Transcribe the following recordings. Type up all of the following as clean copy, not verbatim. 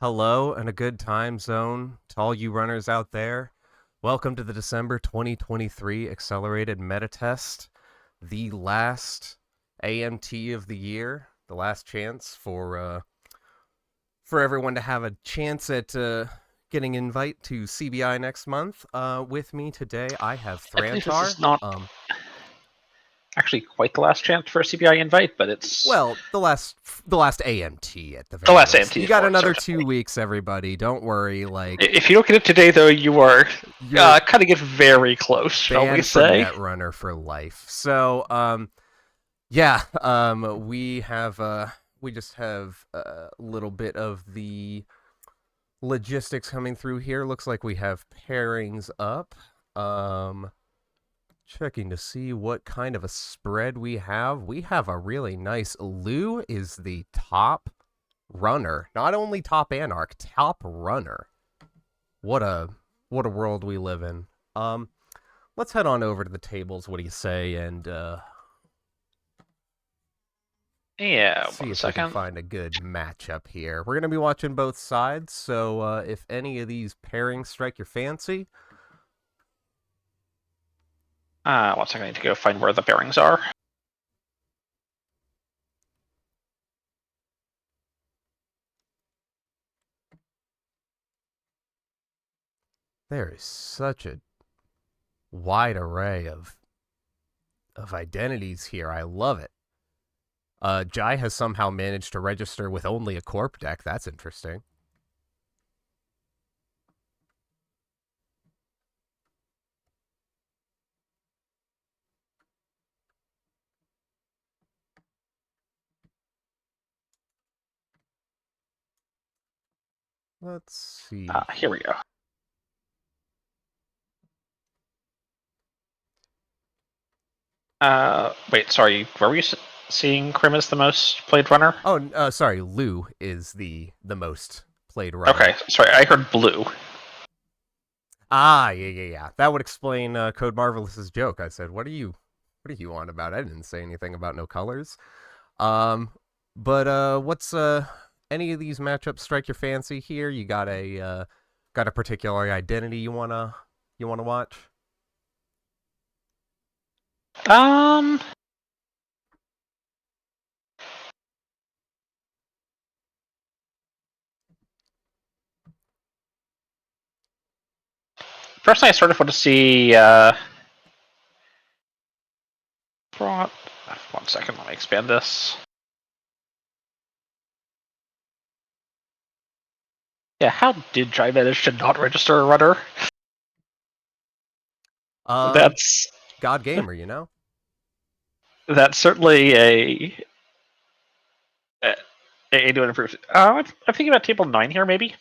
Hello and a good time zone to all you runners out there. Welcome to the December 2023 Accelerated Meta Test, the last AMT of the year, the last chance for everyone to have a chance at getting invite to CBI next month. With me today, I have I believe this is Thrantar. not actually quite the last chance for a CBI invite, but it's Well, the last AMT at the the very last least. You AMT got for it, another certainly. 2 weeks, everybody. Don't worry. Like If you don't get it today, though, you are you're cutting it very close, shall we banned from say? Netrunner for life. So, yeah, we just have a little bit of the logistics coming through here. Looks like we have pairings up. Checking to see what kind of a spread we have. We have a really nice. Lou is the top runner, not only top anarch, top runner. What a world we live in. Let's head on over to the tables. What do you say? And Yeah, see one if we can second. find a good matchup here. We're gonna be watching both sides, so if any of these pairings strike your fancy, One second, I need to go find where the bearings are. there is such a wide array of identities here. I love it. Jai has somehow managed to register with only a corp deck. That's interesting. Let's see. Here we go. Wait, sorry, where were you seeing Krim as the most played runner? Oh, sorry. Lou is the most played runner. Okay, sorry, I heard blue. Ah, yeah. That would explain Code Marvelous's joke. I said, what are you on about? I didn't say anything about no colors. Um, but what's any of these matchups strike your fancy here? You got a particular identity you wanna watch? Um, Personally, I sort of want to see. Brought. One second, let me expand this. Yeah, how did Jai manage to not register a runner? That's God Gamer, you know. that's certainly a new improvement. I'm thinking about table 9 here, maybe.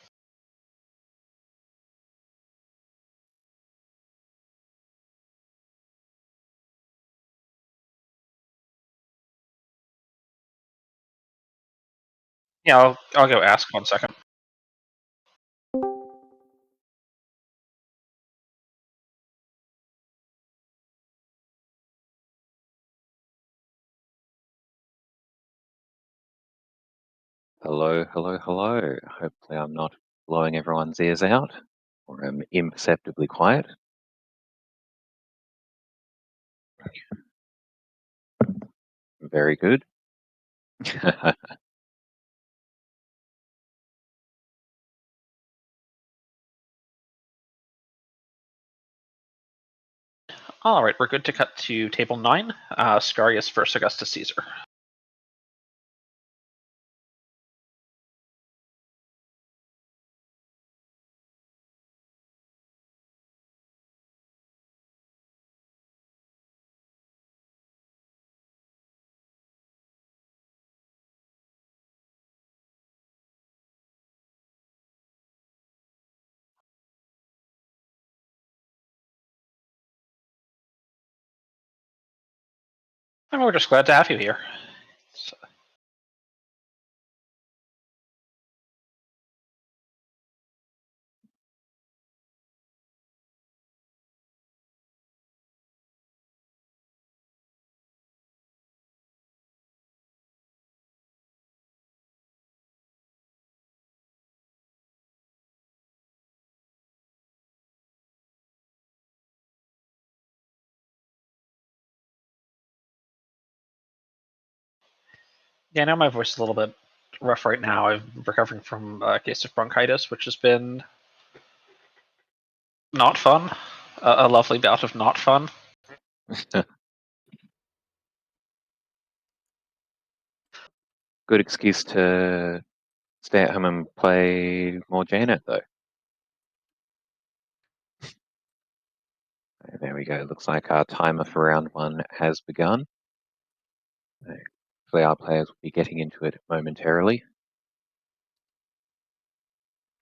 Yeah, I'll go ask 1 second. Hello, hello, hello. Hopefully I'm not blowing everyone's ears out or I'm imperceptibly quiet. Very good. All right, we're good to cut to table 9. Scarius versus Augustus Caesar. And we're just glad to have you here. So, Yeah, I know my voice is a little bit rough right now. I'm recovering from a case of bronchitis, which has been not fun. A lovely bout of not fun. Good excuse to stay at home and play more Janet, though. There we go. Looks like our timer for round 1 has begun. Hopefully our players will be getting into it momentarily.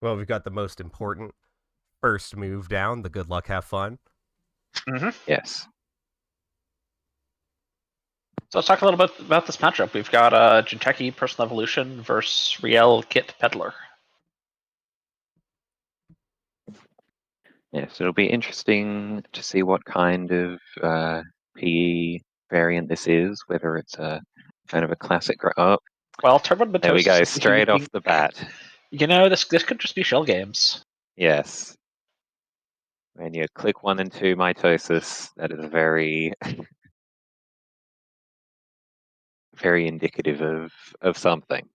Well, we've got the most important first move down, the good luck, have fun. Mm-hmm. Yes. So let's talk a little bit about this matchup. We've got Jinteki Personal Evolution versus Riel Kit Peddler. Yes, it'll be interesting to see what kind of PE variant this is, whether it's a kind of a classic. Oh, Well, Turbo Mitosis. there we go, straight off the bat. You know, this could just be shell games. Yes. When you click 1 and 2 mitosis, that is very, very indicative of something.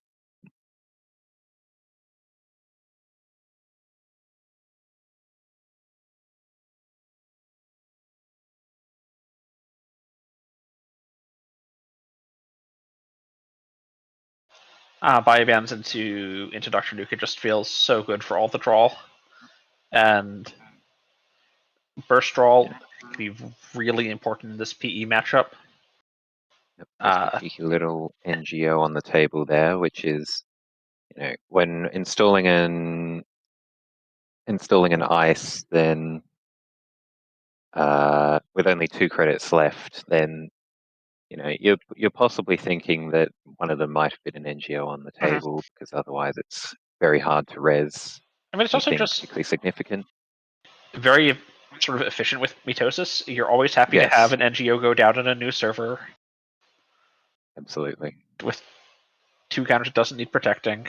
Biobands into Dr. Nuka just feels so good for all the draw. And burst draw can be really important in this PE matchup. Yep, just a cheeky little NGO on the table there, which is, when installing an ice, then with only 2 credits left, then you're possibly thinking that one of them might fit an NGO on the table, because otherwise it's very hard to res. I mean, it's also just particularly significant. Very sort of efficient with mitosis. You're always happy to have an NGO go down in a new server. Absolutely. With 2 counters, it doesn't need protecting.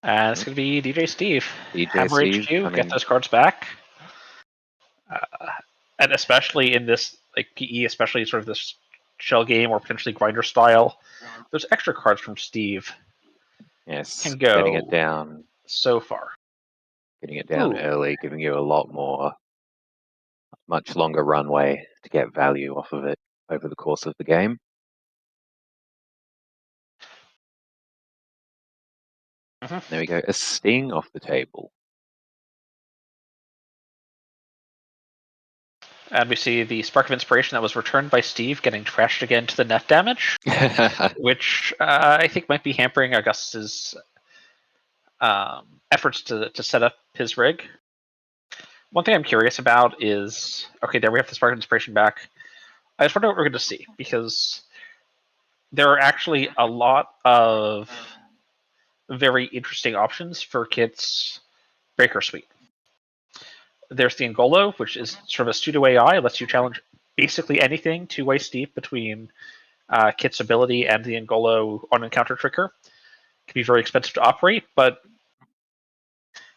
And it's going to be DJ Steve. DJ Steve HQ, coming. get those cards back. And especially in this PE, especially sort of this shell game or potentially grinder style, those extra cards from Steve can go getting it down so far. Getting it down early, giving you a lot more, much longer runway to get value off of it over the course of the game. There we go, a sting off the table. And we see the Spark of Inspiration that was returned by Steve getting trashed again to the net damage, which I think might be hampering Augustus's efforts to set up his rig. One thing I'm curious about is, okay, there we have the Spark of Inspiration back. I just wonder what we're going to see, because there are actually a lot of very interesting options for Kit's Breaker Suite. There's the Angolo, which is sort of a pseudo AI, lets you challenge basically anything 2-way steep between Kit's ability and the Angolo on encounter trigger. Can be very expensive to operate, but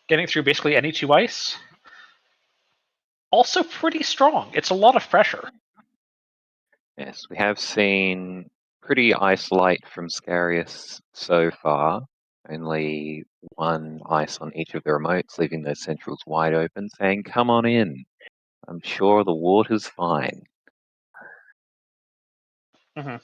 getting through basically any 2 ice, also pretty strong. It's a lot of pressure. Yes, we have seen pretty ice light from Scarius so far. Only 1 ice on each of the remotes, leaving those centrals wide open, saying, "Come on in. I'm sure the water's fine." Mm-hmm.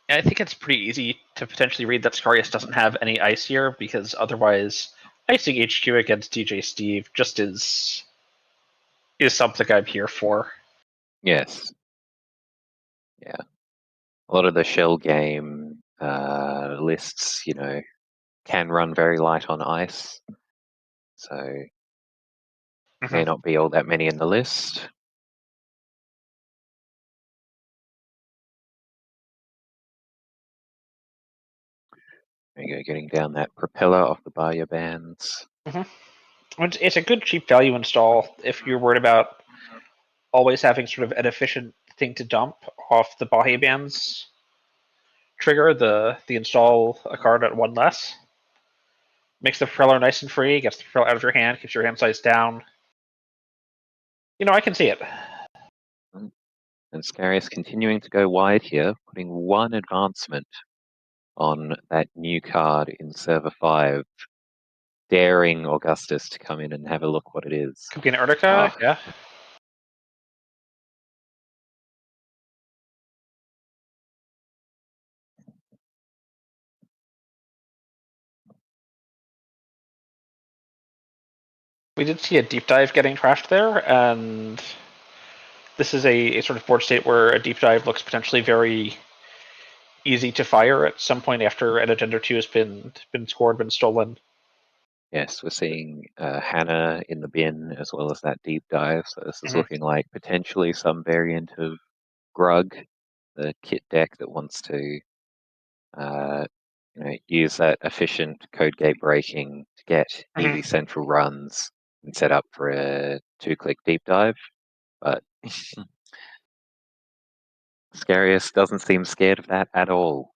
I think it's pretty easy to potentially read that Scarius doesn't have any ice here, because otherwise icing HQ against DJ Steve just is something I'm here for. Yes. Yeah. A lot of the shell game lists, can run very light on ice. So may not be all that many in the list. There you go, getting down that propeller off the barrier bands. It's a good cheap value install if you're worried about always having sort of an efficient thing to dump off the Bahi bands trigger, the install a card at 1 less. Makes the Preller nice and free, gets the Preller out of your hand, keeps your hand size down. I can see it. And Scarius continuing to go wide here, putting one advancement on that new card in Server 5, daring Augustus to come in and have a look what it is. Could be an Urtica, yeah. We did see a deep dive getting trashed there, and this is a sort of board state where a deep dive looks potentially very easy to fire at some point after an agenda 2 has been scored, been stolen. Yes, we're seeing Hannah in the bin as well as that deep dive. So this is looking like potentially some variant of Grug, the kit deck that wants to use that efficient code gate breaking to get easy central runs and set up for a 2-click deep dive. But Scarius doesn't seem scared of that at all.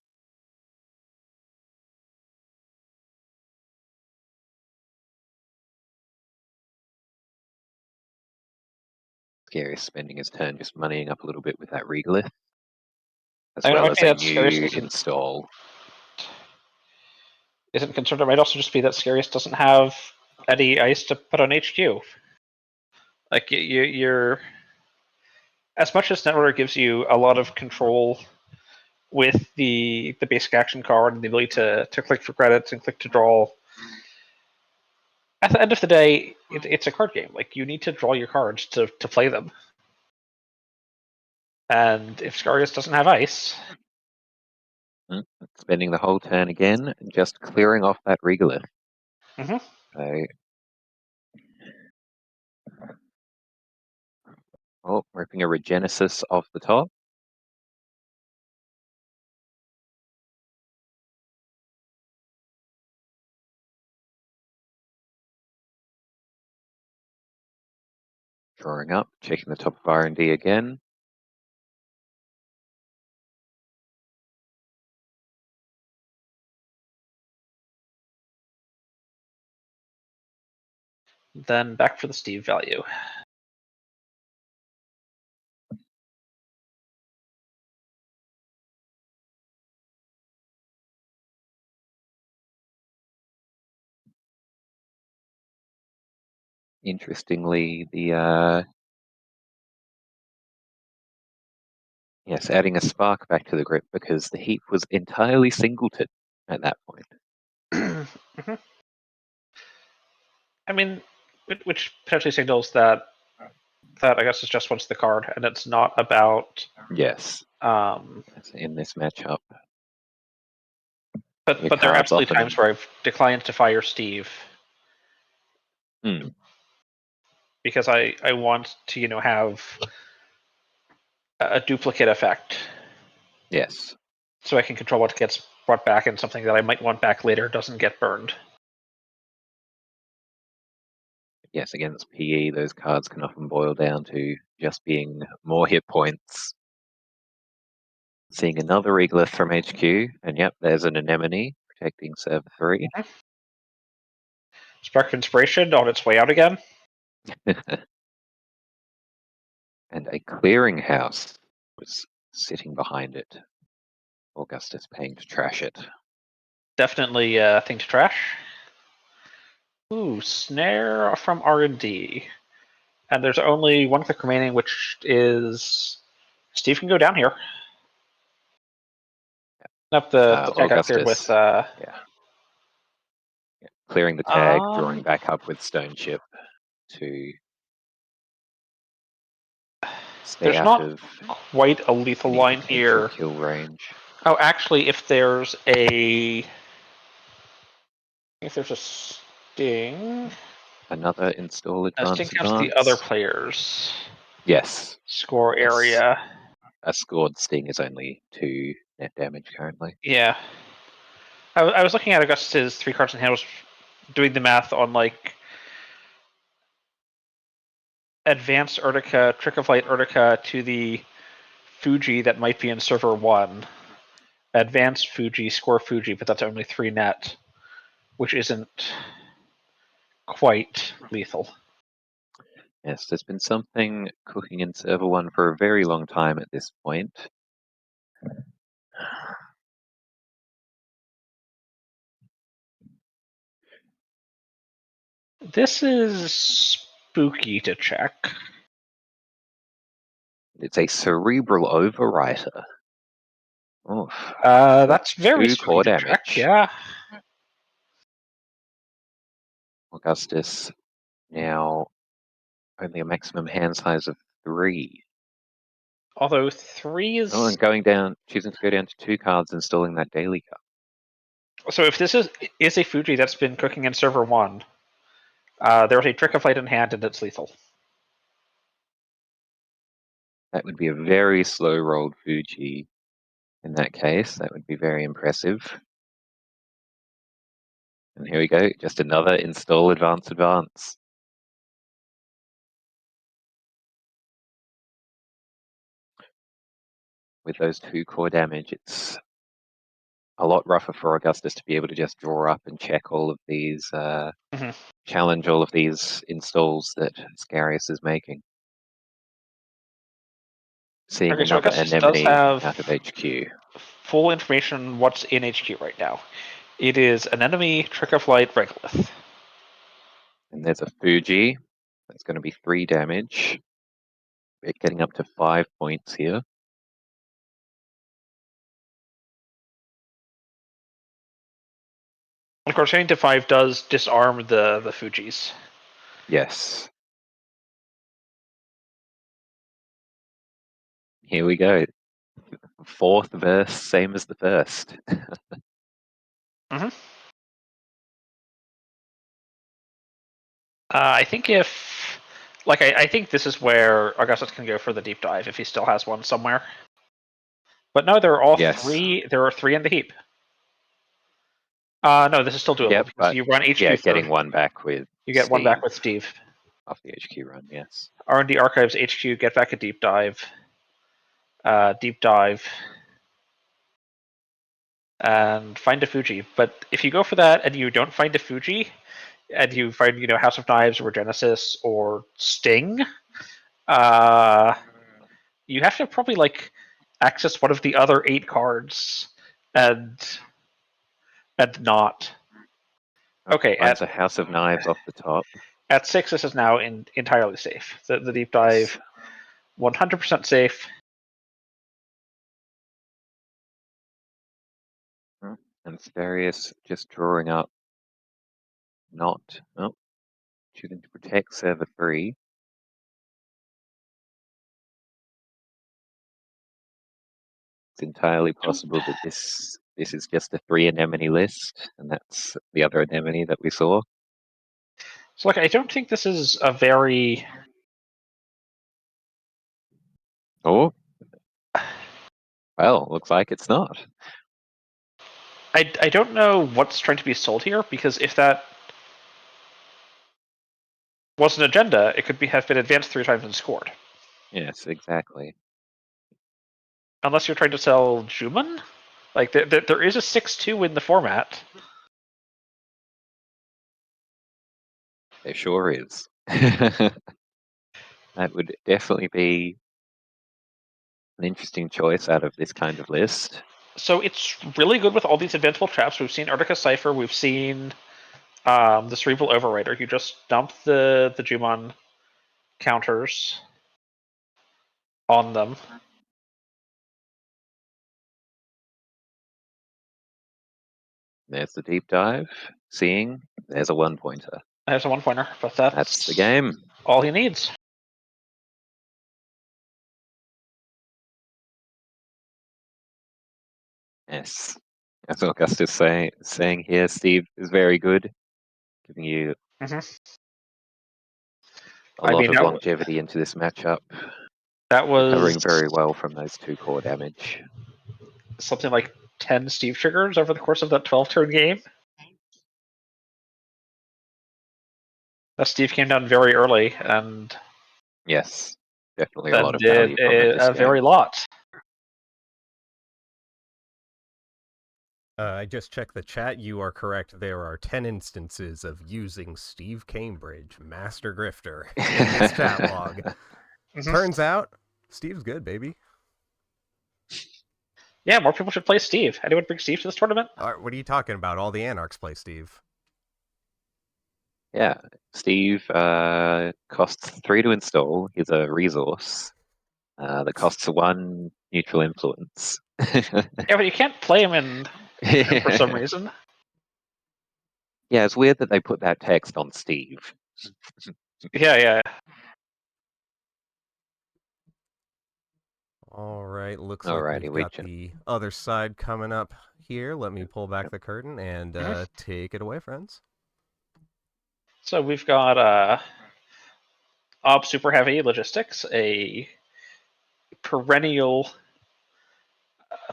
Scarius spending his turn just moneying up a little bit with that regolith, as well as a new install. Isn't concerned. It might also just be that Scarius doesn't have any ice to put on HQ. Like you're as much as Netrunner gives you a lot of control with the basic action card and the ability to click for credits and click to draw. At the end of the day, it's a card game. Like you need to draw your cards to play them. And if Scarius doesn't have ice, spending the whole turn again, and just clearing off that regolith. Ripping a Regenesis off the top. Drawing up, checking the top of R&D again. then back for the Steve value. Interestingly, the yes, adding a spark back to the grip because the heap was entirely singleton at that point. I mean, which potentially signals that I guess it's just once the card, and it's not about yes. In this matchup. But there are absolutely times where I've declined to fire Steve because I want to have a duplicate effect. Yes. So I can control what gets brought back, and something that I might want back later doesn't get burned. Yes, against PE, those cards can often boil down to just being more hit points. Seeing another regolith from HQ, and yep, there's an anemone protecting server 3. Spark of Inspiration on its way out again. And a clearinghouse was sitting behind it. Augustus paying to trash it. Definitely a thing to trash. Ooh, Snare from R&D. And there's only one click remaining, which is Steve can go down here. Up the tag got cleared with yeah. Clearing the tag, drawing back up with Stone Chip to stay there's out not of quite a lethal line here. Kill range. Oh, actually, if there's a sting, another install a sting counts the other players. Yes. Score area. A scored sting is only 2 net damage currently. Yeah. I was looking at Augustus's 3 cards in hand, was doing the math on like advanced Urtica, Trick of Light Urtica to the Fuji that might be in server 1. Advanced Fuji, score Fuji, but that's only 3 net. which isn't quite lethal. Yes, there's been something cooking in server 1 for a very long time at this point. This is spooky to check. It's a cerebral overwriter. Oof. That's very 2 spooky core to damage. check, yeah. Augustus now only a maximum hand size of 3. Although 3 is... Oh, and going down, choosing to go down to 2 cards, installing that daily card. So if this is a Fuji that's been cooking in server 1, there's a Trick of Light in hand and it's lethal. That would be a very slow rolled Fuji in that case. That would be very impressive. And here we go, just another install advance. With those 2 core damage, it's a lot rougher for Augustus to be able to just draw up and check all of these, challenge all of these installs that Scarius is making. Seeing Okay, so another Augustus does anemone have out of HQ. full information on what's in HQ right now. It is an enemy, Trick of Light, Regolith. And there's a Fuji. That's going to be 3 damage. We're getting up to 5 points here. Of course, getting to 5 does disarm the Fujis. Yes. Here we go. 4th verse, same as the first. I think if... Like, I think this is where Augustus can go for the deep dive, if he still has one somewhere. But no, there are all Yes. 3... There are 3 in the heap. No, this is still doable, Yep, because but you run HQ yeah, third. getting one back with You get Steve one back with Steve. off the HQ run, yes. R&D Archives HQ, get back a deep dive. Deep dive. And find a Fuji. But if you go for that and you don't find a Fuji, and you find, House of Knives or Genesis or Sting, you have to probably, access one of the other 8 cards and not. Okay, Finds a House of Knives off the top. At 6, this is now entirely safe. The deep dive, 100% safe. And Asterius just drawing up, choosing to protect server 3. It's entirely possible that this is just a 3 anemone list, and that's the other anemone that we saw. So, I don't think this is a very... Oh. Well, looks like it's not. I don't know what's trying to be sold here, because if that was an agenda, it could have been advanced 3 times and scored. Yes, exactly. Unless you're trying to sell Juman? There is a 6-2 in the format. There sure is. That would definitely be an interesting choice out of this kind of list. So it's really good with all these adventable traps. We've seen Arctica Cypher, we've seen the Cerebral Overrider. You just dump the Juman counters on them. There's the deep dive. Seeing, there's a 1-pointer. There's a 1-pointer, but that's the game. all he needs. Yes. That's what Augustus saying here. Steve is very good, giving you a lot of longevity into this matchup. That was recovering very well from those 2 core damage. Something like 10 Steve triggers over the course of that 12-turn game. That Steve came down very early and yes, definitely a lot of value from it this game. very lot. I just checked the chat. You are correct. There are 10 instances of using Steve Cambridge, Master Grifter, in this chat log. Turns out, Steve's good, baby. Yeah, more people should play Steve. Anyone bring Steve to this tournament? What are you talking about? All the Anarchs play Steve. Yeah, Steve costs 3 to install. He's a resource that costs 1 neutral influence. Yeah, but you can't play him in for some reason. Yeah, it's weird that they put that text on Steve. Yeah. All right, looks like Alrighty, we've we got the other side coming up here. Let me pull back the curtain and take it away, friends. So we've got Ob Super Heavy Logistics, a perennial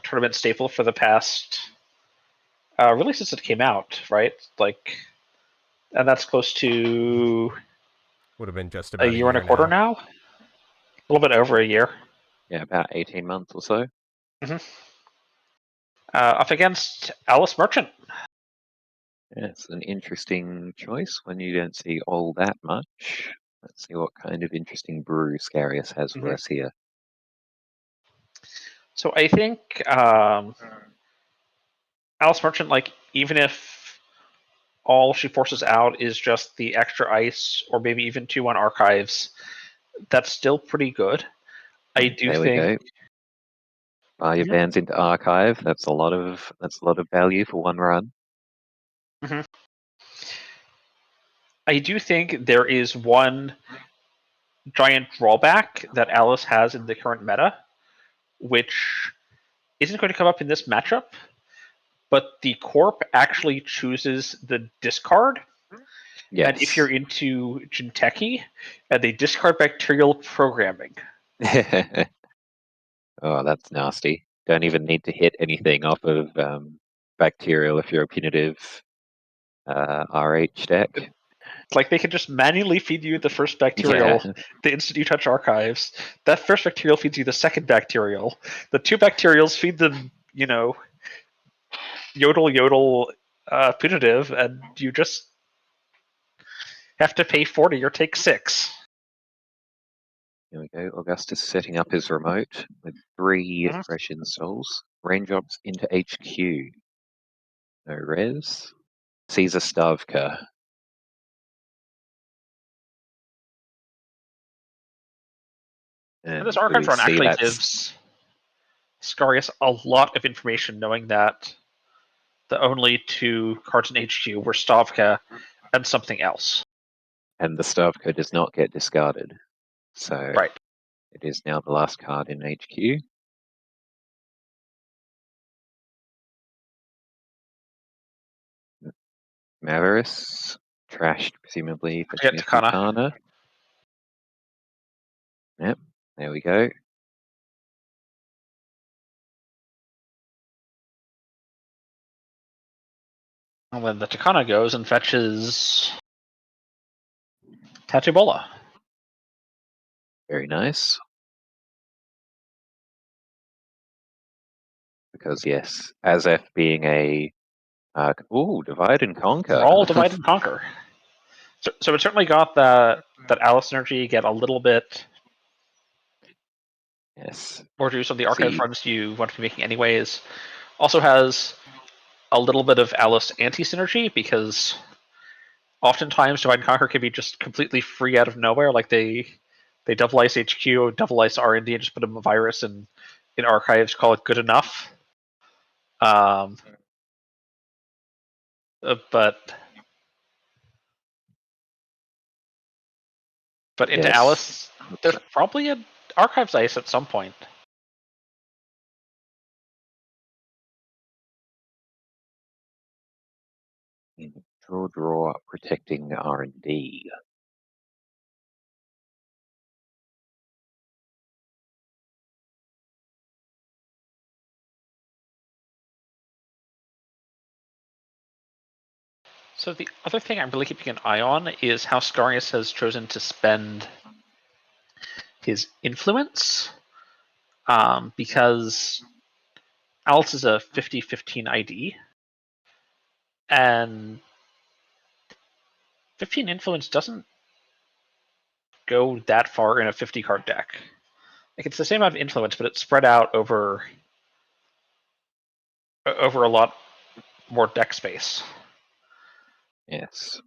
tournament staple for the past, really since it came out, right? Like, and that's close to Would have been just a about year and a quarter now. A little bit over a year. Yeah, about 18 months or so. Up against Alice Merchant. Yeah, it's an interesting choice when you don't see all that much. Let's see what kind of interesting brew Scarius has for us here. So I think Alice Merchant, like, even if all she forces out is just the extra ice, or maybe even 2-1 archives, that's still pretty good. I do There think. we go. Buy your bands into archive. That's a lot of value for one run. I do think there is one giant drawback that Alice has in the current meta, which isn't going to come up in this matchup, but the Corp actually chooses the discard. Yes. And if you're into Jinteki, they discard bacterial programming. Oh, that's nasty. Don't even need to hit anything off of bacterial if you're a punitive RH deck. Like, they can just manually feed you the first bacterial the instant you touch archives. That first bacterial feeds you the second bacterial. The 2 bacterials feed the, yodel punitive, and you just have to pay 40 or take 6. Here we go. Augustus setting up his remote with 3 fresh installs. Raindrops into HQ. No res. Caesar Stavka. And this do archive we run see actually that's gives Scarius a lot of information, knowing that the only 2 cards in HQ were Stavka and something else. and the Stavka does not get discarded. So Right. it is now the last card in HQ. Maverus, trashed presumably for Forget Takana. Takana. Yep, there we go. And then the Takana goes and fetches Tatubola. Very nice. Because yes, Azef being a divide and conquer. Roll, divide, and conquer. So it certainly got that Alice synergy, get a little bit Yes. more juice on the archive runs you want to be making anyways. Also has a little bit of Alice anti-synergy, because oftentimes divide and conquer can be just completely free out of nowhere. Like, they double ice HQ, double ice R&D, and just put a virus in archives, call it good enough. But into Yes. Alice, there's probably an archives ice at some point. Draw, protecting R&D. So the other thing I'm really keeping an eye on is how Scarius has chosen to spend his influence, because Alice is a 50-15 ID, And 15 influence doesn't go that far in a 50 card deck. Like, it's the same amount of influence, but it's spread out over a lot more deck space. Yes.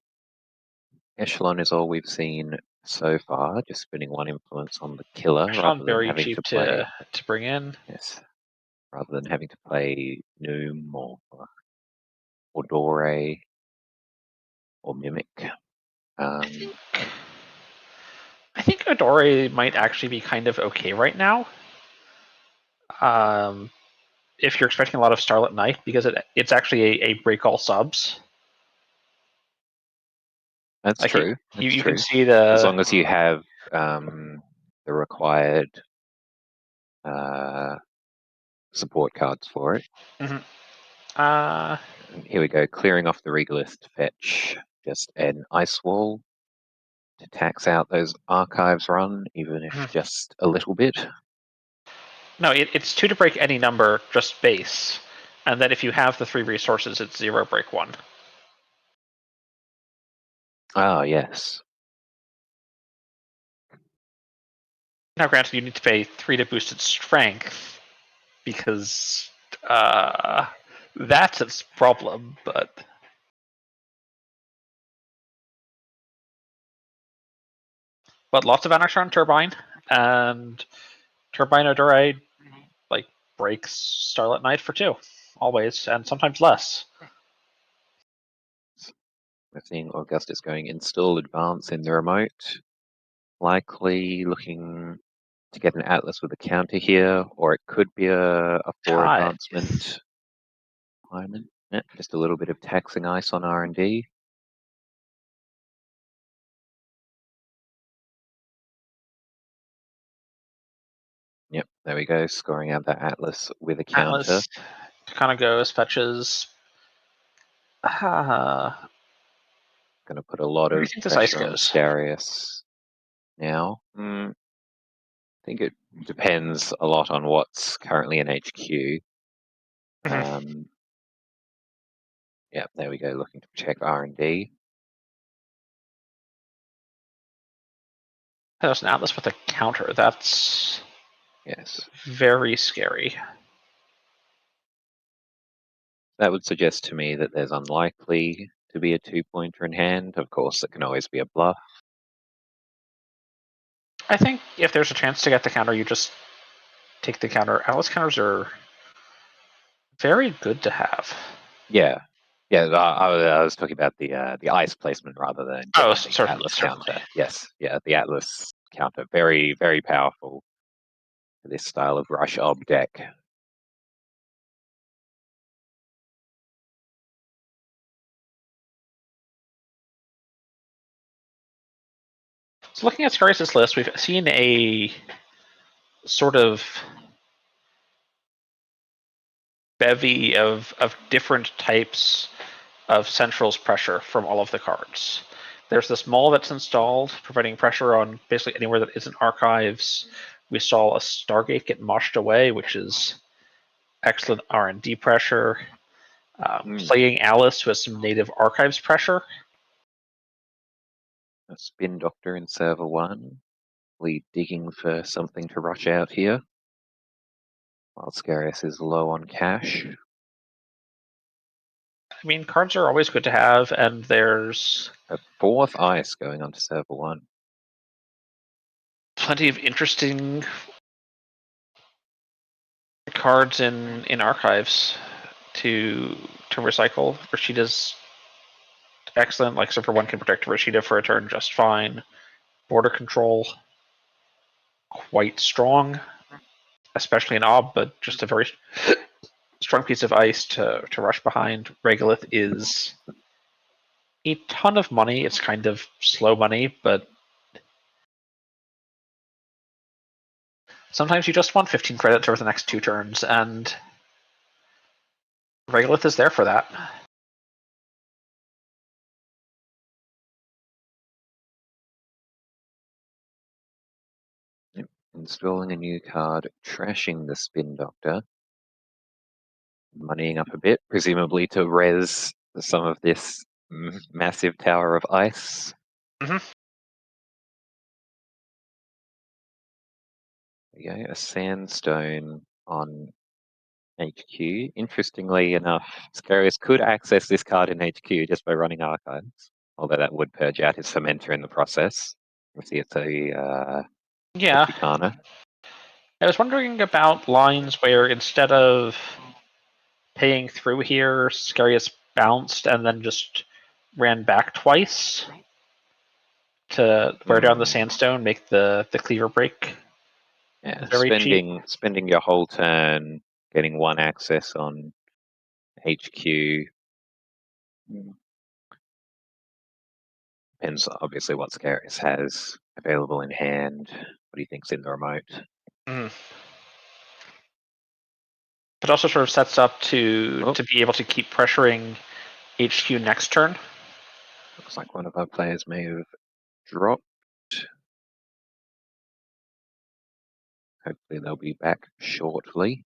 Echelon is all we've seen so far, just spending one influence on the killer Echelon rather than very having cheap to play. to bring in. Yes. Rather than having to play Noom or Dore or Mimic. I think Adore might actually be kind of okay right now. If you're expecting a lot of Starlit Knight, because it's actually a break all subs. That's Like true. you True. can see As the long as you have the required support cards for it. Here we go, clearing off the Regalist to fetch just an Ice Wall to tax out those archives run, even if just a little bit. No, it's 2 to break any number, just base. And then if you have the 3 resources, it's 0 break 1. Ah, yes. Now, granted, you need to pay 3 to boost its strength, because that's its problem, but... But lots of Anarchar on Turbine, and Turbine Odore, like, breaks Starlit Knight for 2, always, and sometimes less. We're seeing Augustus going install advance in the remote. Likely looking to get an Atlas with a counter here, or it could be a 4 advancement requirement. Yeah, just a little bit of taxing ice on R&D. Yep, there we go, scoring out that Atlas with a counter. Atlas kind of goes, fetches... Going to put a lot Where do you of think this ice pressure on goes? Scarius now. I think it depends a lot on what's currently in HQ. Yeah, there we go, looking to check R&D. There's an Atlas with a counter. That's Yes. very scary. That would suggest to me that there's unlikely to be a 2-pointer in hand. Of course, it can always be a bluff. I think if there's a chance to get the counter, you just take the counter. Atlas counters are very good to have. Yeah. Yeah, I was talking about the ice placement rather than getting the certainly, Atlas certainly. counter. Yes, yeah, the Atlas counter, very, very powerful for this style of rush ob deck. So looking at Scarius' list, we've seen a sort of bevy of different types of Central's pressure from all of the cards. There's this mall that's installed, providing pressure on basically anywhere that isn't archives. We saw a Stargate get moshed away, which is excellent R&D pressure. Playing Alice with some native archives pressure. A Spin Doctor in server 1. We digging for something to rush out here. While Scarius is low on cash. I mean, cards are always good to have, and there's A 4th ice going onto server 1. plenty of interesting cards in archives to recycle. Rashida's excellent. Like Super 1 can protect Rashida for a turn just fine. Border control, quite strong, especially in Ob, but just a very strong piece of ice to rush behind. Regolith is a ton of money. It's kind of slow money, but sometimes you just want 15 credits over the next 2 turns, and Regolith is there for that. Yep. Installing a new card, trashing the Spin Doctor. Moneying up a bit, presumably to res some of this massive tower of ice. Mhm. Yeah, a sandstone on HQ. Interestingly enough, Scarius could access this card in HQ just by running archives, although that would purge out his fermenter in the process. We see it's a Yeah. Chicana. I was wondering about lines where instead of paying through here, Scarius bounced and then just ran back twice to wear down the sandstone, make the cleaver break. Yeah, Very cheap. spending your whole turn getting one access on HQ. Depends obviously what Scarius has available in hand, what he thinks in the remote. Mm. It also sort of sets up to be able to keep pressuring HQ next turn. Looks like one of our players may have dropped. Hopefully they'll be back shortly.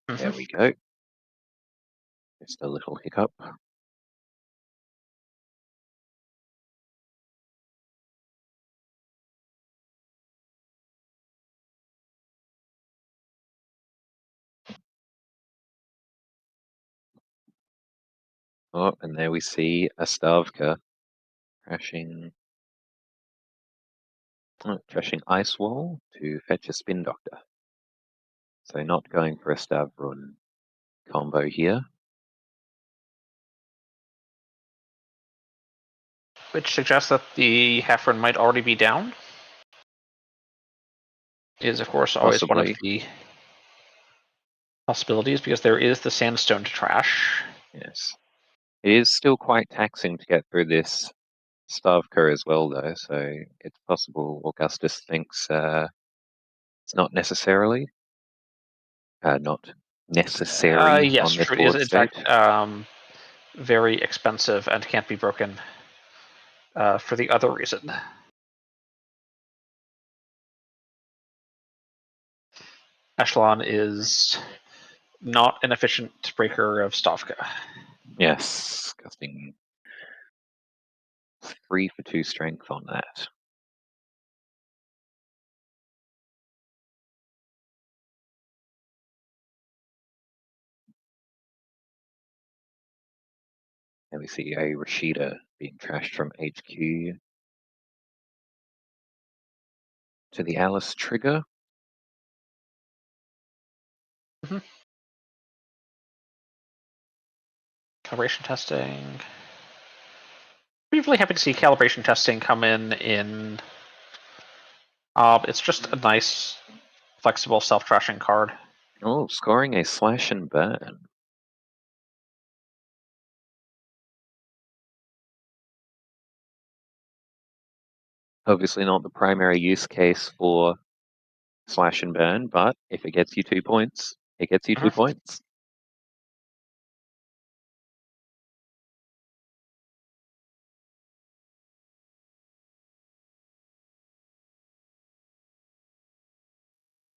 Mm-hmm. There we go. Just a little hiccup. Oh, and there we see a Stavka crashing Ice Wall to fetch a Spin Doctor. So not going for a Stav Run combo here. Which suggests that the Heffron might already be down. Is, of course, always one of the possibilities, because there is the sandstone to trash. Yes. It is still quite taxing to get through this Stavka as well, though, so it's possible Augustus thinks it's not necessary Yes, on this true. It is, board in state. fact, very expensive and can't be broken for the other reason. Echelon is not an efficient breaker of Stavka. Yes, casting 3 for 2 strength on that. And we see a Rashida being trashed from HQ to the Alice trigger. Mm-hmm. Calibration testing. I'm really happy to see calibration testing come in. It's just a nice, flexible self-trashing card. Oh, scoring a slash and burn. Obviously not the primary use case for slash and burn, but if it gets you 2 points, it gets you 2 points.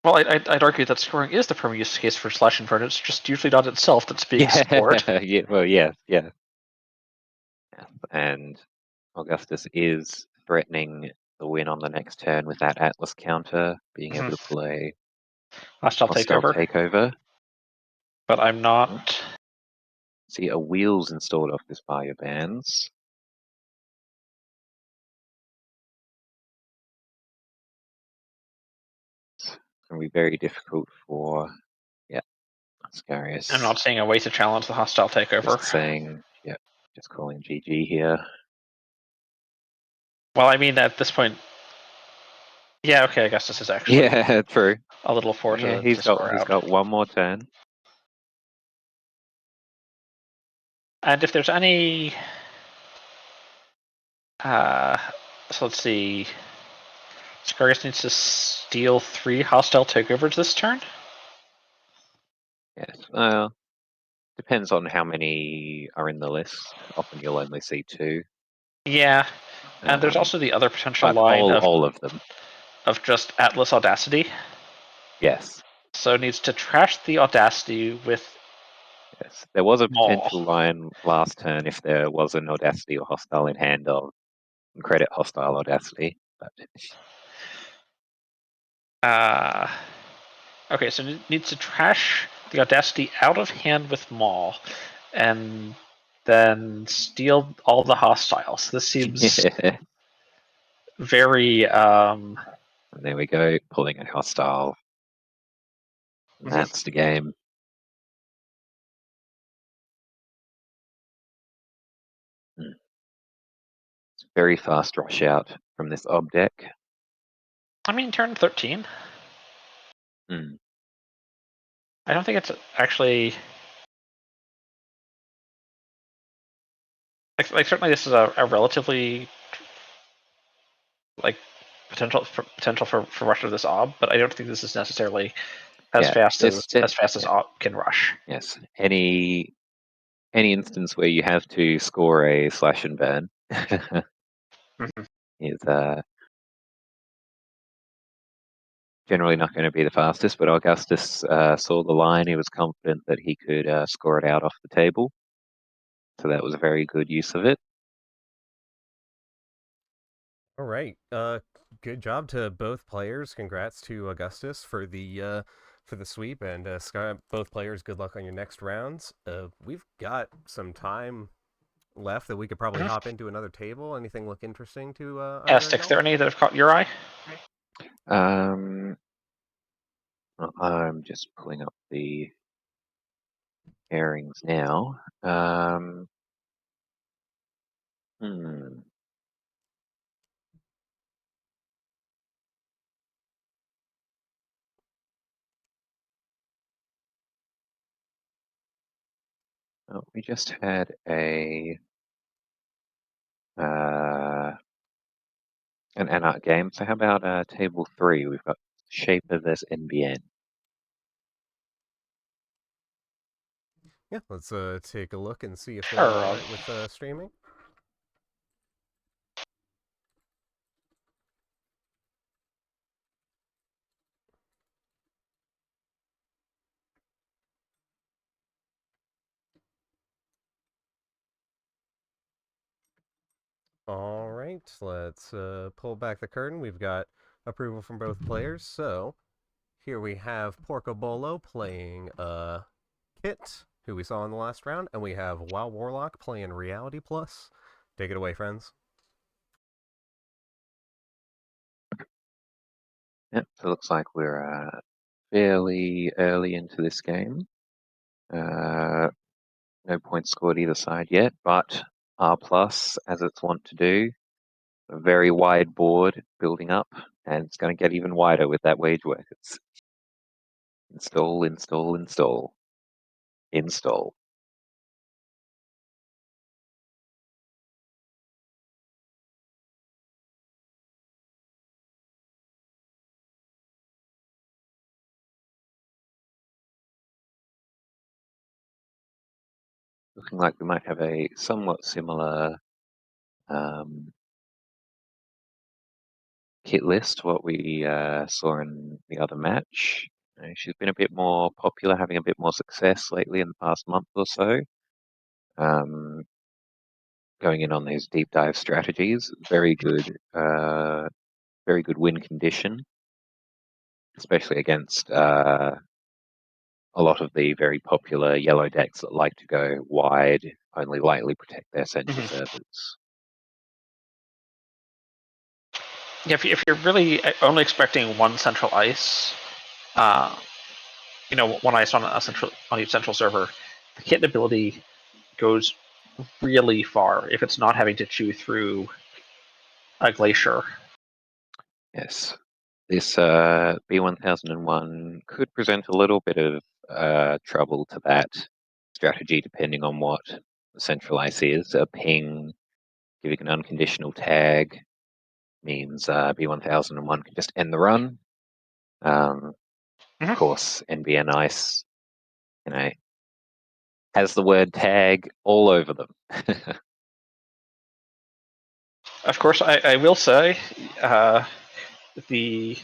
Well, I'd argue that scoring is the primary use case for slash and burn. It's just usually not itself that's being scored. Yeah, well, yeah. And Augustus is threatening the win on the next turn with that Atlas counter, being able to play Hostile takeover. takeover. But I'm not. See a wheels installed off this fire bands. It's going to be very difficult for, Scarius. I'm not seeing a way to challenge the hostile takeover. Just saying, just calling GG here. Well, I mean, at this point, yeah, okay, I guess this is actually True. a little for to score out. He's got one more turn. And if there's any, so let's see, Scarius needs to steal 3 hostile takeovers this turn. Yes. Well, depends on how many are in the list. Often you'll only see 2. Yeah, and there's also the other potential but line all of them. of just Atlas Audacity. Yes. So it needs to trash the Audacity with Yes, there was a Maul. potential line last turn if there was an Audacity or Hostile in hand of credit Hostile Audacity, but Okay, so it needs to trash the Audacity out of hand with Maul, and then steal all the hostiles. This seems very. And there we go, pulling a Hostile. And that's the game. It's a very fast rush out from this ob deck. I mean, turn 13. Hmm. I don't think it's actually. Like certainly this is a relatively like potential for rush of this ob, but I don't think this is necessarily as Yeah, fast this as ob can rush. yes. Any instance where you have to score a slash and burn is generally not going to be the fastest, but Augustus saw the line. He was confident that he could score it out off the table. So that was a very good use of it. All right. Good job to both players. Congrats to Augustus for the sweep, and Sky. Both players, good luck on your next rounds. We've got some time left that we could probably hop into another table. Anything look interesting to either of Sticks y'all? there any that have caught your eye? I'm just pulling up the pairings now. Hmm. Oh, we just had an NARC game. So how about table 3? We've got Shaper vs NBN. Yeah, let's take a look and see if they're Sure. all right with streaming. All right, let's pull back the curtain. We've got approval from both players. So here we have Porcobolo playing Kit, who we saw in the last round, and we have Wow Warlock playing Reality Plus. Take it away, friends. Yep, so it looks like we're fairly early into this game. No points scored either side yet, but R plus, as it's wont to do, a very wide board building up, and it's going to get even wider with that wage work. It's install, install, install, install. Looking like we might have a somewhat similar kit list what we saw in the other match. She's been a bit more popular, having a bit more success lately in the past month or so. Going in on these deep dive strategies, very good win condition, especially against a lot of the very popular yellow decks that like to go wide, only lightly protect their central servers. Yeah, if you're really only expecting one central ice, one ice on each central server, the kit ability goes really far if it's not having to chew through a glacier. Yes, this B1001 could present a little bit of trouble to that strategy, depending on what the central ice is. A ping, giving an unconditional tag, means B1001 can just end the run. Of course, NBN Ice, has the word tag all over them. Of course, I will say the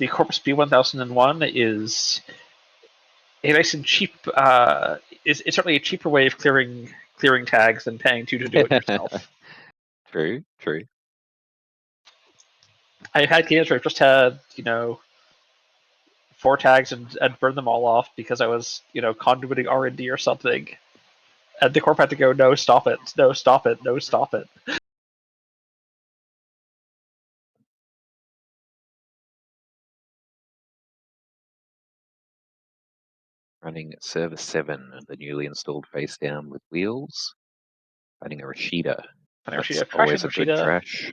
Corpus B1001 is a nice and cheap. It's certainly a cheaper way of clearing tags than paying 2 to do it yourself. True. I've had games where I've just had 4 tags and burned them all off because I was conduiting R&D or something, and the corp had to go, no, stop it, no, stop it, no, stop it. Running server 7, the newly installed face down with wheels. Finding a Rashida. That's Rashida, always a trashing good Rashida, trash.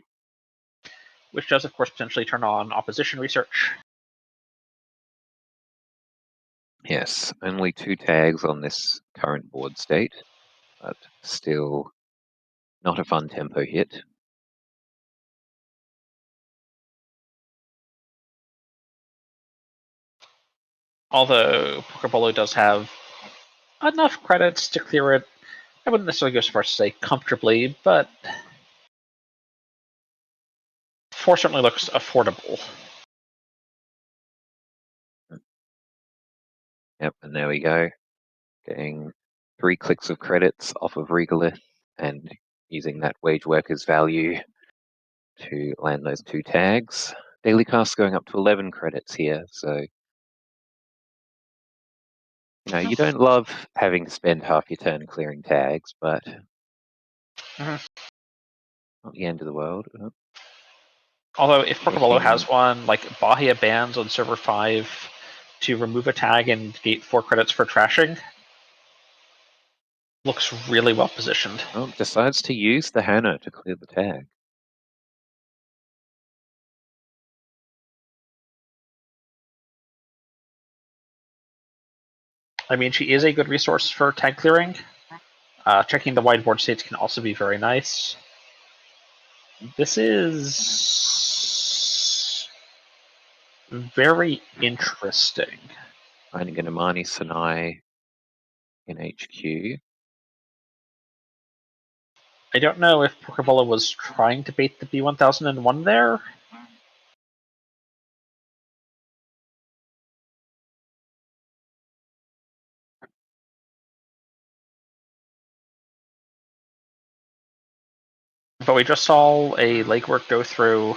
which does, of course, potentially turn on opposition research. Yes, only 2 tags on this current board state, but still not a fun tempo hit. Although Pokebolo does have enough credits to clear it, I wouldn't necessarily go so far as to say comfortably, but 4 certainly looks affordable. Yep, and there we go. Getting 3 clicks of credits off of Regalith and using that wage worker's value to land those 2 tags. Daily cast going up to 11 credits here, so you don't love having to spend half your turn clearing tags, but not the end of the world. Although if Pokebolo Making has one, like Bahia bans on server 5 to remove a tag and gate 4 credits for trashing, looks really well positioned. decides to use the Hana to clear the tag. I mean, she is a good resource for tag clearing. Checking the whiteboard states can also be very nice. This is very interesting. Finding an Amani Sanai in HQ. I don't know if Pokebolo was trying to bait the B1001 there. But we just saw a legwork go through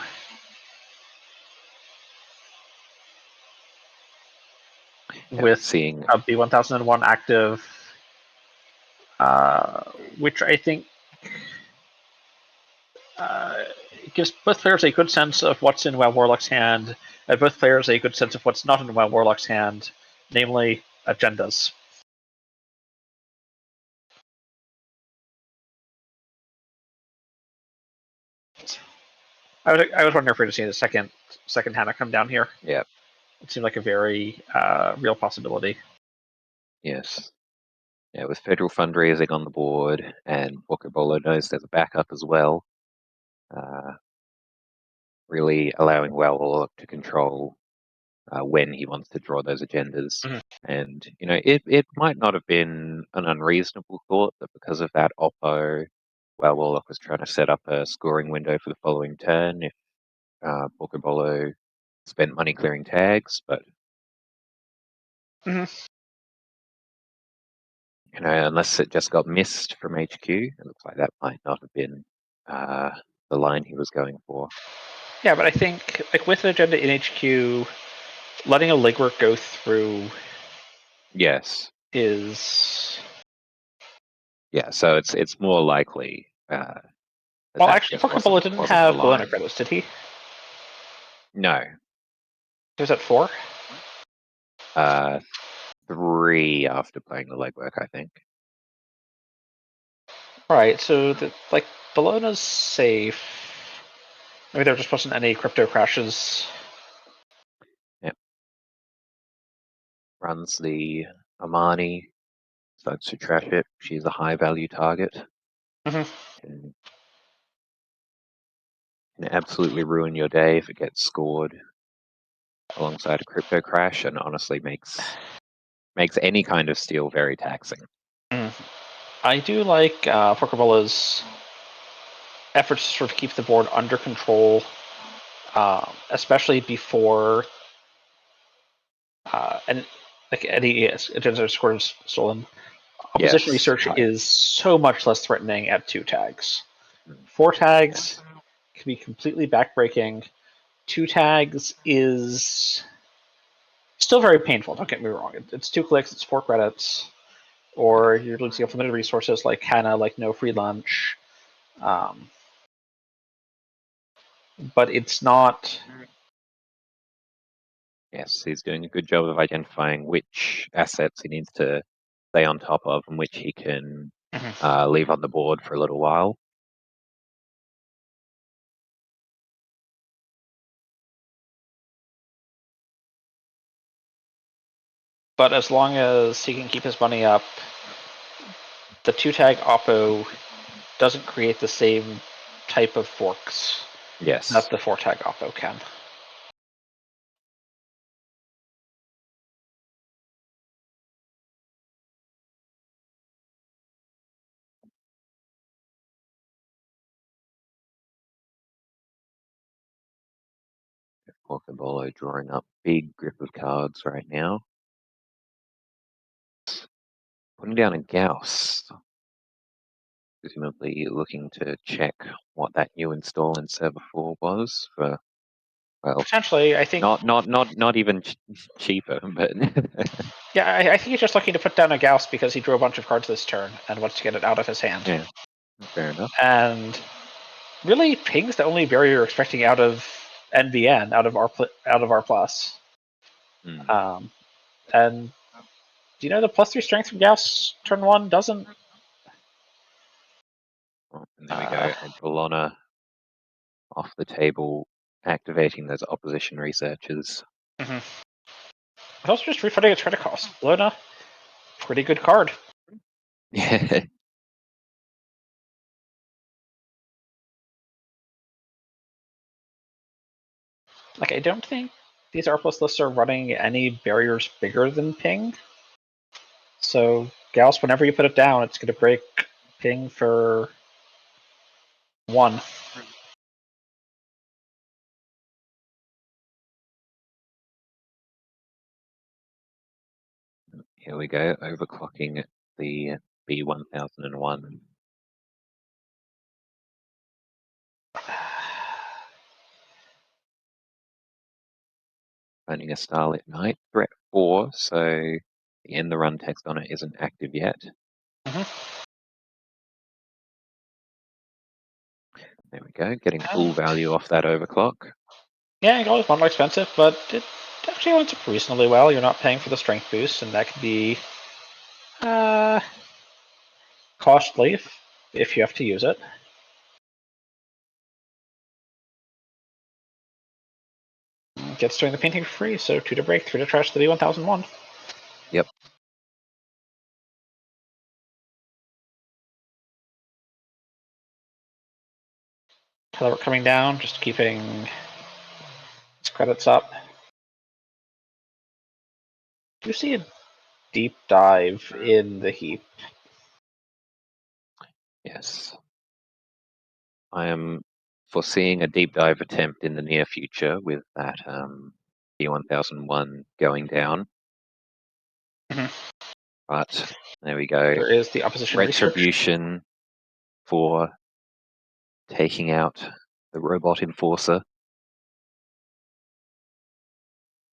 with Seeing a B1001 active, which I think gives both players a good sense of what's in Wild Warlock's hand, and both players a good sense of what's not in Wild Warlock's hand, namely agendas. I was wondering if we're going to see the second Hana come down here. Yeah. It seemed like a very real possibility. Yes. Yeah, with federal fundraising on the board and Pokebolo knows there's a backup as well, really allowing Warlock to control when he wants to draw those agendas. Mm-hmm. And, it might not have been an unreasonable thought that because of that Oppo, Warlock was trying to set up a scoring window for the following turn if Pokebolo spent money clearing tags, but Mm-hmm. unless it just got missed from HQ, it looks like that might not have been the line he was going for. Yeah, but I think with an agenda in HQ, letting a legwork go through. Yes. Is. Yeah, so it's more likely. Well, actually, Pokebolo didn't have Bologna credits, did he? No. He was at 4? 3 after playing the legwork, I think. Right, so Bologna's safe. Maybe there just wasn't any crypto crashes. Yep. Runs the Amani, starts to trash it. She's a high value target. Mm-hmm. Can absolutely ruin your day if it gets scored alongside a crypto crash, and honestly makes any kind of steal very taxing. I do like Pokebolo's efforts to sort of keep the board under control, especially before and like any in terms of scores stolen. Opposition Yes, research right. is so much less threatening at 2 tags. Mm. 4 tags can be completely backbreaking. 2 tags is still very painful. Don't get me wrong. It's 2 clicks. It's 4 credits, or you're losing up limited resources like Hannah, like no free lunch. But it's not. Yes, he's doing a good job of identifying which assets he needs to stay on top of and which he can leave on the board for a little while. But as long as he can keep his money up, the 2 tag Oppo doesn't create the same type of forks Yes. that the 4 tag Oppo can. Porcabolo drawing up big grip of cards right now. Putting down a Gauss. Presumably looking to check what that new install in Server 4 was for, well, Potentially, I think. not even cheaper, but Yeah, I think he's just looking to put down a Gauss because he drew a bunch of cards this turn and wants to get it out of his hand. yeah, fair enough. And really, Ping's the only barrier you're expecting out of NVN, out of R plus. Mm. And do you know the +3 strength from Gauss turn 1 doesn't? Well, and there we go. A Bologna off the table, activating those opposition researchers. Mm-hmm. It's also just refunding its credit cost. Lona, pretty good card. Yeah. Like, I don't think these R plus lists are running any barriers bigger than Ping. So Gauss, whenever you put it down, it's going to break Ping for 1. Here we go, overclocking the B1001. Finding a Starlit Knight, threat 4, so the end the run text on it isn't active yet. There we go, getting full value off that overclock. Yeah, it always one more expensive, but it actually ends up reasonably well. You're not paying for the strength boost, and that could be costly if you have to use it. Gets doing the painting for free, so 2 to break, 3 to trash the B1001. Yep. Telework coming down, just keeping its credits up. You see a deep dive in the heap. Yes. I am foreseeing a deep dive attempt in the near future with that B1001 going down. But there we go. There is the opposition Retribution for taking out the robot enforcer.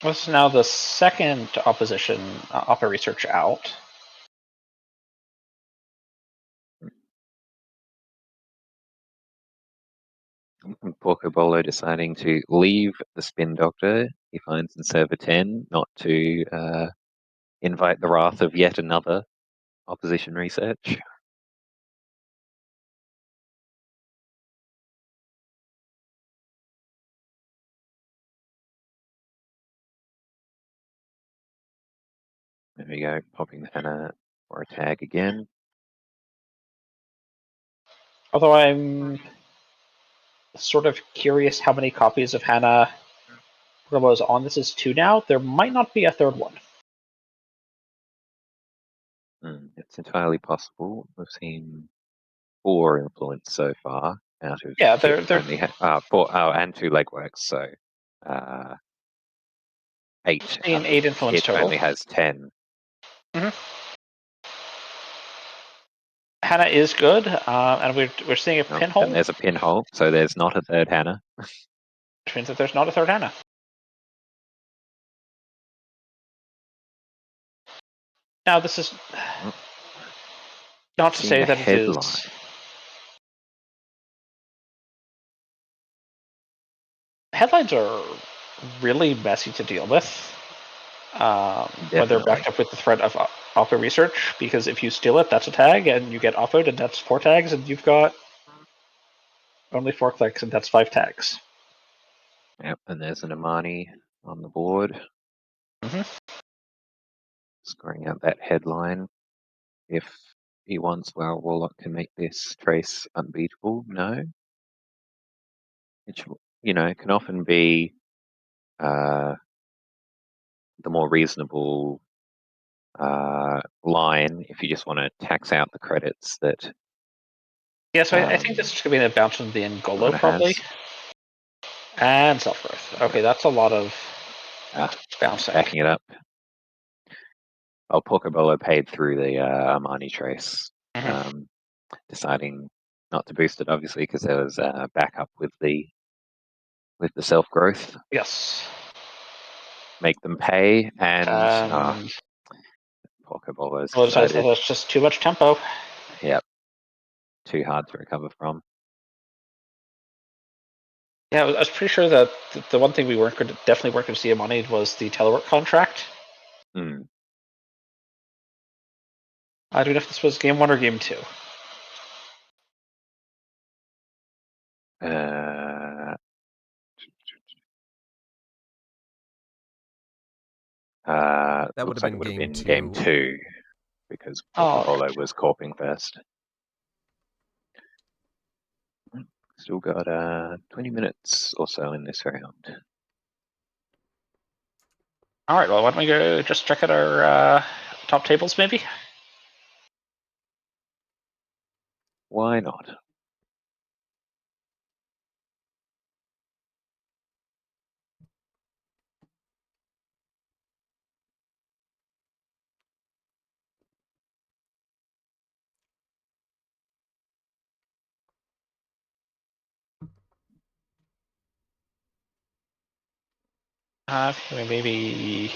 This is now the second opposition Opera research out. Porcobolo deciding to leave the Spin Doctor he finds in Server 10, not to invite the wrath of yet another opposition research. There we go, popping Hannah for a tag again. Although I'm sort of curious how many copies of Hannah was on. This is 2 now. There might not be a third one. It's entirely possible. We've seen 4 influence so far out of Yeah, Chip they're only 4 and 2 legworks. So 8. Seeing 8 influence it total. only has 10. Hannah is good, and we're seeing a Oh, pinhole. and there's a pinhole, so there's not a third Hannah. Which means that there's not a third Hannah. Now, this is not to say that it is. Headlines are really messy to deal with when they're backed up with the threat of oppo research, because if you steal it, that's a tag, and you get oppoed, and that's 4 tags, and you've got only 4 clicks, and that's 5 tags. Yep, and there's an Amani on the board. Scoring out that headline. If he wants, well, Warlock can make this trace unbeatable. No. Which, can often be the more reasonable line if you just want to tax out the credits that. Yeah, so I think this is going to be a bounce on the Ngolo, probably. And self-growth. Okay, that's a lot of bouncing. Backing it up. Porcobello paid through the Amani trace, deciding not to boost it, obviously, because there was backup with the self-growth. Yes. Make them pay, and Porcobello's decided that's just too much tempo. Yep. Too hard to recover from. Yeah, I was pretty sure that the one thing we definitely weren't going to see him on aid was the telework contract. I don't know if this was game 1 or game 2. That Looks would like have been game 2 because Porcobello was corping first. Still got 20 minutes or so in this round. All right, well, why don't we go just check out our top tables, maybe? Why not? Maybe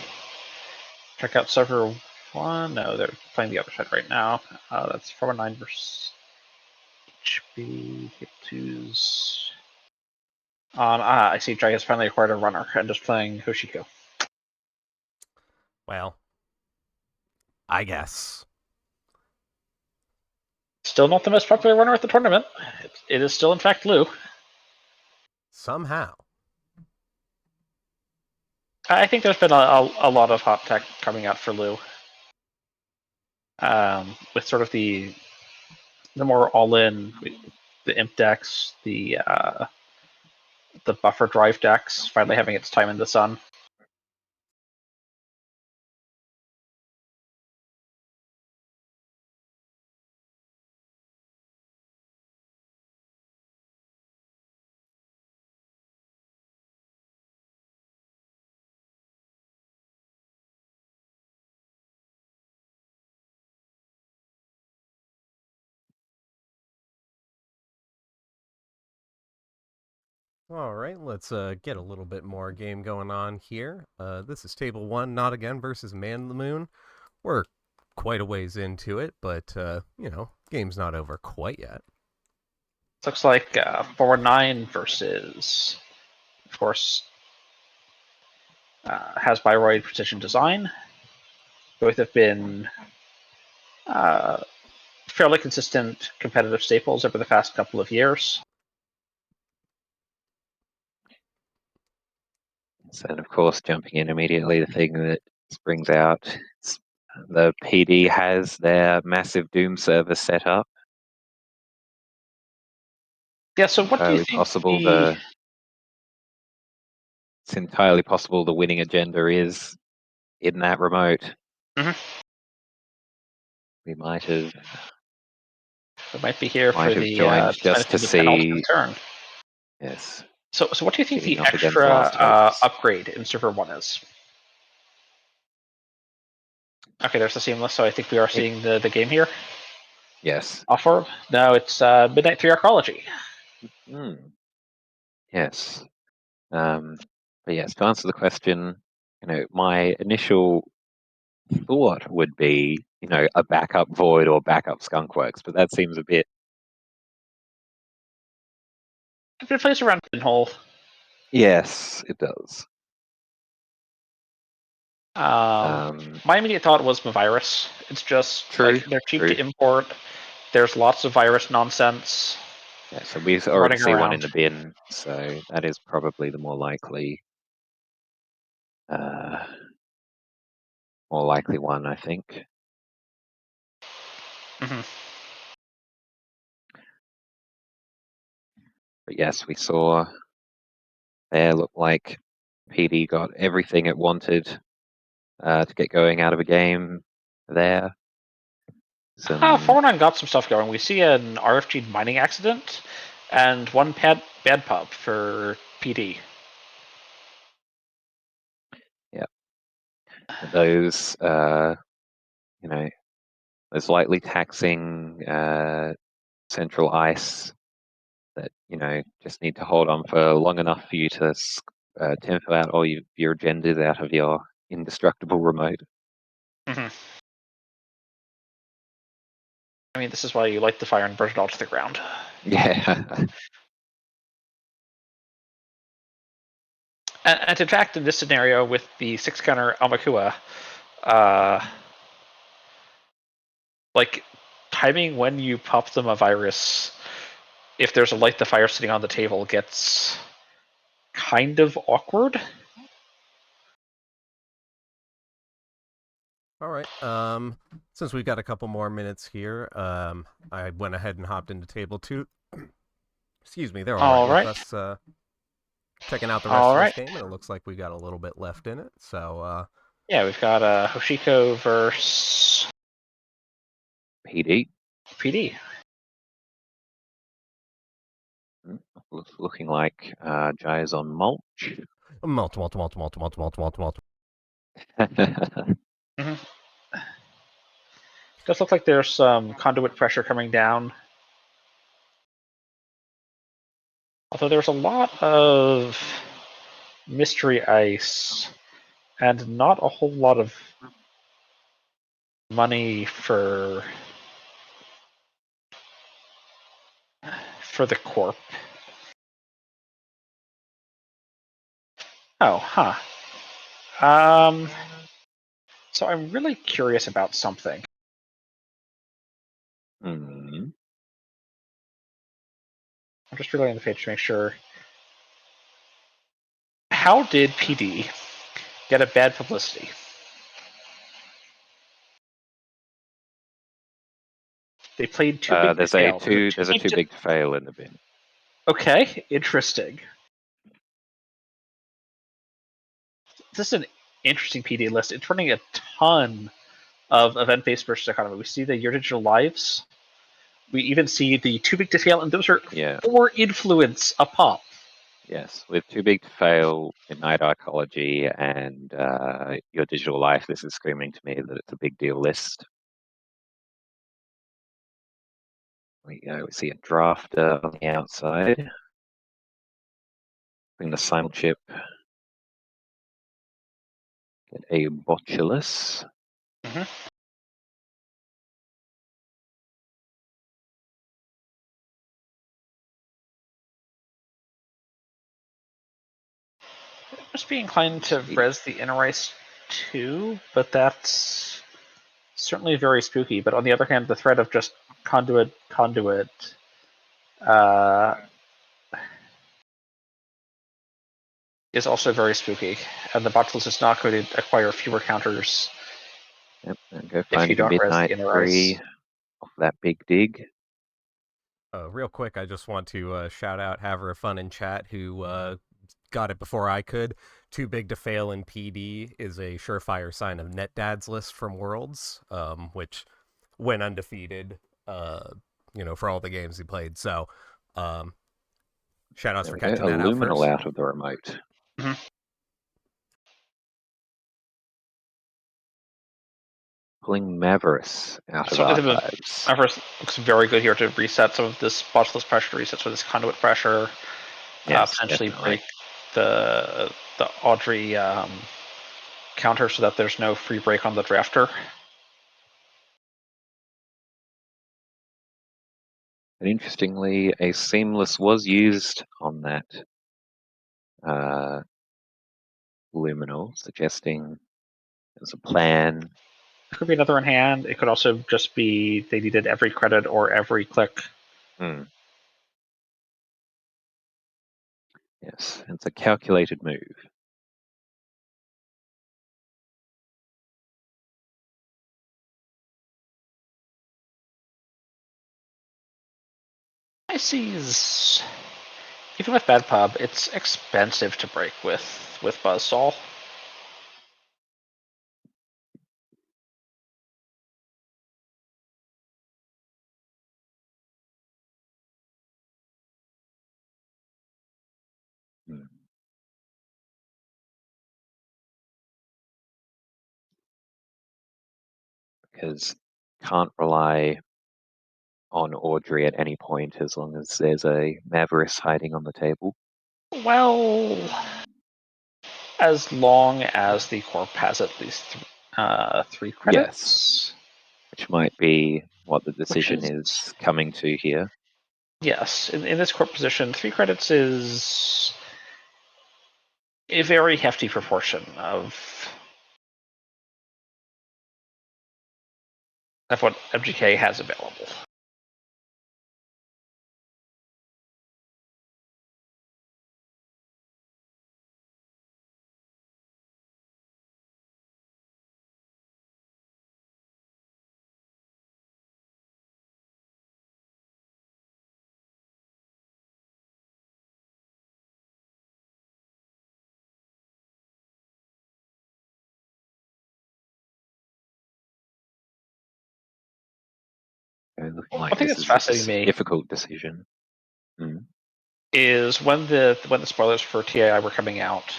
check out server 1. No, they're playing the other side right now. That's 419 versus HB 2's. I see. Jai has finally acquired a runner and just playing Hoshiko. Well, I guess. Still not the most popular runner at the tournament. It is still, in fact, Lu. Somehow. I think there's been a lot of hot tech coming out for Lu. With sort of the more all-in, the imp decks, the buffer drive decks finally having its time in the sun. All right, let's get a little bit more game going on here. This is Table 1, Not Again versus Man in the Moon. We're quite a ways into it, but, game's not over quite yet. Looks like 4-9 versus, of course, has Biroid Precision Design. Both have been fairly consistent competitive staples over the past couple of years. So, and of course, jumping in immediately, the thing that springs out, the PD has their massive Doom server set up. Yeah, so what do you think it's entirely possible the winning agenda is in that remote. We might have. We might be here for the joined just to see. Turn. Yes. So what do you think the Hitting up against extra last hopes. upgrade in server 1 is? Okay, there's the seamless, so I think we are seeing the game here. Yes. Off orb. No, it's Midnight 3 Arcology. Yes. But yes, to answer the question, my initial thought would be, a backup Void or backup Skunkworks, but that seems a bit. It plays around Pinhole. Yes, it does. My immediate thought was Mavirus. It's just True. they're cheap True. to import. There's lots of virus nonsense. Yeah, so we already Running see one around. in the bin, so that is probably the more likely one, I think. Mm-hmm. But yes, we saw there looked like PD got everything it wanted to get going out of a game there. 409 got some stuff going. We see an RFG mining accident and one bad pub for PD. Yeah. Those, those lightly taxing central ice that, just need to hold on for long enough for you to tempo out all your agendas out of your indestructible remote. Mm-hmm. I mean, this is why you light the fire and burn it all to the ground. Yeah. And in fact, in this scenario with the 6 counter Amakua, like timing when you pop them a virus, if there's a light the fire sitting on the table, gets kind of awkward. All right. Since we've got a couple more minutes here, I went ahead and hopped into table 2. Excuse me, they're all right with us checking out the rest of this game, and it looks like we got a little bit left in it. So yeah, we've got Hoshiko versus PD. PD. Looking like Jai's on mulch. mulch. Mm-hmm. Does look like there's some conduit pressure coming down. Although there's a lot of mystery ice and not a whole lot of money for the corp. Oh, huh. So I'm really curious about something. Mm. I'm just reloading the page to make sure. How did PD get a bad publicity? They played too big to fail. There's a too big to fail in the bin. Okay, interesting. This is an interesting PD list. It's running a ton of event-based versus economy. We see the Your Digital Lives. We even see the Too Big to Fail, and those are 4 influence a pop. Yes, with Too Big to Fail, Midnight Arcology, and Your Digital Life, this is screaming to me that it's a big deal list. We see a drafter on the outside. Bring the simul chip. Get a botulus. Mm-hmm. Just be inclined to res the inner ice too, but that's certainly very spooky. But on the other hand, the threat of just conduit, is also very spooky, and the Botulus is not going to acquire fewer counters. Yep, and go if you finding a don't res the midnight inner 3 ice. off that big dig. Real quick, I just want to shout out Haver of Fun in chat, who got it before I could. Too Big to Fail in PD is a surefire sign of NetDad's list from Worlds, which went undefeated, for all the games he played. So, shout outs for catching that out Luminal first. out of the remote. Mm-hmm. pulling Mavericks out of Certainly, the archives. Mavericks looks very good here to reset some of this botchless pressure, to reset some of this conduit pressure, Yes, potentially definitely. break the Audrey counter so that there's no free break on the drafter. And interestingly, a seamless was used on that luminal, suggesting there's a plan. It could be another in hand. It could also just be they needed every credit or every click. Yes, it's a calculated move. Pisces, even with bad pub, it's expensive to break with Buzzsaw. Because can't rely on Audrey at any point as long as there's a Mavericks hiding on the table. Well, as long as the corp has at least 3 credits. Yes, which might be what the decision is coming to here. Yes, in this corp position, 3 credits is a very hefty proportion of what MGK has available. Looking like One thing this that's is fascinating a me difficult decision. is when the spoilers for TAI were coming out.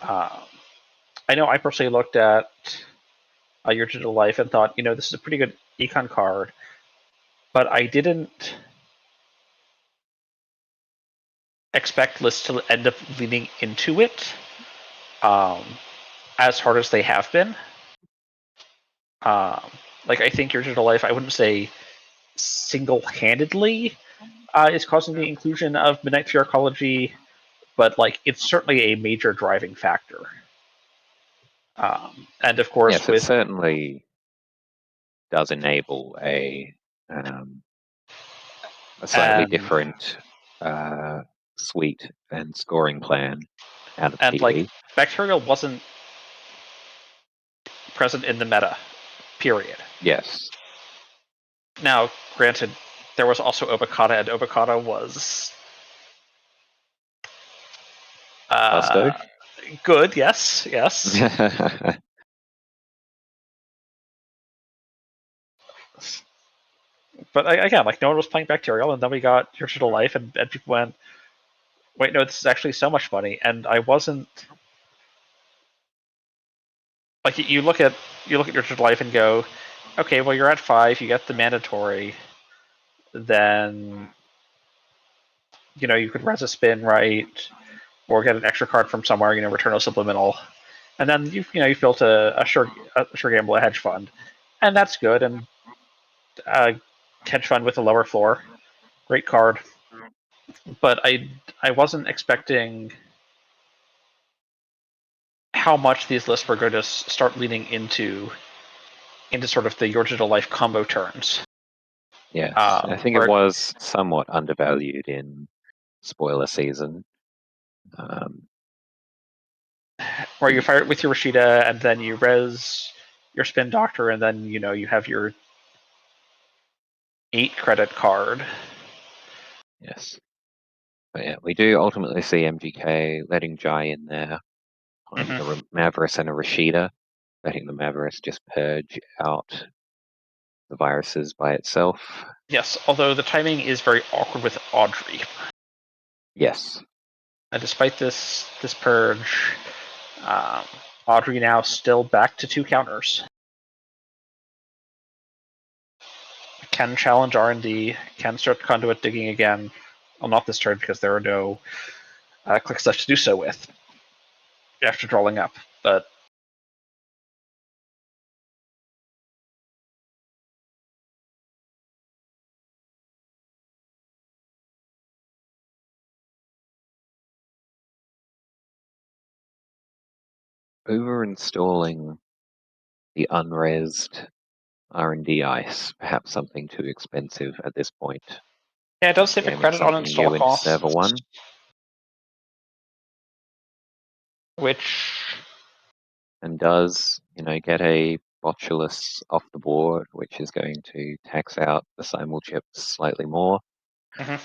I know I personally looked at Your Digital Life and thought, this is a pretty good econ card, but I didn't expect lists to end up leaning into it as hard as they have been. I think Your Digital Life, I wouldn't say single-handedly is causing the inclusion of Midnight Fear Ecology, but it's certainly a major driving factor. And of course, yes, it certainly does enable a slightly different suite and scoring plan out of TV. Bacterial wasn't present in the meta, period. Yes. Now, granted, there was also Obokata, and Obokata was good, yes. But again, no one was playing Bacterial, and then we got Your Digital Life, and people went, wait, no, this is actually so much money. And I wasn't you look at Your Digital Life and go, okay, well, you're at 5, you get the mandatory, then you could res a spin, right, or get an extra card from somewhere, return a subliminal, and then you've built a sure gamble, a hedge fund, and that's good. And hedge fund with a lower floor, great card. But I wasn't expecting how much these lists were going to start leaning into sort of the Your Digital Life combo turns. Yes, I think it was somewhat undervalued in spoiler season. Where you fire it with your Rashida, and then you res your spin doctor, and then you have your 8 credit card. Yes. But yeah, we do ultimately see MGK letting Jai in there on a Mavericks and a Rashida, letting the Mavericks just purge out the viruses by itself. Yes, although the timing is very awkward with Audrey. Yes. And despite this purge, Audrey now still back to 2 counters. can challenge R&D, can start conduit digging again. Well, not this turn because there are no click stuff to do so with after drawing up. But Over-installing the unresed R&D ice, perhaps something too expensive at this point. yeah, it does save a Jamming credit on something install new into costs, server 1. which And does, get a botulus off the board, which is going to tax out the simul chips slightly more. Mhm.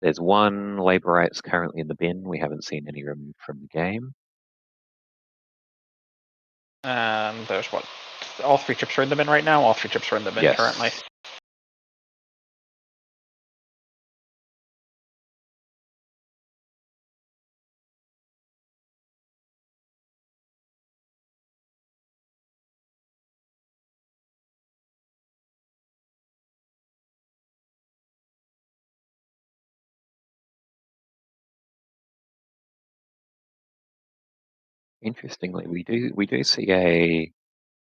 There's one labor rights currently in the bin. We haven't seen any removed from the game. And there's what? All 3 chips are in the bin right now? All 3 chips are in the bin Yes. currently. Interestingly, we do see a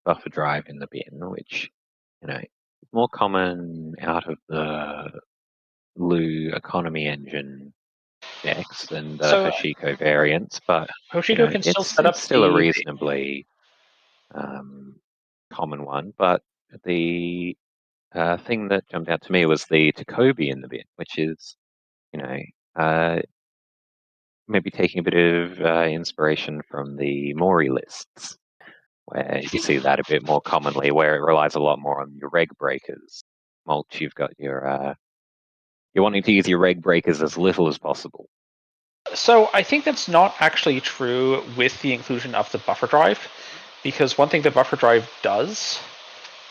buffer drive in the bin, which, is more common out of the Lu economy engine decks than the So Hoshiko variants, but Hoshiko can still set up it's still a the reasonably common one. But the thing that jumped out to me was the Takobi in the bin, which is, maybe taking a bit of inspiration from the Mori lists, where you see that a bit more commonly, where it relies a lot more on your reg breakers. Mulch, you've got your you're wanting to use your reg breakers as little as possible. So I think that's not actually true with the inclusion of the buffer drive, because one thing the buffer drive does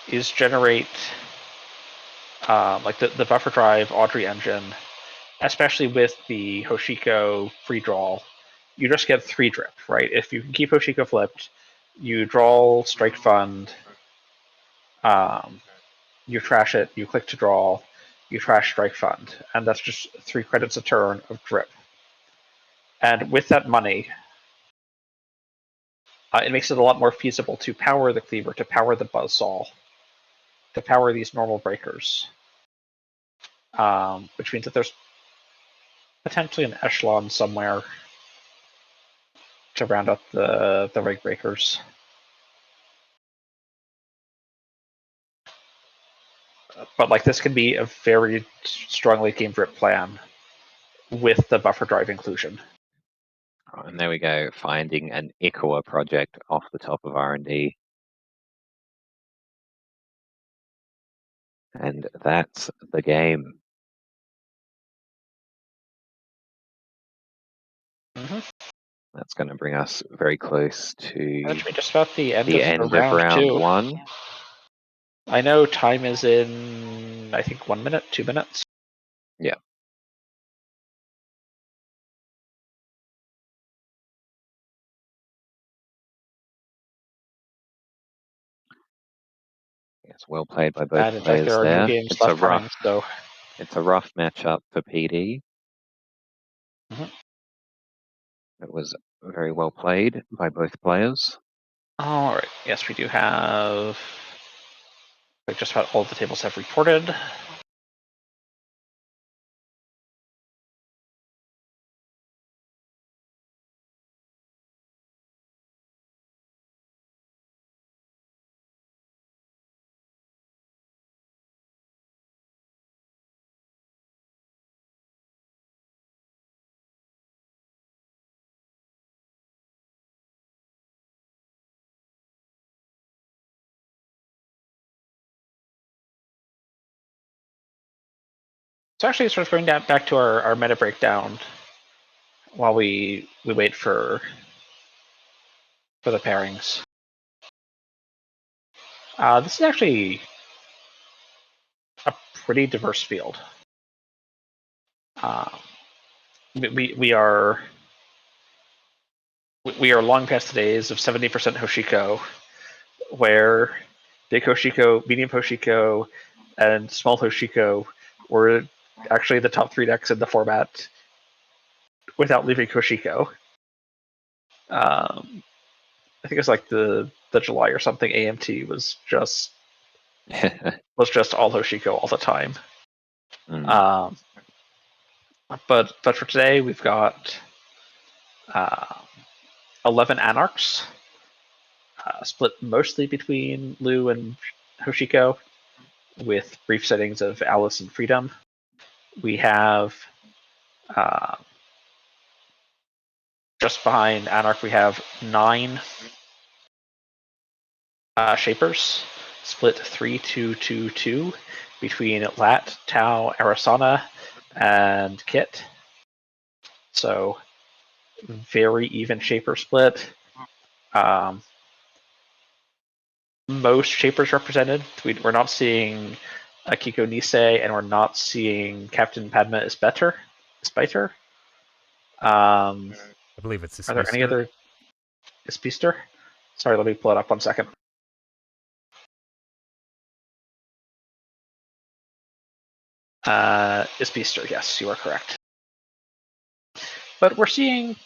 is generate like the buffer drive Audrey engine, especially with the Hoshiko free draw, you just get 3 drip, right? If you can keep Hoshiko flipped, you draw Strike Fund, you trash it, you click to draw, you trash Strike Fund, and that's just 3 credits a turn of drip. And with that money, it makes it a lot more feasible to power the cleaver, to power the buzzsaw, to power these normal breakers. Which means that there's potentially an echelon somewhere to round up the rig breakers. But like this could be a very strong late game drip plan with the buffer drive inclusion. And there we go, finding an Ikawa project off the top of R&D. And that's the game. That's going to bring us very close to That should be just about the end the of end of round round 2. 1. I know time is in, I think, 1 minute, 2 minutes. Yeah. Yes, well played by both And in fact, players there are no there. games It's a left coming, rough, so it's a rough matchup for PD. Mhm. It was very well played by both players. All right. Yes, we do have. Like just about all the tables have reported. So actually, sort of going back to our meta breakdown while we wait for the pairings. This is actually a pretty diverse field. We are long past the days of 70% Hoshiko, where big Hoshiko, medium Hoshiko, and small Hoshiko were actually the top 3 decks in the format without leaving Hoshiko. I think it was like the July or something. AMT was just all Hoshiko all the time. Mm. But for today we've got 11 Anarchs, split mostly between Lu and Hoshiko, with brief settings of Alice and Freedom. We have just behind Anarch, we have 9 Shapers, split 3-2-2-2 between Lat, Tau, Arasana, and Kit. So very even Shaper split. Most Shapers represented. We're not seeing Akiko Nisei, and we're not seeing Captain Padma is better. I believe it's Are there any other Isbister? Sorry, let me pull it up 1 second. Isbister, yes, you are correct. But we're seeing,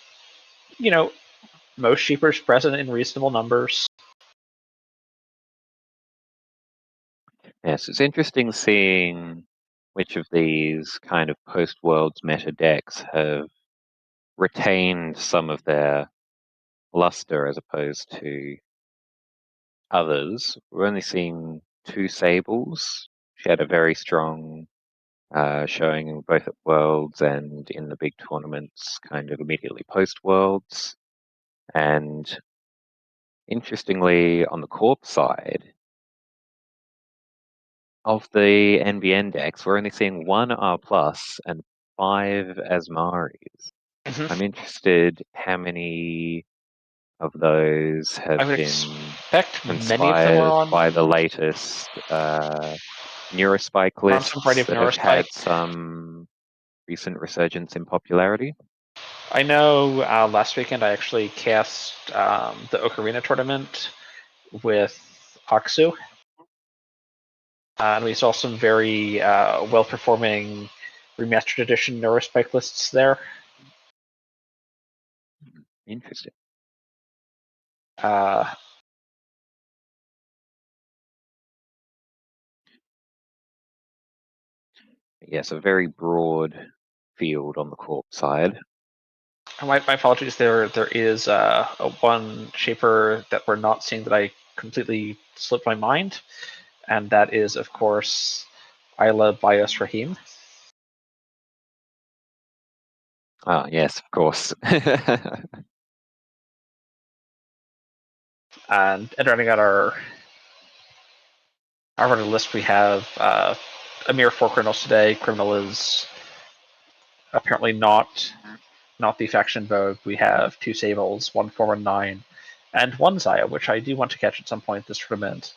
most Shapers present in reasonable numbers. Yes, it's interesting seeing which of these kind of post-Worlds meta decks have retained some of their luster as opposed to others. We're only seeing 2 Sables. She had a very strong showing both at Worlds and in the big tournaments, kind of immediately post-Worlds. And interestingly, on the Corp side, of the NBN decks, we're only seeing 1 R+ and 5 Asmaris. Mhm. I'm interested how many of those have I would been expect many of them are inspired on by the latest Neurospike on some variety lists of that have had Neurospike. some recent resurgence in popularity. I know last weekend I actually cast the Ocarina tournament with Aksu, and we saw some very well-performing remastered edition Neurospike lists there. Interesting. Yes, a very broad field on the Corp side. My apologies. There is a one Shaper that we're not seeing that I completely slipped my mind, and that is, of course, Isla Bios Rahim. Ah, yes, of course. And running out our running list, we have a mere 4 criminals today. Criminal is apparently not the faction vogue. We have 2 Sables, 1 419, and 1 Zaya, which I do want to catch at some point this tournament.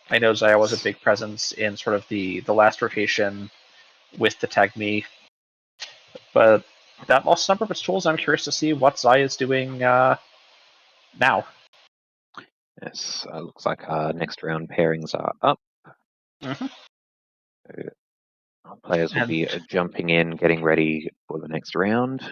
I know Zaya was a big presence in sort of the last rotation with the Tag Me, but that lost a number of its tools. I'm curious to see what Zaya is doing now. Yes, looks like our next round pairings are up. Mm-hmm. Our players will be jumping in, getting ready for the next round.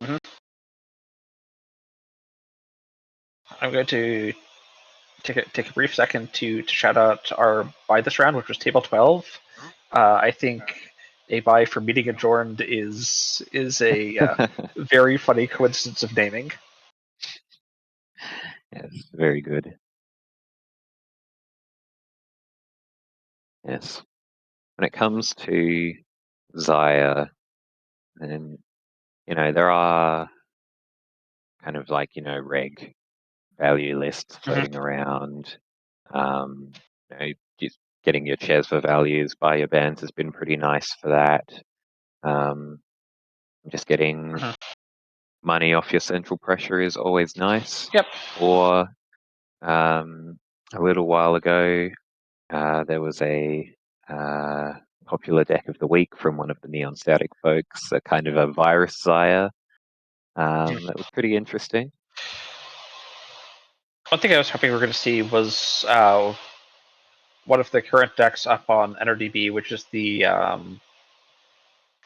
Mm-hmm. I'm going to take a brief second to shout out our buy this round, which was table 12. I think a buy for Meeting Adjourned is a very funny coincidence of naming. Yes, very good. Yes. When it comes to Zaya, and there are kind of like, reg value lists floating around. Just getting your shares for values by your bands has been pretty nice for that. Just getting money off your central pressure is always nice. Yep. Or a little while ago, there was a popular deck of the week from one of the Neon Static folks, a kind of a virus Zaya. That was pretty interesting. One thing I was hoping we were going to see was one of the current decks up on NRDB, which is the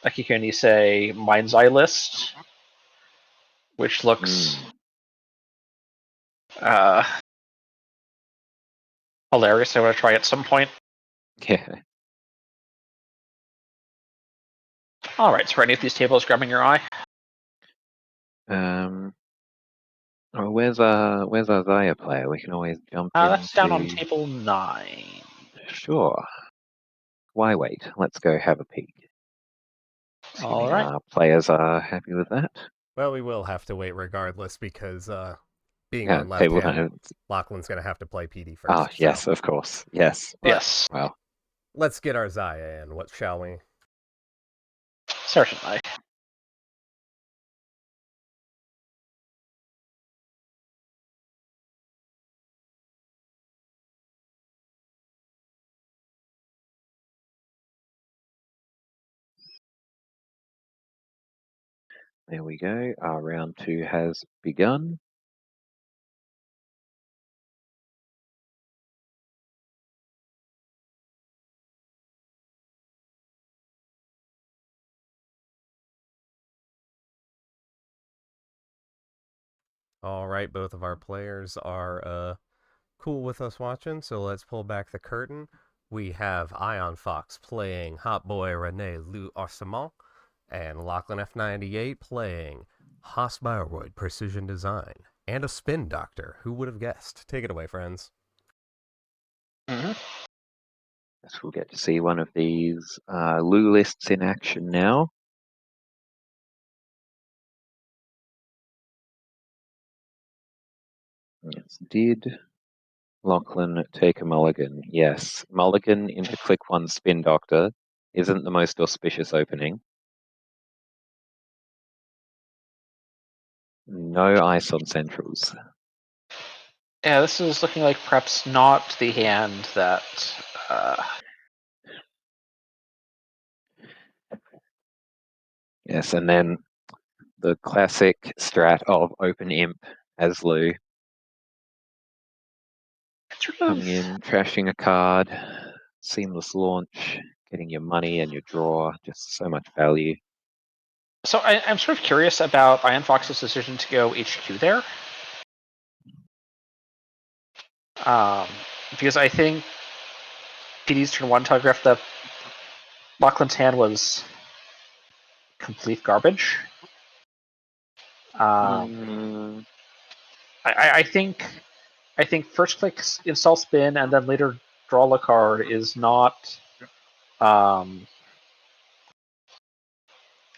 Akiko say Mind's Eye list, which looks hilarious. I want to try at some point. Yeah. All right. So, are any of these tables grabbing your eye? Oh, where's our Zaya player? We can always jump That's down on into. table 9. Sure. Why wait? Let's go have a peek. All Assuming right. our players are happy with that. Well, we will have to wait regardless because being Yeah, on left table hand, nine. Lachlan's going to have to play PD first. Ah, yes, so. of course. Yes. Yes. Well, Let's get our Zaya in. What shall we? Certainly. there we go. Our round 2 has begun. All right, both of our players are cool with us watching, so let's pull back the curtain. We have Ion Fox playing Hot Boy Rene Lou Arsemont, and Lachlan F98 playing Haas Bioroid Precision Design, and a Spin Doctor. Who would have guessed? Take it away, friends. Mm-hmm. Guess we'll get to see one of these Lou lists in action now. Yes, did Lachlan take a mulligan? Yes. Mulligan into click 1 Spin Doctor isn't the most auspicious opening. No ice on centrals. Yeah, this is looking like perhaps not the hand that. Yes, and then the classic strat of open imp as Lou. Coming in, trashing a card, seamless launch, getting your money and your draw, just so much value. So I'm sort of curious about Iron Fox's decision to go HQ there. Because I think PD's turn 1 telegraphed that Lachlan's hand was complete garbage. I think first click install spin and then later draw a card is not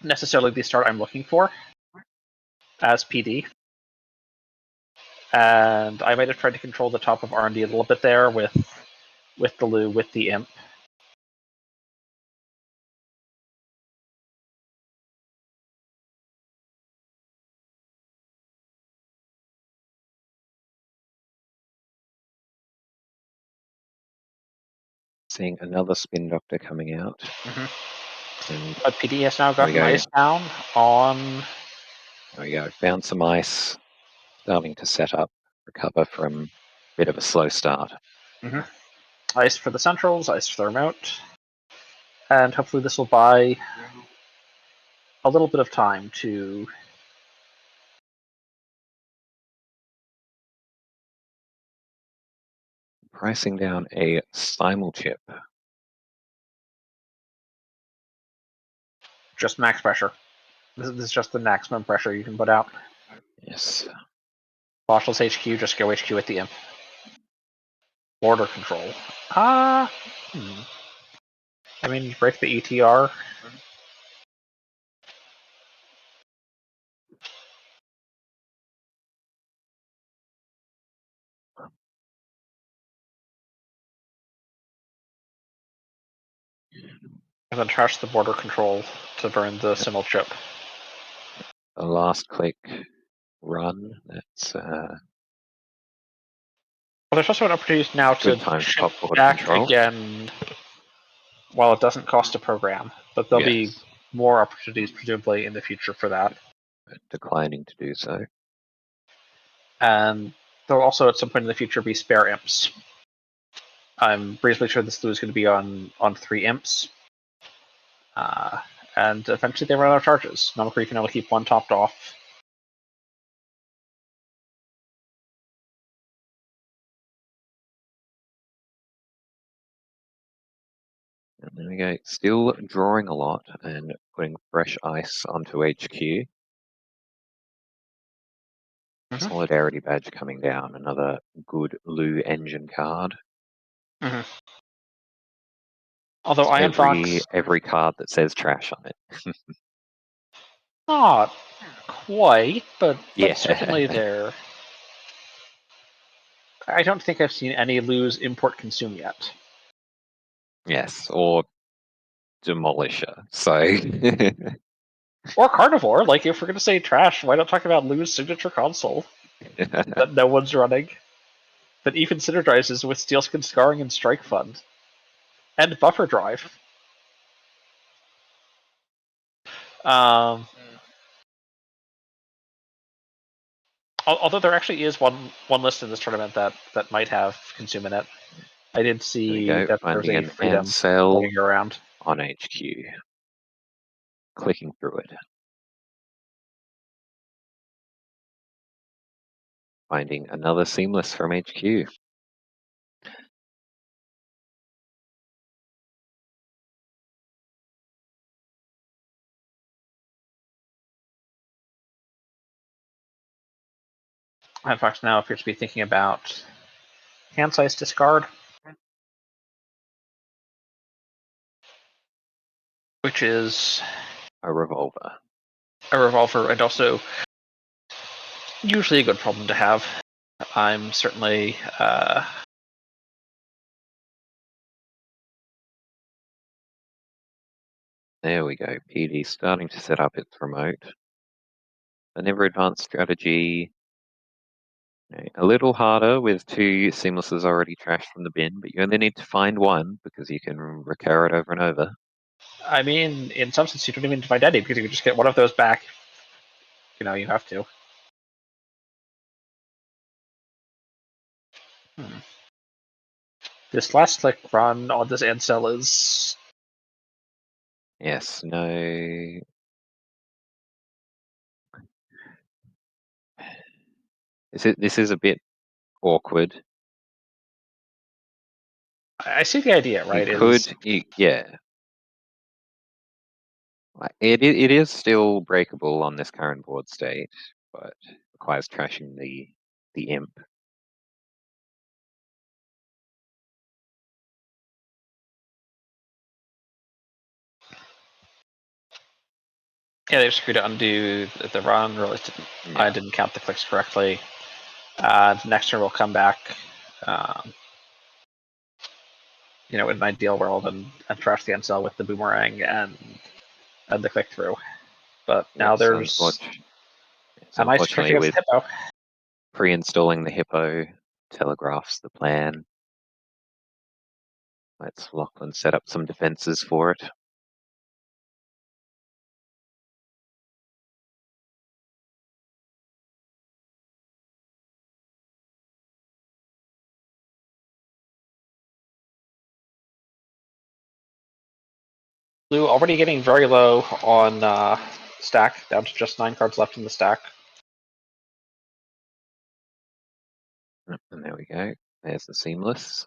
necessarily the start I'm looking for as PD. And I might have tried to control the top of R&D a little bit there with the Lou, with the Imp. Seeing another Spin Doctor coming out. And but PD has now gotten ice down on. There we go. Found some ice. Starting to set up, recover from a bit of a slow start. Ice for the centrals, ice for the remote. And hopefully this will buy a little bit of time to. Pricing down a simul chip. Just max pressure. This is just the maximum pressure you can put out. Yes. Boschel's HQ, just go HQ at the Imp. Border control. I mean, you break the ETR. And then trash the border control to burn the simul chip. A last click run. That's well, there's also an opportunity now to good time to chip pop border back control. again while it doesn't cost to program, but there'll be Yes, more opportunities presumably in the future for that. declining to do so. And there'll also at some point in the future be spare imps. I'm reasonably sure this glue is going to be on 3 imps. And eventually they run out of charges. Normally you can only keep one topped off. And there we go. Still drawing a lot and putting fresh ice onto HQ. Mhm. Solidarity badge coming down. Another good Lou engine card. Mhm. Although Iron Fox, Every card that says trash on it. not quite, but Yeah. certainly there. I don't think I've seen any lose import consume yet. Yes, or Demolisher. So Or Carnivore. Like, if we're going to say trash, why not talk about lose signature console that no one's running? That even synergizes with Steelskin Scarring and Strike Fund. And Buffer Drive. Although there actually is one list in this tournament that might have consume in it. I did see there we go. that there's Finding a an freedom Ansel floating around. on HQ. Clicking through it. Finding another Seamless from HQ. Iron Fox now appears to be thinking about hand size discard, which is A revolver. a revolver and also usually a good problem to have. I'm certainly There we go. PD starting to set up its remote. A never advanced strategy. A little harder with 2 Seamlesses already trashed from the bin, but you only need to find one because you can recur it over and over. I mean, in some sense, you don't even need to find any because you can just get one of those back. You have to. This last click run on this Ansel is. Yes, no. This is a bit awkward. I see the idea, right? Yeah. It is still breakable on this current board state, but requires trashing the imp. Yeah, they just agreed to undo the run. I didn't count the clicks correctly. The next turn will come back. In an ideal world, and trash the Ansel with the boomerang and the click through. But now there's a nice trick Unfortunately, against with Hippo. pre-installing the Hippo telegraphs the plan. Let's Lachlan set up some defenses for it. Blue already getting very low on stack, down to just 9 cards left in the stack. And there we go. There's the Seamless.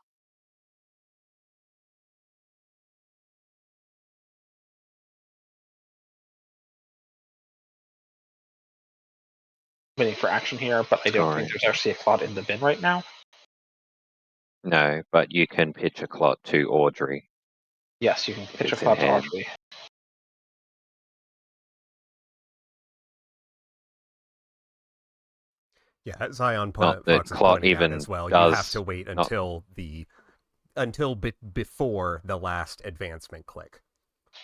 Waiting for action here, but I don't think there's actually a clot in the bin right now. No, but you can pitch a clot to Audrey. Yes, you can pitch a it's in clot to hand. Audrey. Yeah, Zion Not that Fox is clot pointing out even as well. You does have to wait until before the last advancement click,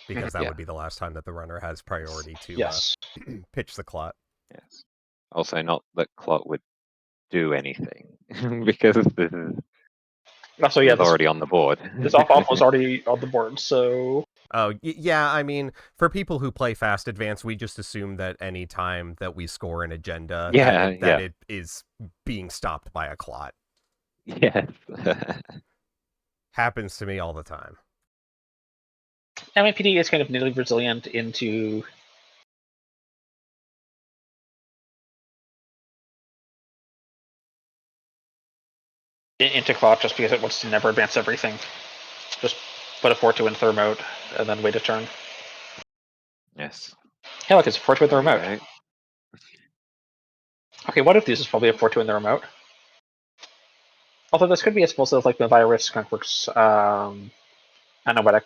because that would be the last time that the runner has priority to pitch the clot. Yes. Also, not that clot would do anything because this is Also, It yeah, was already on the board. this off was already on the board, so Oh, yeah, I mean, for people who play Fast Advance, we just assume that any time that we score an agenda, Yeah, that it is being stopped by a clot. yes. Happens to me all the time. MAPD is kind of nearly resilient into clock just because it wants to never advance everything. Just put a 4-2 in third mode and then wait a turn. Yes. Hey, look, it's a 4-2 in the There we remote. go. Okay, one of these is probably a 4-2 in the remote. Although this could be explosive like the virus, skunkworks, anoetic.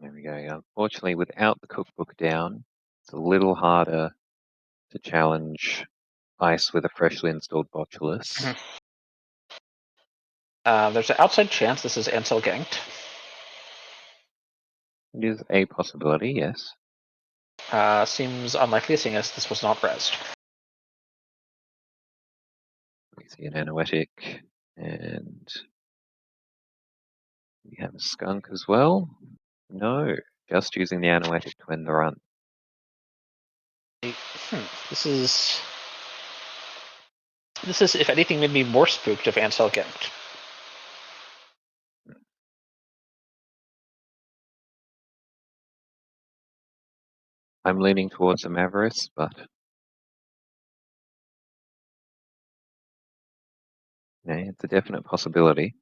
There we go. Unfortunately, without the cookbook down, it's a little harder to challenge ice with a freshly installed Botulus. There's an outside chance this is Ansel ganked. It is a possibility, yes. Seems unlikely, seeing as this was not rezzed. We see an anoetic, and we have a skunk as well. No, just using the anoetic to end the run. This is, if anything, made me more spooked if Ansel ganked. I'm leaning towards a Mavericks, but yeah, it's a definite possibility.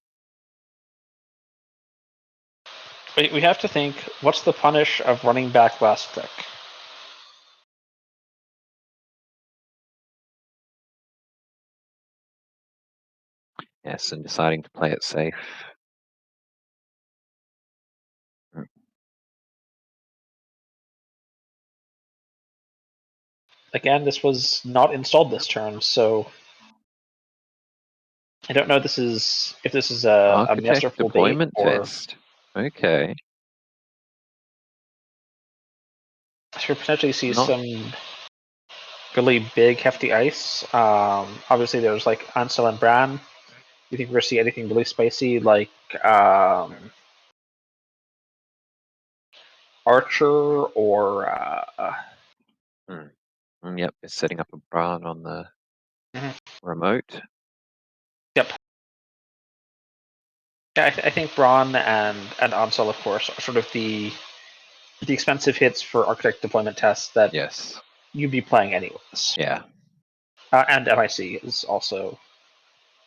We have to think, what's the punish of running back last click? Yes, and deciding to play it safe. Again, this was not installed this turn, so I don't know if this is a Architect masterful bait deployment or test. Okay. should potentially see Not some really big, hefty ice. Obviously, there's like Ansel and Bran. You think we're gonna see anything really spicy like Archer or Yep, it's setting up a barn on the Mhm. remote. Yep. Yeah, I think Braun and Ansel, of course, are sort of the expensive hits for architect deployment tests that Yes. you'd be playing anyways. Yeah. And MIC is also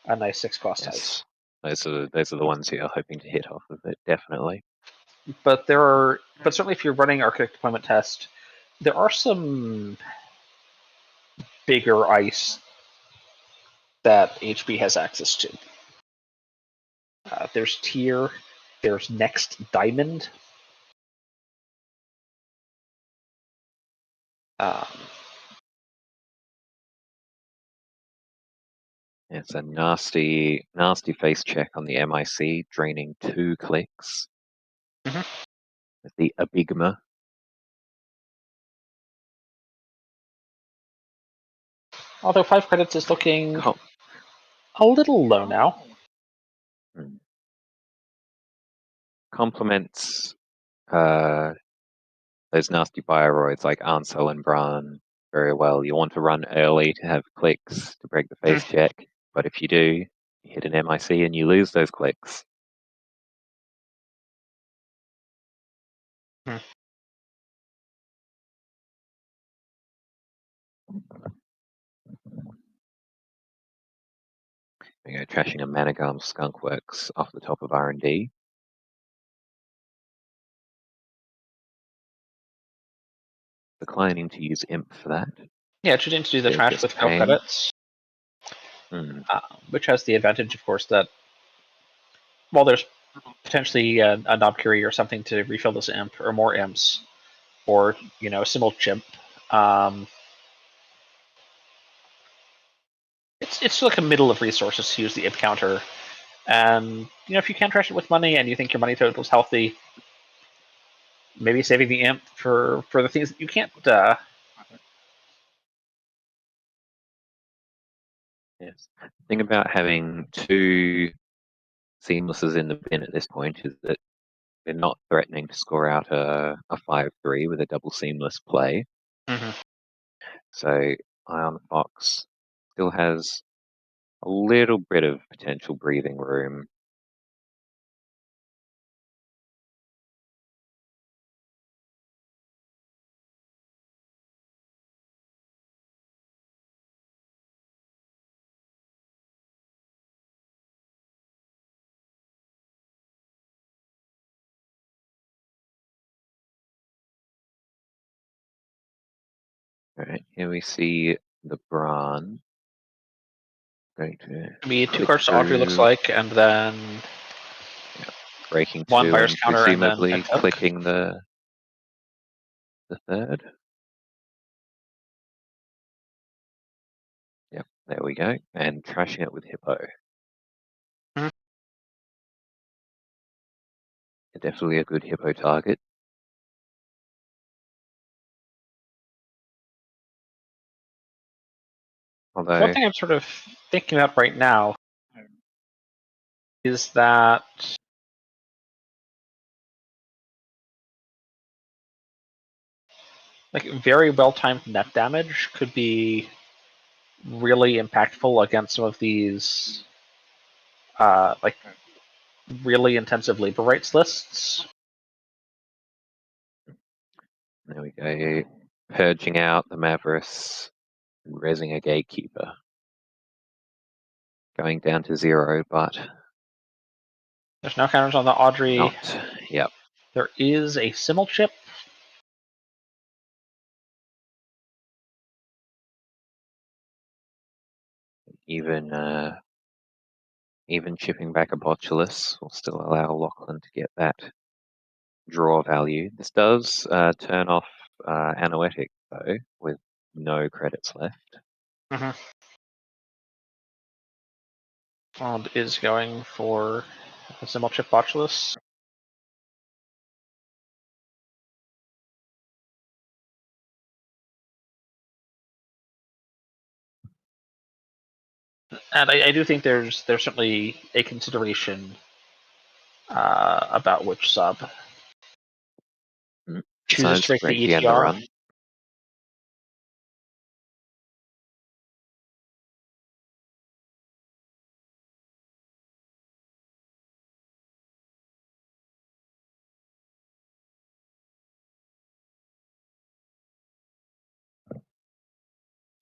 a nice 6-cost Yes. ice. Those are the ones you're hoping to hit off of it, definitely. But certainly if you're running architect deployment test, there are some bigger ice that HB has access to. There's Tier, there's Next Diamond. It's a nasty, nasty face check on the MIC, draining 2 clicks. Mhm. The Abigma. Although 5 credits is looking a little low now. Complements those nasty bioroids like Ansel and Bran very well. You want to run early to have clicks to break the face check, but if you do, you hit an MIC and you lose those clicks. There you go, trashing a Managam Skunkworks off the top of R&D. Declining to use Imp for that. Yeah, choosing to do the They're trash just with no paying. credits. Which has the advantage, of course, that while there's potentially a knob carry or something to refill this imp, or more imps, or a simple chimp, it's like a middle of resources to use the imp counter. And if you can trash it with money and you think your money total is healthy, maybe saving the imp for the things that you can't. Yes. The thing about having two seamlesses in the bin at this point is that they're not threatening to score out a 5-3 with a double seamless play. Mhm. So Ion Fox still has a little bit of potential breathing room. All right, here we see the Bran. Going to Maybe two click cards to Audrey looks through, like, and then breaking one 2 buyer's and counter, and then presumably a took. clipping the third. Yep, there we go. And trashing it with Hippo. Mhm. Definitely a good Hippo target. Although, One thing I'm sort of thinking about right now is that like very well timed net damage could be really impactful against some of these like really intensive labor rights lists. there we go. Purging out the Mavericks and rezzing a Gatekeeper. Going down to 0, but There's no counters on the Audrey. not. Yep. There is a Simmel chip. Even chipping back a Botulus will still allow Lachlan to get that draw value. This does turn off Anoetic, though, with no credits left. Mm-hmm. And is going for a Simmel chip Botulus. And I do think there's certainly a consideration about which sub chooses Besides to break the breaking the end the ETR. run.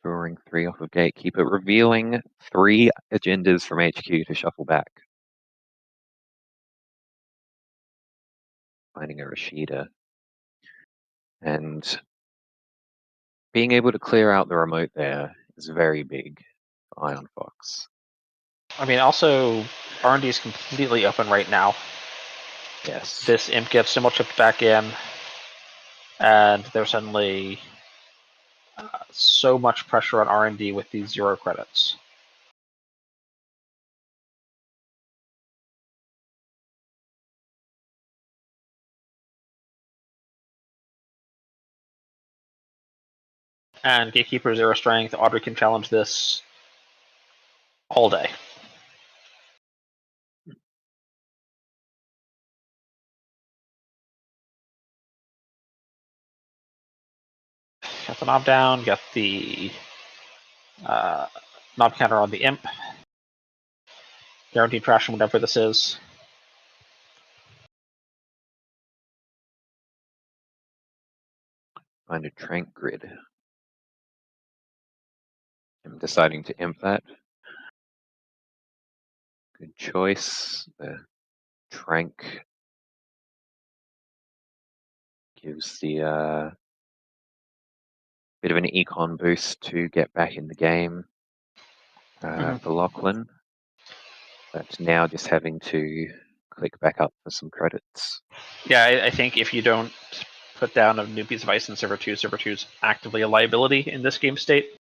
Drawing 3 off of Gatekeeper, revealing 3 agendas from HQ to shuffle back. Finding a Rashida. And being able to clear out the remote there is very big for Ion Fox. I mean, also, R&D is completely open right now. Yes. This imp gets Simmel chipped back in, and there's suddenly so much pressure on R&D with these 0 credits. And Gatekeeper 0 strength, Audrey can challenge this all day. Got the knob down, got the knob counter on the imp. Guaranteed trash whatever this is. Find a Trank Grid. I'm deciding to imp that. Good choice. The Trank gives the bit of an econ boost to get back in the game for Lachlan. But now just having to click back up for some credits. Yeah, I think if you don't put down a new piece of ice in Server 2, Server 2 is actively a liability in this game state.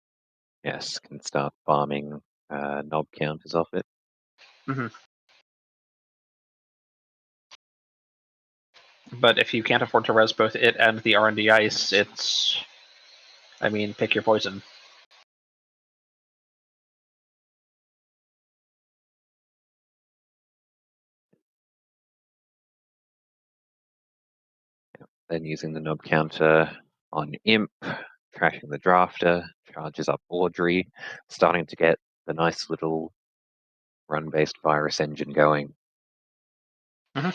Yes, can start farming knob counters off it. Mm-hmm. But if you can't afford to res both it and the R&D ice, it's... I mean, pick your poison. Then using the knob counter on Imp, trashing the drafter, charges up Audrey, starting to get the nice little run-based virus engine going. Mm-hmm.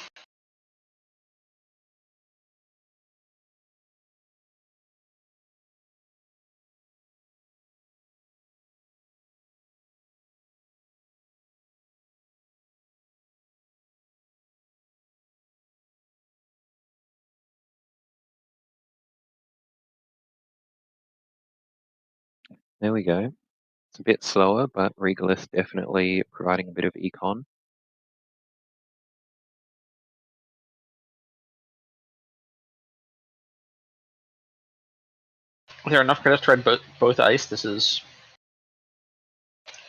There we go. It's a bit slower, but Regalis definitely providing a bit of econ. There are enough credits to read both ice. This is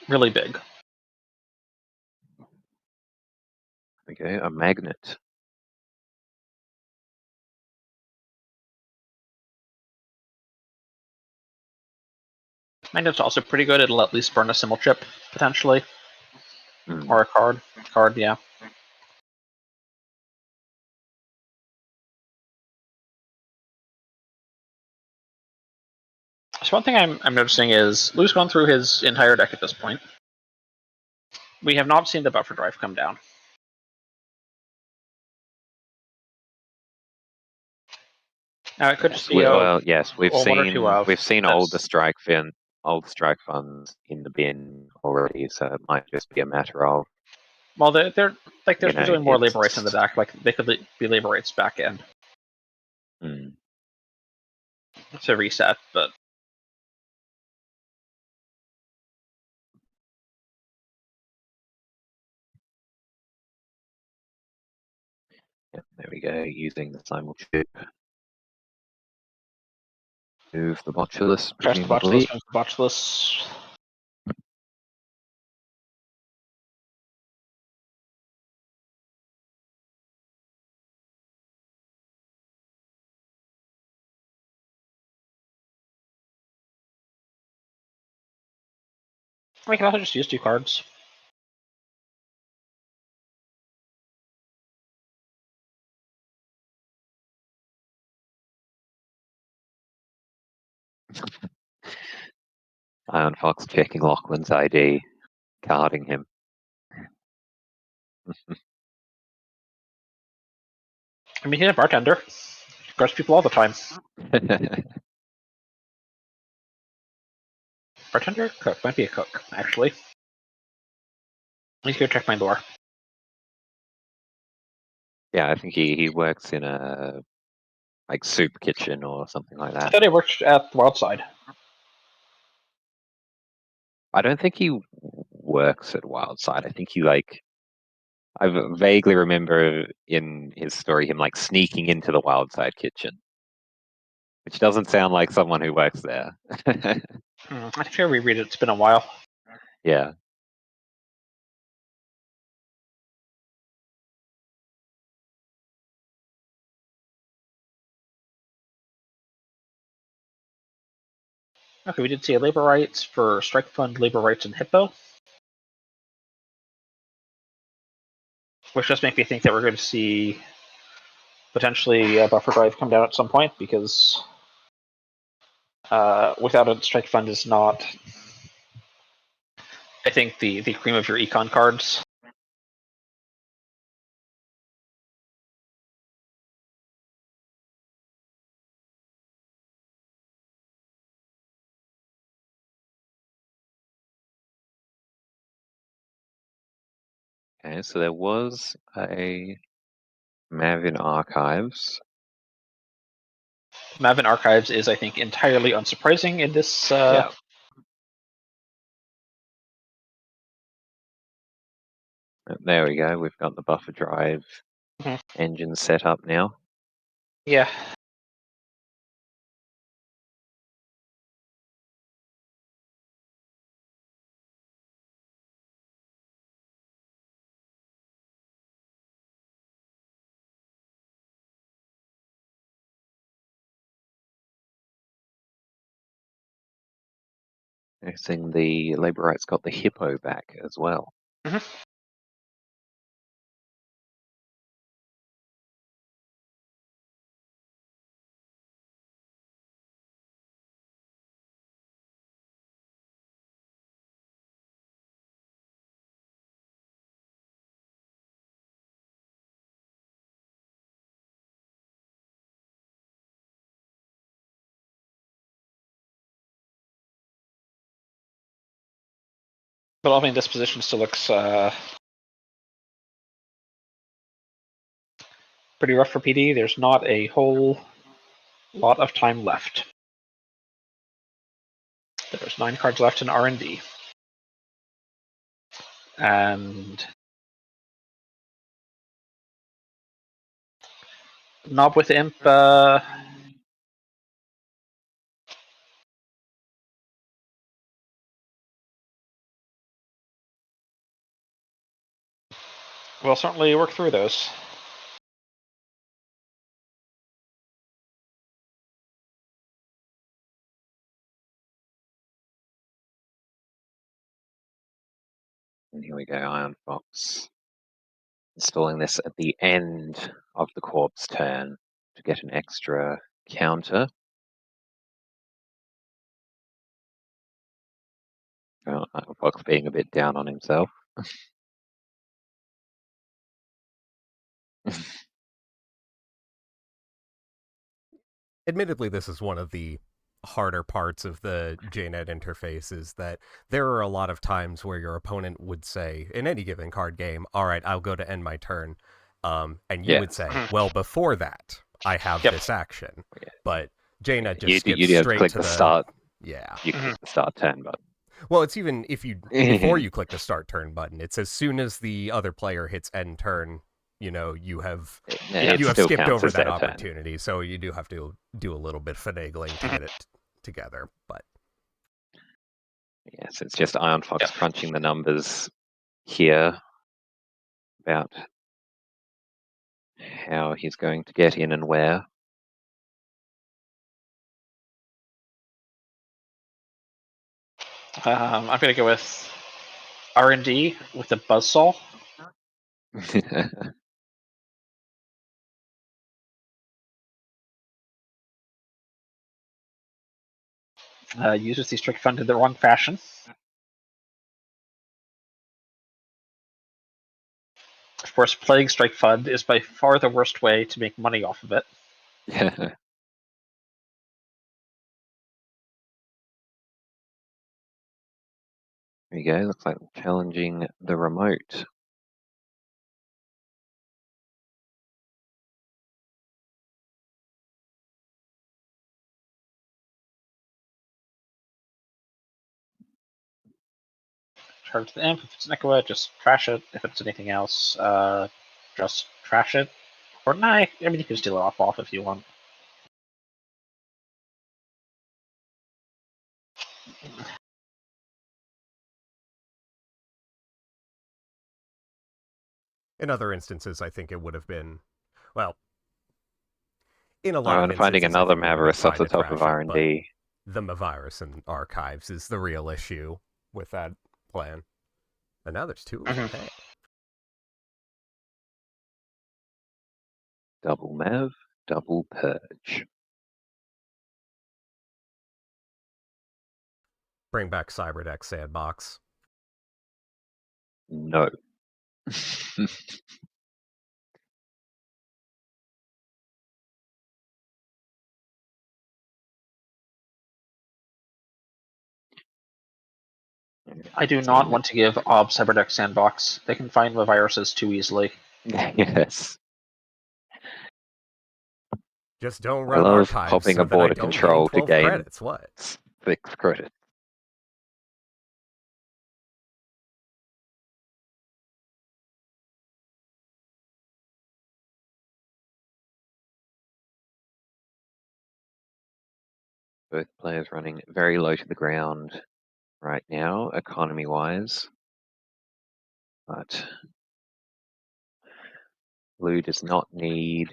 really big. There we go, a magnet. Magnet's also pretty good. It'll at least burn a symbol chip, potentially. Hmm. Or a card. Card, yeah. So one thing I'm noticing is Lou's gone through his entire deck at this point. We have not seen the buffer drive come down. Now it could Yes, just be yes, we've one or two of seen old strike funds in the bin already, so it might just be a matter of, well, they're like there's you know, usually more labor rights in the it's deck. Like they could be labor rights back end to reset, but yeah, there we go, using the simul chip. Move the botulus, trash the botchless, presumably. trash the botchless. We can also just use 2 cards. Iron Fox checking Lachlan's ID, carding him. I mean, he's a bartender. He cards people all the time. Bartender? Cook. Might be a cook, actually. Let's go check my lore. Yeah, I think he works in a like soup kitchen or something like I that. thought he worked at the Wild Side. I don't think he works at Wildside. I think he I vaguely remember in his story him like sneaking into the Wildside kitchen, which doesn't sound like someone who works there. I have to reread it. It's been a while. Yeah. Okay, we did see labor rights for Strike Fund, labor rights, and Hippo. Which just makes me think that we're going to see potentially a buffer drive come down at some point, because without a Strike Fund is not, I think, the cream of your econ cards. Okay, so there was a Mavin Archives. Mavin Archives is, I think, entirely unsurprising in this. Yeah. There we go. We've got the buffer drive engine set up now. Yeah. Noticing the Labourite's got the hippo back as well. But I mean, this position still looks pretty rough for PD. There's not a whole lot of time left. There's 9 cards left in R&D. And Knob with Imp, we'll certainly work through those. And here we go, Iron Fox. Installing this at the end of the Corp's turn to get an extra counter. Iron Fox being a bit down on himself. Admittedly, this is one of the harder parts of the JNet interface, is that there are a lot of times where your opponent would say, in any given card game, all right, I'll go to end my turn. And you would say, well, before that, I have this action. But JNet just skips you have to straight click to the start. Yeah. You click the start turn button. Well, it's even if you before you click the start turn button, it's as soon as the other player hits end turn, you know, you have skipped over that opportunity. So you do have to do a little bit finagling to get it together. But yes, it's just Iron Fox crunching the numbers here about how he's going to get in and where. I'm going to go with R&D with the Buzzsaw. Uses the Strict Fund in the wrong fashion. Of course, playing Strike Fund is by far the worst way to make money off of it. Yeah. There you go, looks like challenging the remote. Charge the Imp. If it's Nikoa, just trash it. If it's anything else, just trash it. Or nah, I mean, you can steal it off if you want. in other instances, I think it would have been, well, in a lot of instances, finding another Mavericks off the top of R&D. The Mavirus in Archives is the real issue with that plan. And now there's 2 of them. Hey. Double Mav, double Purge. Bring back Cyberdeck Sandbox. No. I do not want to give Ob Cyberdeck Sandbox. They can find my viruses too easily. Yes. Just don't run I love Archives popping so a border that I don't control gain 12 to gain credits. What? 6 credits. Both players running very low to the ground right now, economy-wise. But Blue does not need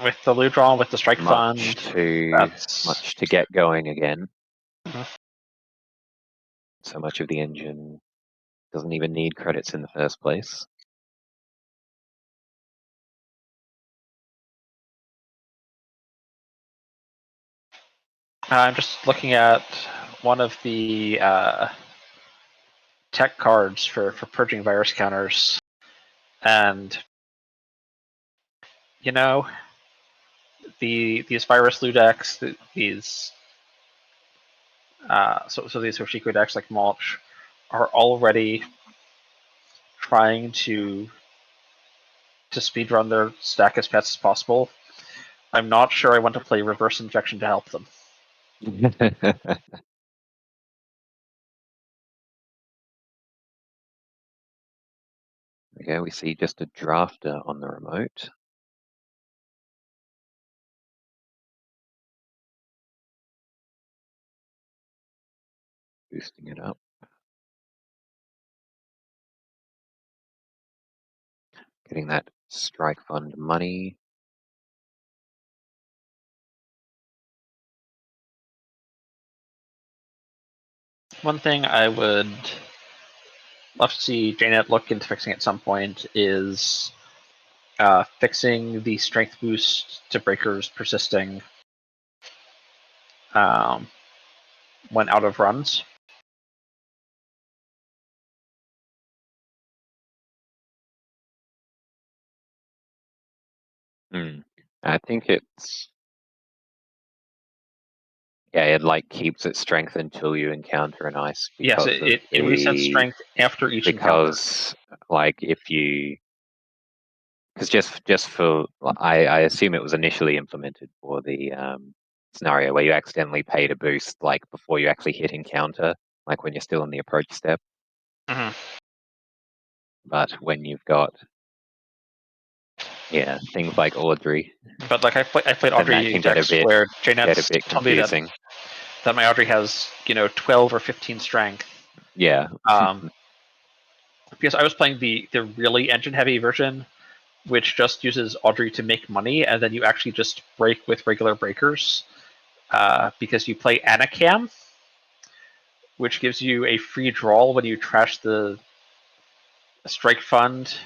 With the loot draw, with the Strike Fund, much to get going again. so much of the engine doesn't even need credits in the first place. I'm just looking at one of the tech cards for purging virus counters, and you know, these virus loot decks, these so these Hoshiko decks like Mulch are already trying to speedrun their stack as fast as possible. I'm not sure I want to play reverse injection to help them. Okay, we see just a drafter on the remote. Boosting it up. Getting that strike fund money. One thing I would love to see JNet look into fixing at some point is fixing the strength boost to breakers persisting when out of runs. I think it's it like keeps its strength until you encounter an ice Yes, because it resets strength after each encounter. because like if you because just for I assume it was initially implemented for the scenario where you accidentally paid a boost like before you actually hit encounter, like when you're still in the approach step. Mm-hmm. But when you've got things like Audrey, But like I played then that Audrey can get a decks where bit JNet's told me that confusing. my Audrey has 12 or 15 strength. Yeah. Because I was playing the really engine heavy version, which just uses Audrey to make money, and then you actually just break with regular breakers. Because you play Anacam, which gives you a free draw when you trash the strike fund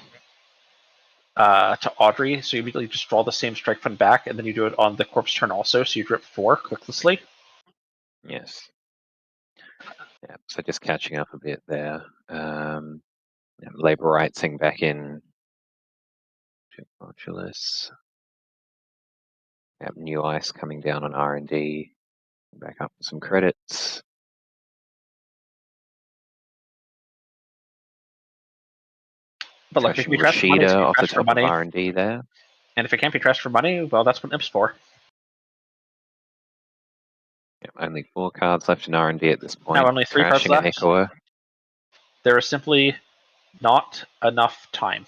to Audrey. So you immediately just draw the same strike fund back, and then you do it on the corpse turn also, so you drip 4 clicklessly. Yes. Yeah, so just catching up a bit there. Labor rightsing back in Modulus. New ice coming down on R&D. Back up for some credits. But look, if Trashing you trash for money, it's Rashida gonna be off the trash for top of money. R&D there. And if it can't be trashed for money, well, that's what Imp's for. Only 4 cards left in R&D at this point. Now only 3 cards Trashing an left. Echoer. There is simply not enough time.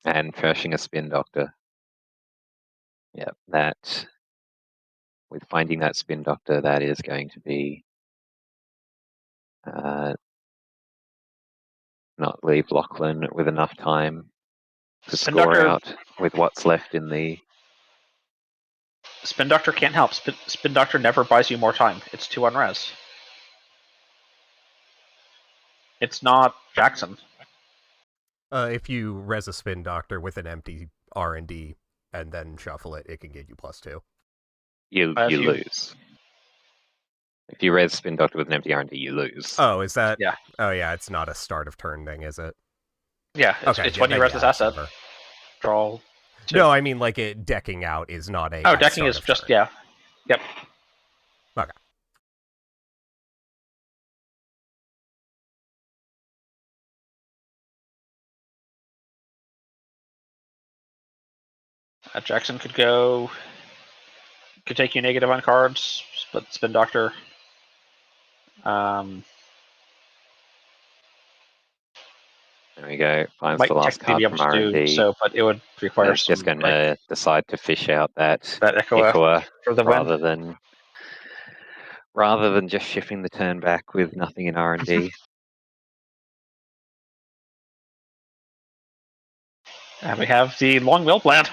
And trashing a Spin Doctor. Yeah, that... With finding that Spin Doctor, that is going to be... not leave Lachlan with enough time to Spin score Doctor, out with what's left in the... Spin Doctor can't help. Spin Doctor never buys you more time. It's 2 on res. It's not Jackson. If you res a Spin Doctor with an empty R&D and then shuffle it, it can get you +2. You lose. If you res Spin Doctor with an empty R&D, you lose. Oh, is that? Yeah. Oh, yeah, it's not a start of turn thing, is it? Yeah, it's when you res this asset. Draw 2. No, I mean, like, it decking out is not a... Oh, decking is just, turn. yeah. Yep. Okay. Jackson could take you negative on cards, but Spin Doctor. There we go. Finds Might the last technically card be able from to R&D. do so, but it would require It's just some going to decide to fish out that Echoer for the rather win. than just shifting the turn back with nothing in R&D. And we have the long will plan.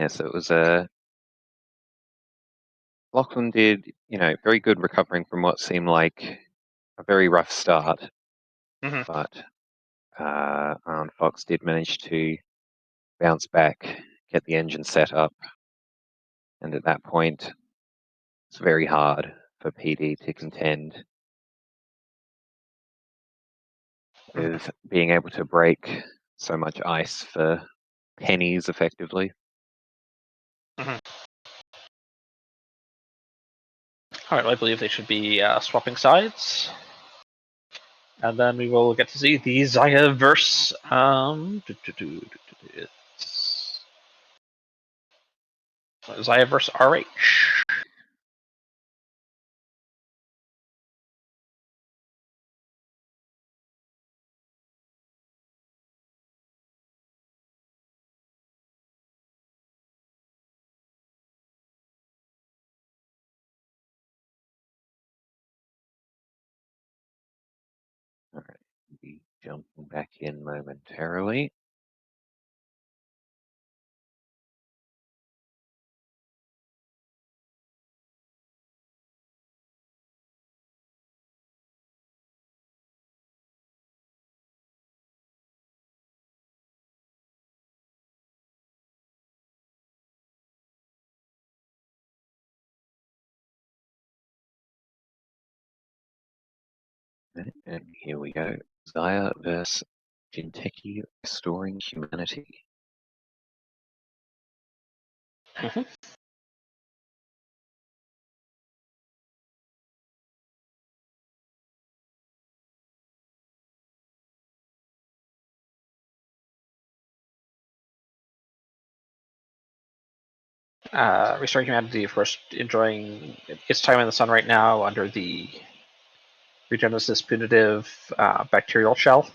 Yes, it was a. Lachlan did, very good recovering from what seemed like a very rough start. Mhm. But Fox did manage to bounce back, get the engine set up, and at that point, it's very hard for PD to contend with being able to break so much ice for pennies, effectively. All right, I believe they should be swapping sides. And then we will get to see the Zaya-verse. Zaya-verse RH. All right, be jumping back in momentarily. And here we go. Zaya versus Jinteki restoring humanity. Restoring Humanity, of course, enjoying its time in the sun right now under the Regenesis punitive bacterial shell.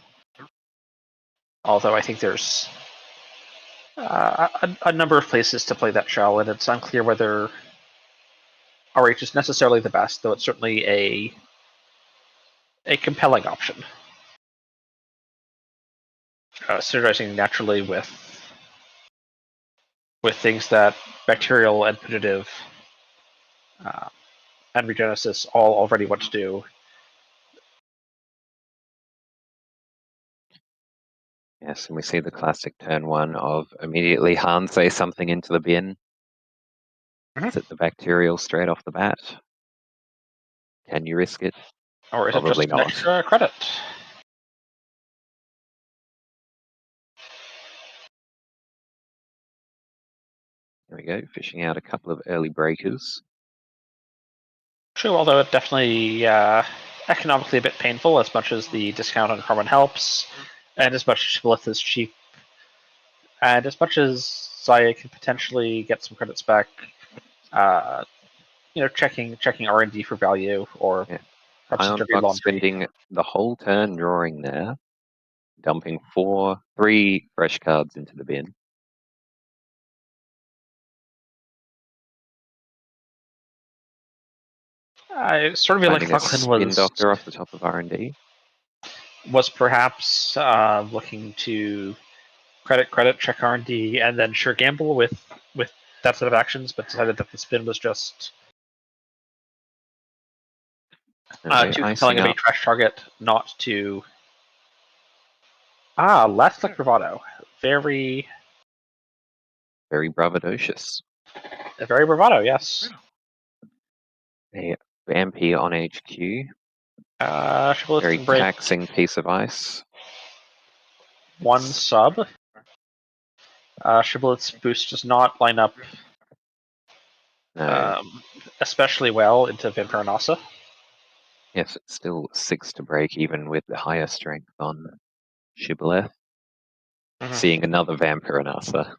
Although I think there's a number of places to play that shell, and it's unclear whether RH is necessarily the best, though it's certainly a compelling option. Synergizing naturally with things that bacterial and punitive and Regenesis all already want to do. Yes, and we see the classic turn one of immediately Han say something into the bin. Is it the bacterial straight off the bat? Can you risk it? Or is it Probably just an not. extra credit? There we go, fishing out a couple of early breakers. True, although it definitely economically a bit painful, as much as the discount on carbon helps, and as much as Shibboleth is cheap, and as much as Zaya can potentially get some credits back, checking R&D for value, or perhaps some Ion dirty Fox laundry. spending the whole turn drawing there, dumping 3 fresh cards into the bin. I sort of feel like Finding a Lachlan spin doctor off the top of R&D. was perhaps looking to credit, check R&D, and then sure gamble with that set of actions, but decided that the spin was just too compelling Icing of a up. trash target not to. Last click bravado. Very braggadocious. very bravado, yes. A MP on HQ. Shibboleth Very can break taxing piece of ice. one sub. Shibboleth's boost does not line up No. especially well into Vampiranasa. Yes, it's still 6 to break, even with the higher strength on Shibboleth. Seeing another Vampiranasa.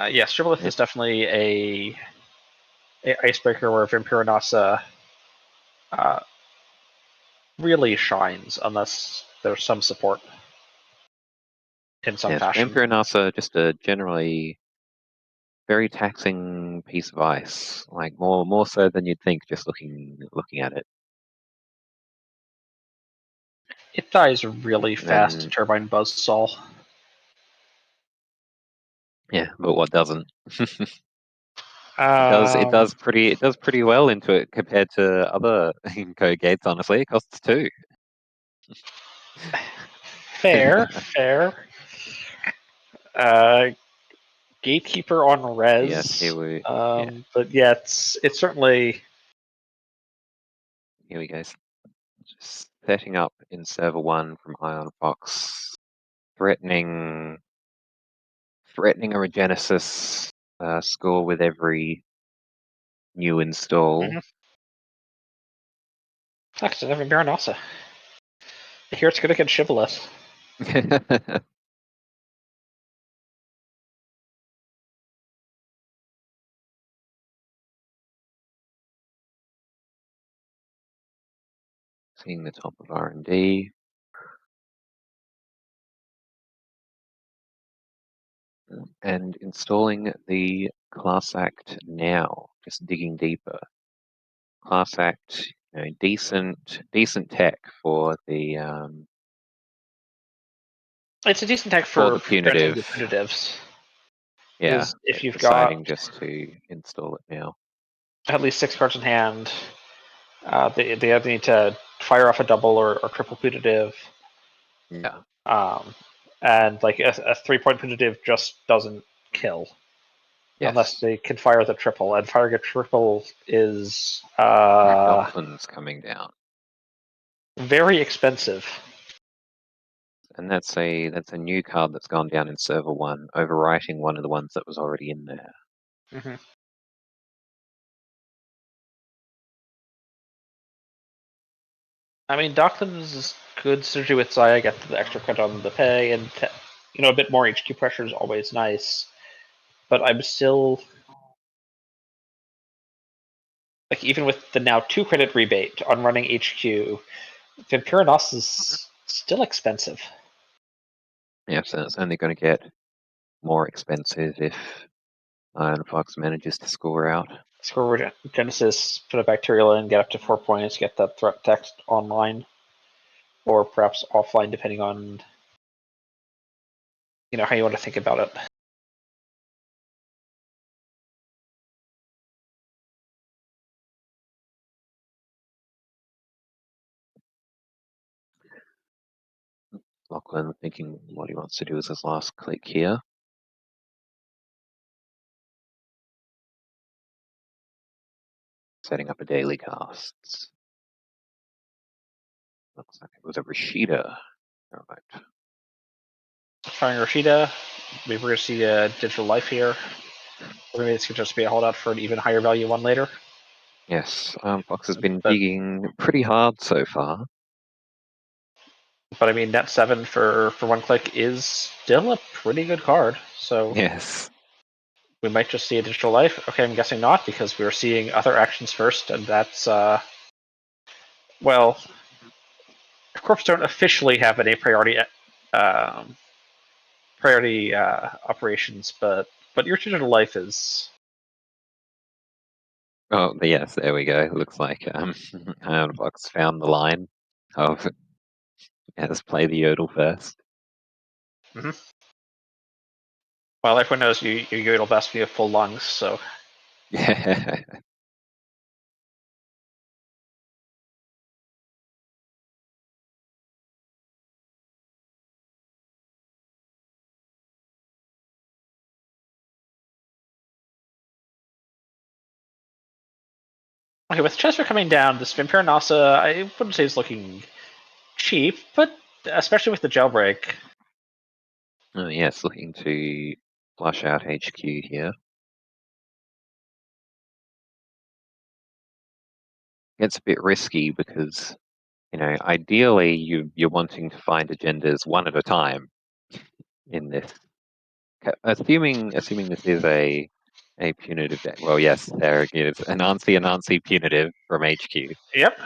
Yes, Shibboleth is definitely a icebreaker where Vampiranasa really shines, unless there's some support in some Yes, fashion. Vampiranasa, just a generally very taxing piece of ice, like more so than you'd think just looking at it. It dies really And fast to then turbine buzzsaw. yeah, but what doesn't? It Um, does pretty well into it compared to other code gates. Honestly, it costs 2. fair. Uh, Gatekeeper on Yes, res. yeah, But yeah, it's certainly. here we go. Just setting up in server 1 from Ion Fox, threatening a Regenesis score with every new install. Next, another Baronossa. Here it's gonna get chivalrous. Seeing the top of R&D. And installing the Class Act now, just digging deeper. Class Act, decent tech for the It's a decent tech for preventing the punitive. punitives. Yeah, Because if but you've got deciding just to install it now. at least 6 cards in hand, they either need to fire off a double or triple punitive. Yeah. And like a 3-point punitive just doesn't kill unless Yes. they can fire the triple. And firing a triple is Docklands coming down. very expensive. And that's a new card that's gone down in server 1, overwriting one of the ones that was already in there. Mm-hmm. I mean, Docklands is good synergy with Zaya, get the extra cut on the pay, and a bit more HQ pressure is always nice. But I'm still like, even with the now 2 credit rebate on running HQ, Vampiranos is still expensive. Yeah, so it's only going to get more expensive if Iron Fox manages to score out. Score Genesis, put a bacterial in, get up to 4 points, get that threat text online, or perhaps offline, depending on how you want to think about it. Lachlan thinking what he wants to do is his last click here. Setting up a daily casts. Looks like it was a Rashida. All right. Firing Rashida, maybe we're going to see a digital life here. Or maybe this could just be a holdout for an even higher value one later. Yes, Fox has been But digging pretty hard so far. But I mean, net 7 for 1 click is still a pretty good card. So Yes. we might just see a digital life. Okay, I'm guessing not, because we were seeing other actions first, and that's well, Corps don't officially have any um, priority operations, but your digital life is. Oh, yes, there we go. Looks like Iron Fox found the line of let's play the Yodel first. Mm-hmm. Well, everyone knows you yodel best when you have full lungs, so. Yeah. Okay, with Chester coming down, this Vampire Nasa, I wouldn't say it's looking cheap, but especially with the jailbreak. Oh, yes, looking to flush out HQ here. It's a bit risky because, ideally you're wanting to find agendas one at a time in this. Assuming this is a punitive deck. Well, yes, there it is. Anansi punitive from HQ. Yep.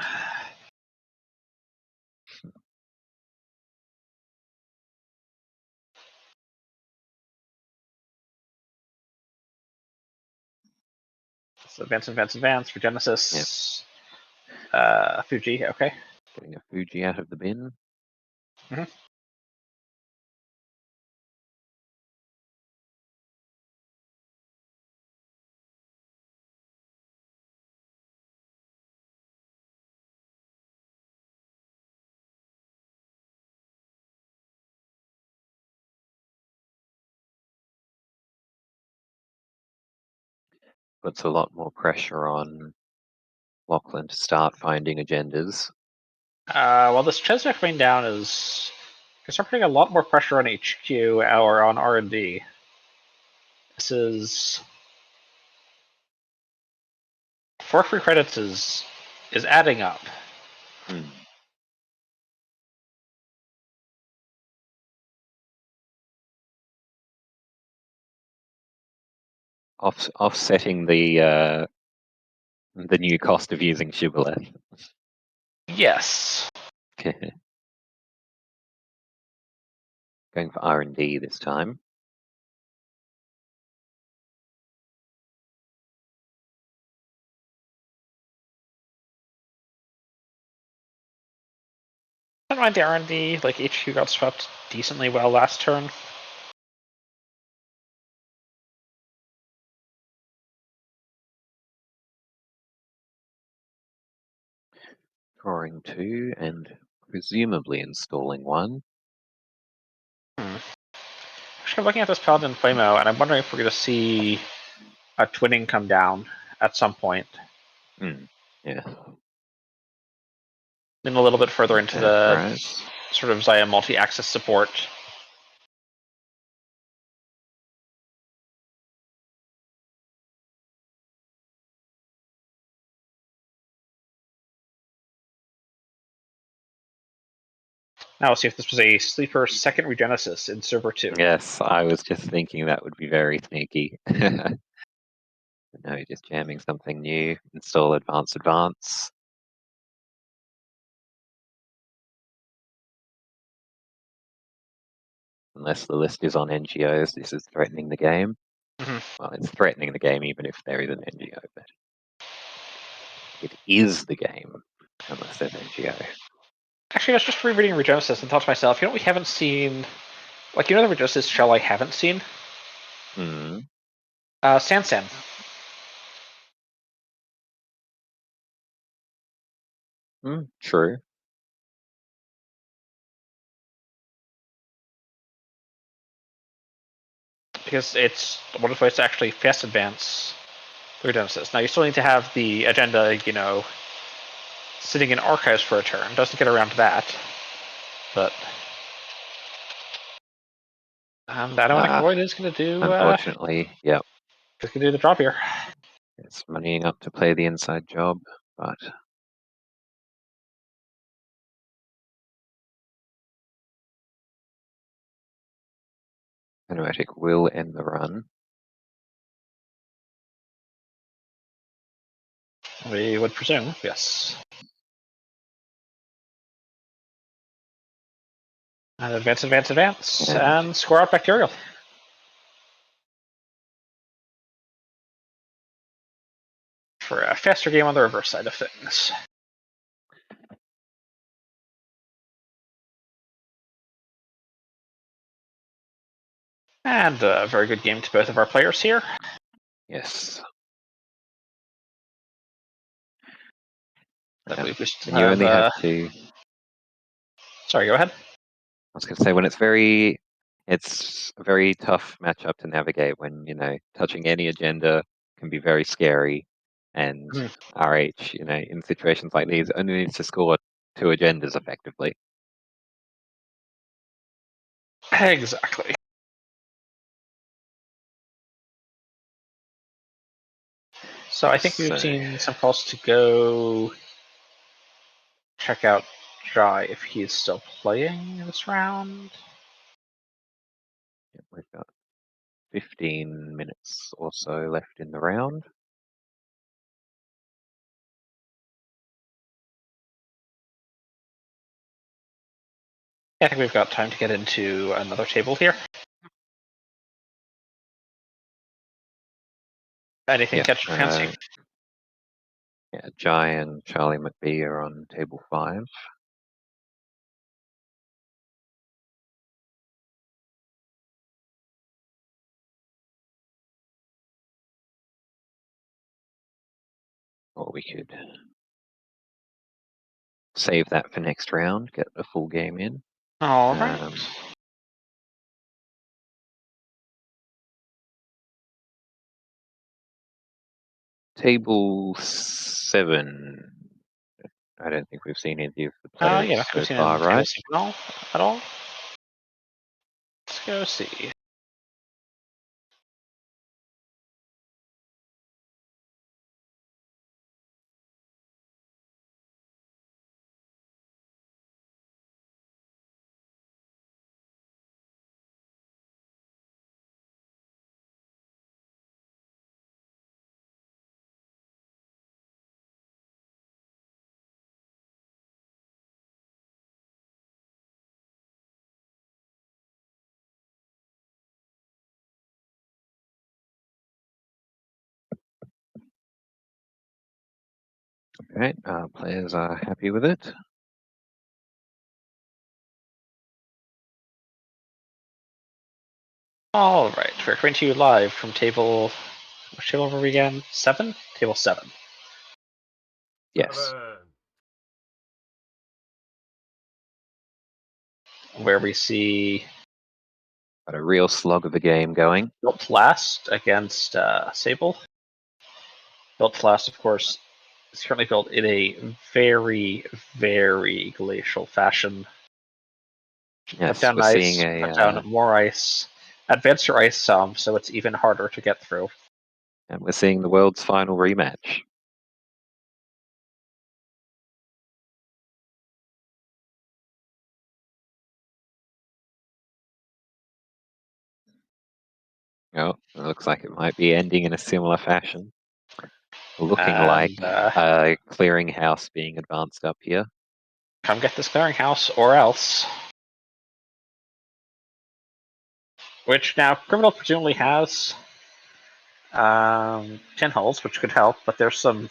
So advance for Genesis. Fuji, okay. Getting a Fuji out of the bin. Mhm. Puts a lot more pressure on Lachlan to start finding agendas. Well, this Cheswick coming down is going to start putting a lot more pressure on HQ or on R&D. This is 4 free credits is adding up. Hmm. Offsetting the new cost of using Shibboleth. Yes. Going for R&D this time. I don't mind the R&D. Like HQ got swept decently well last turn. Drawing 2 and presumably installing 1. Actually, I'm looking at this Paladin Flamo, and I'm wondering if we're going to see a twinning come down at some point. Yeah. Then a little bit further into the Right. sort of Xayah multi-axis support. Now we'll see if this was a sleeper second Regenesis in server 2. Yes, I was just thinking that would be very sneaky. No, just jamming something new. Install advance. Unless the list is on NGOs, this is threatening the game. Mhm. Well, it's threatening the game even if there is an NGO, but it is the game unless there's NGO. Actually, I was just rereading Regenesis and thought to myself, you know what we haven't seen? Like, you know the Regenesis shell I haven't seen? Hmm. Sansan. True. Because it's one of the ways to actually fast advance the Regenesis. Now, you still need to have the agenda, sitting in archives for a turn. Doesn't get around to that. But Dynamic Void is going to do Unfortunately, yep. is going to do the job here. It's moneying up to play the inside job, but Kinetic will end the run. We would presume, yes. And advance, and score out Bacterial. For a faster game on the reverse side of things. And a very good game to both of our players here. Yes. I believe we still And you only have to. Sorry, go ahead. I was going to say it's a very tough matchup to navigate when touching any agenda can be very scary, and RH in situations like these only needs to score 2 agendas effectively. Exactly. So I think we've seen some calls to go check out Jai if he's still playing this round. We've got 15 minutes or so left in the round. I think we've got time to get into another table here. Anything catch your fancy? Yeah, Jai and Charlie McBee are on table 5. Or we could save that for next round, get a full game in. All right. Table 7. I don't think we've seen any of the players Yeah, so we've seen far, in table right? signal at all. Let's go see. Alright, players are happy with it. All right, we're coming to you live from table. Which table were we again? 7? Table 7. Yes. Where we see Got a real slog of a game going. built last against Sable. Built last, of course, is currently built in a very, very glacial fashion. Yes, Cut down we're seeing ice, cut down a more ice, advance your ice some, so it's even harder to get through. and we're seeing the world's final rematch. Oh, it looks like it might be ending in a similar fashion. Looking like And a clearinghouse being advanced up here. come get this clearinghouse, or else. Which now criminal presumably has 10 holes, which could help, but there's some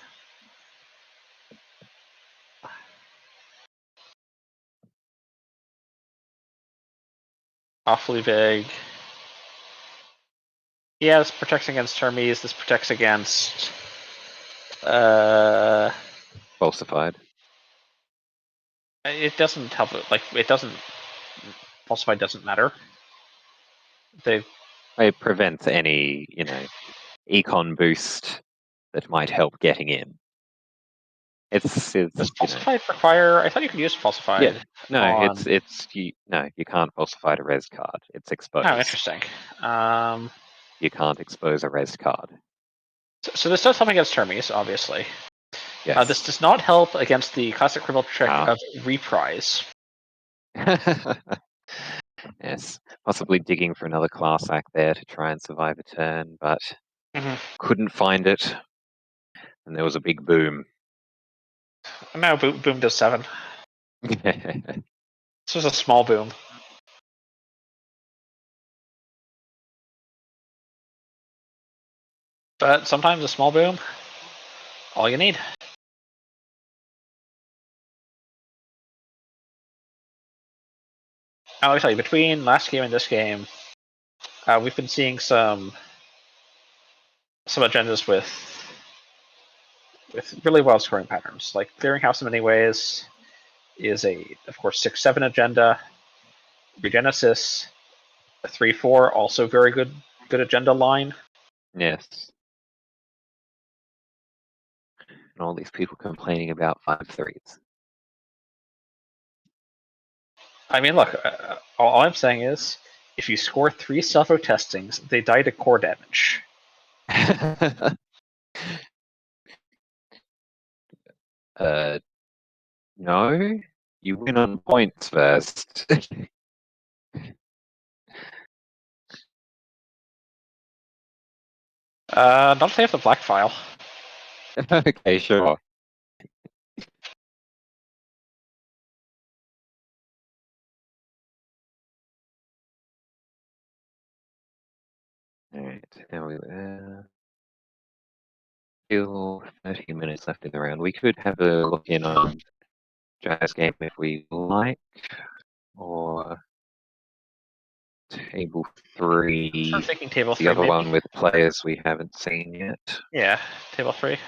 awfully vague. Yeah, this protects against Hermes. This protects against. Falsified. It doesn't help. Like it doesn't. Falsified doesn't matter. They. It prevents any, econ boost that might help getting in. It's Does falsified require? I thought you could use yeah. falsified No, on. you can't falsify a res card. It's Oh, exposed. interesting. You can't expose a res card. So this does help against Hermes, obviously. Yes. This does not help against the classic criminal trick Ah. of reprise. Yes, possibly digging for another class act there to try and survive a turn, but couldn't find it. And there was a big boom. No, boom does 7. This was a small boom. But sometimes a small boom, all you need. I'll tell you, between last game and this game, we've been seeing some agendas with really wild scoring patterns. Like Clearinghouse in many ways is of course, 6-7 agenda. Regenesis, a 3-4, also very good agenda line. Yes. And all these people complaining about 5-3s. I mean, look, all I'm saying is, if you score 3 salvo testings, they die to core damage. No, you win on points first. Not if they have the black file. Okay, sure. Alright, now we Still 30 minutes left in the round. We could have a look in on Jazz game if we like, or table Sort 3, of thinking table the 3 other maybe. one with players we haven't seen yet. Yeah, table 3.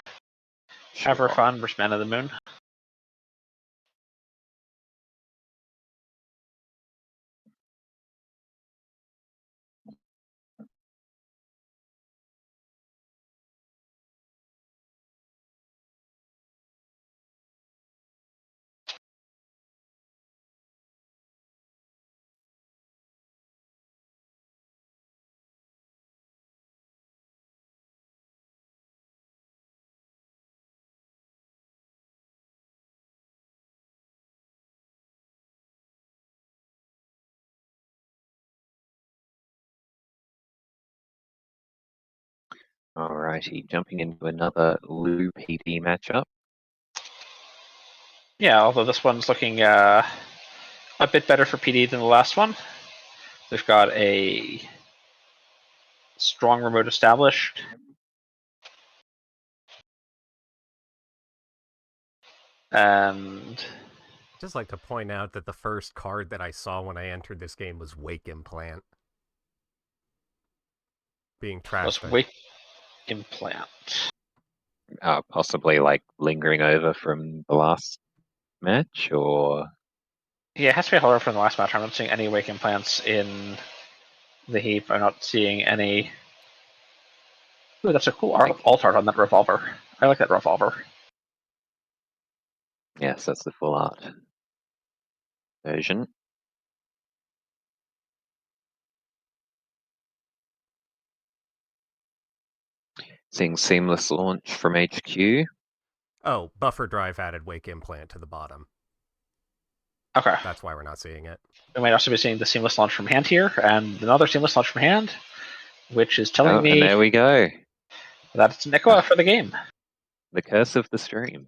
Ever Sure. Fun versus Man of the Moon. Alrighty, jumping into another Lou PD matchup. Yeah, although this one's looking a bit better for PD than the last one. They've got a strong remote established. And Just like to point out that the first card that I saw when I entered this game was Wake Implant. Being was trashed. Wake Implant. Possibly like lingering over from the last match, or Yeah, it has to be a horror from the last match. I'm not seeing any Wake Implants in the heap. I'm not seeing any. Ooh, that's a cool alt art on that revolver. I like that revolver. yes, that's the full art version. Seeing seamless launch from HQ. Oh, Buffer Drive added Wake Implant to the bottom. Okay. That's why we're not seeing it. We might also be seeing the seamless launch from hand here, and another seamless launch from hand, which is telling And me there we go. that it's Nikwa for the game. The curse of the stream.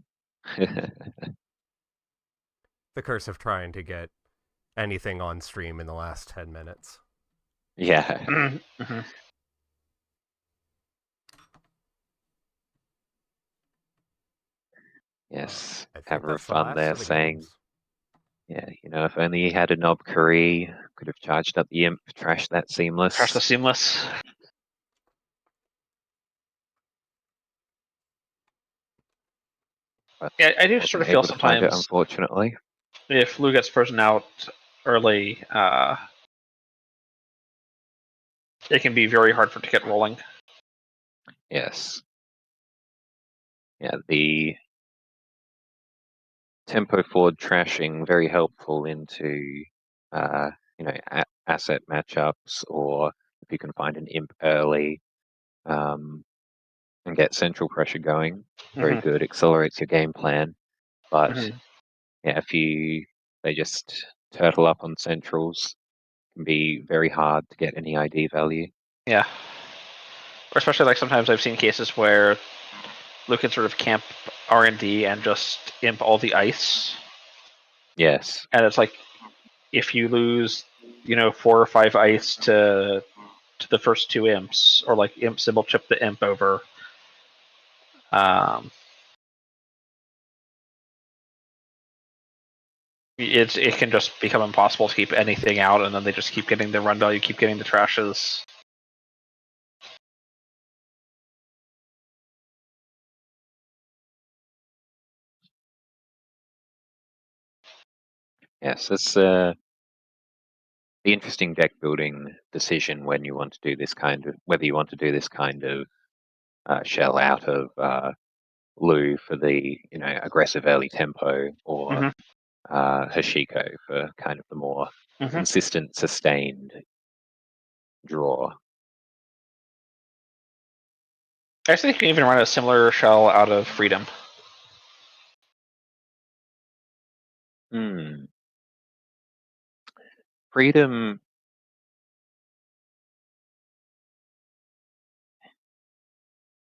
The curse of trying to get anything on stream in the last 10 minutes. Yeah. Mm-hmm. Yes. I think Have that's the fun last there of the saying, games. yeah, if only he had a knob Curry, could have charged up the imp, trashed that seamless. Crush the seamless. But Yeah, I do sort wasn't of feel able to find it, sometimes unfortunately. if Lou gets frozen out early, it can be very hard for it to get rolling. Yes. Yeah, the tempo forward trashing very helpful into asset matchups, or if you can find an imp early and get central pressure going, very Mm-hmm. good, accelerates your game plan. But Mm-hmm. yeah, if they just turtle up on centrals, can be very hard to get any ID value. Yeah. Or especially like sometimes I've seen cases where Lou can sort of camp R&D and just imp all the ice. Yes. And it's like if you lose, 4 or 5 ice to the first 2 imps, or like imp symbol chip the imp over. It can just become impossible to keep anything out, and then they just keep getting the run value, keep getting the trashes. Yes, it's the interesting deck building decision when you want to do this kind of, whether you want to do this kind of shell out of Lou for the aggressive early tempo, or Mm-hmm. Hoshiko for kind of the more Mm-hmm. consistent, sustained draw. I actually think you can even run a similar shell out of Freedom. Freedom.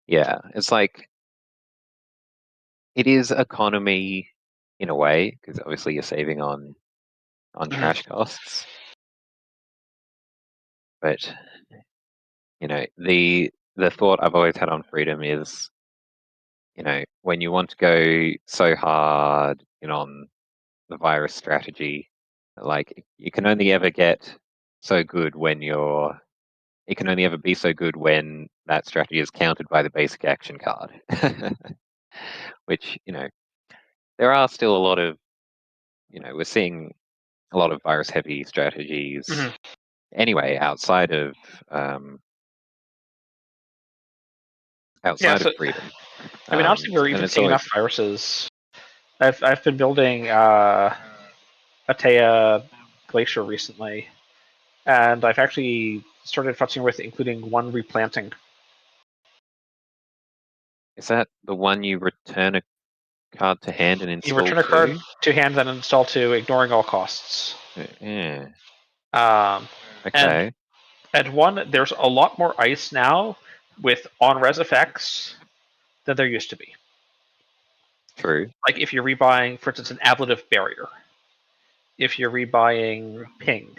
Yeah, it's like it is economy in a way, because obviously you're saving on trash costs. But the thought I've always had on Freedom is when you want to go so hard on the virus strategy, like you can only ever get so good when it can only ever be so good when that strategy is countered by the basic action card. Which, there are still a lot of, we're seeing a lot of virus heavy strategies Mhm. anyway um, Yeah, outside of so freedom. I mean, honestly, we're And even it's seeing enough always viruses. I've been building Atea Glacier recently, and I've actually started futzing with including one replanting. is that the one you return a card to hand and You install return a card to? to hand, then install to, ignoring all costs. Yeah. Um, and Okay. at one, there's a lot more ice now with on-res effects than there used to be. True. Like if you're rebuying, for instance, an ablative barrier, if you're rebuying ping,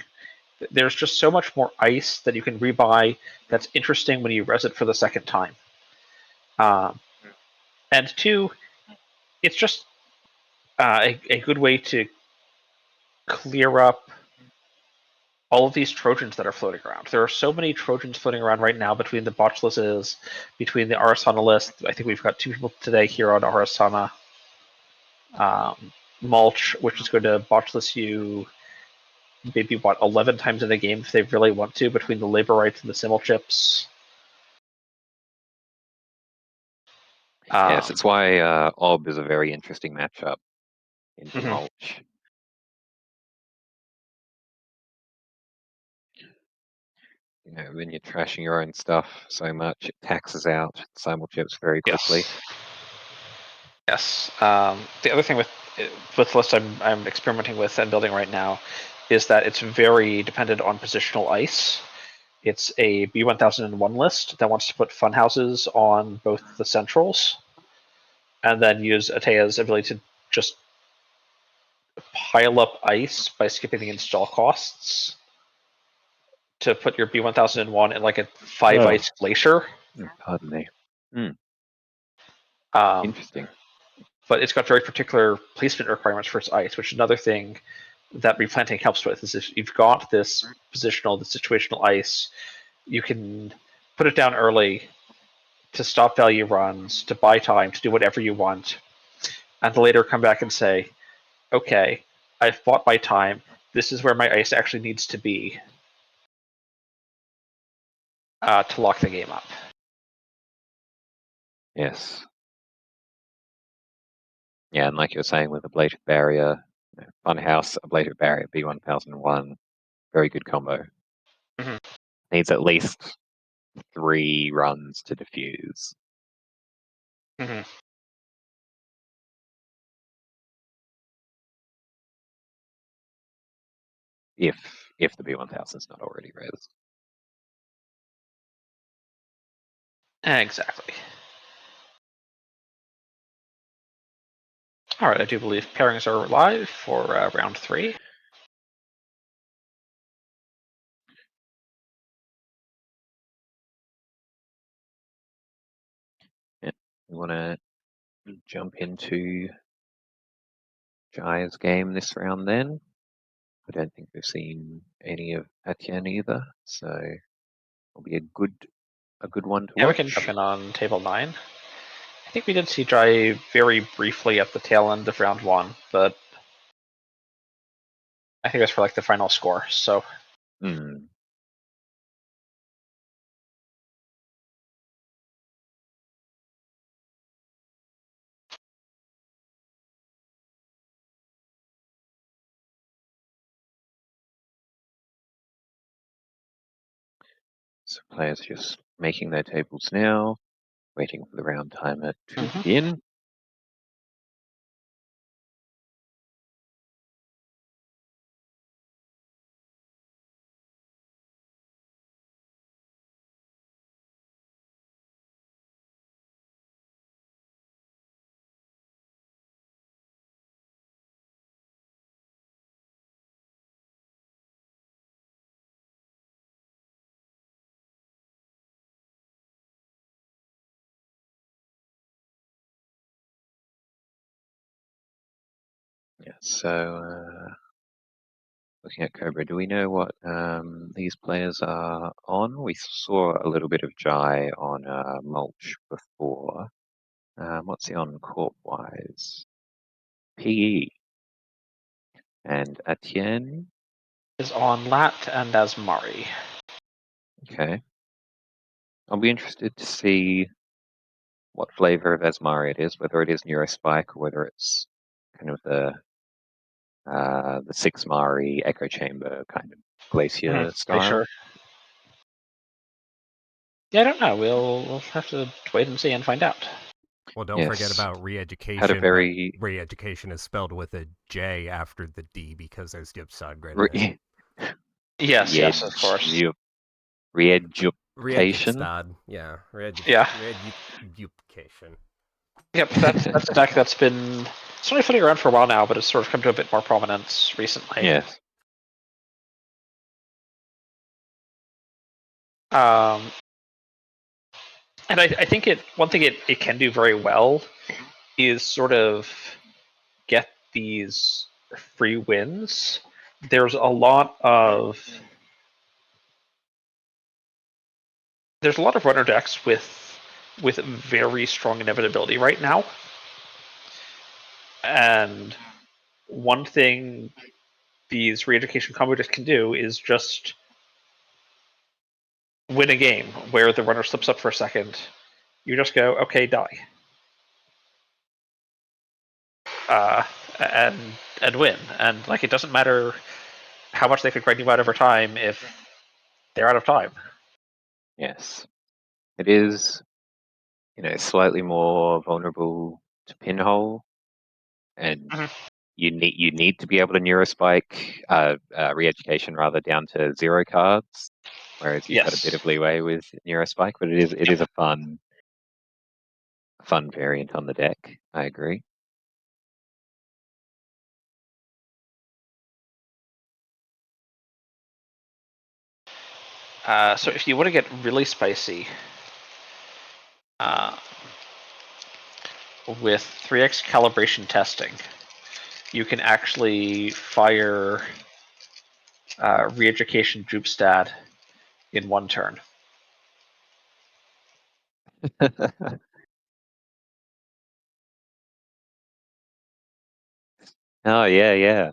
there's just so much more ice that you can rebuy that's interesting when you res it for the second time. Um, and two, it's just a good way to clear up all of these Trojans that are floating around. There are so many Trojans floating around right now between the Botchlises, between the Arasana list. I think we've got 2 people today here on Arasana. Mulch, which is going to Botchless you maybe, 11 times in a game if they really want to, between the labor rights and the simul chips. Yes, it's why Ob is a very interesting matchup into Mhm. Mulch. When you're trashing your own stuff so much, it taxes out simul chips very quickly. Yes. Yes. The other thing with the list I'm experimenting with and building right now is that it's very dependent on positional ice. It's a B1001 list that wants to put fun houses on both the centrals, and then use Atea's ability to just pile up ice by skipping the install costs to put your B1001 in like a 5 ice glacier. Pardon me. Um, Interesting. but it's got very particular placement requirements for its ice, which is another thing that replanting helps with. Is if you've got this positional, the situational ice, you can put it down early to stop value runs, to buy time, to do whatever you want, and later come back and say, okay, I've bought my time. This is where my ice actually needs to be to lock the game up. Yes. Yeah, and like you were saying with Ablative Barrier, Funhouse, Ablative Barrier, B1001, very good combo. Mm-hmm. Needs at least 3 runs to defuse. Mm-hmm. If the B1000 is not already res. Exactly. All right, I do believe pairings are live for round 3. Yeah. We want to jump into Jaya's game this round then. I don't think we've seen any of Atian either, so it'll be a good one to Yeah, we can jump watch. in on table 9. I think we did see Jai very briefly at the tail end of round 1, but I think that's for like the final score. So Hmm. So players just making their tables now, waiting for the round timer to begin. Yeah, so looking at Cobra, do we know what these players are on? We saw a little bit of Jai on Mulch before. What's he on corp-wise? PE. And Etienne? Is on Lat and Asmari. Okay. I'll be interested to see what flavor of Asmari it is, whether it is Neurospike or whether it's kind of the 6 Mari Echo Chamber kind of Glacier Pretty style. sure. Yeah, I don't know. We'll have to wait and see and find out. Well, don't forget Yes. about Had a re-education, very but re-education is spelled with a J after the D because there's Gibbside gradient. Yes, of course. re-education. Re-education, yeah. Yeah. Re-education. Yep, that's a deck that's been certainly floating around for a while now, but it's sort of come to a bit more prominence recently. Yes. And I think one thing it can do very well is sort of get these free wins. There's a lot of runner decks with very strong inevitability right now. And one thing these re-education combo decks can do is just win a game where the runner slips up for a second. You just go, okay, die. And win. And like it doesn't matter how much they could grind you out over time if they're out of time. Yes. It is, slightly more vulnerable to pinhole, and you need to be able to Neurospike re-education rather down to 0 cards, whereas you've got a bit Yes. of leeway with Neurospike, but it is a fun variant on the deck. I agree. So if you want to get really spicy, with 3x calibration testing, you can actually fire re-education Jupstad in one turn. Oh yeah.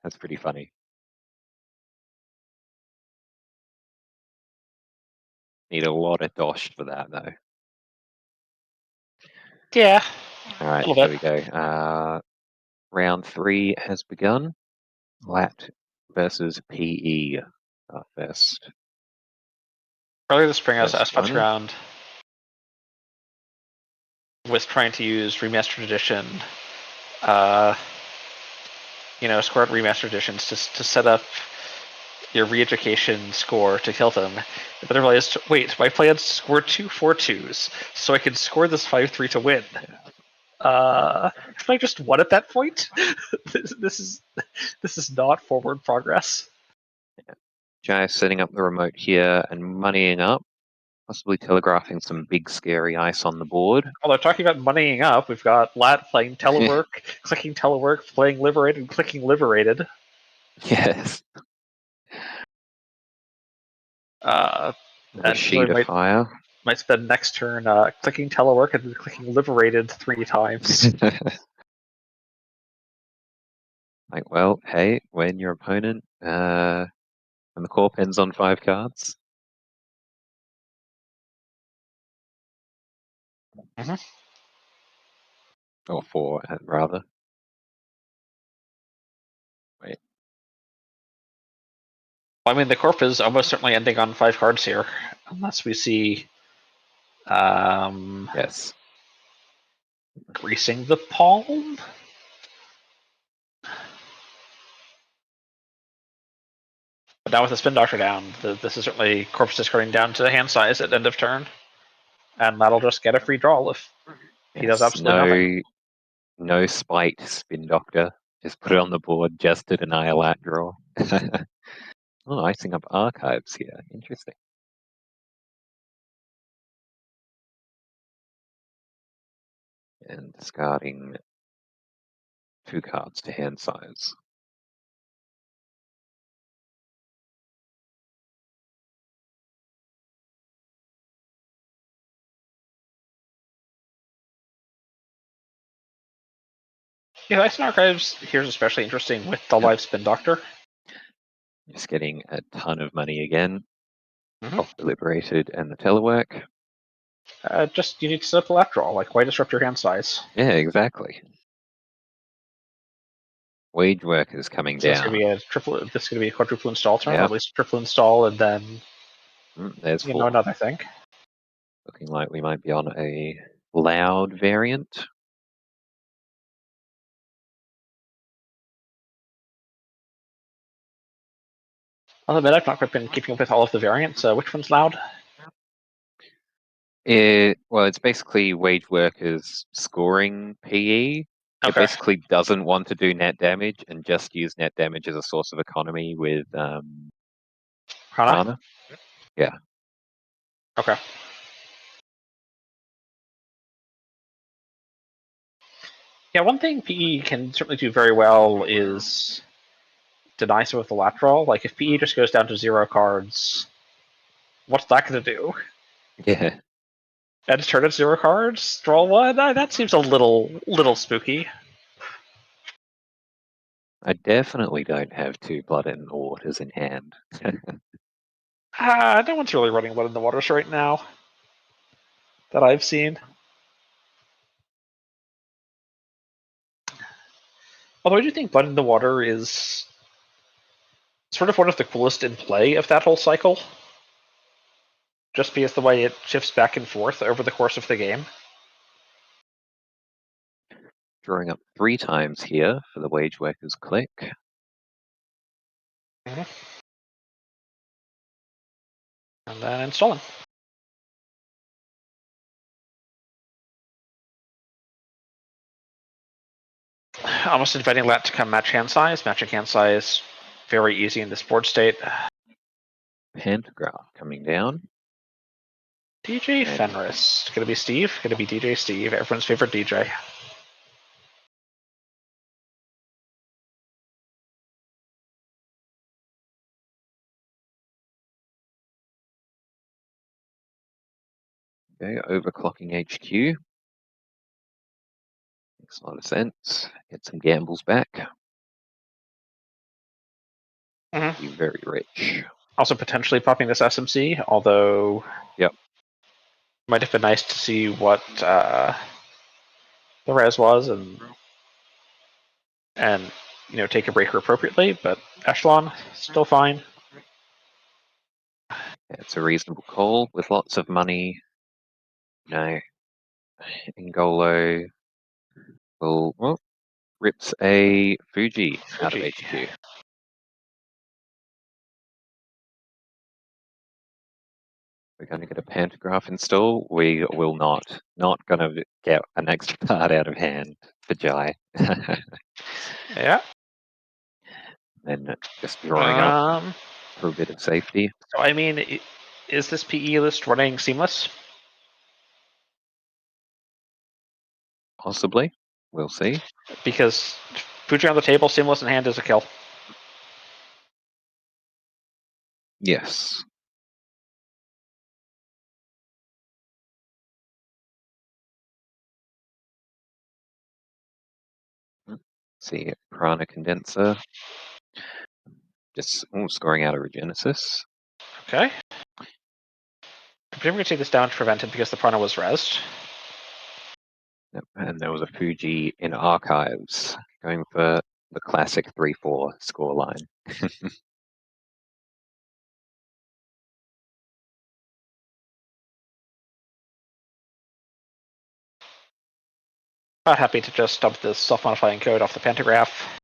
That's pretty funny. Need a lot of dosh for that though. Yeah. All right, little here bit. we go. Round 3 has begun. Lat versus PE first. Earlier this spring, I was First fucking runner. around with trying to use Remastered Edition, Square Remastered Editions to set up your re-education score to kill them. But then I realized, wait, my plan's to score 2 4-2s, so I can score this 5-3 to win. Have I just won at that point? this is not forward progress. Jai setting up the remote here and moneying up, possibly telegraphing some big scary ice on the board. Although talking about moneying up, we've got Lat playing telework, clicking telework, playing liberated, clicking liberated. Yes. And sheet of fire. might spend next turn clicking telework and then clicking liberated 3 times. Like, well, hey, when your opponent, when the corp ends on 5 cards. Or 4, rather. Wait. I mean, the corp is almost certainly ending on 5 cards here, unless we see Yes. greasing the palm. But now with the spin doctor down, this is certainly corpse discarding down to the hand size at end of turn, and that'll just get a free draw if he does Yes. absolutely nothing. No spite spin doctor. Just put it on the board just to deny a lat draw. Oh, icing up archives here. Interesting. And discarding 2 cards to hand size. Yeah, Ice and Archives here is especially interesting with the live spin doctor. Just getting a ton of money again Mhm. off the Liberated and the Telework. Just you need to set up the left draw. Like, why disrupt your hand size? Yeah, exactly. Wage Workers coming So it's down. gonna be a triple. This is gonna be a quadruple install turn, or Yep. at least triple install, and then There's 4. another thing. Looking like we might be on a loud variant. I'll admit I've not quite been keeping up with all of the variants. Which one's loud? Well, it's basically Wage Workers scoring PE. It Okay. basically doesn't want to do net damage and just use net damage as a source of economy with Prana? Prana. Yeah. Okay. Yeah, one thing PE can certainly do very well is deny some of the lateral. Like, if PE just goes down to 0 cards, what's that going to do? Yeah. And just turn it 0 cards, draw 1? That seems a little spooky. I definitely don't have 2 Blood and Waters in hand. No one's really running Blood in the Waters right now that I've seen. Although I do think Blood in the Water is sort of one of the coolest in play of that whole cycle. Just because the way it shifts back and forth over the course of the game. Drawing up 3 times here for the Wage Workers click. And then installing. Almost inviting that to come match hand size. Matching hand size, very easy in this board state. Pantograph coming down. DJ And Fenris. Gonna be Steve. Gonna be DJ Steve. Everyone's favorite DJ. okay, overclocking HQ. Makes a lot of sense. Get some gambles back. Be very rich. Also potentially popping this SMC, although Yep. might have been nice to see what the res was and take a breaker appropriately. But Echelon still fine. Yeah, it's a reasonable call with lots of money. Ngolo will rips a Fuji out of Fuji. HQ. We're going to get a pantograph install. We will not. Not going to get an extra card out of hand for Jai. Yeah. And just drawing up Um. for a bit of safety. So I mean, is this PE list running seamless? Possibly. We'll see. Because Fuji on the table, seamless in hand is a kill. Yes. See, Prana Condenser. Just scoring out a Regenesis. Okay. I'm going to take this down to prevent it because the Prana was rezzed. Yep. And there was a Fuji in Archives going for the classic 3-4 scoreline. Not happy to just dump this self-modifying code off the pantograph.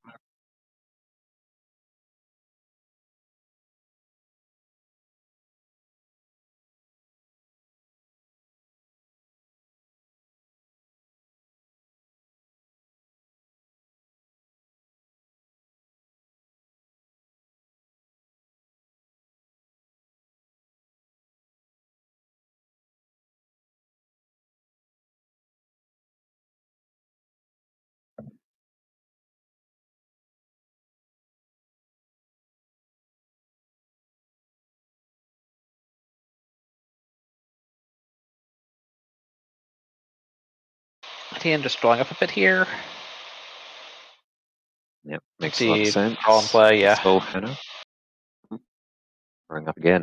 Etienne just drawing up a bit here. Yep, Let's makes a lot of see, sense. draw and play, yeah. Stall Fenner. Throwing up again.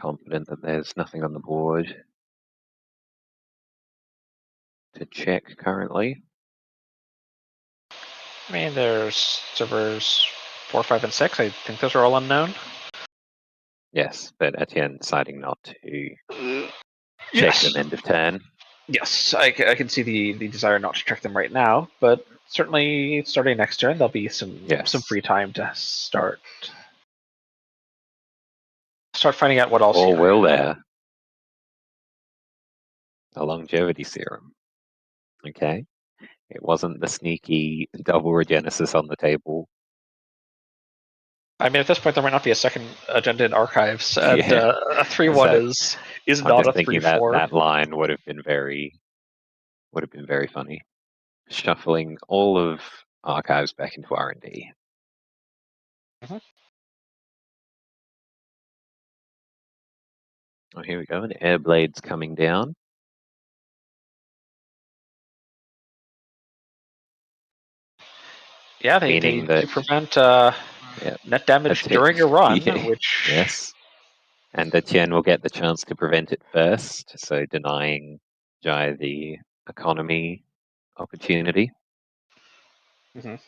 Confident that there's nothing on the board to check currently. I mean, there's servers 4, 5, and 6. I think those are all unknown. Yes, but Etienne deciding not to check Yes. them end of turn. Yes, I can see the desire not to check them right now, but certainly starting next turn, there'll be some free time to start finding out what else. Or will there? A longevity serum. Okay. It wasn't the sneaky double regenesis on the table. I mean, at this point, there might not be a second agenda in archives, and Yeah. a 3/1 is I'm not just a thinking 3/4. that line would have been very funny. Shuffling all of archives back into R&D. Mhm. Oh, here we go. An Airblade's coming down. Yeah, they Meaning do that prevent yeah, net damage Etienne- during a run, yeah, which yes, and Etienne will get the chance to prevent it first, so denying Jai the economy opportunity. Mhm.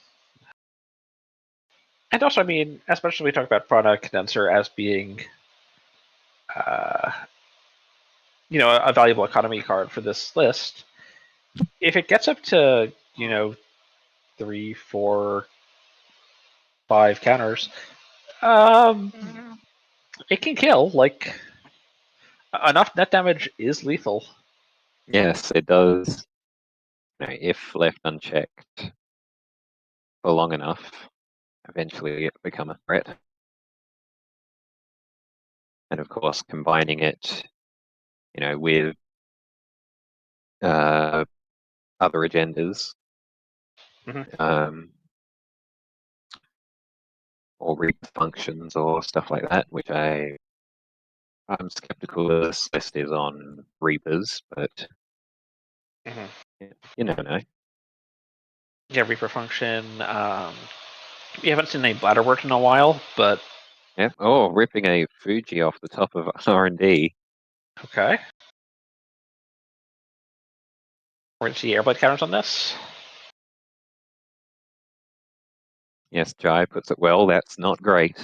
And also, I mean, especially we talk about product condenser as being, uh, a valuable economy card for this list. If it gets up to 3, 4, 5 counters, it can kill. Like enough net damage is lethal. Yes, it does. If left unchecked for long enough, eventually it become a threat. And of course, combining it, with other agendas, Mhm. or reap functions or stuff like that, which I'm skeptical this list is on Reapers, but Mhm. you never know. Yeah, Reaper function. We haven't seen any Bladderwort in a while, but Yeah. Oh, ripping a Fuji off the top of R&D. okay. We're going to see airblade counters on this. Yes, Jai puts it well. That's not great.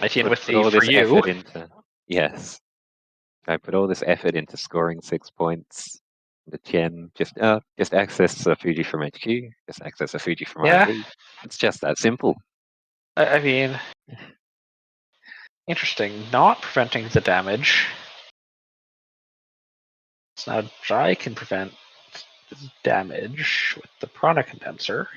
Etienne with Put the all for this you. effort into yes. I put all this effort into scoring 6 points. The Tien just access a Fuji from HQ, just access a Fuji from Yeah, R&D. It's just that simple. I mean, interesting. Not preventing the damage. So now Dry can prevent damage with the prana condenser.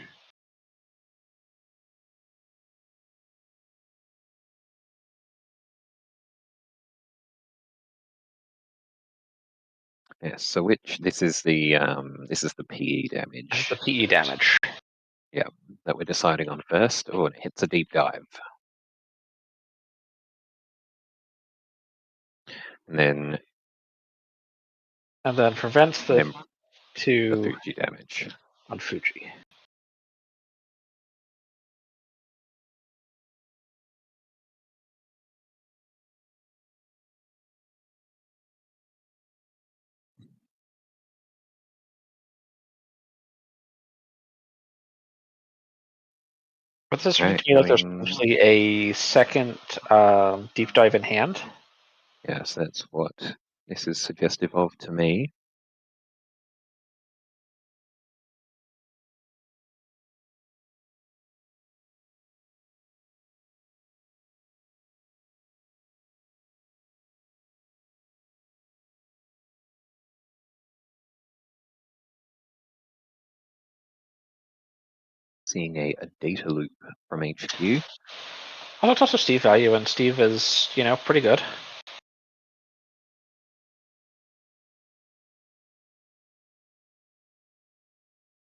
Yes. So this is the PE That's the damage. PE damage. Yeah, that we're deciding on first. Oh, and it hits a deep dive. And then Prevents the the 2 Fuji damage. on Fuji. But this would mean that there's potentially a second deep dive in hand. Yes, that's what this is suggestive of to me. Seeing a data loop from HQ. Well, that's also Steve value, and Steve is, pretty good.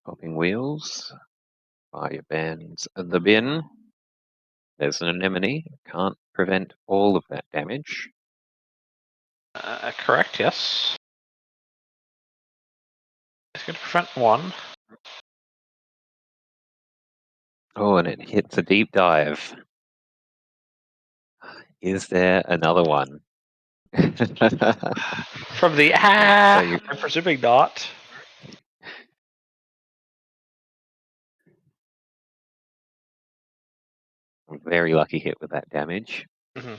Popping wheels. Fire bands at the bin. There's an anemone. Can't prevent all of that damage. Correct, yes. It's going to prevent one. Oh, and it hits a deep dive. Is there another one? From the So you I'm presuming not. very lucky hit with that damage. Mm-hmm.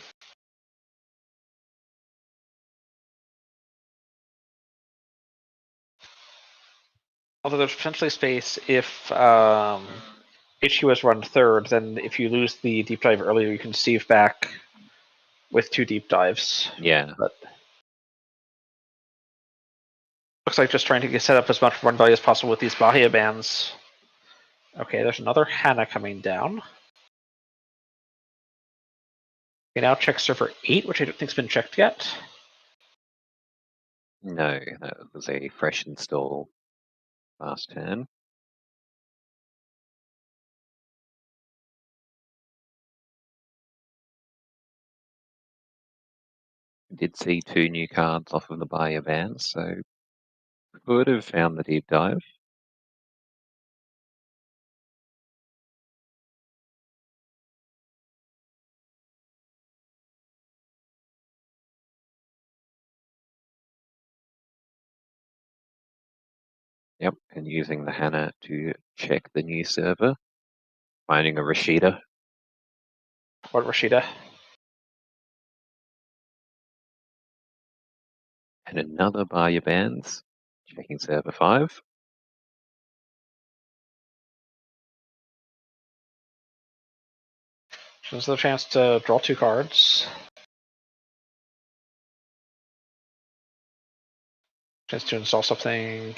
Although there's potentially space if HQ is run third, then if you lose the deep dive earlier, you can sieve back with 2 deep dives. Yeah. But looks like just trying to get set up as much run value as possible with these Bahia bands. Okay, there's another Hana coming down. We now check server 8, which I don't think's been checked yet. No, that was a fresh install last turn. Did see 2 new cards off of the buyer ban, so could have found the deep dive. Yep, and using the Hana to check the new server, finding a Rashida. What Rashida? And another buyer bans, checking server 5. So there's a chance to draw 2 cards. Chance to install something.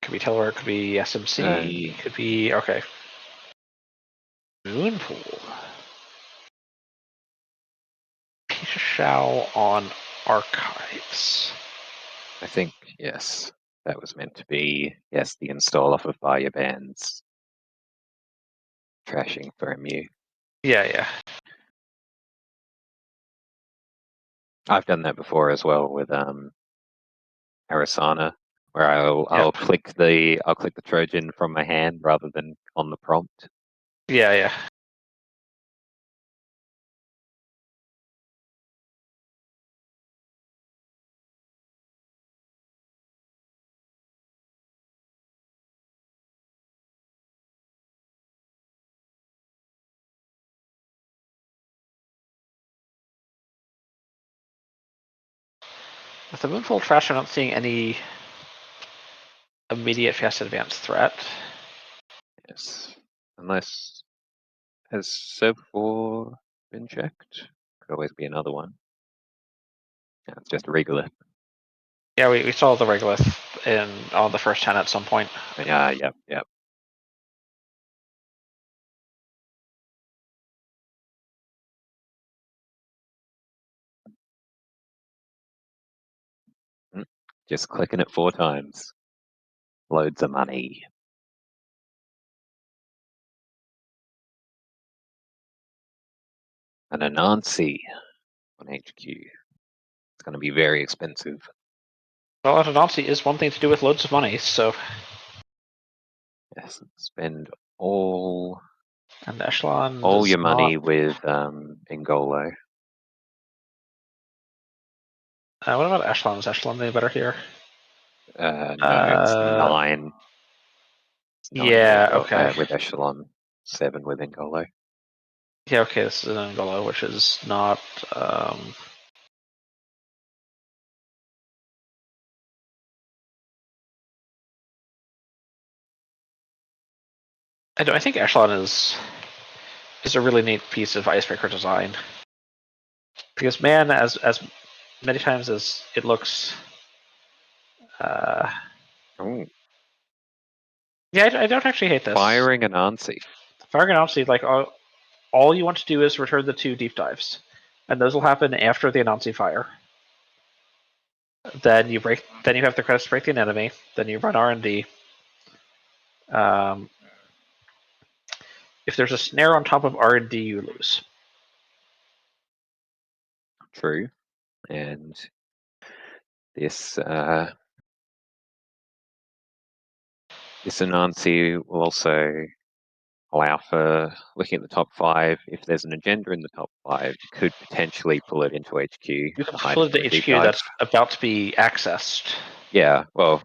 Could be Teller, could be SMC, could be okay. Moonpool. Pisha Shao on Archives. I think, yes, that was meant to be, yes, the install off of buyer bans. Trashing for MU. Yeah. I've done that before as well with Arasana, where I'll click the Trojan from my hand rather than on the prompt. Yeah. With the Moonfall Trash, I'm not seeing any immediate fast advance threat. Yes, unless has Server 4 been checked? Could always be another one. Yeah, it's just a regolith. Yeah, we saw the Regolith on the first 10 at some point. Yeah, yep. Just clicking it 4 times. Loads of money. And a Nancy on HQ. It's going to be very expensive. Well, Anansi is one thing to do with loads of money, so. Yes, spend all And Echelon your money not... with Ngolo. what about Echelon? Is Echelon any better here? No, it's 9. It's 9 Yeah, okay. with Echelon, 7 with Ngolo. Yeah, okay, this is an Angolo, which is not... I think Echelon is a really neat piece of icebreaker design. Because, man, as many times as it looks... Oh, yeah, I don't actually hate this. firing an Anansi. Firing an Anansi, like, all you want to do is return the 2 deep dives. And those will happen after the Anansi fire. Then you have the credits to break the enemy. Then you run R&D. If there's a snare on top of R&D, you lose. true, and this this Anansi will also allow for looking at the top 5. If there's an agenda in the top 5, you could potentially pull it into HQ. You can hide pull it it for a to deep HQ dive. that's about to be accessed. Yeah, well,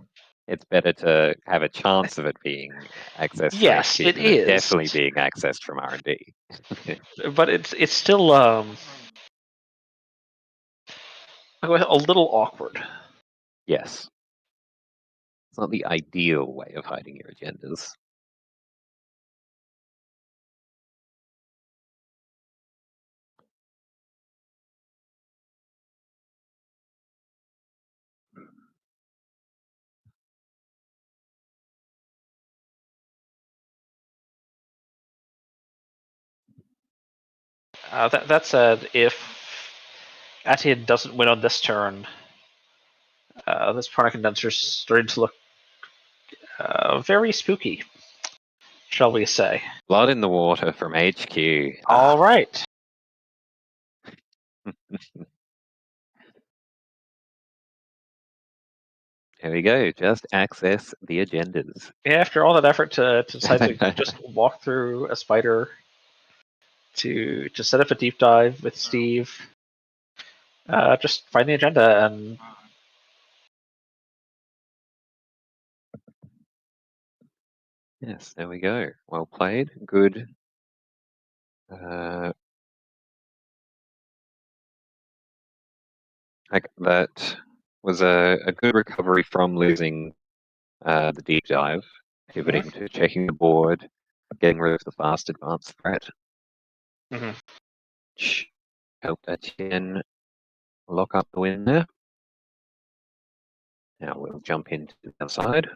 it's better to have a chance of it being accessed from Yes, HQ it than it is. definitely being accessed from R&D. But it's still a little awkward. Yes. It's not the ideal way of hiding your agendas. That said, if Atian doesn't win on this turn, this prana condenser is starting to look very spooky, shall we say. Blood in the water from HQ. All right. There we go. Just access the agendas. Yeah, after all that effort to decide to just walk through a spider to set up a deep dive with Steve, just find the agenda and Yes, there we go. Well played. Good. That was a good recovery from losing the deep dive, pivoting to checking the board, getting rid of the fast advanced threat. Mhm. Help Etienne lock up the win there. Now we'll jump into the other side.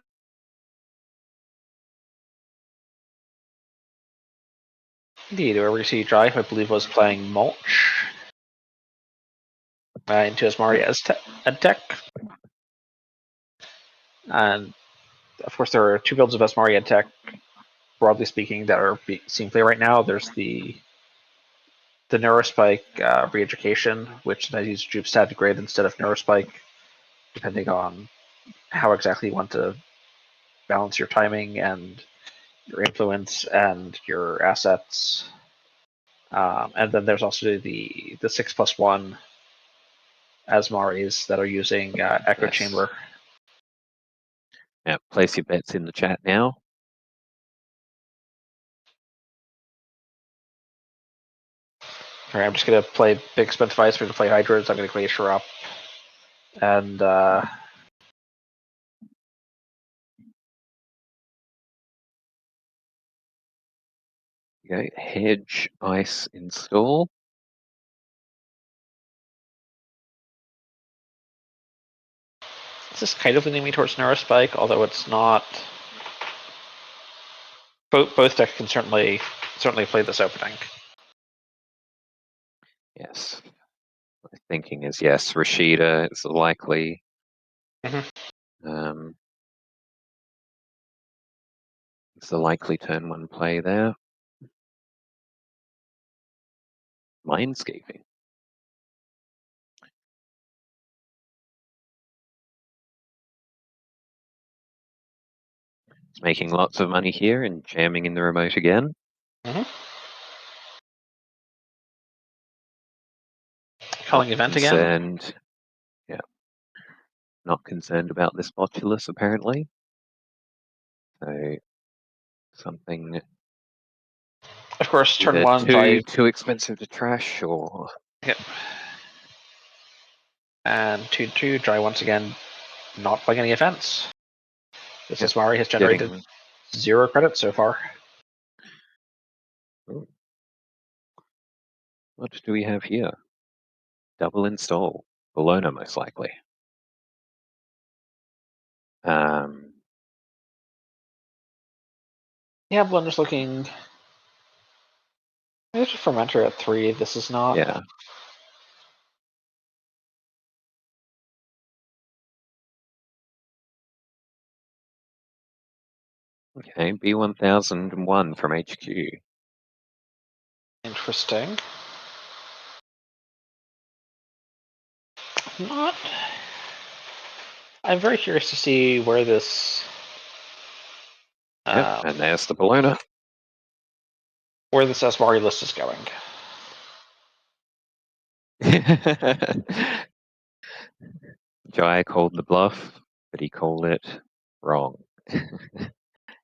Indeed, where we see Drive, I believe, was playing Mulch into Asmari as deck. And of course, there are 2 builds of Asmari Ed Tech, broadly speaking, that are seeing play right now. There's the Neurospike re-education, which then uses Jupe Stat Degrade instead of Neurospike, depending on how exactly you want to balance your timing and your influence and your assets. And then there's also the 6+1 Asmaris that are using Echo Yes. Chamber. Now place your bets in the chat now. All right, I'm just going to play Big Expensive Ice. We're going to play Hydras. I'm going to Glacier up. And Okay, hedge ice install. this is kind of leaning me towards Neurospike, although it's not. Both decks can certainly play this opening. Yes. My thinking is yes, Rashida is likely. It's a likely turn 1 play there. Mindscaping. It's making lots of money here and jamming in the remote again. Calling event again. Yeah. Not concerned about this Botulus, apparently. So something Of course, turn either 1 too expensive to trash or Yep. And 2/2 Dry once again, not playing any events. This Asmari has generated 0 credits so far. Ooh. What do we have here? Double install. Bologna, most likely. Yeah, Blunder's looking. There's a Fermenter at 3. This is not. Yeah. Okay, B1001 from HQ. Interesting. not. I'm very curious to see where this. Yep, and there's the Bologna. Where this Asmari list is going. Jai called the bluff, but he called it wrong.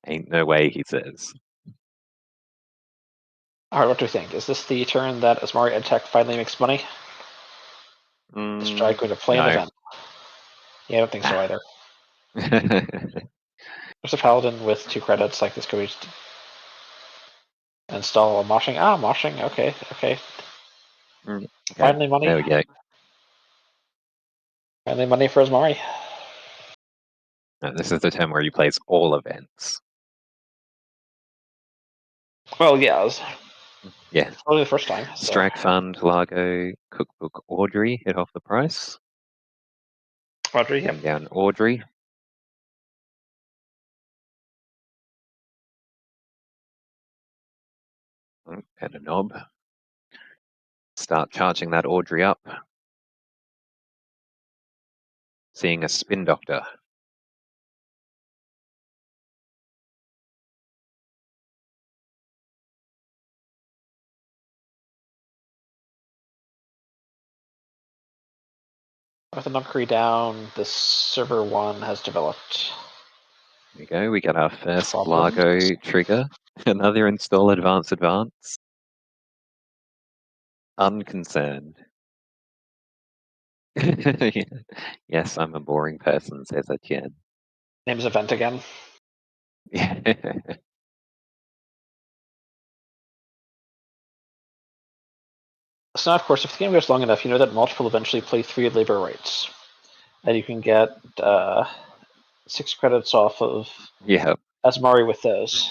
Ain't no way, he says. Alright, what do we think? Is this the turn that Asmari EdTech finally makes money? Is Jai going to play an No. event? Yeah, I don't think so either. There's a paladin with 2 credits, like this could be just install a moshing. Ah, moshing. Okay. Okay, Finally money. there we go. Finally money for Asmari. And this is the turn where he plays all events. Well, yeah, it was Yeah. only the first time. So. Strike Fund, Largo, Cookbook, Audrey hit off the price. Audrey, Getting down Audrey. And a knob. Start charging that Audrey up. Seeing a Spin Doctor. With the Nunkery down, the server 1 has developed. There we go, we got our first Problems. Largo trigger. Another install advance. Unconcerned. Yes, I'm a boring person, says Etienne. Names event again. Yeah. So now, of course, if the game goes long enough, you know that multiple eventually play 3 labor rights. And you can get 6 credits off of Yeah. Asmari with those.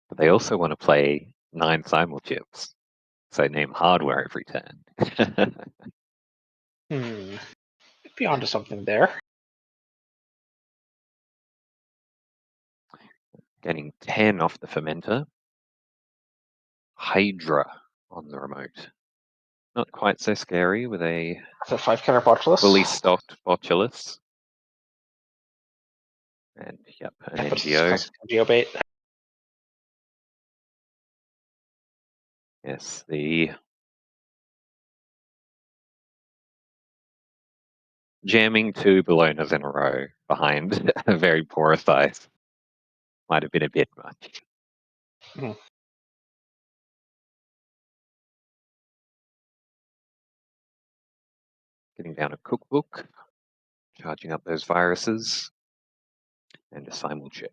But they also want to play 9 simul chips. So name hardware every turn. Be onto something there. Getting 10 off the fermenter. Hydra on the remote. Not quite so scary with a Is that 5 counter botulus? fully stocked Botulus. And yep, an Yeah, but NGO. it's NGO bait. Yes, the jamming 2 Bolognas in a row behind a very porous ice might have been a bit much. Getting down a cookbook, charging up those viruses, and a simul chip.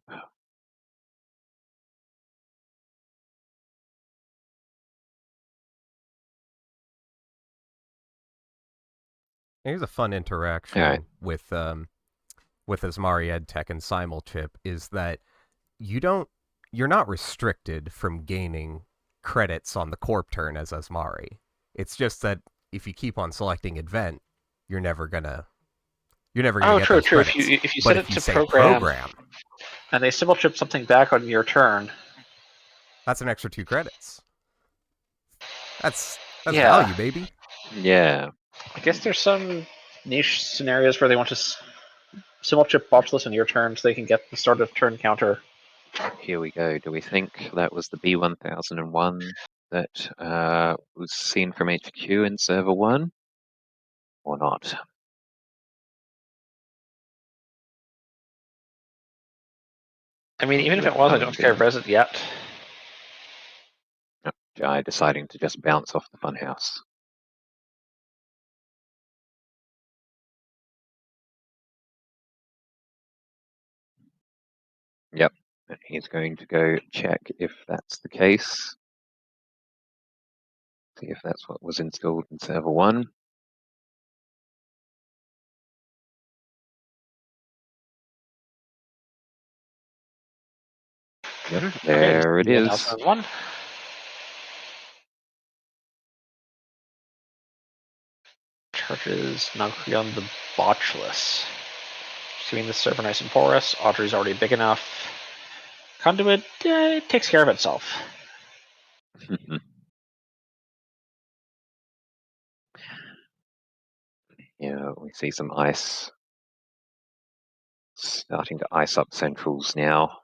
Here's a fun interaction with Asmari EdTech and Simulchip is that you're not restricted from gaining credits on the corp turn as Asmari. It's just that if you keep on selecting event, you're never gonna get those true. credits. If you but set if it you to say program, and they symbol chip something back on your turn, that's an extra 2 credits. That's yeah. value, baby. Yeah. I guess there's some niche scenarios where they want to symbol chip botulus on your turn so they can get the start of turn counter. Here we go. Do we think that was the B1001 that was seen from HQ in server 1? Or not? I mean, even if it was, I don't think I've read it yet. Jai deciding to just bounce off the funhouse. Yep, and he's going to go check if that's the case. See if that's what was installed in server 1. Yep, there it is. 1001. Charges Nunkery on the botulus. Keeping the server nice and porous. Audrey's already big enough. Conduit it takes care of itself. We see some ice starting to ice up centrals now.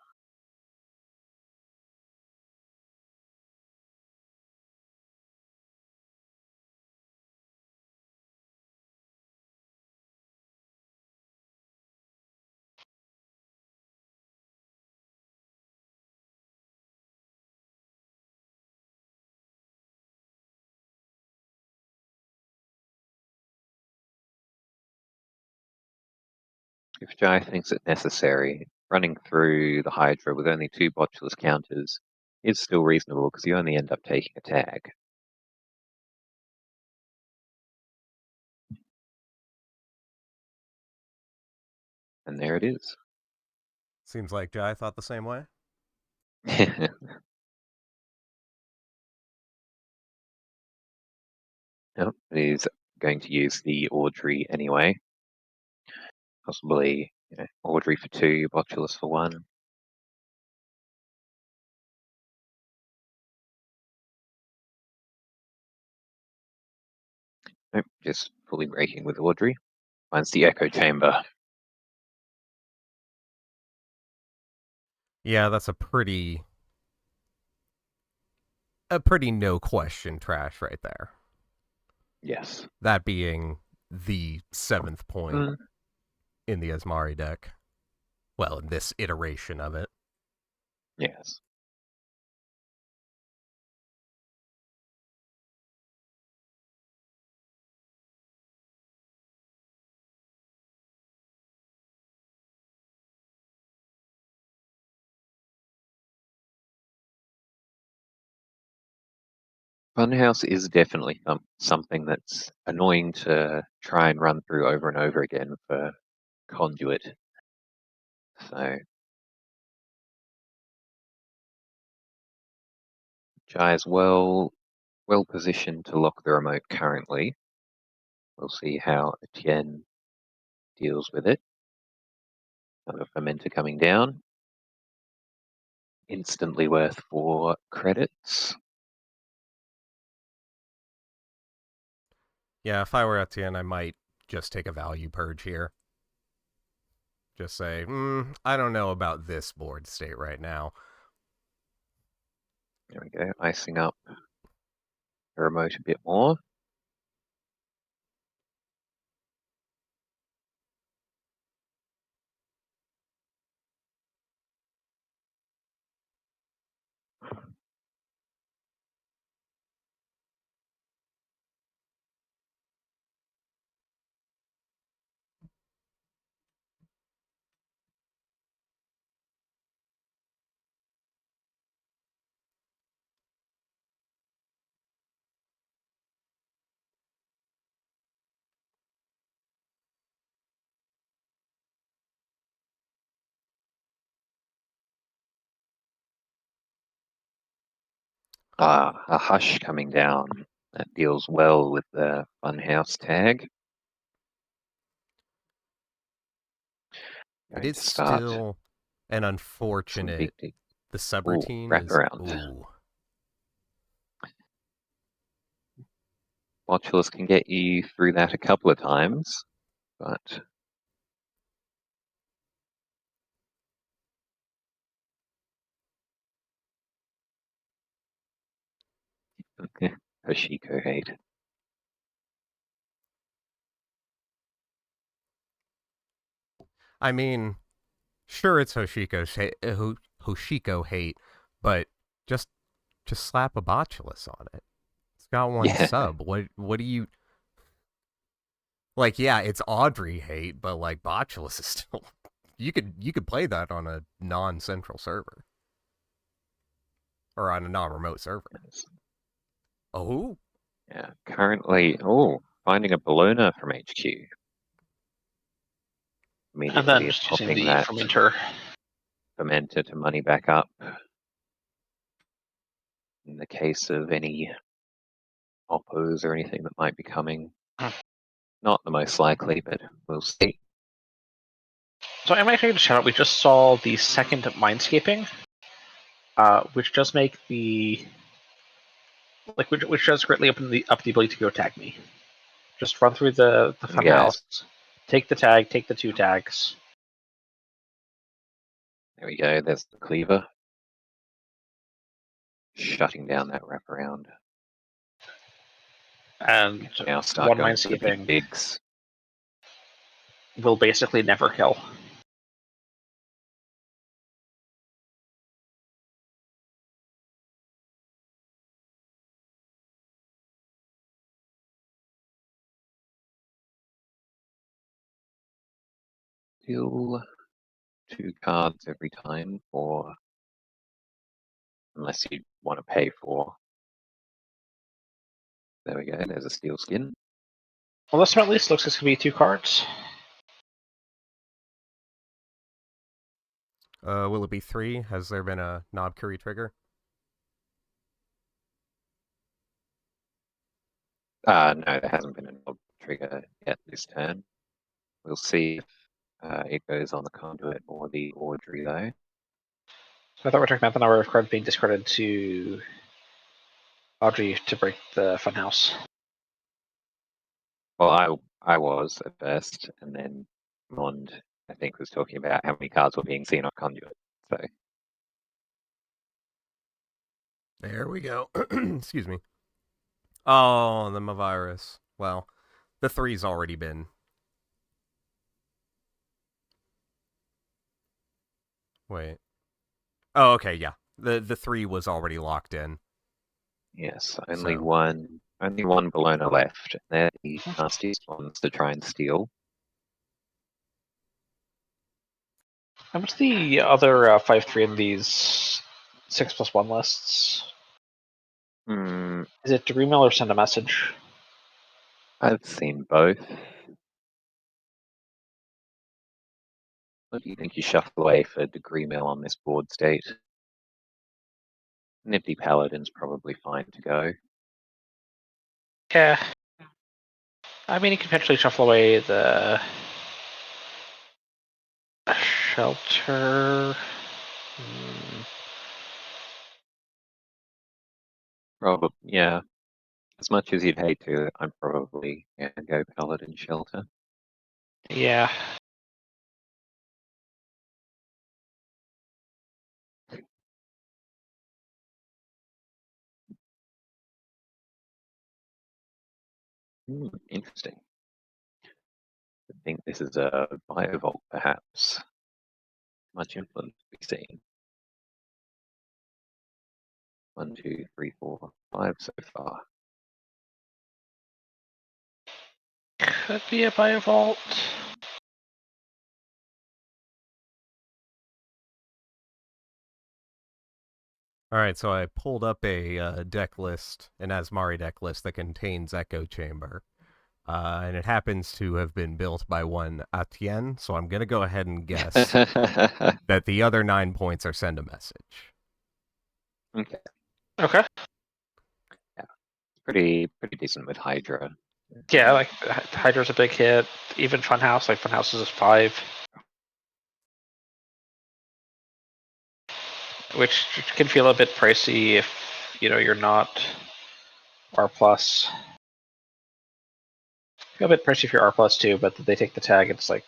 If Jai thinks it necessary, running through the Hydra with only 2 botulus counters is still reasonable because you only end up taking a tag. And there it is. Seems like Jai thought the same way. Nope, he's going to use the Audrey anyway. Possibly Audrey for 2, Botulus for 1. Nope, just fully breaking with Audrey. Finds the Echo Chamber. Yeah, that's a pretty no question trash right there. Yes. That being the 7th point in the Asmari deck. Well, in this iteration of it. Yes. Funhouse is definitely something that's annoying to try and run through over and over again for Conduit. So Jai is well positioned to lock the remote currently. We'll see how Etienne deals with it. Another fermenter coming down. Instantly worth 4 credits. Yeah, if I were Etienne, I might just take a value purge here. Just say, I don't know about this board state right now. There we go, icing up the remote a bit more. A Hush coming down. That deals well with the Funhouse tag. It is still an unfortunate. The subroutine is. Ooh. Botulus can get you through that a couple of times, but Hoshiko hate. I mean, sure, it's Hoshiko hate, but just slap a botulus on it. It's got one sub. What do you like? Yeah, it's Audrey hate, but like botulus is still. You could play that on a non-central server or on a non-remote server. Yes. Oh. Yeah. Currently, finding a Bologna from HQ. Immediately and then just using popping the that fermenter to money back up. In the case of any oppos or anything that might be coming. Not the most likely, but we'll see. So I'm actually going to shout out, we just saw the second Mindscaping, which does make the which does greatly open up the ability to go attack me. Just run through the fun Yeah. house. Take the tag, take the 2 tags. There we go. There's the cleaver. Shutting down that wraparound. And Now start one going for the big minesweeping bigs. will basically never kill. Still 2 cards every time, or unless you want to pay for. There we go. There's a steel skin. Well, this one at least looks like it's going to be 2 cards. Will it be 3? Has there been a Knob Curry trigger? No, there hasn't been a knob trigger yet this turn. We'll see if it goes on the conduit or the Audrey though. So I thought we were talking about the number of cards being discarded to Audrey to break the funhouse. Well, I was at first, and then Mond, I think, was talking about how many cards were being seen on conduit. So There we go. Excuse me. Oh, the Mavirus. Well, the 3's already been. Wait. Oh, okay, yeah. The 3 was already locked in. yes, So. only one Bologna left. They're the nastiest ones to try and steal. How much the other 5/3 in these 6+1 lists? Hmm, Is it to email or send a message? I've seen both. What do you think you shuffle away for degree mill on this board state? Nifty Paladin's probably fine to go. Yeah. I mean, you can potentially shuffle away the shelter. Probably, yeah. As much as you'd hate to, I'm probably gonna go Paladin Shelter. Yeah. Interesting. I think this is a Biovolt, perhaps. Much influence to be seen. 1, 2, 3, 4, 5 so far. Could be a Biovolt. Alright, so I pulled up a deck list, an Asmari deck list that contains Echo Chamber. And it happens to have been built by one Atienne, so I'm going to go ahead and guess that the other 9 points are send a message. Okay. Okay. Yeah. Pretty decent with Hydra. Yeah, like Hydra's a big hit. Even Funhouse, like Funhouse is a 5. Which can feel a bit pricey if you're not R plus. Feel a bit pricey if you're R plus too, but they take the tag. It's like,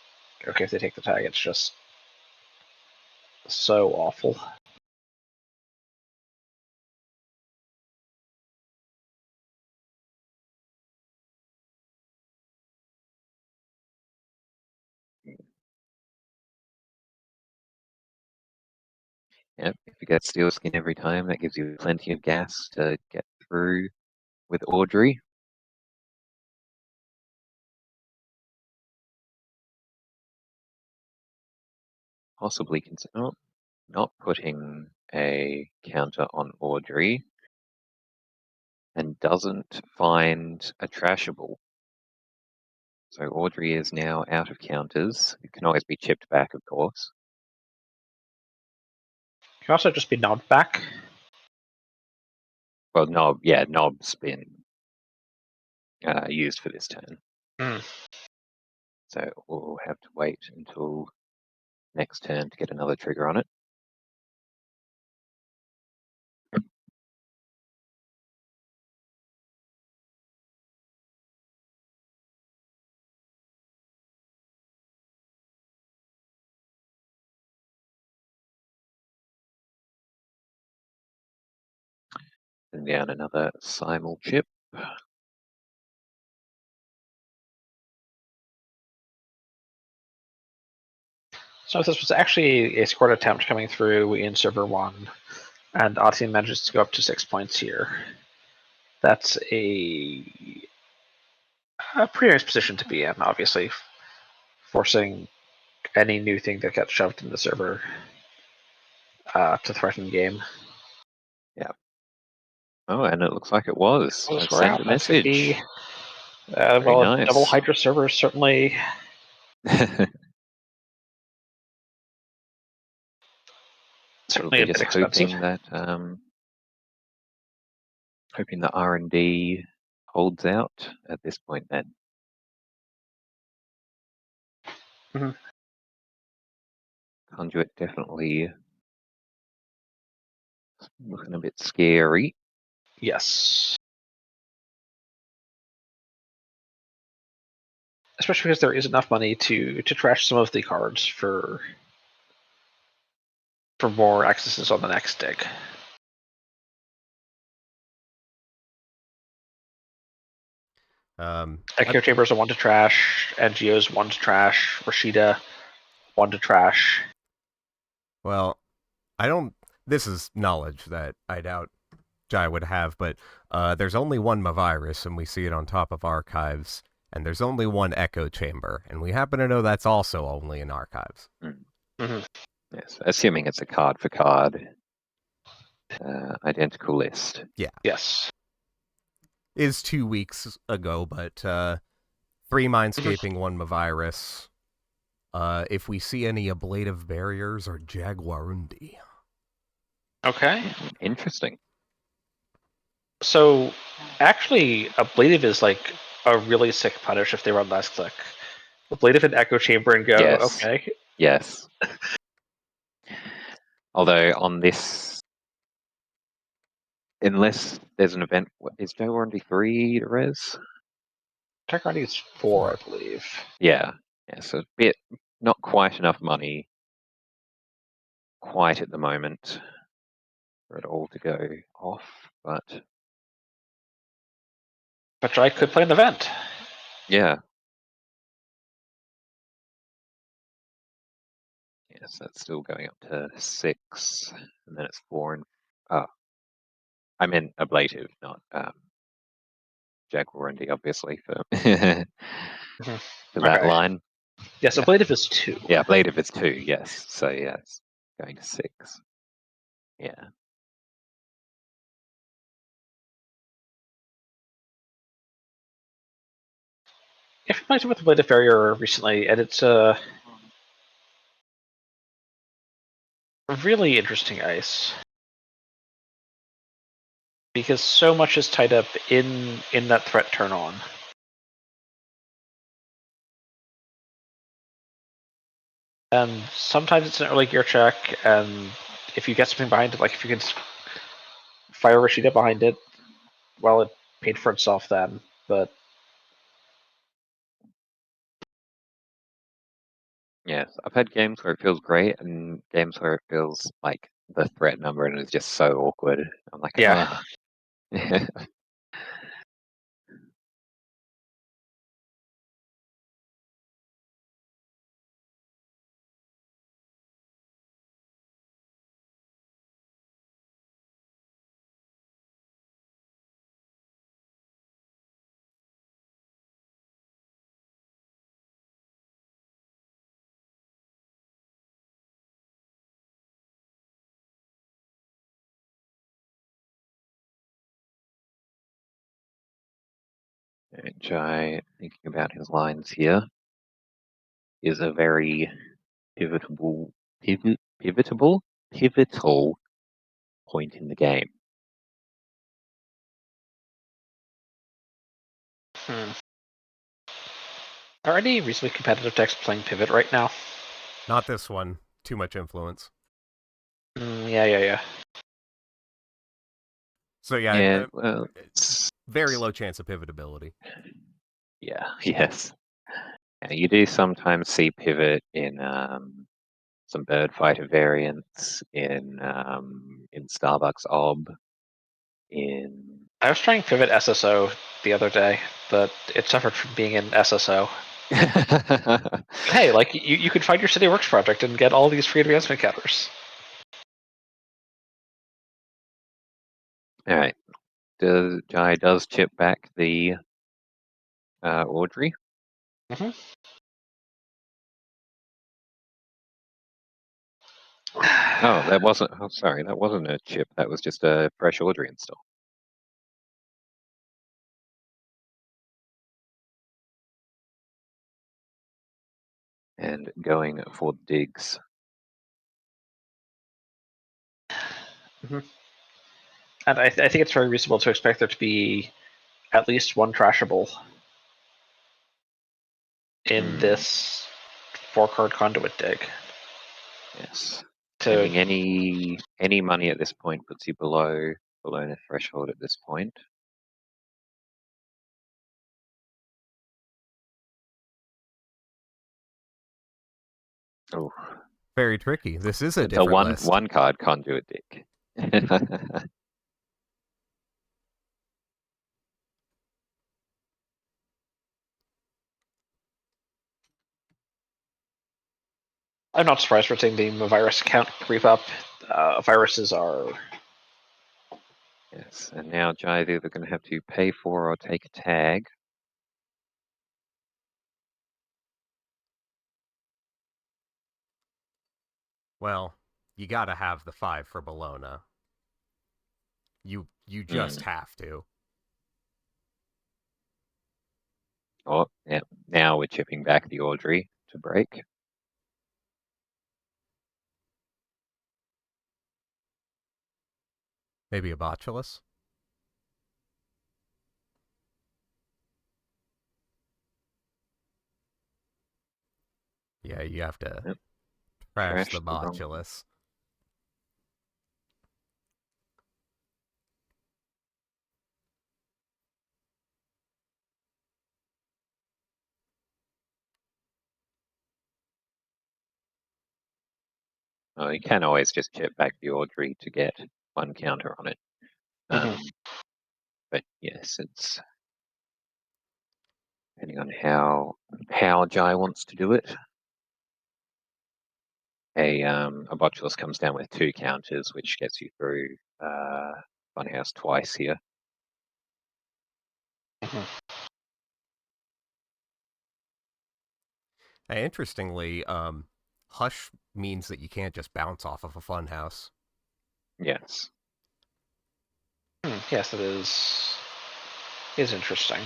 okay, if they take the tag, it's just so awful. Yep, if you get Steel Skin every time, that gives you plenty of gas to get through with Audrey. Possibly consider not putting a counter on Audrey and doesn't find a trashable. So Audrey is now out of counters. It can always be chipped back, of course. Can also just be knobbed back. Well, Nob's been used for this turn. Mm. So we'll have to wait until next turn to get another trigger on it. Pressing down another Sable chip. So this was actually a scored attempt coming through in server 1, and Odyssey manages to go up to 6 points here. That's a pretty nice position to be in, obviously, forcing any new thing that gets shoved in the server to threaten game. Yeah. Oh, and it looks like it was. Oh, I've score sent out. a That's gonna be message. Very well, a nice. double Hydra server is certainly We'll be a bit just expensive. hoping the R&D holds out at this point then. Mhm. Conduit definitely looking a bit scary. Yes. Especially because there is enough money to trash some of the cards for more accesses on the next dig. Echo Chambers are 1 to trash, NGO's 1 to trash, Rashida 1 to trash. Well, I don't. This is knowledge that I doubt Jai would have, but there's only one Mavirus, and we see it on top of archives, and there's only one Echo Chamber, and we happen to know that's also only in archives. Mm-hmm. Yes, assuming it's a card for card identical list. Yeah. Yes. Is 2 weeks ago, but 3 Mindscaping, 1 Mavirus. If we see any ablative barriers or Jaguarundi. Okay. Interesting. So, actually, Ablative is like a really sick punish if they run last click. Ablative and Echo Chamber and go, Yes. okay. Yes. Although on this, unless there's an event, is Jaguarundi 3 to res? Jaguarundi is 4, I believe. Yeah. Yeah, so a bit, not quite enough money quite at the moment for it all to go off, but But I could play an event. yeah. Yes, that's still going up to 6, and then it's 4 and I meant ablative, not Jaguarundi, obviously for for that Okay. line. Yes, Yeah. Ablative is 2. Yeah, ablative is 2. Yes, so yeah, it's going to 6. Yeah. If you played with Ablative Barrier recently, and it's a really interesting ice. Because so much is tied up in that threat turn on. And sometimes it's an early gear check, and if you get something behind it, like if you can fire Rashida behind it, well, it paid for itself then. But Yes, I've had games where it feels great and games where it feels like the threat number and it's just so awkward. I'm like, yeah. yeah. Jai, thinking about his lines here, is a very pivotal point in the game. Are any reasonably competitive decks playing Pivot right now? Not this one. Too much influence. Yeah. So Yeah, well, very low chance of pivotability. yeah, yes. Yeah, you do sometimes see pivot in some bird fighter variants in Starbucks Ob. in. I was trying Pivot SSO the other day, but it suffered from being in SSO. Hey, like you could find your City Works project and get all these free advancement counters. All right. Jai does chip back the Audrey. Mm-hmm. Oh, that wasn't. Oh, sorry, that wasn't a chip. That was just a fresh Audrey install. And going for digs. Mm-hmm. And I think it's very reasonable to expect there to be at least one trashable in this 4-card conduit dig. Yes. To Spending any money at this point puts you below the threshold at this point. Oh, Very tricky. This is a the different list. one card conduit dig. I'm not surprised we're seeing the virus count creep up. Viruses are. Yes, and now Jai's either going to have to pay for or take a tag. Well, you gotta have the 5 for Bologna. You just have to. Oh, yeah. Now we're chipping back the Audrey to break. Maybe a Botulus? Yeah, you have to Yep. trash the wrong. Botulus. Oh, you can always just chip back the Audrey to get one counter on it. But yes, it's depending on how Jai wants to do it. A Botulus comes down with 2 counters, which gets you through Funhouse twice here. And interestingly, Hush means that you can't just bounce off of a funhouse. Yes. Yes, it is interesting.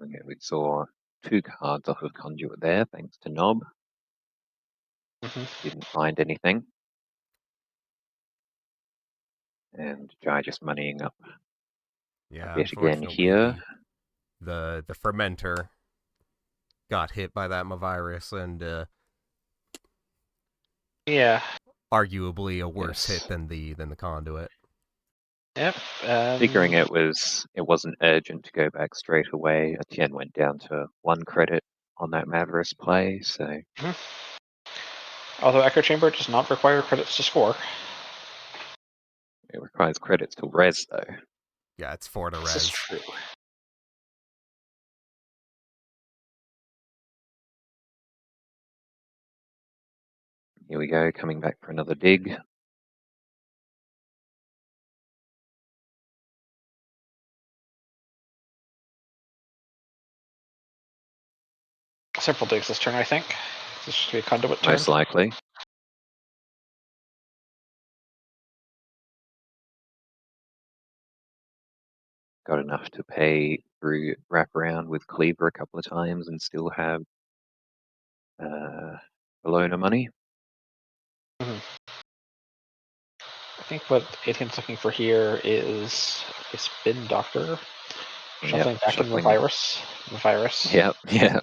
Okay, we saw 2 cards off of Conduit there, thanks to Knob. Didn't find anything. And Jai just moneying up Yeah, a bit again unfortunately, here. the fermenter got hit by that virus, and Yeah. arguably a worse hit than the conduit. Yep. Figuring it wasn't urgent to go back straight away. Etienne went down to 1 credit on that Mavericks play, so. Although Echo Chamber does not require credits to score. It requires credits to res, though. Yeah, it's 4 to res. This is true. Here we go, coming back for another dig. Several digs this turn, I think. This should be a conduit turn. Most likely. Got enough to pay through wraparound with Cleaver a couple of times and still have Bologna money. I think what Etienne's looking for here is a Spin Doctor. Shuffling back in the virus. The virus. Yep, yeah.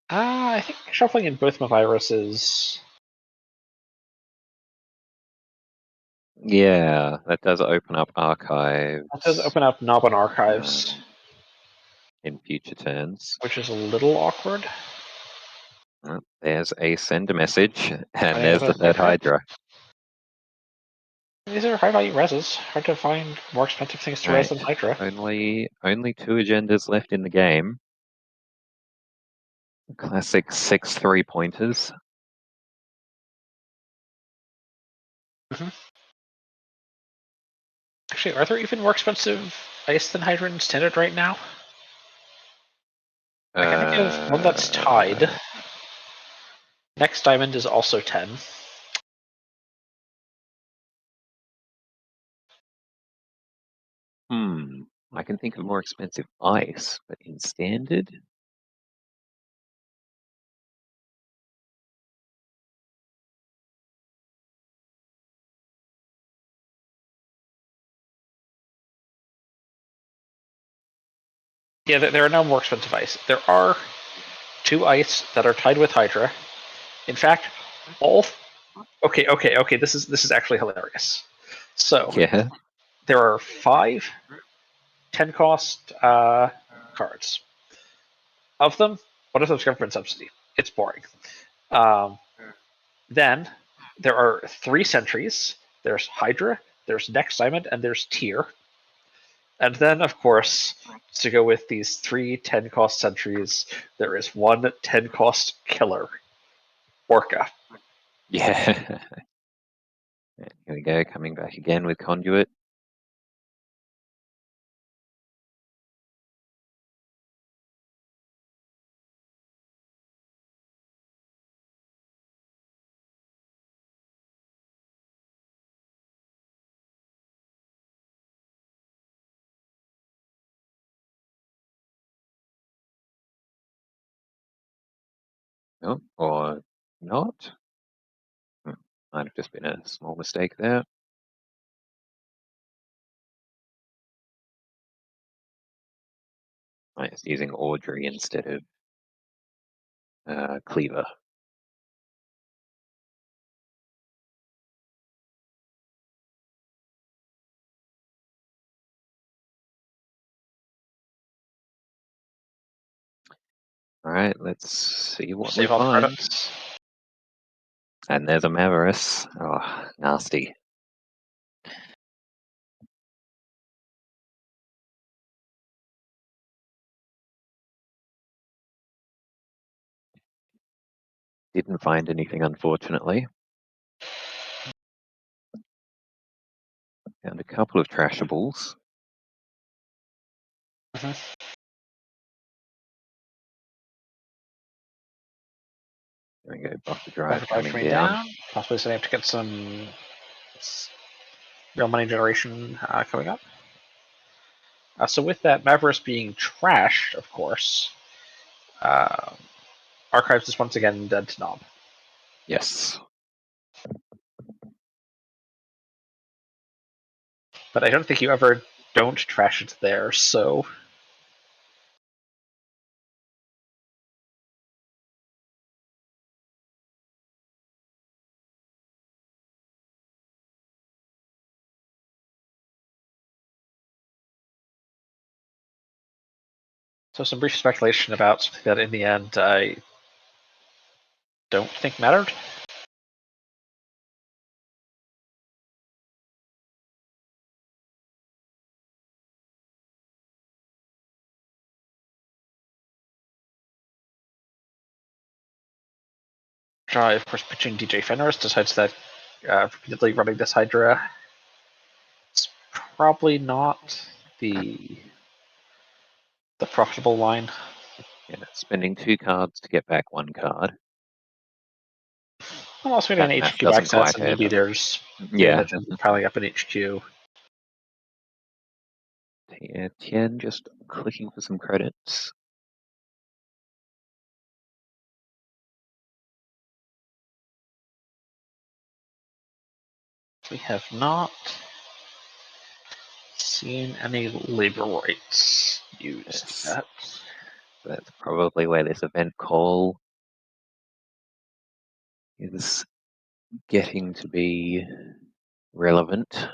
I think shuffling in both my viruses. Yeah, that does open up archives. That does open up knob on archives, in future turns. which is a little awkward. Well, there's a send a message, and I there's the third Hydra. These are high value reses. Hard to find more expensive things to res than Hydra. Only 2 agendas left in the game. Classic 6 3-pointers. Actually, are there even more expensive ice than Hydra in standard right now? I can think of one that's tied. Next diamond is also 10. I can think of more expensive ice, but in standard? Yeah, there are no more expensive ice. There are 2 ice that are tied with Hydra. In fact, all. Okay. This is actually hilarious. So Yeah. there are 5 10 cost cards. Of them, one of them's government subsidy. It's boring. Then there are 3 sentries. There's Hydra, there's Next Diamond, and there's Tier. And then, of course, to go with these 3 10 cost sentries, there is 1 10 cost killer, Orca. Yeah. Here we go, coming back again with Conduit. Oh, or not? Might have just been a small mistake there. I was using Audrey instead of Cleaver. All right, let's see what Save we all the find. credits. And there's a Maverus. Oh, nasty. Didn't find anything, unfortunately. Found a couple of trashables. There we go, buffer drive coming down. Possibly setting up to get some real money generation coming up. So with that, Mavericks being trashed, of course, Archives is once again dead to knob. Yes. But I don't think you ever don't trash it there, so. So some brief speculation about something that in the end I don't think mattered. Of course, pitching DJ Fenris decides that repeatedly running this Hydra is probably not the profitable line. Yeah, spending 2 cards to get back 1 card. I'm also getting an Math HQ doesn't access, quite and add maybe up. there's Yeah. piling up in HQ. Yeah, Tien just clicking for some credits. We have not seen any labor rights used Yes. yet. That's probably where this event call is getting to be relevant.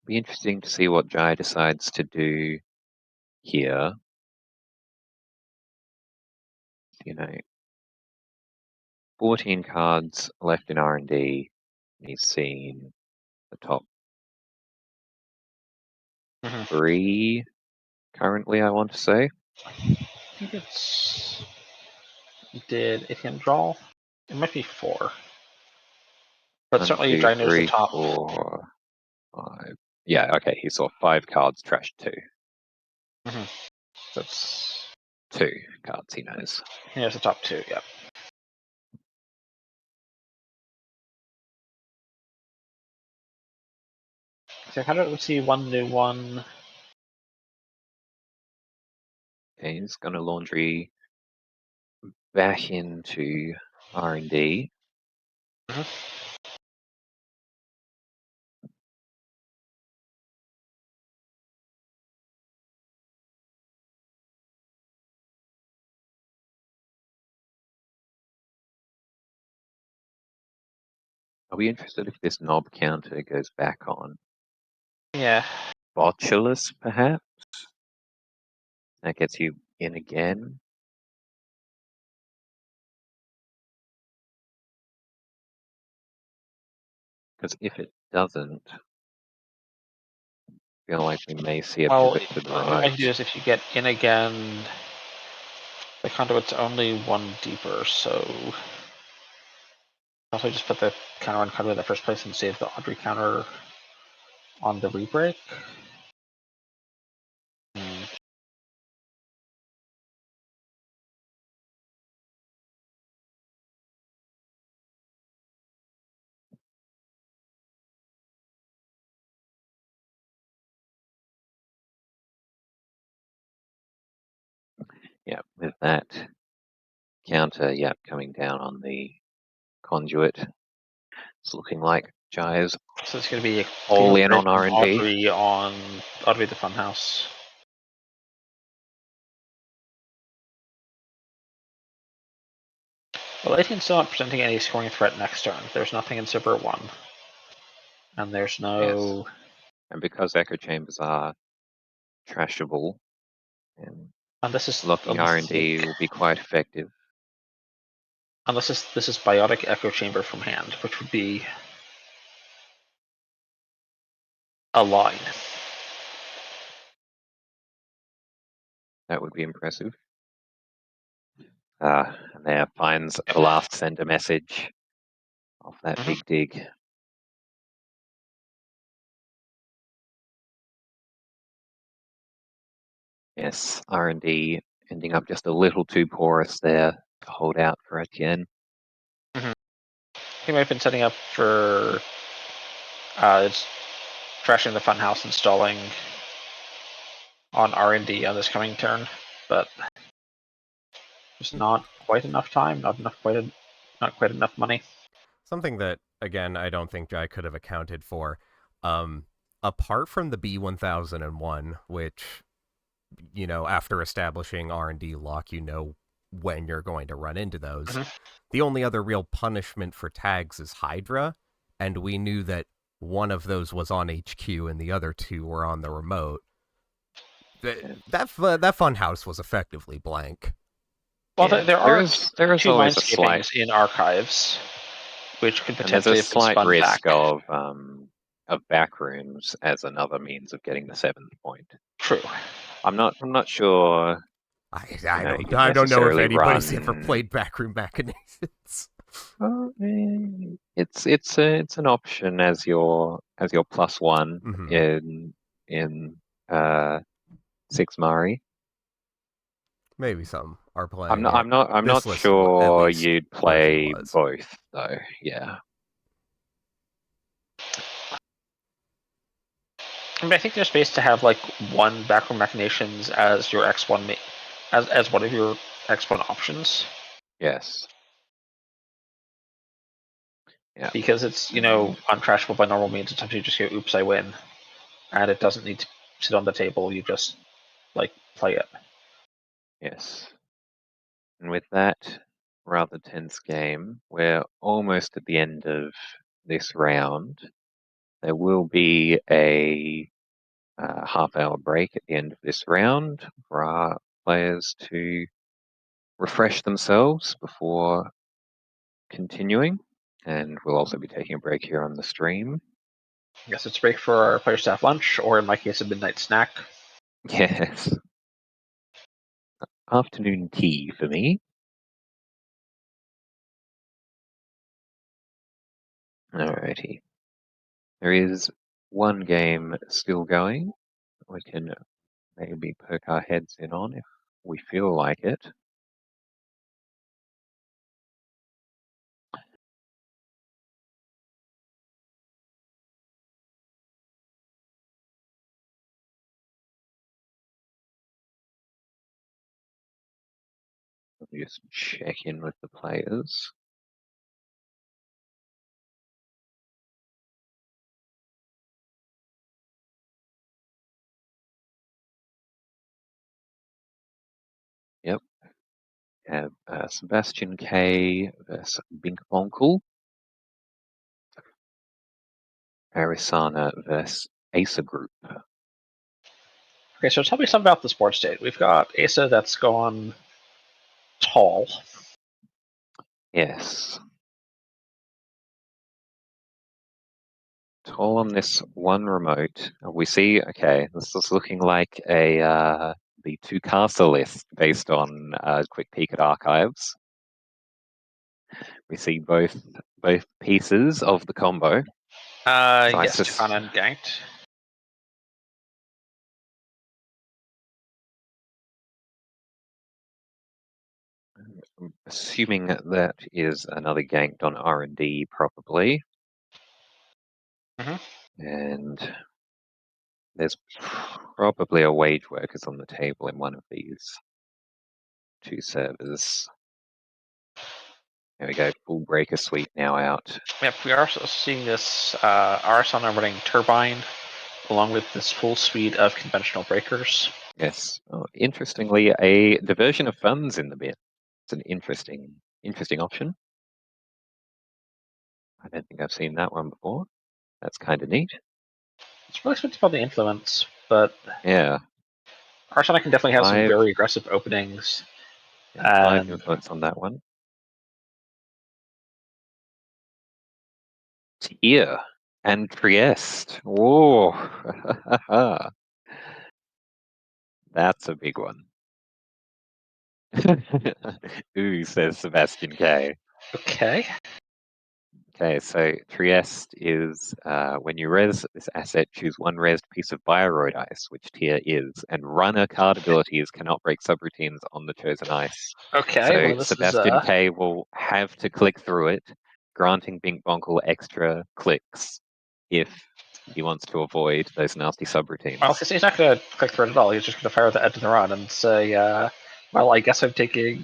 Be interesting to see what Jai decides to do here. You know, 14 cards left in R&D. He's seen the top Mhm. 3 currently, I want to say. I think it's did ATM draw. It might be 4, but 1, certainly 2, Dry knows the 3, top. 4, 5. Yeah, okay, he saw 5 cards, trashed 2. That's 2 cards he knows. he knows the top 2. Yeah. So how do we see one new one? Okay, he's gonna laundry back into R&D. Are we interested if this knob counter goes back on? Yeah. Botulus, perhaps? That gets you in again. Because if it doesn't, I feel like we may see a Well, pivot to the what you might do remote. is if you get in again, the conduit's only 1 deeper, so also just put the counter on conduit in the first place and save the Audrey counter on the rebreak. Yeah, with that counter, yeah, coming down on the conduit. It's looking like Jai's So it's going to be a all clean in break on and R&D. Audrey the Funhouse. Well, 18's still not presenting any scoring threat next turn. There's nothing in Super 1. And there's Yes. no... And because echo chambers are trashable, and this is locking R&D will be quite effective. Unless this is Biotic Echo Chamber from hand, which would be a line. That would be impressive. And there finds the last sender message of that big dig. Yes, R&D ending up just a little too porous there to hold out for Etienne. He might have been setting up for it's trashing the funhouse, installing on R&D on this coming turn, but there's not quite enough time, not quite enough money. Something that, again, I don't think Jai could have accounted for. Apart from the B1001, which, you know, after establishing R&D lock, you know when you're going to run into those. The only other real punishment for tags is Hydra, and we knew that one of those was on HQ and the other 2 were on the remote. That funhouse was effectively blank. Well, Yeah, there are there is 2 always a slight, Mindscapings in archives, which could and there's a potentially have been slight spun back. risk of backrooms as another means of getting the 7th point. True. I'm not sure. I You don't know if necessarily anybody's ever run. played Backroom Machinations. It's an option as your +1 Mhm. in uh Six Mari. Maybe some are I'm playing not it. I'm not I'm This not list at sure least you'd version play was. both though. Yeah. I mean, I think there's space to have like one backroom machinations as your X1 as one of your X1 options. Yes. Yeah. Because it's And uncrashable by normal means. Sometimes you just go, "Oops, I win," and it doesn't need to sit on the table. You just like play it. yes. And with that rather tense game, we're almost at the end of this round. There will be a half-hour break at the end of this round for our players to refresh themselves before continuing. And we'll also be taking a break here on the stream. I guess it's a break for our player staff lunch, or in my case, a midnight snack. Yes. Afternoon tea for me. Alrighty. There is one game still going. We can maybe poke our heads in on if we feel like it. Let me just check in with the players. Yep. We have Sebastian K versus Bink Bonkel. Arisana versus Asa Group. Okay, so tell me something about the sports state. We've got Asa that's gone tall. Yes. Tall on this one remote. We see, okay, this is looking like a the two castle list based on a quick peek at archives. We see both pieces of the combo. Yes, Tukana and ganked. I'm assuming that is another ganked on R&D probably. Mhm. And there's probably a wage workers on the table in one of these two servers. There we go, full breaker suite now out. Yep, we are also seeing this Arsana running Turbine, along with this full suite of conventional breakers. Yes. Oh, interestingly, a diversion of funds in the bit. It's an interesting option. I don't think I've seen that one before. That's kind of neat. It's really expensive on the influence, but Yeah. Arsana can definitely have some Five, very aggressive openings. yeah, 5 And influence on that one. Tier and Trieste. Whoa. That's a big one. Ooh, says Sebastian K. okay, Okay, so Trieste is when you res this asset, choose one resed piece of Bioroid ice, which tier is, and run a card abilities cannot break subroutines on the chosen ice. okay. So Well, this is Sebastian K will have to click through it, granting Bink Bonkel extra clicks if he wants to avoid those nasty well, subroutines. he's not going to click through it at all. He's just going to fire the end of the run and say, "Well, I guess I'm taking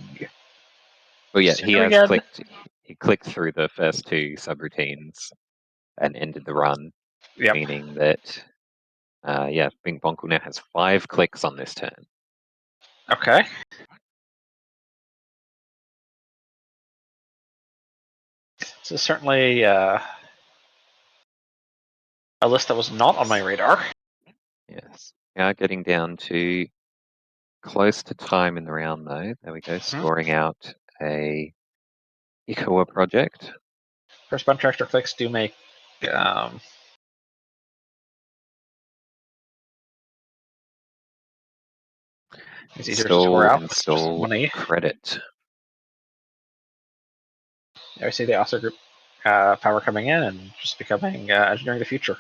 Well, yeah, he Sinner has again." clicked. He clicked through the first two subroutines and ended the run, Yep. meaning that yeah, Bing Bonkel now has 5 clicks on this turn. Okay. This is certainly a list that was not on my radar. Yes. We are getting down to close to time in the round, though. There we go, scoring out a Ikoa project. First bunch of extra clicks do make it's easier to score out. It's just Install money. credit. I see the Oster group power coming in and just becoming engineering the future.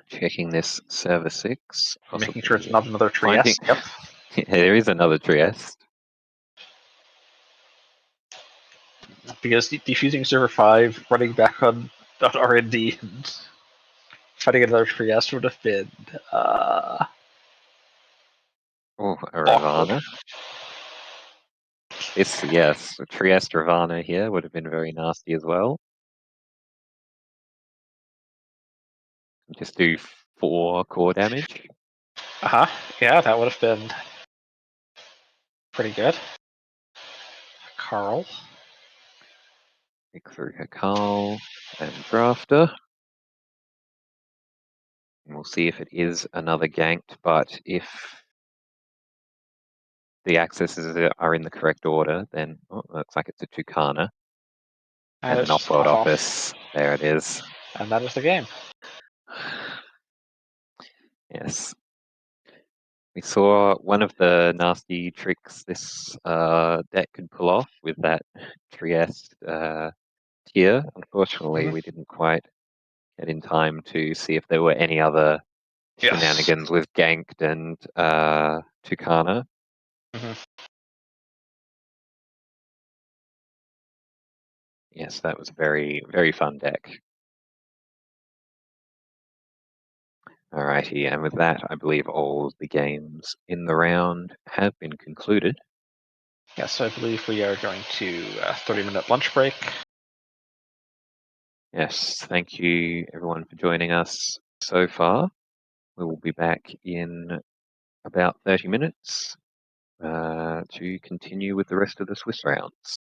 Checking this server 6. Making sure it's possibly not another finding- Trieste. Yep. Yeah, there is another Trieste. Because defusing server 5, running back on .rnd, and fighting another Trieste would have been Oh, a awkward. Ravana. This, yes, a Trieste Ravana here would have been very nasty as well. Just do 4 core damage. Yeah, that would have been pretty good. Carl. Pick through Hekal and Drafter. And we'll see if it is another ganked, but if the accesses are in the correct order, then looks like it's a Tucana. And an it's just offload off. office. There it is. And that is the game. Yes. We saw one of the nasty tricks this deck could pull off with that Trieste tier. Unfortunately, we didn't quite get in time to see if there were any other shenanigans with Ganked and Tucana. Yes, that was a very, very fun deck. Alrighty, and with that, I believe all the games in the round have been concluded. Yes, I believe we are going to a 30-minute lunch break. Yes, thank you everyone for joining us so far. We will be back in about 30 minutes to continue with the rest of the Swiss rounds.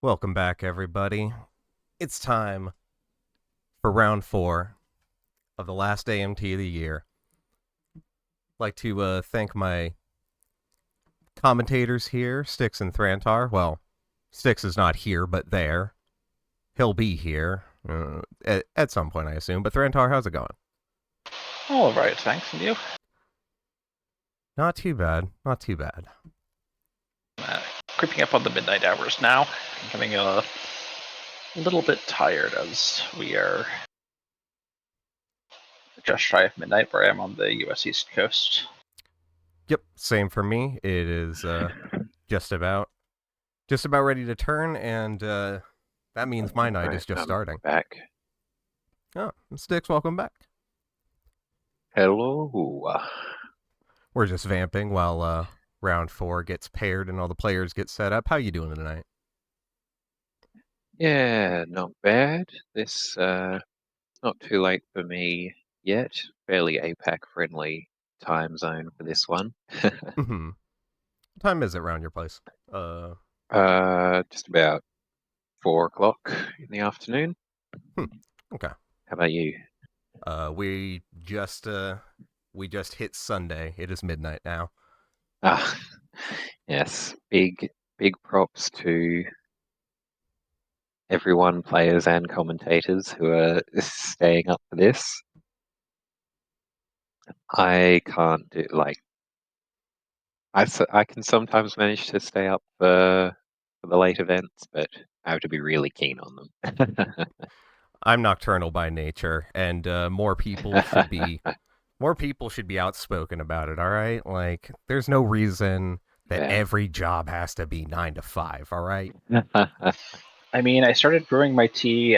Welcome back, everybody. It's time for round 4 of the last AMT of the year. I'd like to thank my commentators here, Styx and Thrantar. Well, Styx is not here, but there. He'll be here at some point, I assume. But Thrantar, how's it going? All right, thanks. And you? Not too bad. Not too bad. Creeping up on the midnight hours now. I'm getting a little bit tired as we are just shy of midnight where I am on the US East Coast. Yep, same for me. It is just about ready to turn, and that means my night is just starting. Back. Oh, Styx, welcome back. Hello. We're just vamping while round 4 gets paired and all the players get set up. How you doing tonight? Yeah, not bad. This not too late for me yet. Fairly APAC friendly time zone for this one. Mm-hmm. What time is it around your place? Just about 4 o'clock in the afternoon. Okay. How about you? We just hit Sunday. It is midnight now. Ah, yes. Big props to everyone, players and commentators who are staying up for this. I can't do I can sometimes manage to stay up for the late events, but I have to be really keen on them. I'm nocturnal by nature, and more people should be outspoken about it. All right, like there's no reason that Yeah. every job has to be 9 to 5. All right. I mean, I started brewing my tea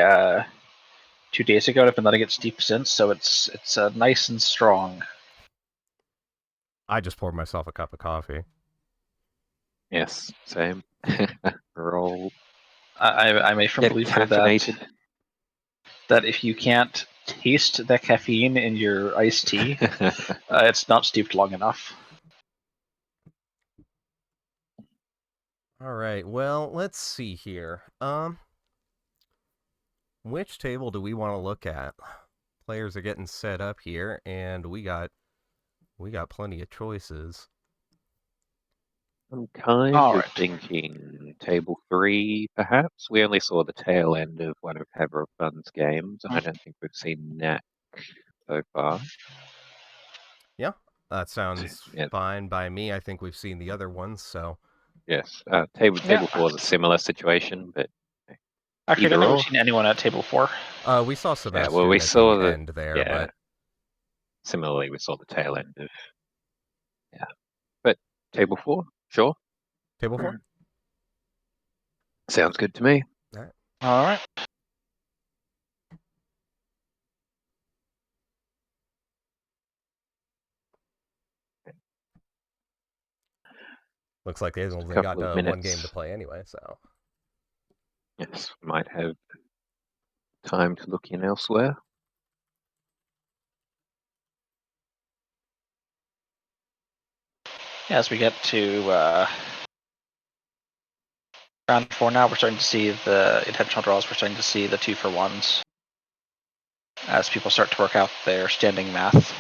2 days ago, and I've been letting it steep since, so it's nice and strong. I just poured myself a cup of coffee. Yes, same. We're all I'm a firm getting believer caffeinated. that if you can't taste the caffeine in your iced tea, it's not steeped long enough. All right. Well, let's see here. Which table do we want to look at? Players are getting set up here, and we got plenty of choices. I'm kind All of right. thinking table 3, perhaps. We only saw the tail end of one of Haver of Fun's games, and I don't think we've seen that so far. Yeah, that sounds Yeah, fine by me. I think we've seen the other ones, so yes. Table Yeah. 4 is a similar situation, but Actually, I don't either think we've or. seen anyone at table 4. we saw Yeah, well, we Sebastian at saw the the end there, yeah. but Similarly, we saw the tail end of but table 4, sure. table 4. Sounds good to me. All right. All right. Looks like they've Just a only got couple of one game to minutes. play anyway, so Yes, we might have time to look in elsewhere. As we get to round 4 now, we're starting to see the intentional draws. We're starting to see the 2-for-1s as people start to work out their standing math.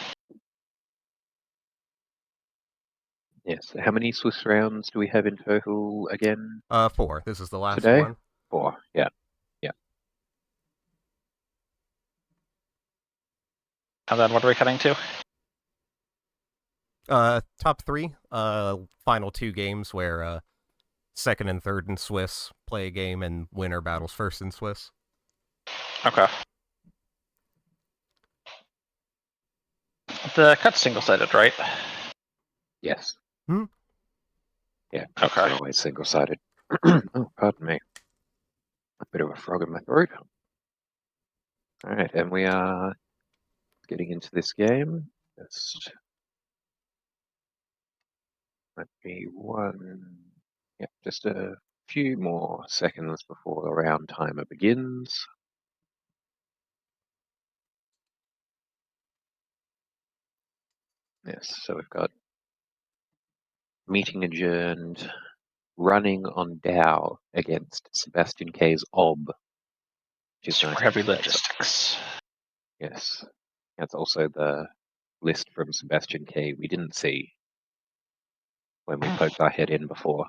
Yes. How many Swiss rounds do we have in total again 4. This is the last today? one. 4. Yeah. And then what are we cutting to? Top 3. Final 2 games where second and third in Swiss play a game, and winner battles first in Swiss. Okay. The cut's single-sided, right? Yes. Hmm? Yeah. Okay. They're always single-sided. Oh, pardon me. A bit of a frog in my throat. All right, and we are getting into this game. Just might be just a few more seconds before the round timer begins. Yes, so we've got meeting adjourned, running on Dow against Sebastian K's Ob, which is Super nice. heavy logistics. Yes. That's also the list from Sebastian K we didn't see when we poked our head in before.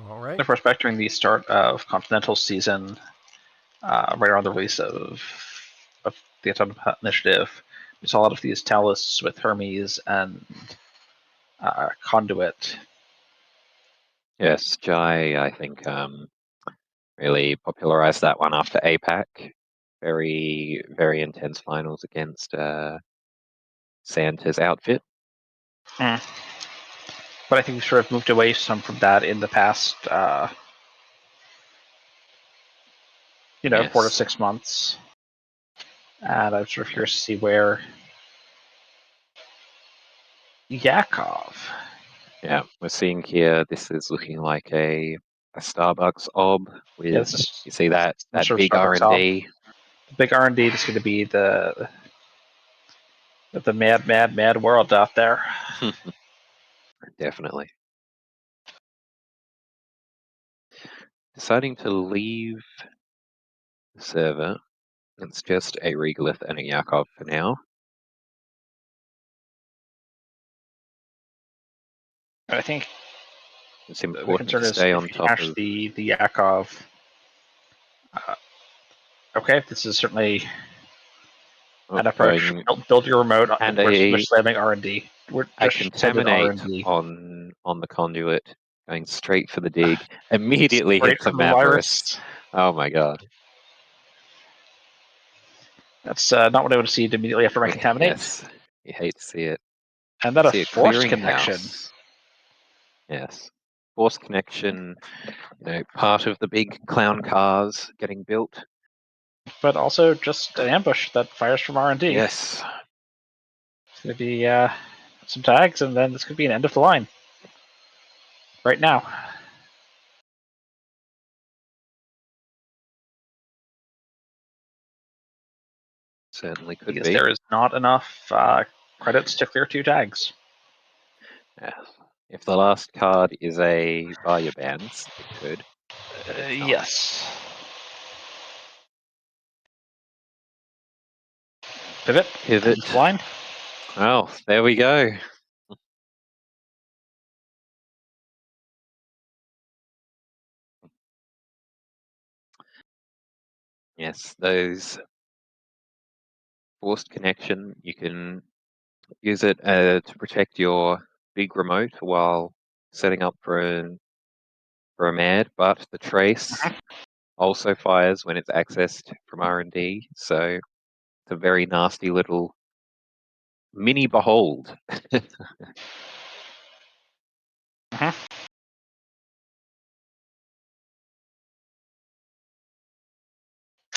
All right. Of course, back during the start of Continental season, right around the release of the Atomic Initiative, we saw a lot of these Talus with Hermes and Conduit. Yes, Jai, I think, really popularized that one after APAC. Very, very intense finals against Santa's outfit. But I think we sort of moved away some from that in the past, 4 to 6 months. And I'm sort of curious to see where Yakov. Yeah, we're seeing here, this is looking like a Starbucks ob with, This is you see that sort of big Starbucks op. R&D. The big R&D is going to be the mad world out there. Definitely. Deciding to leave the server. It's just a Regolith and a Yakov for now. I think It's the important concern to is stay if on you top hash of... the Yakov. Okay, this is certainly an approach. going Build your remote. and We're a slamming R&D. We're just sending contaminate R&D. on the conduit, going straight for the dig. Immediately Straight hits a from the virus. Mavris. Oh my god. That's not what I would have seen immediately after my contaminate. Yes, you hate to see it. And then a See a forced connection. clearinghouse. Yes. Forced connection, part of the big clown cars getting built. But also just an ambush that fires from R&D. Yes. It's going to be some tags, and then this could be an end of the line. Right now. Certainly could Because be. there is not enough credits to clear 2 tags. Yes. If the last card is a Varya Bands, it could. Yes. Pivot. Pivot. Line. Well, there we go. Yes, those forced connection, you can use it to protect your big remote while setting up for a MAD, but the trace also fires when it's accessed from R&D, so it's a very nasty little mini behold.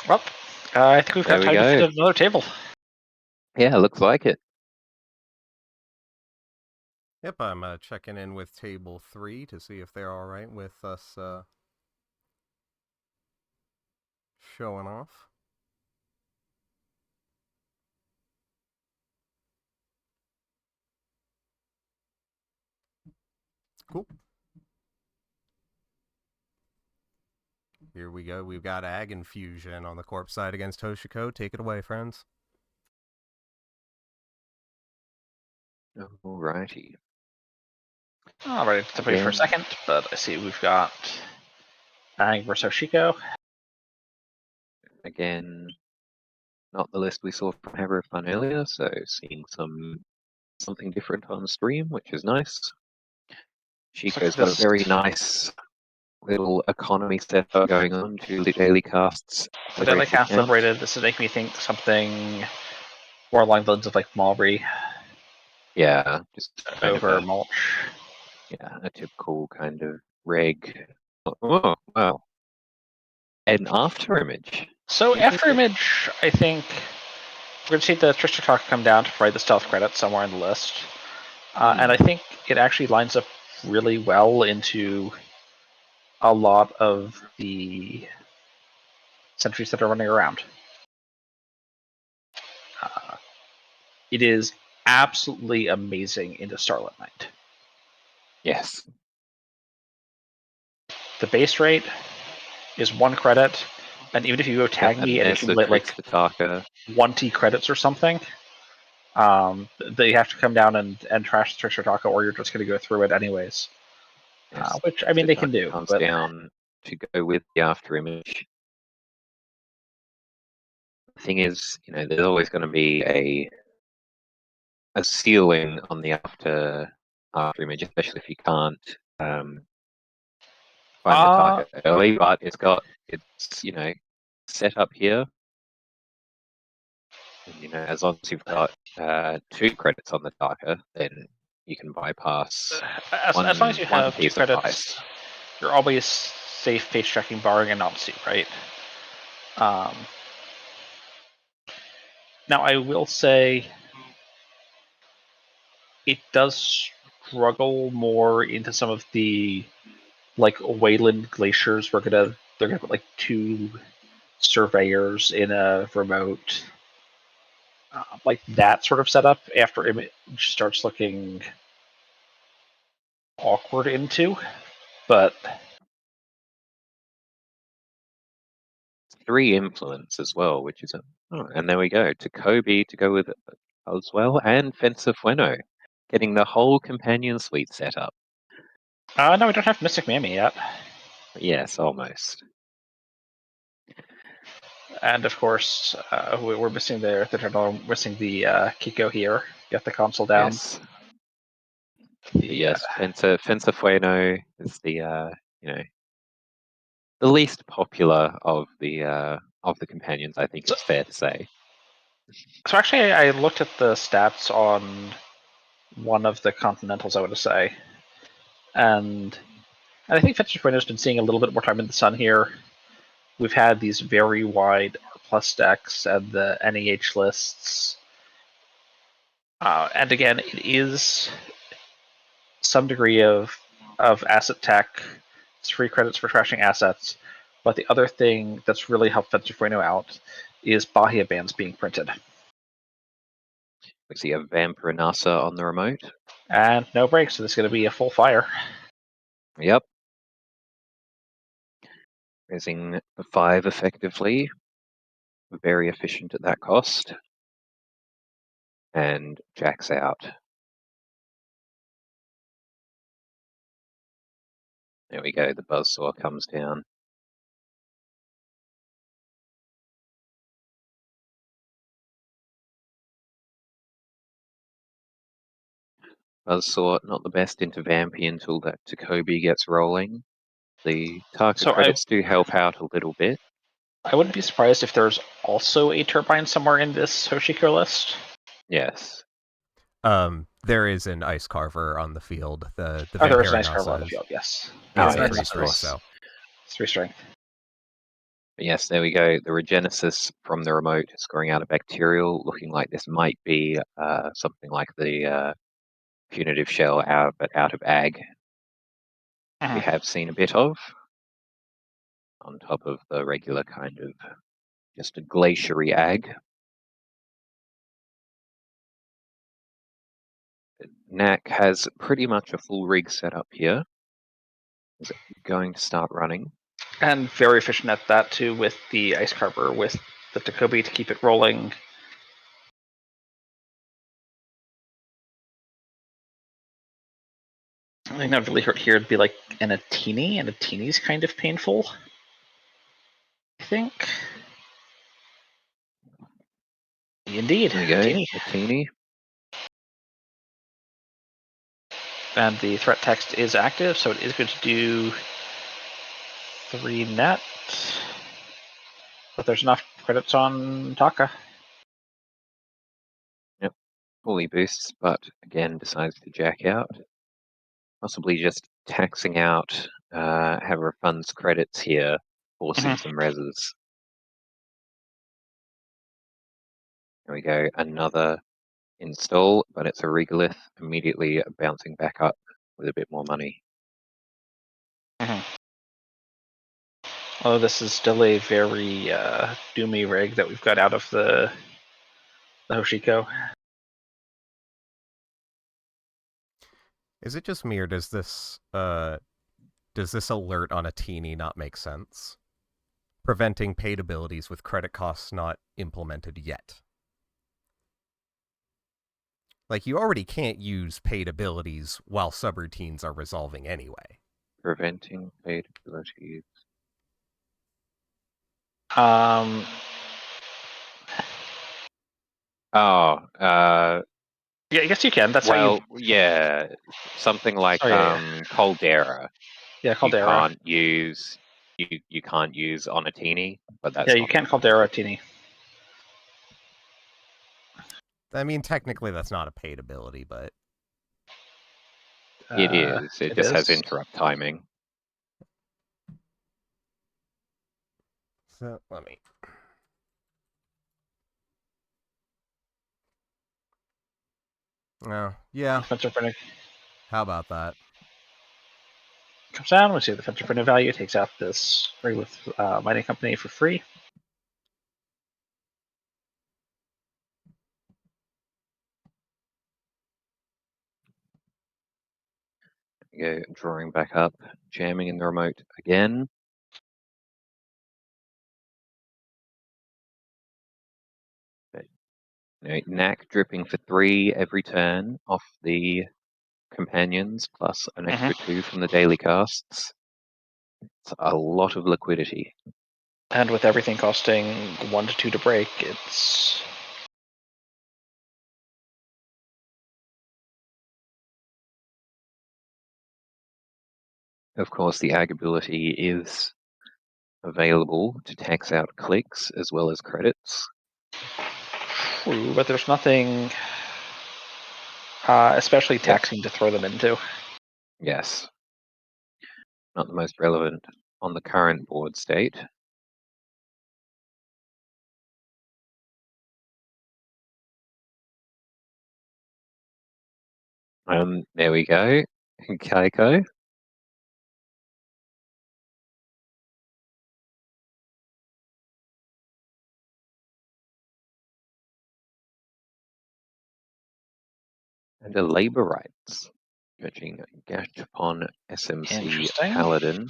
Well, I think we've got There we time to go. fit another table. Yeah, looks like it. Yep, I'm checking in with table 3 to see if they're all right with us showing off. Cool. Here we go. We've got Ag Infusion on the corpse side against Hoshiko. Take it away, friends. Alrighty. Alright, to wait for a second, but I see we've got Bang versus Hoshiko. Again, not the list we saw from Hammer of Fun earlier, so seeing something different on stream, which is nice. Chico's got a very nice little economy setup going on, 2 daily casts. The daily cast liberated. This is making me think something more along the lines of like Mulberry. Yeah, just kind over of mulch. Yeah, a typical kind of reg. Oh, wow. An after image. So after image, I think we're going to see the Trister Talk come down to provide the stealth credit somewhere in the list. And I think it actually lines up really well into a lot of the sentries that are running around. It is absolutely amazing into Starlit Night. Yes. The base rate is 1 credit, and even if you go tag me and accumulate like the Taka. 20 credits or something, they have to come down and trash the Trickster Taka, or you're just going to go through it anyways. Yes. Which, I mean, they can do. Comes But down to go with the after image. The thing is, there's always going to be a ceiling on the after image, especially if you can't find the target early. But it's set up here, and as long as you've got 2 credits on the Taka, then you can bypass as long as you one have 2 piece of credits, ice. you're always safe pace checking, barring a non-suit, right? Now, I will say it does struggle more into some of the like Wayland glaciers. They're gonna put like 2 surveyors in a remote, like that sort of setup. After image starts looking awkward into, but 3 influence as well, which is and there we go. To Kobe to go with as well, and Fencer Fueno, getting the whole companion suite set up. no, we don't have Mystic Mammy yet. Yes, almost. And of course, we're missing missing the Kiko here. Get the console down. Yes. Yes, Fencer Fueno is the the least popular of the companions. I think it's fair to say. So actually, I looked at the stats on one of the Continentals, I would say, and I think Fencer Fueno's been seeing a little bit more time in the sun here. We've had these very wide R plus decks and the NEH lists. And again, it is some degree of asset tech. It's free credits for trashing assets. But the other thing that's really helped Fencer Fueno out is Bahia bans being printed. We see a Vampire Nasa on the remote. And no breaks, so this is going to be a full fire. Yep. Raising 5 effectively. Very efficient at that cost. And jacks out. There we go, the Buzzsaw comes down. Buzzsaw, not the best into Vampy until that Takobi gets rolling. The Taka credits do help out a little bit. I wouldn't be surprised if there's also a turbine somewhere in this Hoshiko list. Yes. There is an ice carver on the field. The there is an ice carver on the field. Yes. It's yes. 3 strength, so. It's 3 strength. But yes, there we go. The Regenesis from the remote scoring out a bacterial, looking like this might be something like the punitive shell but out of ag. We have seen a bit of, on top of the regular kind of just a glaciery ag. Knack has pretty much a full rig set up here. Is it going to start running? And very efficient at that too, with the ice carver, with the Takobi to keep it rolling. I think that really hurt here would be like an Atini, and Atini's kind of painful, I think. Indeed. There we go, Atini. And the threat text is active, so it is going to do 3 net. But there's enough credits on Taka. Yep, fully boosts, but again decides to jack out. Possibly just taxing out Haver Funds credits here, forcing some reses. There we go, another install, but it's a regolith, immediately bouncing back up with a bit more money. Oh, this is still a very doomy rig that we've got out of the Hoshiko. Is it just me, or does this alert on a teeny not make sense? Preventing paid abilities with credit costs not implemented yet. Like, you already can't use paid abilities while subroutines are resolving anyway. Preventing paid abilities. Oh, Yeah, I guess you can. That's how well, yeah, something like Oh, yeah. Caldera. Yeah, You Caldera. can't use you can't use Onatini, but that's Yeah, you not can't implemented. Caldera Tini. I mean, technically that's not a paid ability, but It is. It just has is. interrupt timing. so let me. Oh, yeah. Fencer printing How about that? comes down. We see the fencer printing value takes out this rig with mining company for free. Go drawing back up, jamming in the remote again. Knack dripping for 3 every turn off the companions, plus an extra 2 from the daily casts. It's a lot of liquidity. And with everything costing 1 to 2 to break, it's Of course, the ag ability is available to tax out clicks as well as credits. true, but there's nothing especially taxing to throw them into. Yes. Not the most relevant on the current board state. There we go. Kaiko. And a labor rights. Judging Gashapon SMC Interesting. Paladin.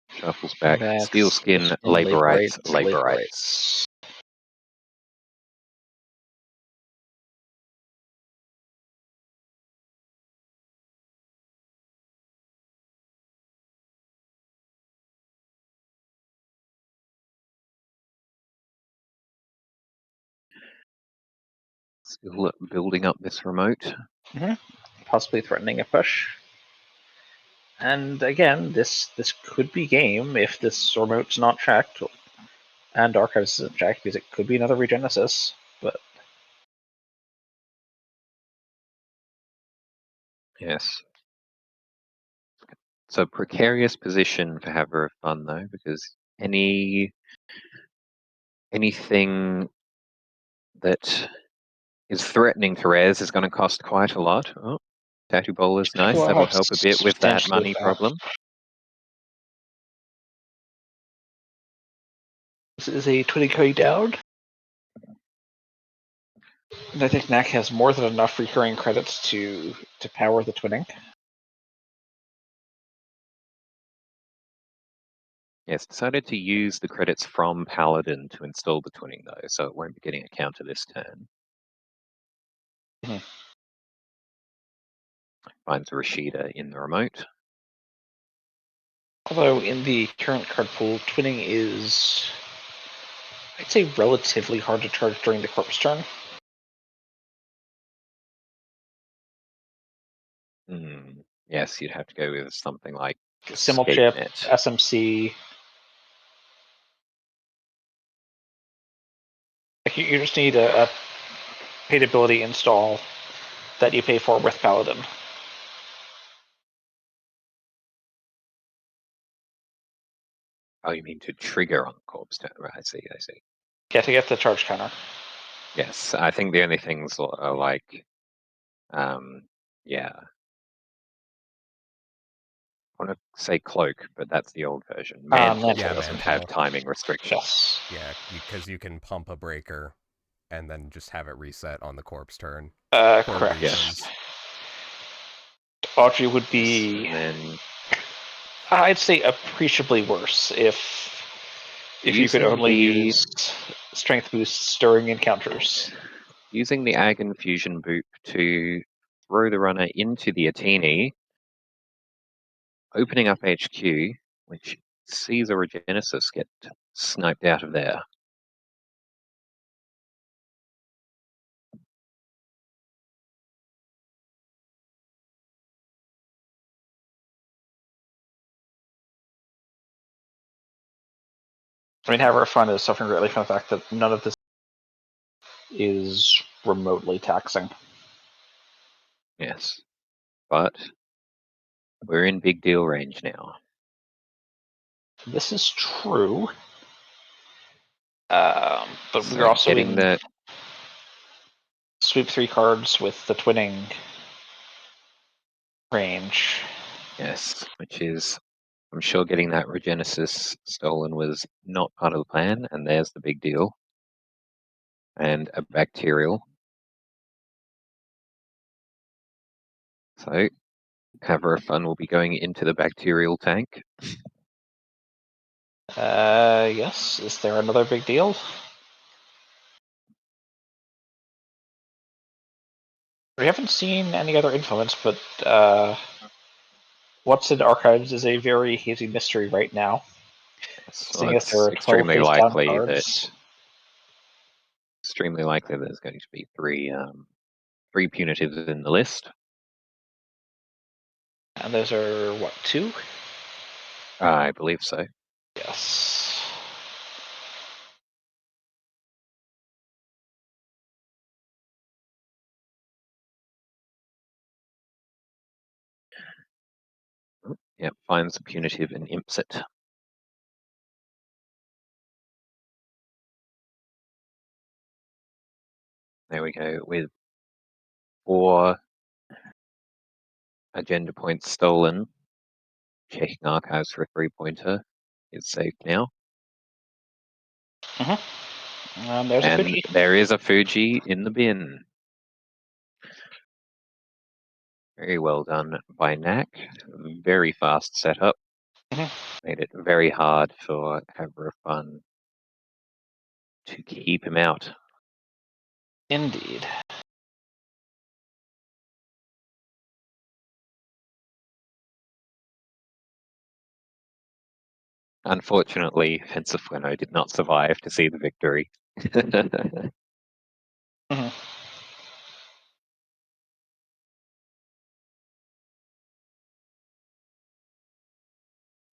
Shuffles back. That's Steelskin, labor rights, labor labor rights. Still building up this remote. Possibly threatening a push. And again, this could be game if this remote's not checked, and Archives isn't checked, because it could be another Regenesis. But Yes. It's a precarious position for Haver of Fun though, because anything that is threatening to res is going to cost quite a lot. Oh, Tattoo Bowl is nice. well, That'll help a bit with that substantially money fair. problem. This is a 20k down. And I think Knack has more than enough recurring credits to power the twinning. Yes, decided to use the credits from Paladin to install the twinning though, so it won't be getting a counter this turn. Finds Rashida in the remote. Although in the current card pool, twinning is, I'd say, relatively hard to charge during the corpse turn. Yes, you'd have to go with something like Simul Escape chip, Net. SMC. Like you just need a paid ability install that you pay for with Paladin. Oh, you mean to trigger on the corpse turn? Right, I see. Yeah, to get the charge counter. Yes, I think the only things are like, yeah, want to say cloak, but that's the old version. Mantle Mantle. doesn't Mantle. have timing restrictions. Yes. Yeah, because you can pump a breaker and then just have it reset on the corpse turn for Correct. reasons. Audrey would Yes, be, and then I'd say, appreciably worse if you could using only the- use strength boosts during encounters. using the Ag Infusion Boop to throw the runner into the Atini, opening up HQ, which sees a Regenesis get sniped out of there. I mean, however, fun is suffering greatly from the fact that none of this is remotely taxing. Yes, but we're in big deal range now. This is true. But So we're also getting in the sweep 3 cards with the twinning range. yes, which is, I'm sure getting that Regenesis stolen was not part of the plan, and there's the big deal. And a bacterial. So, Haver of Fun will be going into the bacterial tank. Yes. Is there another big deal? We haven't seen any other influence, but what's in archives is a very hazy mystery right now. So Seeing as there it's are 12 extremely face-down likely cards. there's going to be three punitives in the list. And those are, what, 2? I believe so. Yes. Yep, finds a punitive and imps it. There we go, with 4 agenda points stolen. Checking archives for a 3-pointer. It's safe now. And there's a Fuji. There is a Fuji in the bin. Very well done by Knack. Very fast setup. Made it very hard for Haver of Fun to keep him out. Indeed. Unfortunately, Fensifueno did not survive to see the victory.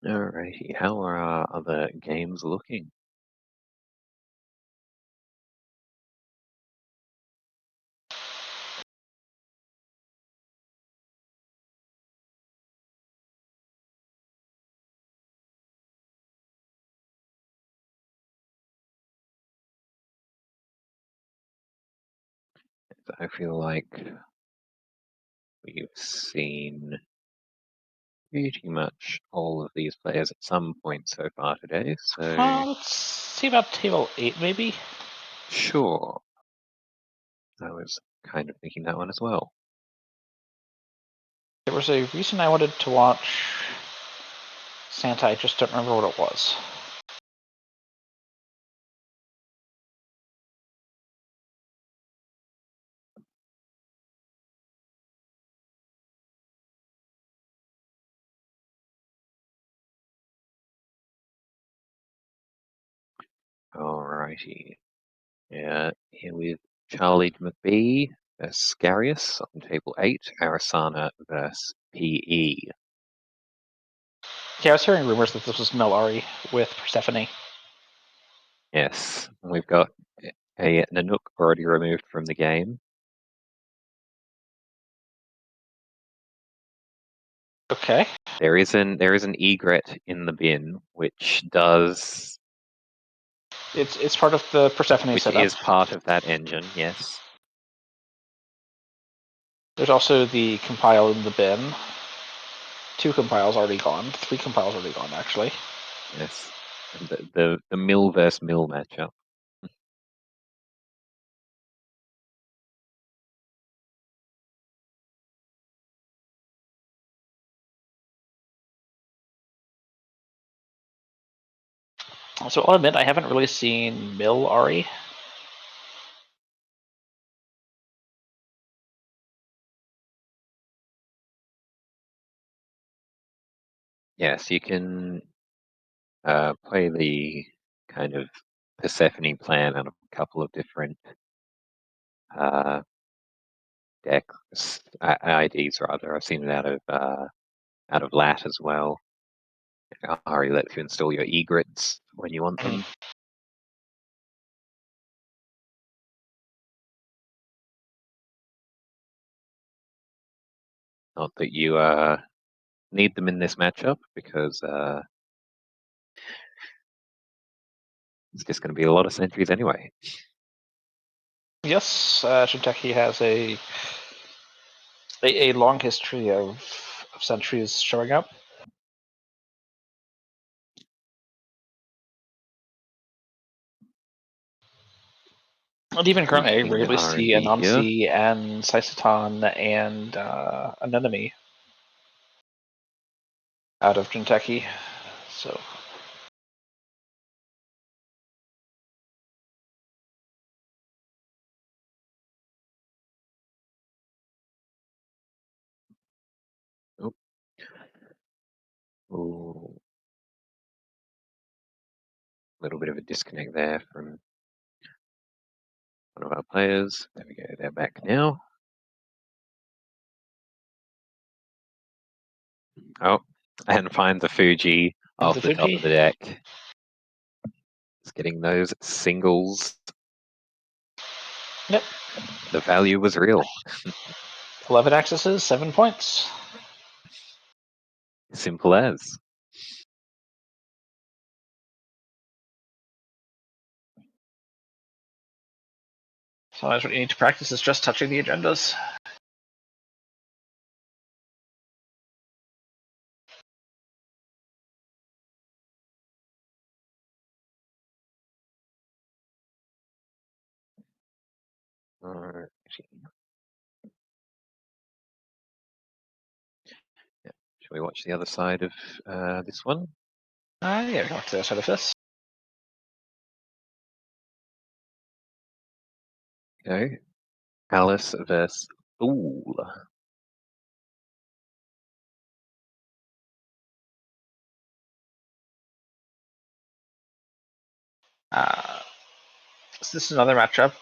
Alrighty, how are our other games looking? I feel like we've seen pretty much all of these players at some point so far today, so Let's see about table 8, maybe? sure. I was kind of thinking that one as well. There was a reason I wanted to watch Santa, I just don't remember what it was. Alrighty. Yeah, here with Charlie McBee versus Scarius on table 8, Arasana versus PE. Yeah, I was hearing rumors that this was Melari with Persephone. Yes, we've got a Nanook already removed from the game. Okay. There is an egret in the bin, which does It's part of the Persephone which setup. is part of that engine. Yes. There's also the compile in the bin. 2 compiles already gone. 3 compiles already gone, actually. Yes. And the mill versus mill matchup. So I'll admit I haven't really seen Mill Ari. Yes, you can play the kind of Persephone plan on a couple of different decks, IDs rather. I've seen it out of LAT as well. Ari lets you install your egrets when you want them. Not that you need them in this matchup because it's just going to be a lot of sentries anyway. Yes, Shinteki has a long history of sentries showing up. And even currently, I Boosting rarely see R&D here. Anansi and Saisaton and an enemy out of Shinteki. So Ooh. A little bit of a disconnect there from one of our players. There we go, they're back now. Oh, and find the Fuji off the top of the deck. It's getting those singles. Yep. The value was real. 11 accesses, 7 points. Simple as. Sometimes what you need to practice is just touching the agendas. Alright. Yeah. Shall we watch the other side of this one? Yeah, we can watch the other side of this. Go. Alice versus Fool. So this is another matchup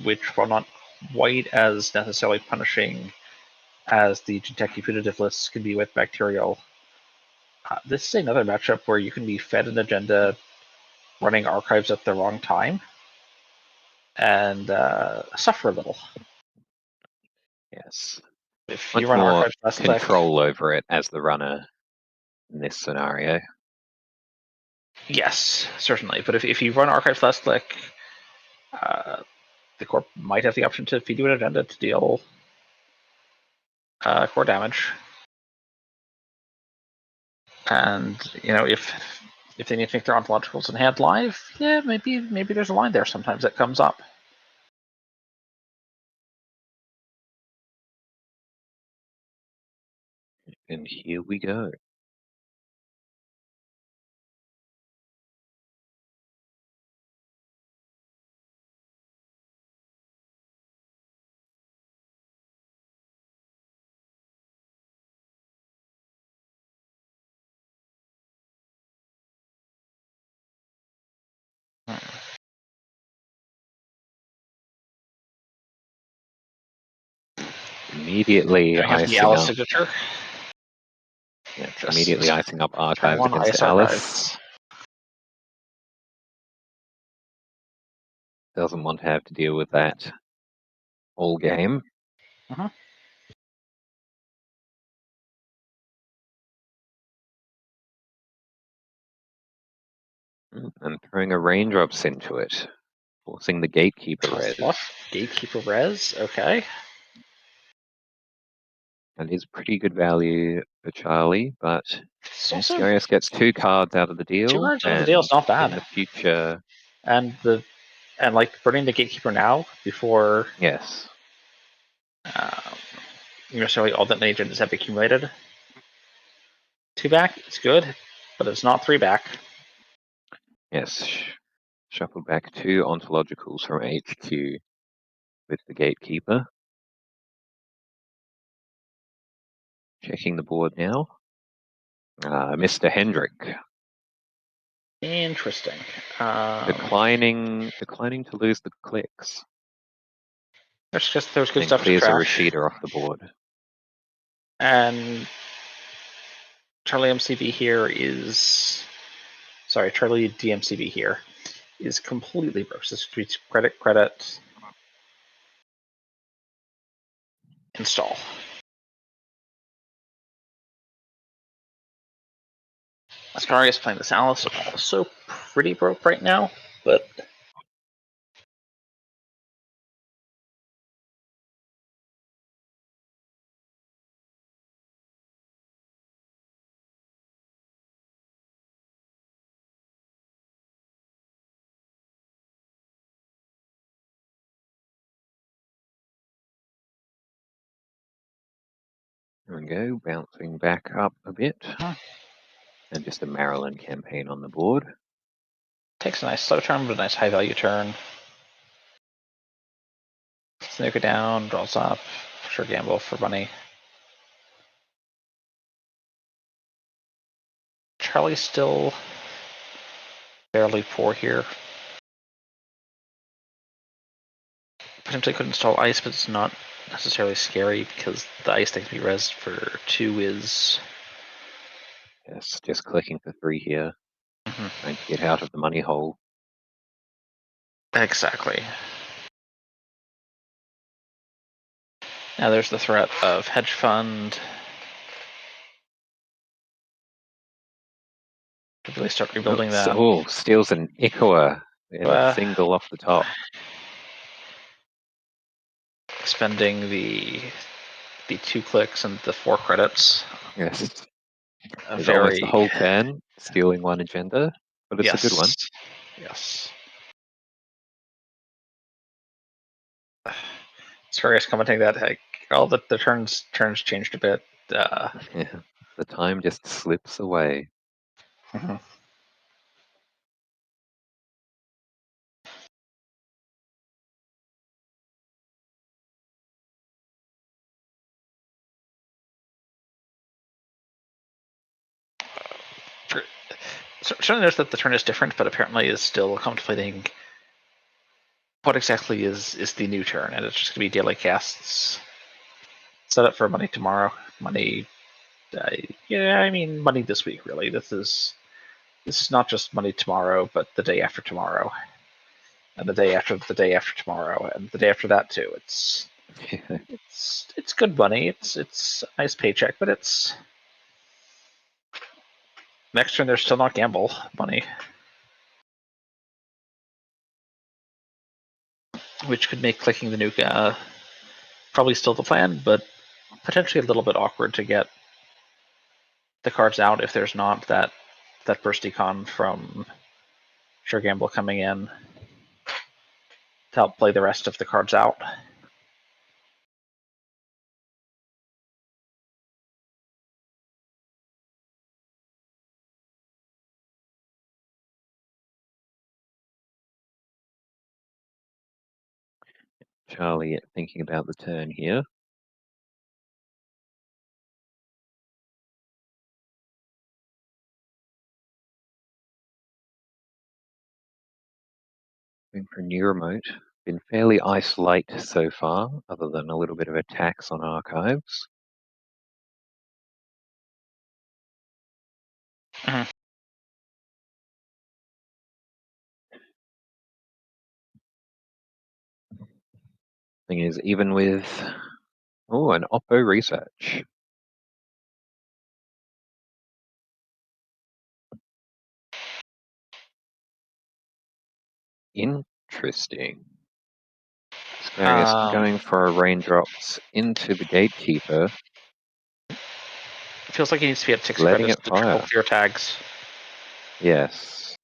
which, while not quite as necessarily punishing as the Jinteki putative lists can be with Bacterial, this is another matchup where you can be fed an agenda running archives at the wrong time and suffer a little. Yes. If you Much run more archives last click, control over it as the runner in this scenario. yes, certainly. But if you run archives last click, the corp might have the option to feed you an agenda to deal core damage. And if they need to make their ontologicals in hand live, yeah, maybe there's a line there sometimes that comes up. And here we go. Immediately Doing the icing Alice up. signature. Yeah, Just immediately icing up turn archives one against ice Alice. archives. Doesn't want to have to deal with that all game. Uh-huh. And throwing a raindrops into it, forcing the gatekeeper res. Gatekeeper res, okay. And is pretty good value for Charlie, but It's also Scarius gets 2 cards out of the deal. 2 cards out of the and deal is not in bad. the future, And like burning the gatekeeper now before yes. necessarily all that many agendas have accumulated. 2 back, it's good, but it's not 3 back. Yes. Shuffle back 2 ontologicals from HQ with the gatekeeper. Checking the board now. Mr. Hendrick. Interesting. Declining to lose the clicks. There's good And stuff to clears a trash. Rashida off the board. And Charlie MCV here is... Sorry, Charlie DMCV here is completely broke. This tweets credit, install. Ascarius playing this Alice, also pretty broke right now, but There we go, bouncing back up a bit. Huh. And just a Maryland campaign on the board. Takes a nice slow turn, but a nice high value turn. Snooker down, draws up. Sure gamble for money. Charlie's still fairly poor here. Potentially could install ice, but it's not necessarily scary because the ice that can be res for 2 is... Yes, just clicking for 3 here. Trying to get out of the money hole. Exactly. Now there's the threat of hedge fund. Could really start rebuilding that. Oh, steals an Ikawa and single off the top. Spending the 2 clicks and the 4 credits. Yes, it's Very almost the whole turn, stealing 1 agenda, but it's a good one. Yes. Scarius commenting that all the turns changed a bit. Yeah, the time just slips away. Certainly notice that the turn is different, but apparently is still contemplating what exactly is the new turn, and it's just going to be daily casts. Set up for money tomorrow. Money, yeah, I mean money this week. Really, this is not just money tomorrow, but the day after tomorrow, and the day after tomorrow, and the day after that too. It's good money. It's a nice paycheck, but it's next turn. There's still not gamble money, which could make clicking the nuke probably still the plan, but potentially a little bit awkward to get the cards out if there's not that burst econ from Sure Gamble coming in to help play the rest of the cards out. Charlie thinking about the turn here. Going for a new remote. Been fairly ice-light so far, other than a little bit of attacks on archives. Thing is, even with an Oppo research. Interesting. Scarius going for raindrops into the gatekeeper. feels like he needs to be at 6 Letting credits it to triple fire. clear tags. Yes.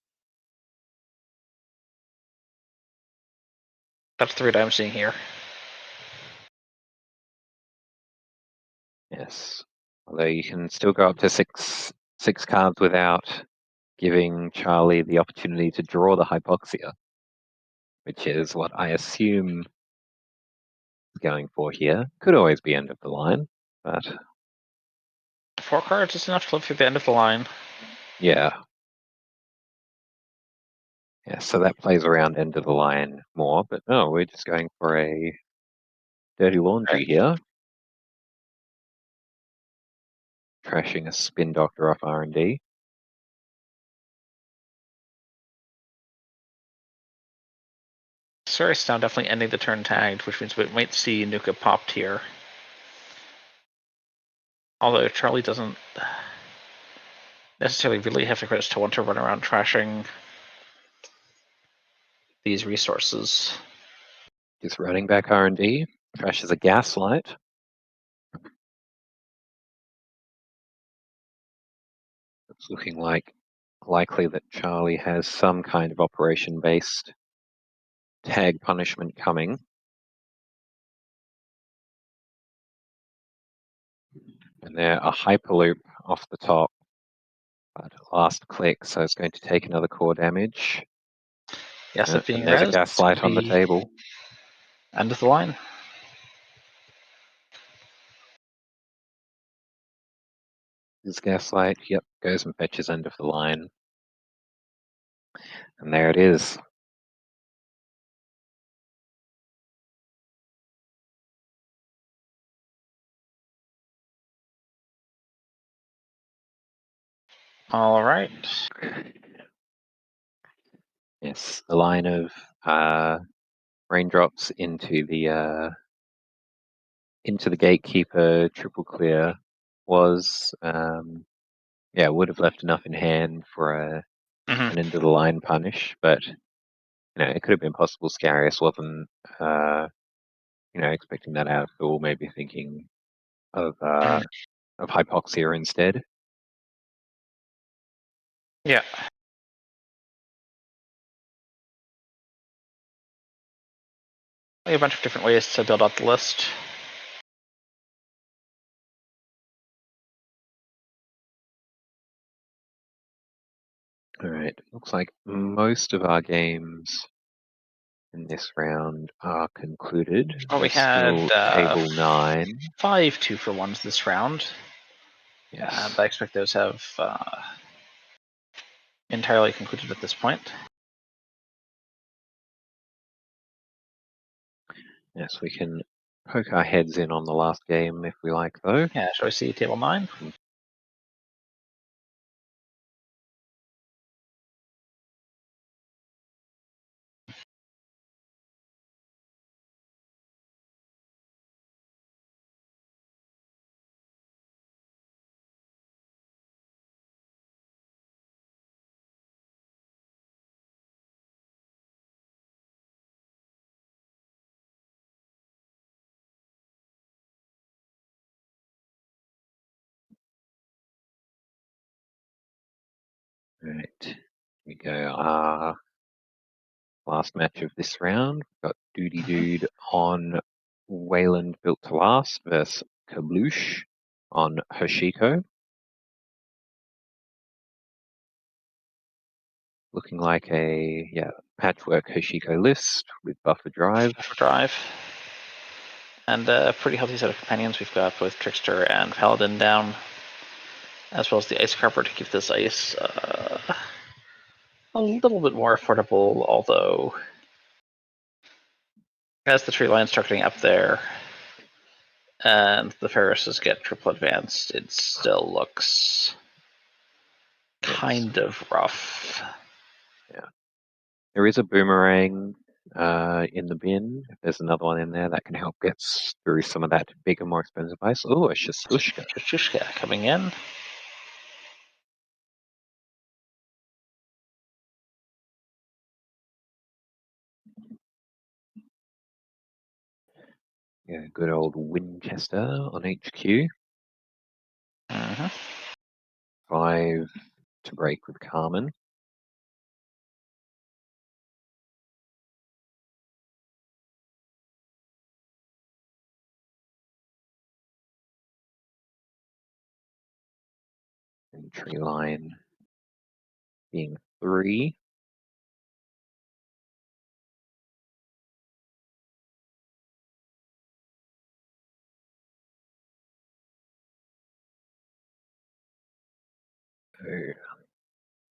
That's the read I'm seeing here. Yes. Although you can still go up to six cards without giving Charlie the opportunity to draw the hypoxia, which is what I assume is going for here. Could always be end of the line, but 4 cards is enough to live through the end of the line. yeah. Yeah, so that plays around end of the line more, but no, we're just going for a dirty laundry here. Trashing a spin doctor off R&D. Sirius now definitely ending the turn tagged, which means we might see Nuka popped here. Although Charlie doesn't necessarily really have the credits to want to run around trashing these resources. Just running back R&D. Trashes a gaslight. It's looking likely that Charlie has some kind of operation-based tag punishment coming. And there, a hyperloop off the top. But last click, so it's going to take another core damage. Yes, it being And there's a res, gaslight on the table. End of the line. This gaslight, yep, goes and fetches end of the line. And there it is. All right. Yes, the line of raindrops into the gatekeeper triple clear was would have left enough in hand for an end of the line punish, but it could have been possible. Scarius wasn't expecting that out of all, maybe thinking of hypoxia instead. Yeah. A bunch of different ways to build out the list. All right, looks like most of our games in this round are concluded. Well, We're we had still table 9. 5 2-for-1s this round. Yes. And I expect those have entirely concluded at this point. Yes, we can poke our heads in on the last game if we like, though. Yeah, shall we see table 9? Right, here we go. Our last match of this round. We've got Doody Dude on Wayland Built to Last versus Kabloosh on Hoshiko. Looking like a patchwork Hoshiko list with buffer drive. And a pretty healthy set of companions. We've got both Trickster and Paladin down, as well as the Ice Carver to keep this ice a little bit more affordable, although as the tree lines start getting up there and the Ferrises get triple advanced, it still looks kind of rough. Yeah. There is a boomerang in the bin. If there's another one in there, that can help get through some of that bigger, more expensive ice. Oh, a Shasushka. Shasushka coming in. Yeah, good old Winchester on HQ. 5 to break with Carmen. And tree line being 3. So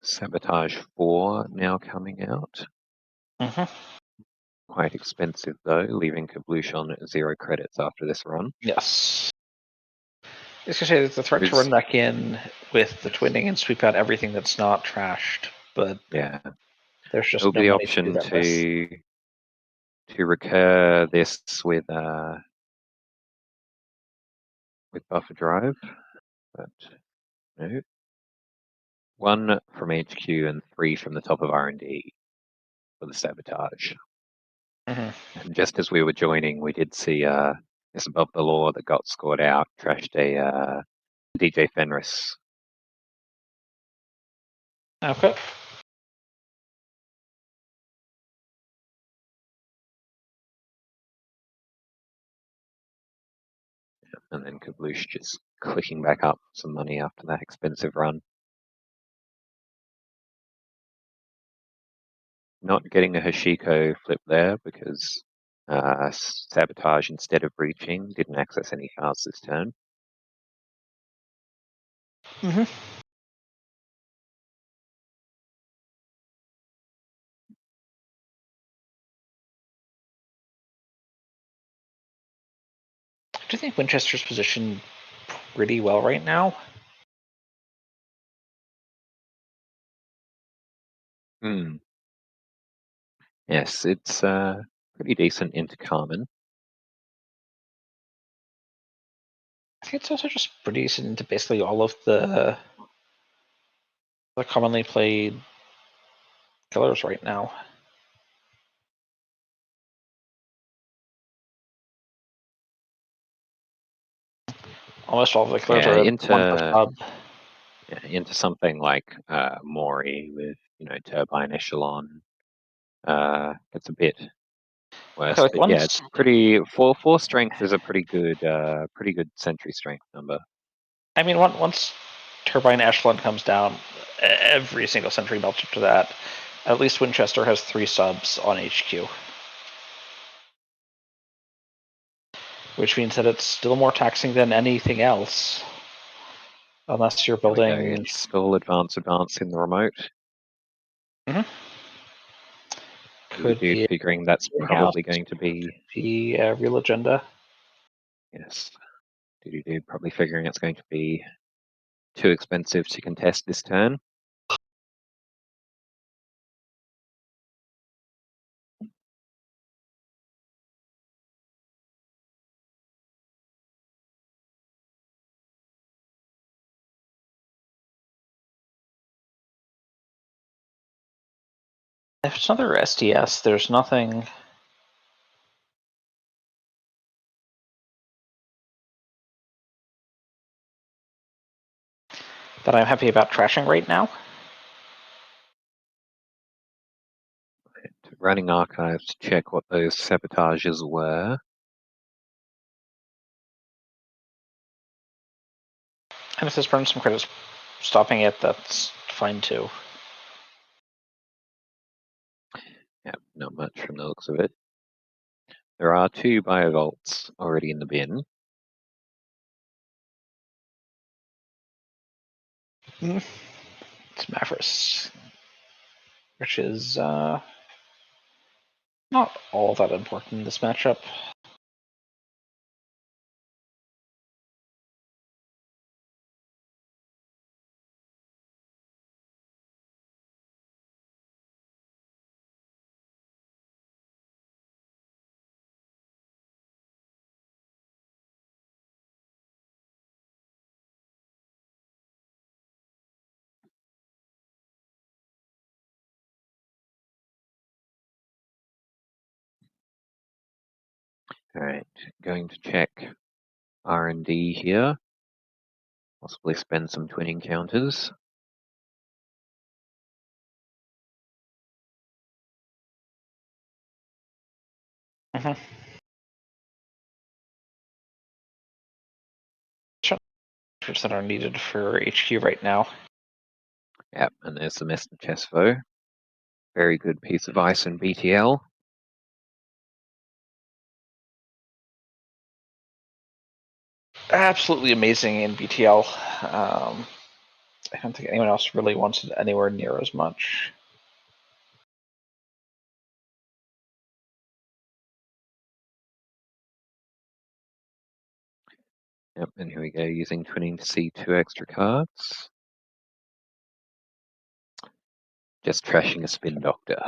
sabotage 4 now coming out. Quite expensive though, leaving Kabloosh on 0 credits after this run. Yes. It's gonna say it's a threat to run back in with the twinning and sweep out everything that's not trashed, but yeah, there's just there'll no be the money to do option that with. to recur this with buffer drive, but no. 1 from HQ and 3 from the top of R&D for the sabotage. And just as we were joining, we did see this above the law that got scored out, trashed a DJ Fenris. Okay. And then Kabloosh just clicking back up some money after that expensive run. Not getting a Hoshiko flip there because sabotage instead of breaching didn't access any cards this turn. Do you think Winchester's positioned pretty well right now? Yes, it's pretty decent into Carmen. I think it's also just pretty decent into basically all of the commonly played killers right now. Almost all of the killers are into 1 per sub. Yeah, into something like Mori with Turbine Echelon. It's a bit worse, Like but yeah, once, it's pretty. Four strength is a pretty good sentry strength number. I mean, once Turbine Echelon comes down, every single sentry melts up to that. At least Winchester has 3 subs on HQ. Which means that it's still more taxing than anything else. Unless you're There we go. building. Install advance in the remote. Could be figuring that's probably going to be the real agenda. Yes. Probably figuring it's going to be too expensive to contest this turn. If it's another SDS, there's nothing that I'm happy about trashing right now. Running archives to check what those sabotages were. And if this burns some credits stopping it, that's fine too. Yeah, not much from the looks of it. There are 2 biovolts already in the bin. It's Mavris, which is not all that important in this matchup. All right, going to check R&D here. Possibly spend some twinning counters. That are needed for HQ right now. Yep, and there's the Mr. Chesvo. Very good piece of ice in BTL. Absolutely amazing in BTL. I don't think anyone else really wants it anywhere near as much. Yep, and here we go, using twinning to see 2 extra cards. Just trashing a spin doctor.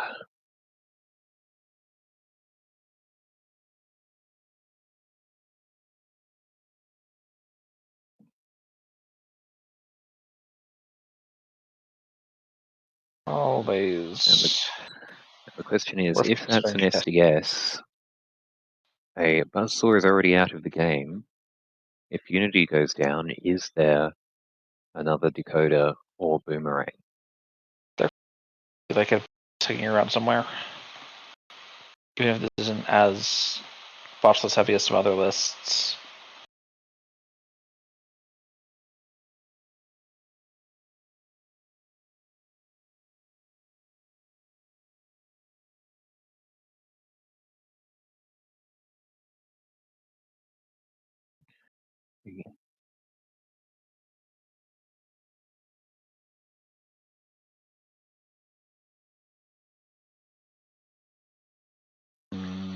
Always. The question is, Worth if that's an considering. SDS, a Buzzsaw is already out of the game. If Unity goes down, is there another decoder or boomerang? Like a taking around somewhere. Even if this isn't as botchless heavy as some other lists.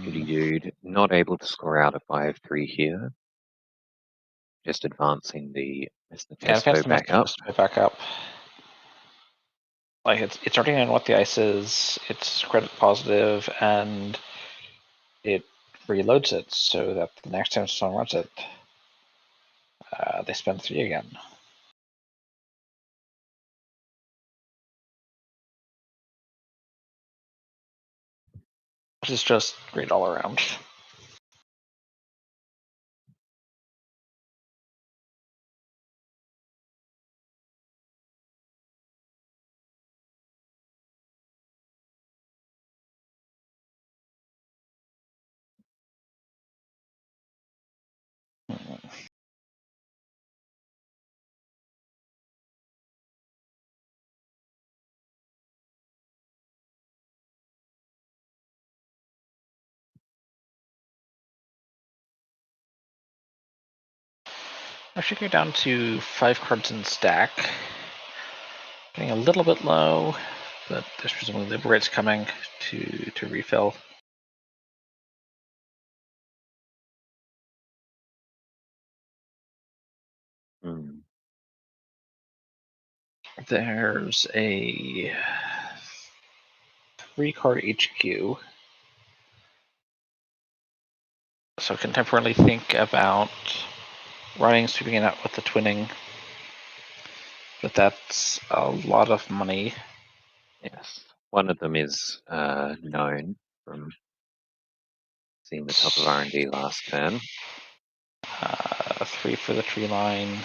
Goody dude, not able to score out a 5-3 here. Just advancing the Mr. Yeah, advance Chesvo the back up. back up. Like it's already on what the ice is. It's credit positive, and it reloads it so that the next time someone runs it, they spend 3 again. Which is just great all around. I should go down to 5 cards in stack. Getting a little bit low, but there's presumably liberates coming to refill. Hmm. There's a 3-card HQ. So I can temporarily think about running, sweeping it out with the twinning. But that's a lot of money. Yes. One of them is known from seeing the top of R&D last turn. 3 for the tree line.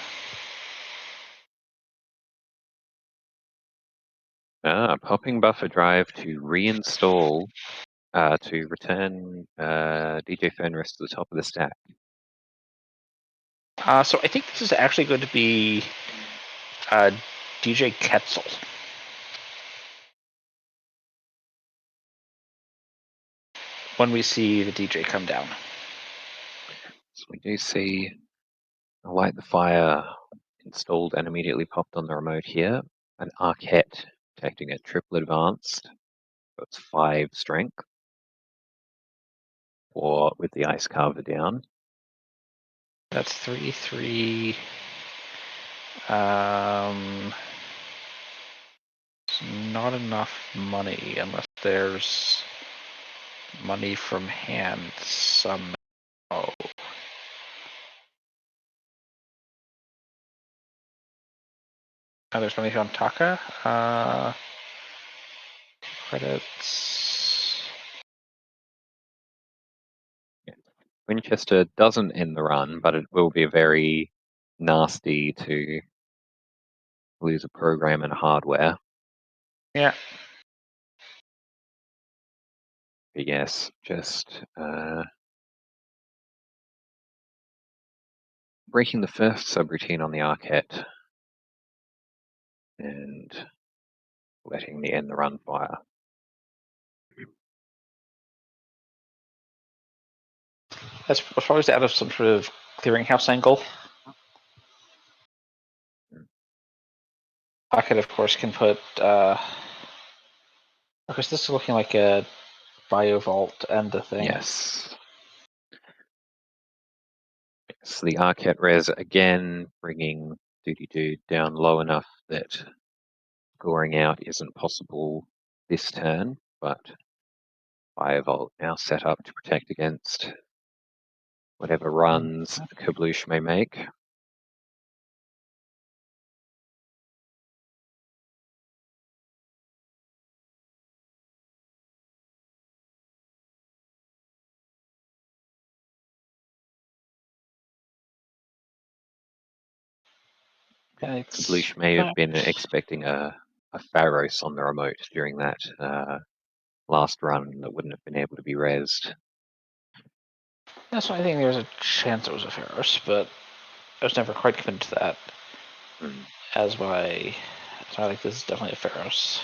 Popping buffer drive to reinstall, to return DJ Fenris to the top of the stack. So I think this is actually going to be DJ Ketzel. When we see the DJ come down. So we do see a Light the Fire installed and immediately popped on the remote here. An Arquette protecting it, triple advanced. So it's 5 strength. Or with the ice carver down. That's 3/3. It's not enough money unless there's money from hand somehow. Oh, there's money from Taka. Credits. Winchester doesn't end the run, but it will be a very nasty to lose a program and hardware. Yeah. But yes, just breaking the first subroutine on the Arquette and letting the end run fire. That's probably out of some sort of clearinghouse angle. Pocket, of course, can put. Of course, this is looking like a biovault and the thing. Yes. So the Arquette res again, bringing Duty Dude down low enough that scoring out isn't possible this turn, but Biovault now set up to protect against whatever runs Kabloosh may make. Kabloosh may have been expecting a Pharos on the remote during that last run that wouldn't have been able to be rezzed. That's why I think there's a chance it was a Pharos, but I was never quite convinced that. As why, so I think this is definitely a Pharos.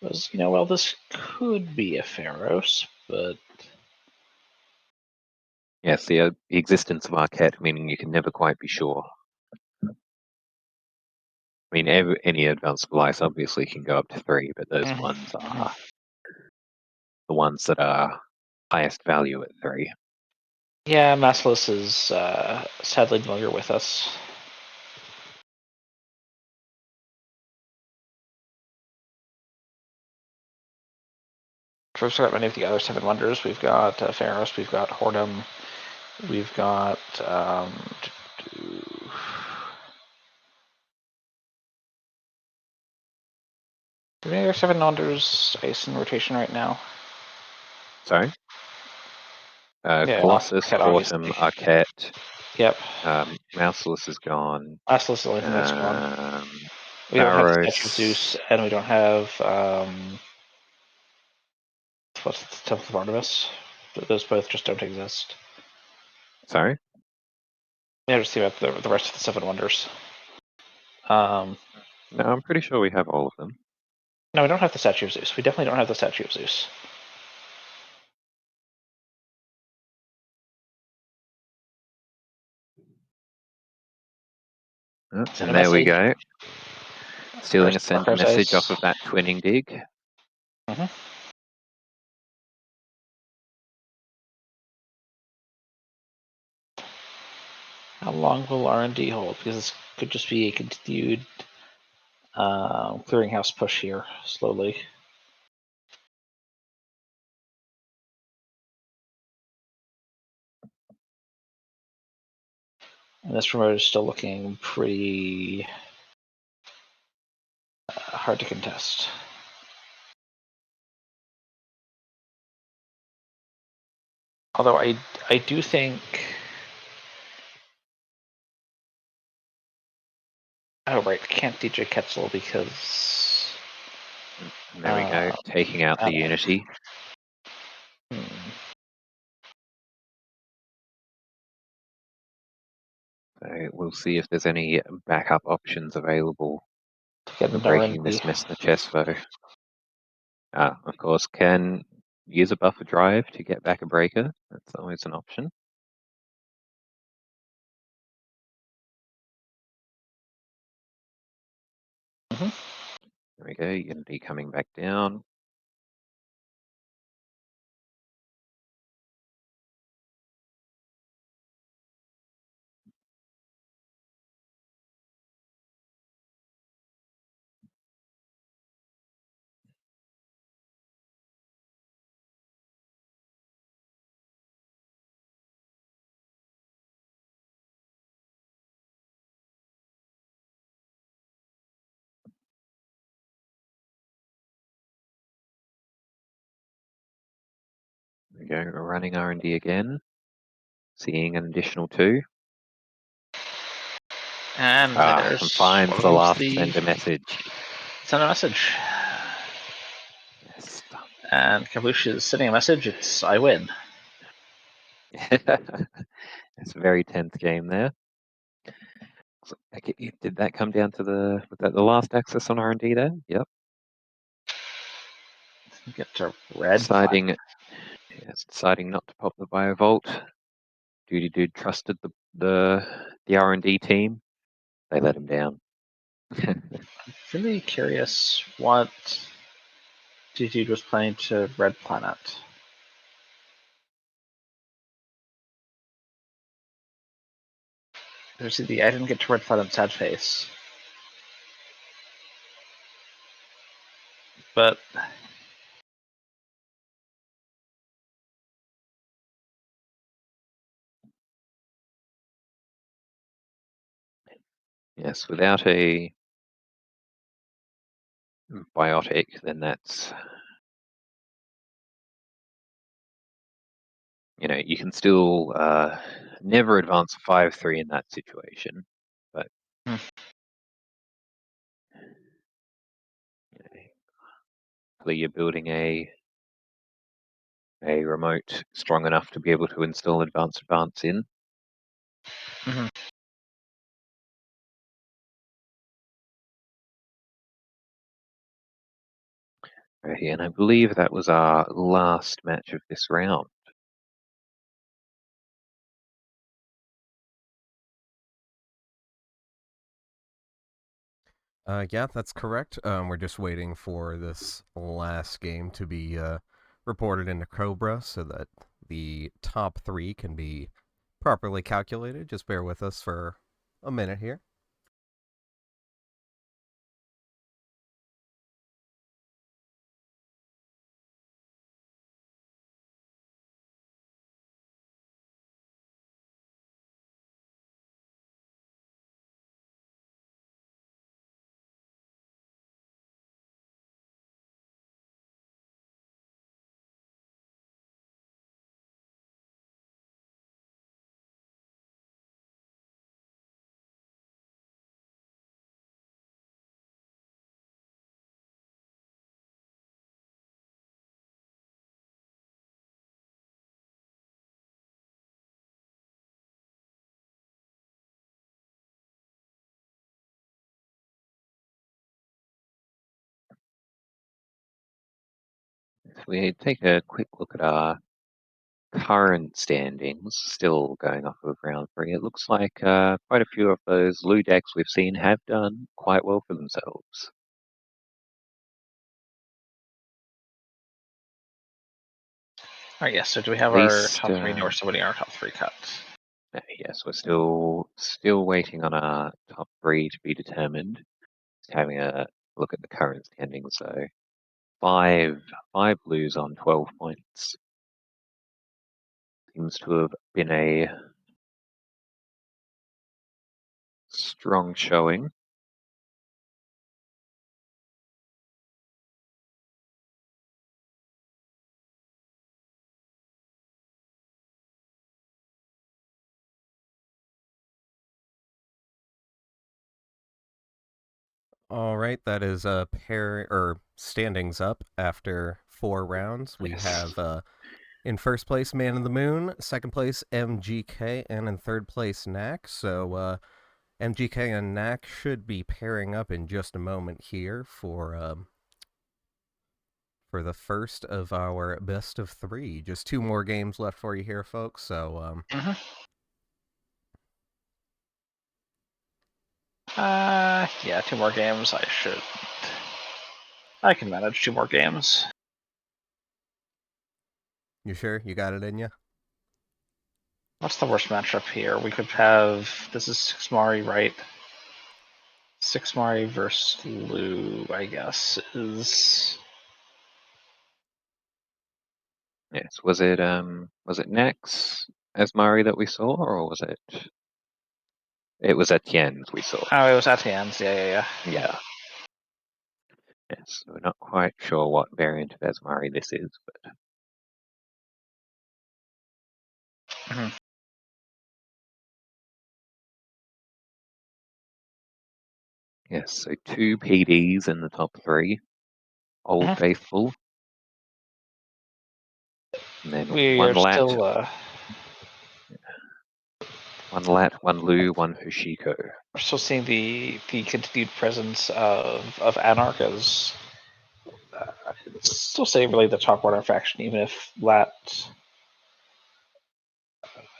Was, you know, well, this could be a Pharos, but Yes, the existence of Arquette, meaning you can never quite be sure. I mean, any advanced device obviously can go up to 3, but those ones are the ones that are highest value at 3. yeah, Massless is sadly no longer with us. We've got many of the other Seven Wonders. We've got Pharos, we've got Hordem, we've got do we have Seven Wonders ice in rotation right now? Sorry? Yeah, Colossus, Arquette, Hortum, Arquette. Yep. Mouseless is gone. Massless is the only thing that's gone. We don't have the Statue of Zeus, Pharos. and we don't have what's the Temple of Artemis? Those both just don't exist. Sorry? Yeah, just see about the rest of the Seven Wonders. No, I'm pretty sure we have all of them. No, we don't have the Statue of Zeus. We definitely don't have the Statue of Zeus. And there we go. Stealing a send message off of that twinning dig. How long will R&D hold? Because this could just be a continued clearinghouse push here, slowly. And this remote is still looking pretty hard to contest. Although I do think. Oh right, can't DJ Ketzel because. And there we go, taking out the Unity. So we'll see if there's any backup options available for breaking this Messner Chesvo. Of course, can use a buffer drive to get back a breaker. That's always an option. There we go, Unity coming back down. There we go, running R&D again. Seeing an additional 2. And there's finds one of the them's last the send a message. send a message. Yes. And Kabush is sending a message. It's I win. It's a very tense game there. So, okay, did that come down to was that the last access on R&D there? Yep. Get to red. Deciding not to pop the Biovolt. Duty Dude trusted the R&D team. They let him down. Really curious what Dude was planning to red planet. There's the I didn't get to red planet sad face. But Yes, without a biotic, then that's, you can still never advance a 5-3 in that situation. But hopefully you're building a remote strong enough to be able to install advance in. Mhm. Right, and I believe that was our last match of this round. Yeah, that's correct. We're just waiting for this last game to be reported into Cobra so that the top 3 can be properly calculated. Just bear with us for a minute here. If we take a quick look at our current standings, still going off of round 3, it looks like quite a few of those Lou decks we've seen have done quite well for themselves. All right, yes. So do we have At our least, top 3 now, or somebody our top 3 cut? yes, we're still waiting on our top 3 to be determined. Just having a look at the current standings, so five Blues on 12 points. Seems to have been a strong showing. All right, that is pair or standings up after 4 rounds. We Yes. have in first place Man in the Moon, second place MGK, and in third place Knack. So MGK and Knack should be pairing up in just a moment here for the first of our best of 3. Just 2 more games left for you here, folks. So Yeah, 2 more games. I can manage 2 more games. You sure you got it in you? What's the worst matchup here? We could have. This is Sixmari, right? Sixmari versus Lou, I guess, is. Yes. Was it Nex Asmari that we saw, or was it? It was Etienne's we saw. Oh, it was Atienne's. Yeah. Yeah. Yes. We're not quite sure what variant of Asmari this is, but Mhm. Yes, so 2 PDs in the top 3. Old Mhm. Faithful. And then We one are Lat, still one Lat, one Lu, one Hoshiko. we're still seeing the continued presence of Anarch as still say really the top runner faction, even if Lat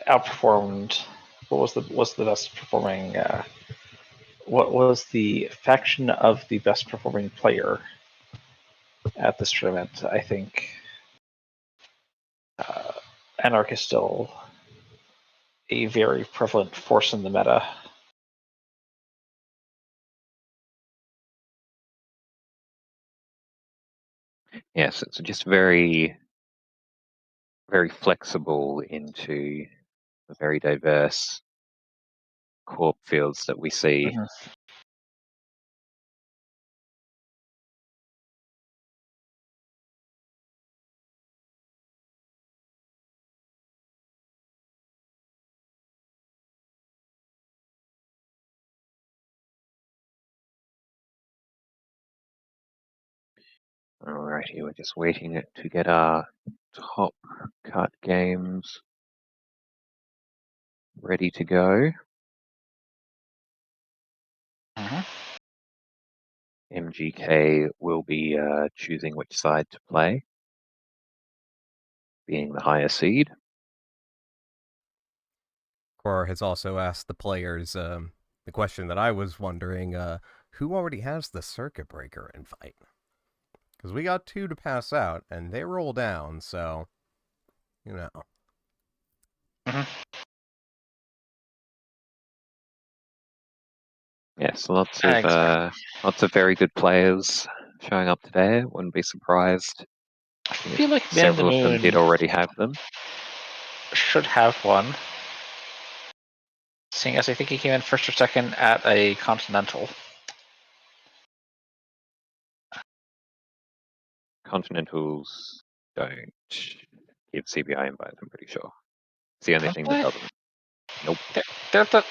outperformed. What was the best performing? What was the faction of the best performing player at this tournament? I think Anarch is still a very prevalent force in the meta. Yes, it's just very, very flexible into the very diverse corp fields that we see. Mhm. Alrighty, we're just waiting to get our top cut games ready to go. Mhm. MGK will be choosing which side to play, being the higher seed. Quora has also asked the players the question that I was wondering: who already has the circuit breaker invite? Because we got 2 to pass out, and they roll down, so you know. Mhm. Yes, lots of very good players showing up today. Wouldn't be surprised I if feel like Man in the several of them did Moon already have them. should have one, seeing as I think he came in first or second at a Continental. Continentals don't give CBI invites, I'm pretty sure. It's the only Don't thing that they? doesn't. Nope. They're the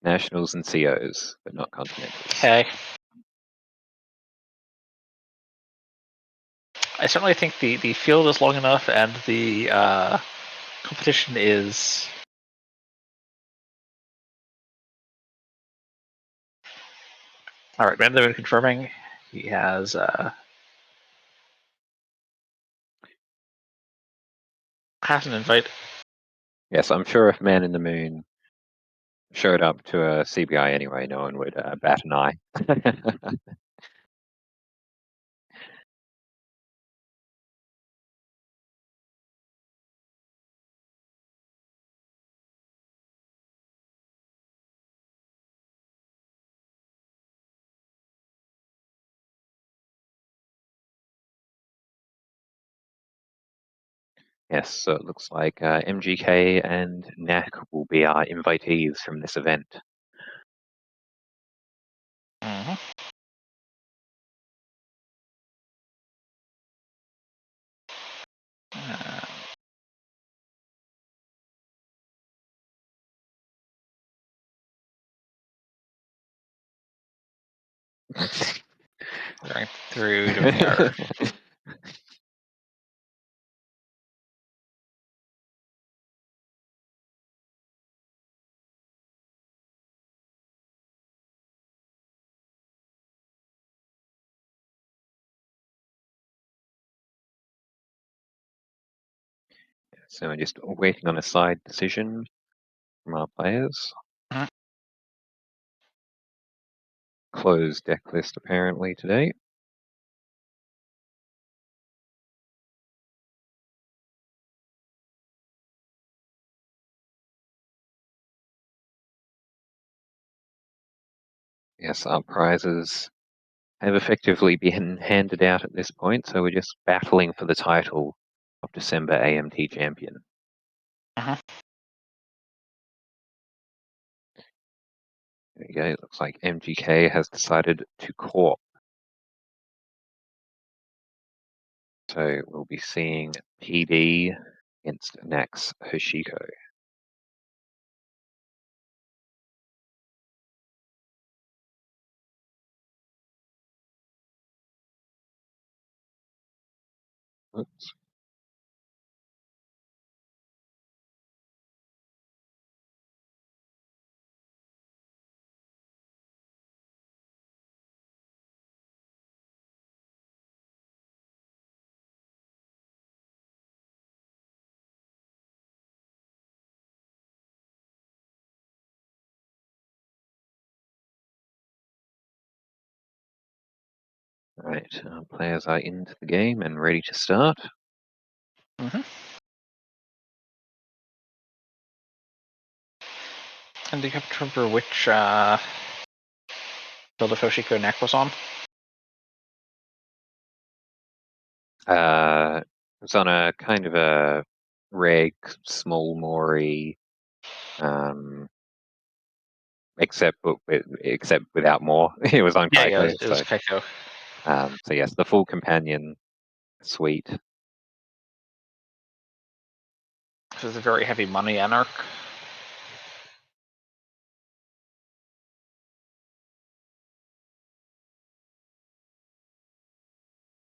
Nationals and COs, but not Continentals. okay. I certainly think the field is long enough and the competition is all right. Man, they're confirming he has an invite. Yes, I'm sure if Man in the Moon showed up to a CBI anyway, no one would bat an eye. Yes, so it looks like MGK and NAC will be our invitees from this event. Mm-hmm. Going through doing our So we're just waiting on a side decision from our players. Mhm. Closed deck list apparently today. Yes, our prizes have effectively been handed out at this point, so we're just battling for the title of December AMT champion. Mhm. There you go. It looks like MGK has decided to corp. So we'll be seeing PD against Nax Hoshiko. Oops. Right, players are into the game and ready to start. Mm-hmm. And do you have to remember which build of Hoshiko neck was on? It was on a kind of a reg, small Mori, except without more. It was on Yeah, Kaiko, it was Kaiko. so yes, the full companion suite. This is a very heavy money anarch.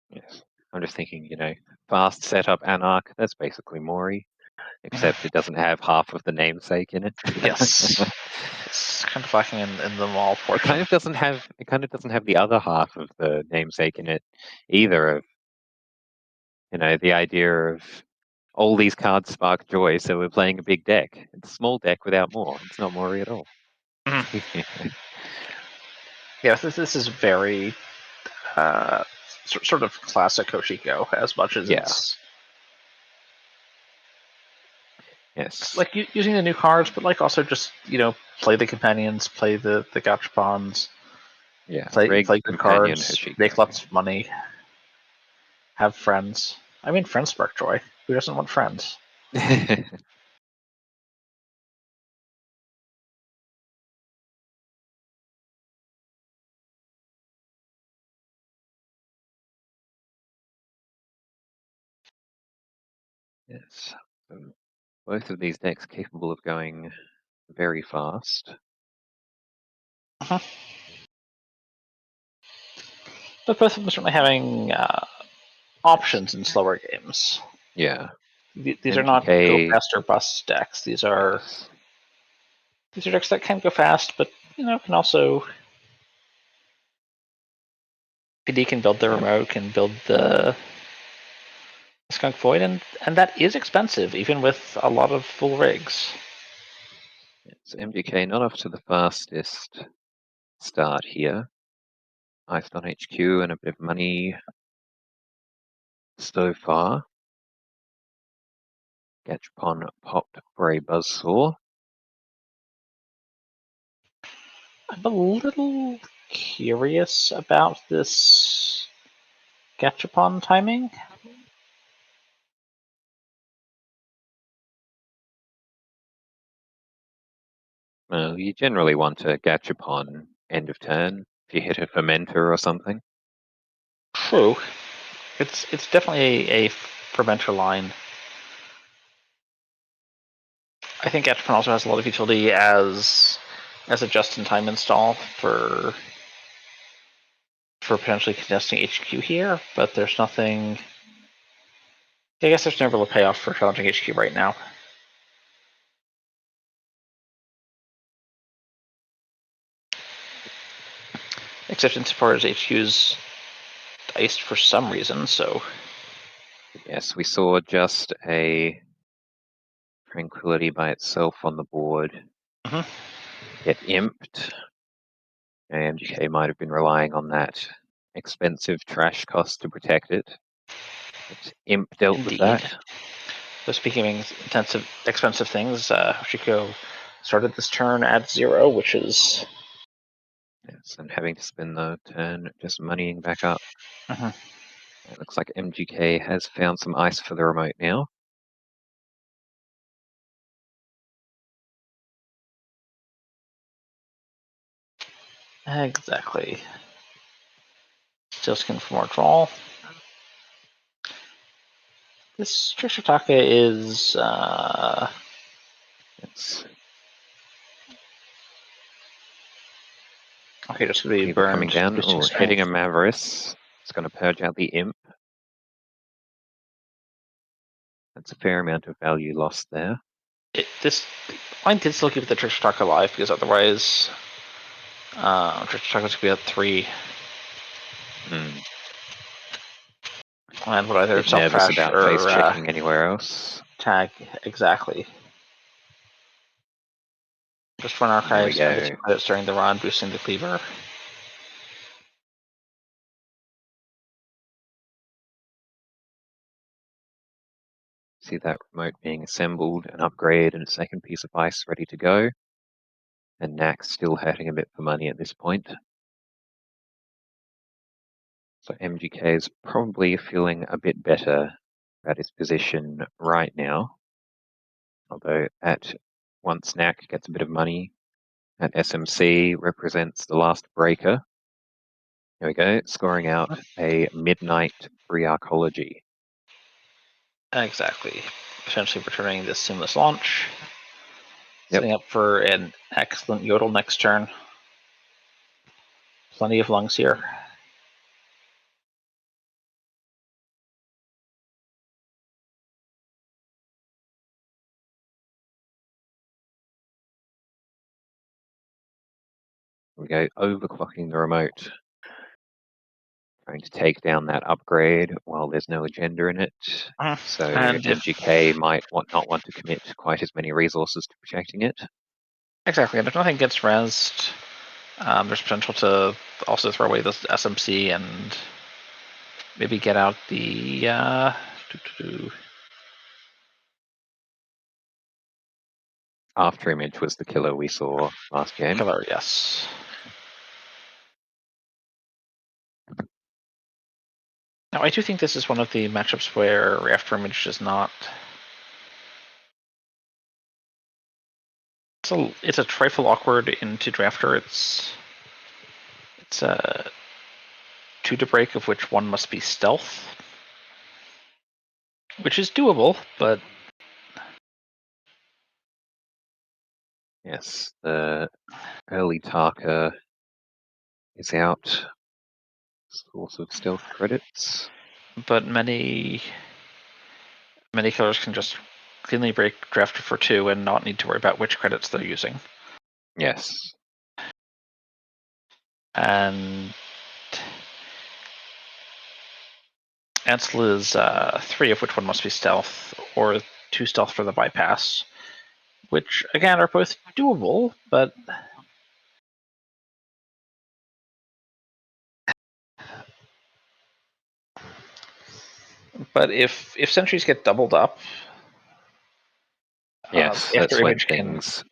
Yes, I'm just thinking, fast setup Anarch. That's basically Mori, except it doesn't have half of the namesake in it. Yes. It's kind of lacking in the mall portion. It kind of doesn't have the other half of the namesake in it either. Of the idea of all these cards spark joy, so we're playing a big deck. It's a small deck without more. It's not Mori at all. Yeah, this is very sort of classic Hoshiko as much as it's Yes. like using the new cards, but like also just play the companions, play the gachapons, play good companion cards, Hoshiko. make lots of money, have friends. I mean, friends spark joy. Who doesn't want friends? Yes. Both of these decks capable of going very fast. But both of them certainly having options in slower games. Yeah. These are not go fast or bust decks. These are decks that can go fast, but can also PD can build the remote, can build the Skunk Void, and that is expensive, even with a lot of full rigs. It's MGK not off to the fastest start here. Iced on HQ and a bit of money so far. Gachapon popped for a Buzzsaw. I'm a little curious about this Gachapon timing. Well, you generally want to Gachapon end of turn if you hit a Fermenter or something. True. It's definitely a fermenter line. I think Gachapon also has a lot of utility as a just-in-time install for potentially contesting HQ here, but there's nothing. I guess there's never a payoff for challenging HQ right now. Except insofar as HQ's iced for some reason, so. Yes, we saw just a Tranquility by itself on the board get imped. AMGK might have been relying on that expensive trash cost to protect it. But Imp dealt with that. So speaking of expensive things, Hoshiko started this turn at 0, which is. Yes, and having to spend the turn just moneying back up. It looks like MGK has found some ice for the remote now. Exactly. Still skin for more draw. This Trishitaka is. It's Okay, just going to be either burned. coming down or hitting a Maverick. It's going to purge out the Imp. That's a fair amount of value lost there. This line did still keep the Trick Shock alive, because otherwise Trick Shock was going to be at 3. Hmm. And would either Bit nervous self-crash about face or checking anywhere else. tag. Exactly. Just run There we archives, spend the go. 2 credits during the run, boosting the cleaver. See that remote being assembled, an upgrade, and a second piece of ice ready to go. And Knack's still hurting a bit for money at this point. So MGK is probably feeling a bit better about his position right now. Although at once Knack gets a bit of money, at SMC represents the last breaker. Here we go, scoring out a midnight free arcology. Exactly. Potentially returning this seamless launch. Yep. Setting up for an excellent Yodel next turn. Plenty of lungs here. Here we go, overclocking the remote. Trying to take down that upgrade while there's no agenda in it. So And MGK might not want to commit quite as many resources to protecting it. Exactly, and if nothing gets rezzed, there's potential to also throw away this SMC and maybe get out the After image was the killer we saw last game. killer, yes. Now, I do think this is one of the matchups where after image does not. It's a trifle awkward into drafter. It's a 2 to break, of which 1 must be stealth, which is doable, but Yes, the early Tarka is out. Source of stealth credits. many killers can just cleanly break drafter for 2 and not need to worry about which credits they're using. Yes. And Ansel is 3, of which 1 must be stealth, or 2 stealth for the bypass, which again are both doable, but if sentries get doubled up, Yes, after that's when image things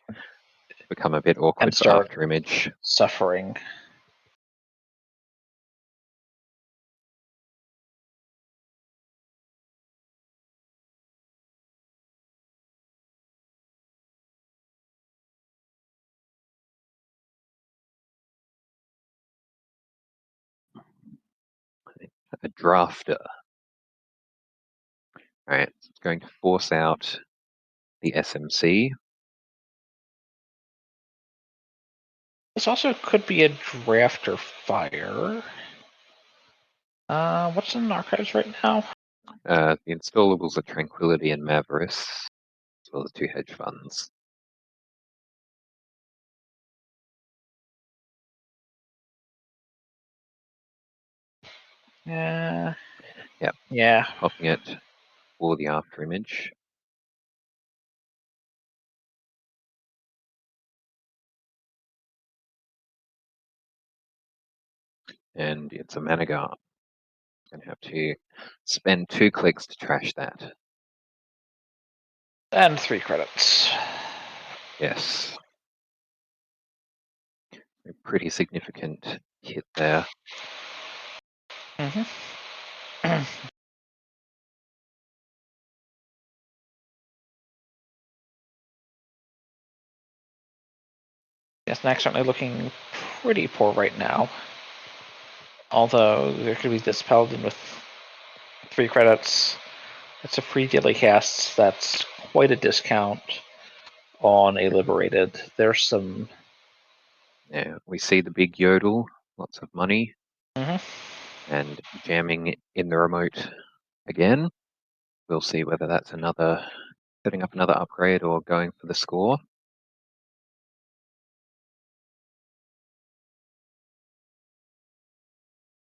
become a bit can awkward for start after image. suffering. A drafter. Alright, it's going to force out the SMC. This also could be a drafter fire. What's in archives right now? The installables are Tranquility and Mavericks, as well as 2 hedge funds. Yeah. Yep. Yeah. Popping it for the after image. And it's a mana guard. Gonna have to spend 2 clicks to trash that. And 3 credits. Yes. A pretty significant hit there. Yes, Knack's certainly looking pretty poor right now. Although there could be this paladin with 3 credits. It's a free daily cast. That's quite a discount on a liberated. There's some. Yeah, we see the big yodel, lots of money, Mhm. and jamming in the remote again. we'll see whether that's setting up another upgrade or going for the score.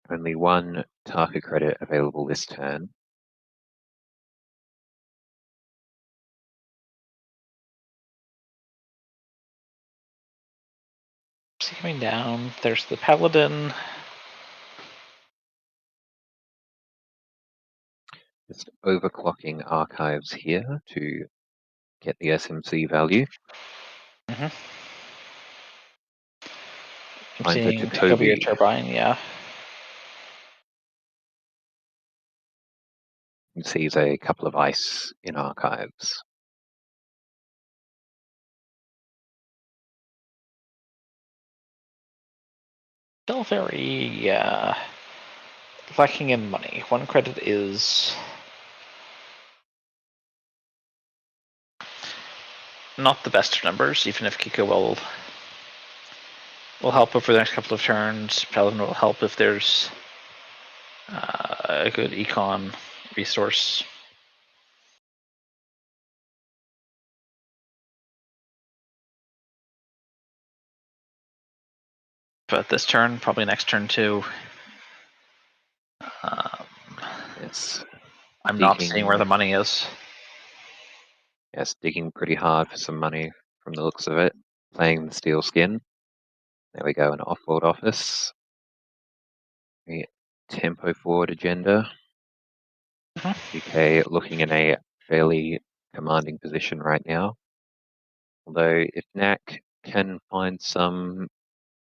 Only one Taka credit available this turn. See coming down. There's the Paladin. Just overclocking archives here to get the SMC value. I'm Finds a seeing take over your Jacoby. turbine, yeah. And sees a couple of ice in archives. Still very lacking in money. One credit is not the best of numbers, even if Kiko will help over the next couple of turns. Paladin will help if there's a good econ resource. But this turn, probably next turn too. Yes. I'm not seeing where the money is. Yes, digging pretty hard for some money from the looks of it. Playing the steel skin. There we go, an off-world office. The tempo forward agenda. UK looking in a fairly commanding position right now. Although if NAC can find some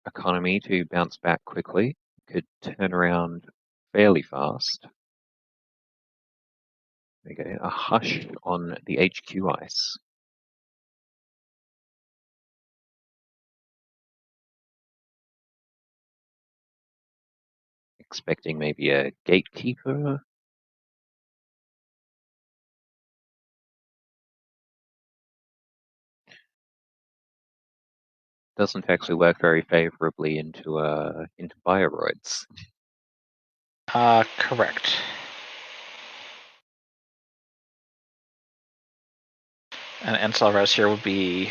economy to bounce back quickly, could turn around fairly fast. There we go, a hush on the HQ ice. Expecting maybe a gatekeeper. Doesn't actually work very favorably into bioroids. Correct. And Encelres here would be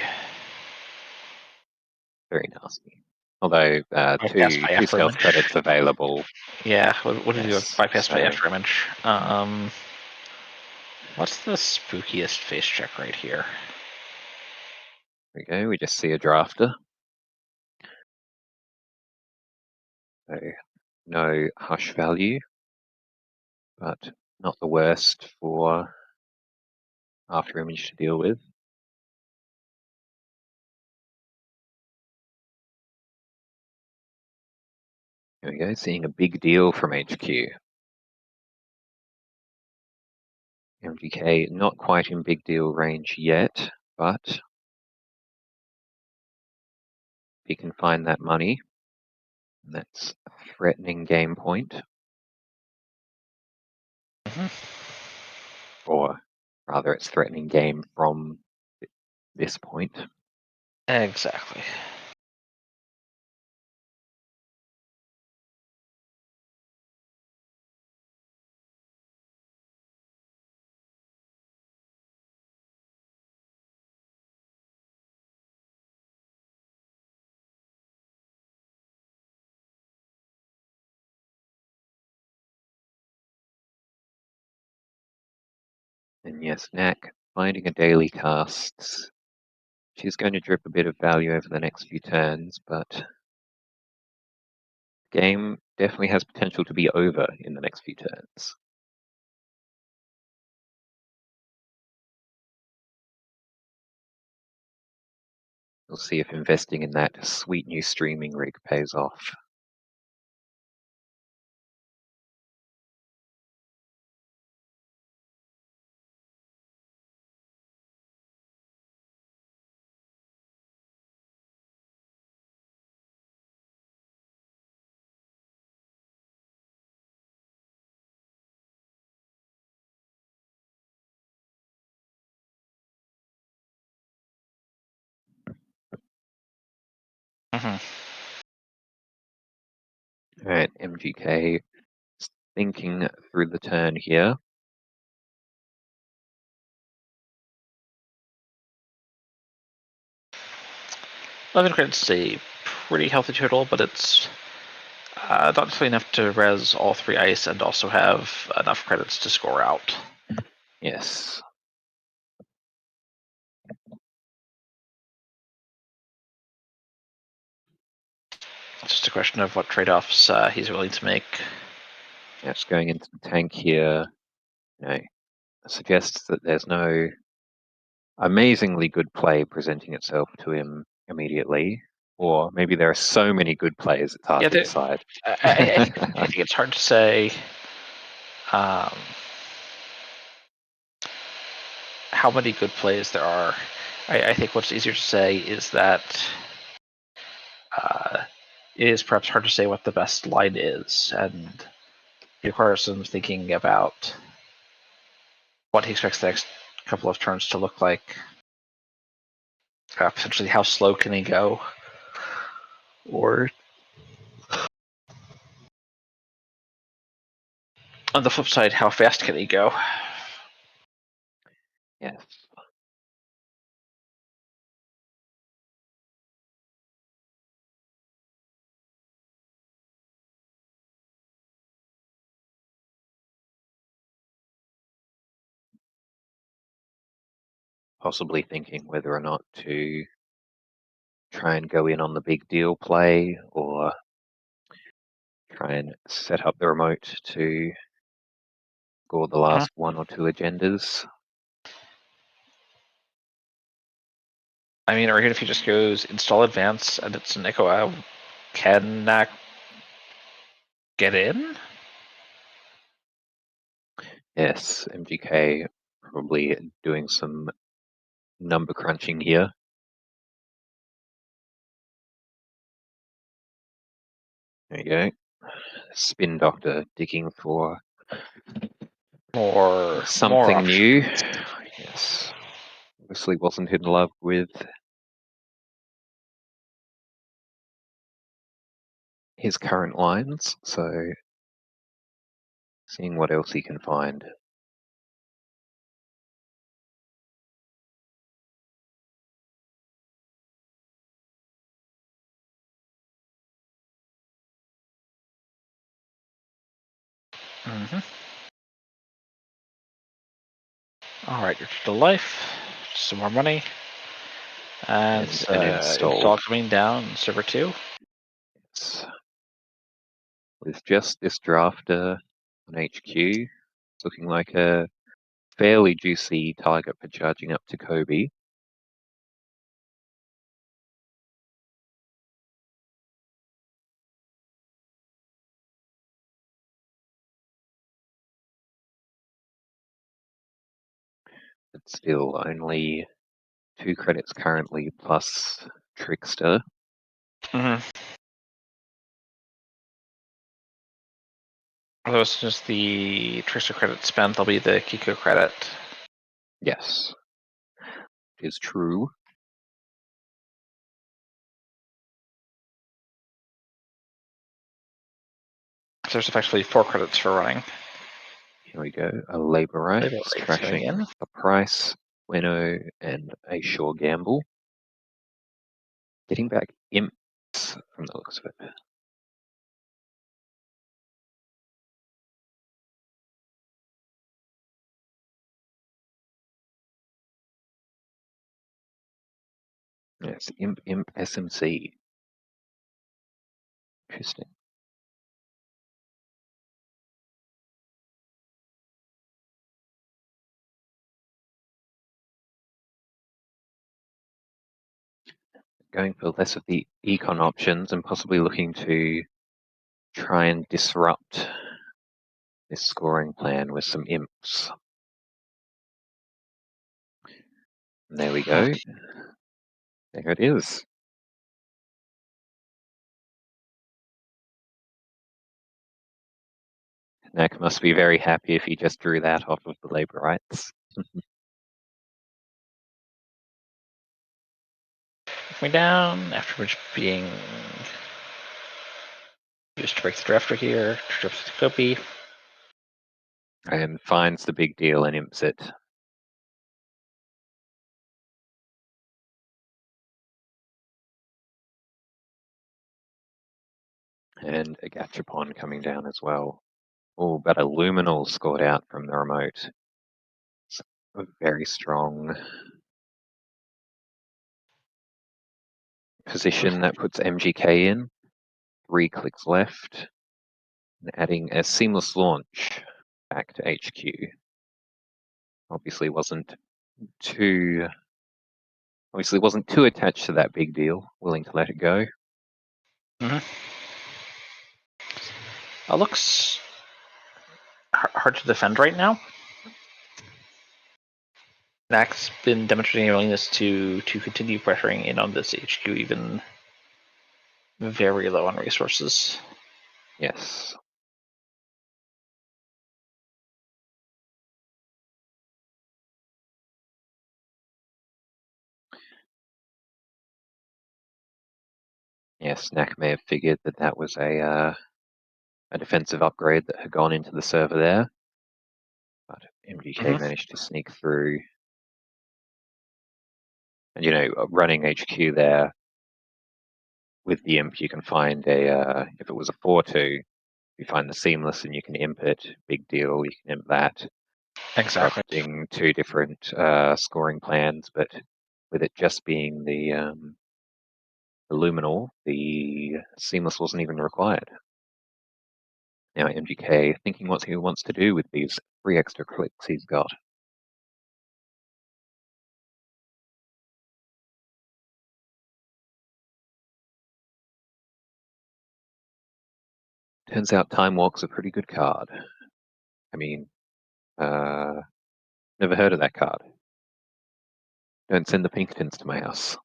Very nasty. Although bypassed by two stealth afterimage. credits available. Yeah, what did you do with Yes, bypassed by so afterimage? What's the spookiest face check right here? there we go. We just see a drafter. So no hush value, but not the worst for afterimage to deal with. Here we go, seeing a big deal from HQ. MGK not quite in big deal range yet, but if he can find that money, that's a threatening game point. Or rather, it's threatening game from this point. Exactly. And yes, Knack finding a daily casts. She's going to drip a bit of value over the next few turns, but the game definitely has potential to be over in the next few turns. We'll see if investing in that sweet new streaming rig pays off. Mm-hmm. All right, MGK is thinking through the turn here. 11 credits is a pretty healthy total, but it's not necessarily enough to res all 3 ice and also have enough credits to score out. Yes. It's just a question of what trade-offs he's willing to make. Yes, going into the tank here, suggests that there's no amazingly good play presenting itself to him immediately, or maybe there are so many good plays it's hard Yeah, to decide. I think it's hard to say how many good plays there are. I think what's easier to say is that it is perhaps hard to say what the best line is, and it requires some thinking about what he expects the next couple of turns to look like. Potentially, how slow can he go? Or on the flip side, how fast can he go? Yes. Possibly thinking whether or not to try and go in on the big deal play or try and set up the remote to score the last 1 or 2 agendas. I mean, or even if he just goes install advance and it's an echo out, can that get in? Yes, MGK probably doing some number crunching here. There you go. Spin Doctor digging for More something new. options. Yes. Obviously wasn't in love with his current lines, so seeing what else he can find. Mm-hmm. All right, you're to the life. Some more money. And an install. install coming down, server 2. Yes. With just this drafter on HQ, looking like a fairly juicy target for charging up to Kobe. But still only 2 credits currently plus Trickster. Mm-hmm. Although as soon as the Trickster credit spent, there'll be the Kiko credit. Yes, it is true. So there's effectively 4 credits for running. Here we go. A labor right, Labor rights going trashing in. a Price, Weno, and a Sure Gamble. Getting back imps from the looks of it. Yes, imp SMC. Interesting. Going for less of the econ options and possibly looking to try and disrupt this scoring plan with some imps. And there we go. There it is. Knack must be very happy if he just drew that off of the labor rights. Coming down, afterwards being used to break the drafter here, drift the copy. And finds the big deal and imps it. And a Gachapon coming down as well. Oh, but a Luminal scored out from the remote. It's a very strong position that puts MGK in. 3 clicks left. And adding a seamless launch back to HQ. Obviously wasn't too attached to that big deal, willing to let it go. Looks hard to defend right now. Knack's been demonstrating a willingness to continue pressuring in on this HQ, even very low on resources. Yes. Yes, Knack may have figured that that was a defensive upgrade that had gone into the server there. But MGK managed to sneak through. And, running HQ there with the imp, you can find if it was a 4-2, you find the seamless and you can imp it, big deal, you can imp that. Exactly. Disrupting 2 different scoring plans, but with it just being the Luminal, the seamless wasn't even required. Now MGK thinking what he wants to do with these 3 extra clicks he's got. Turns out Time Walk's a pretty good card. I mean, never heard of that card. Don't send the Pinkertons to my house.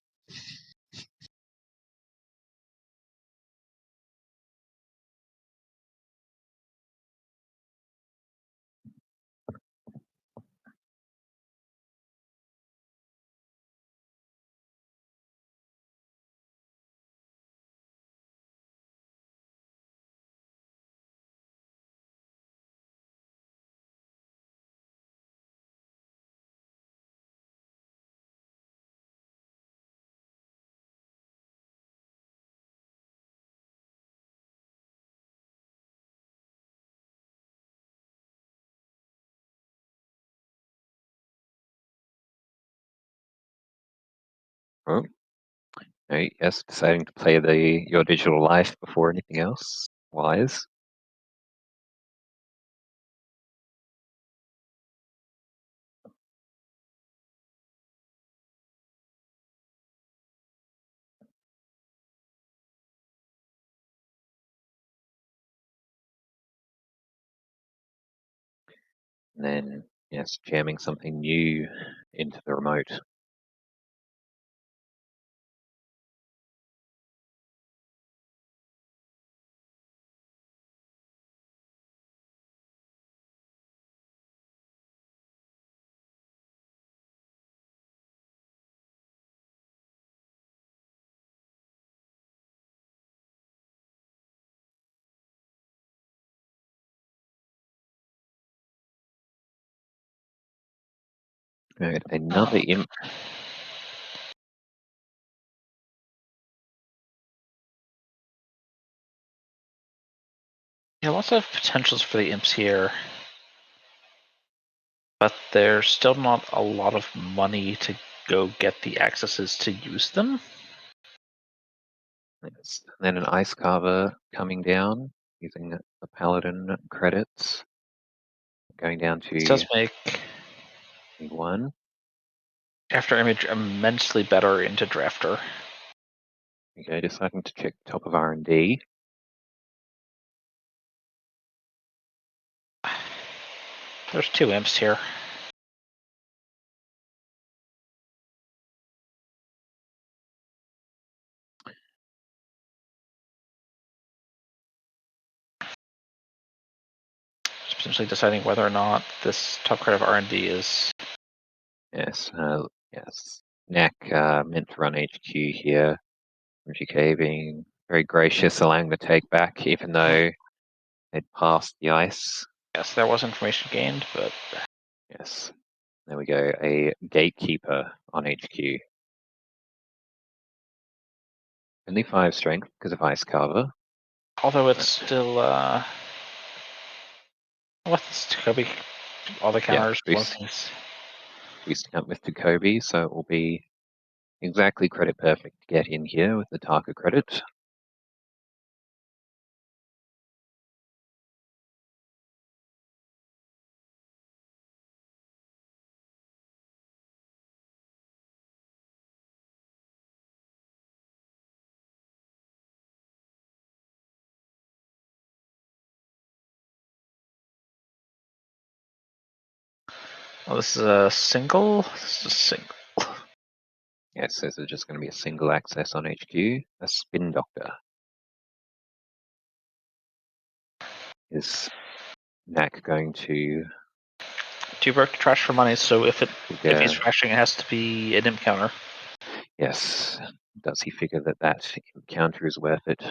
Oh, no, yes, deciding to play your digital life before anything else. Wise. And then, yes, jamming something new into the remote. Right, another imp. Yeah, lots of potentials for the imps here. But there's still not a lot of money to go get the accesses to use them. Yes. And then an ice carver coming down using the paladin credits. Going down This to does make 1. After Image immensely better into Drafter. Okay, deciding to check top of R&D. There's 2 imps here. Just potentially deciding whether or not this top card of R&D is... Yes, yes. Knack meant to run HQ here. MGK being very gracious, allowing the take back, even though they'd passed the ice. Yes, there was information gained, but... Yes, there we go. A gatekeeper on HQ. Only 5 strength because of ice carver. Although it's still what is Kobe? All the counters, one piece. Boost count with Jacoby, so it will be exactly credit perfect to get in here with the Taka credit. Oh, this is a single. This is a single. Yes, this is just going to be a single access on HQ. A Spin Doctor. Is Knack going to Too broke to trash for money, so if figure? he's trashing, it has to be an imp counter. Yes. Does he figure that counter is worth it?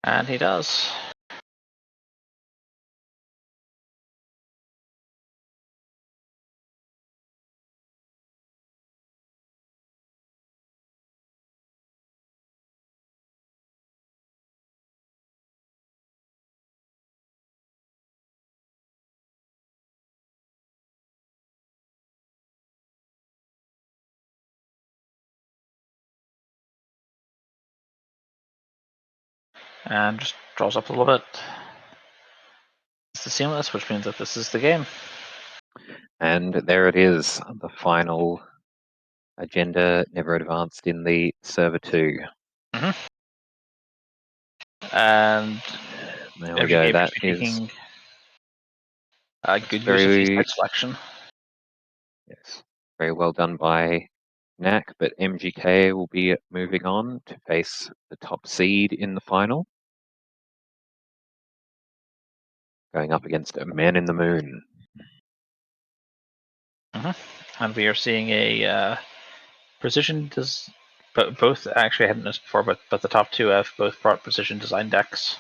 And he does. And just draws up a little bit. It's the seamless, which means that this is the game. And there it is, the final agenda never advanced in the server 2. And There we go. That is good use of his very, tech selection. yes, very well done by Knack, but MGK will be moving on to face the top seed in the final, going up against a Man in the Moon. And we are seeing a precision but both actually I hadn't noticed before, but the top two have both brought precision design decks.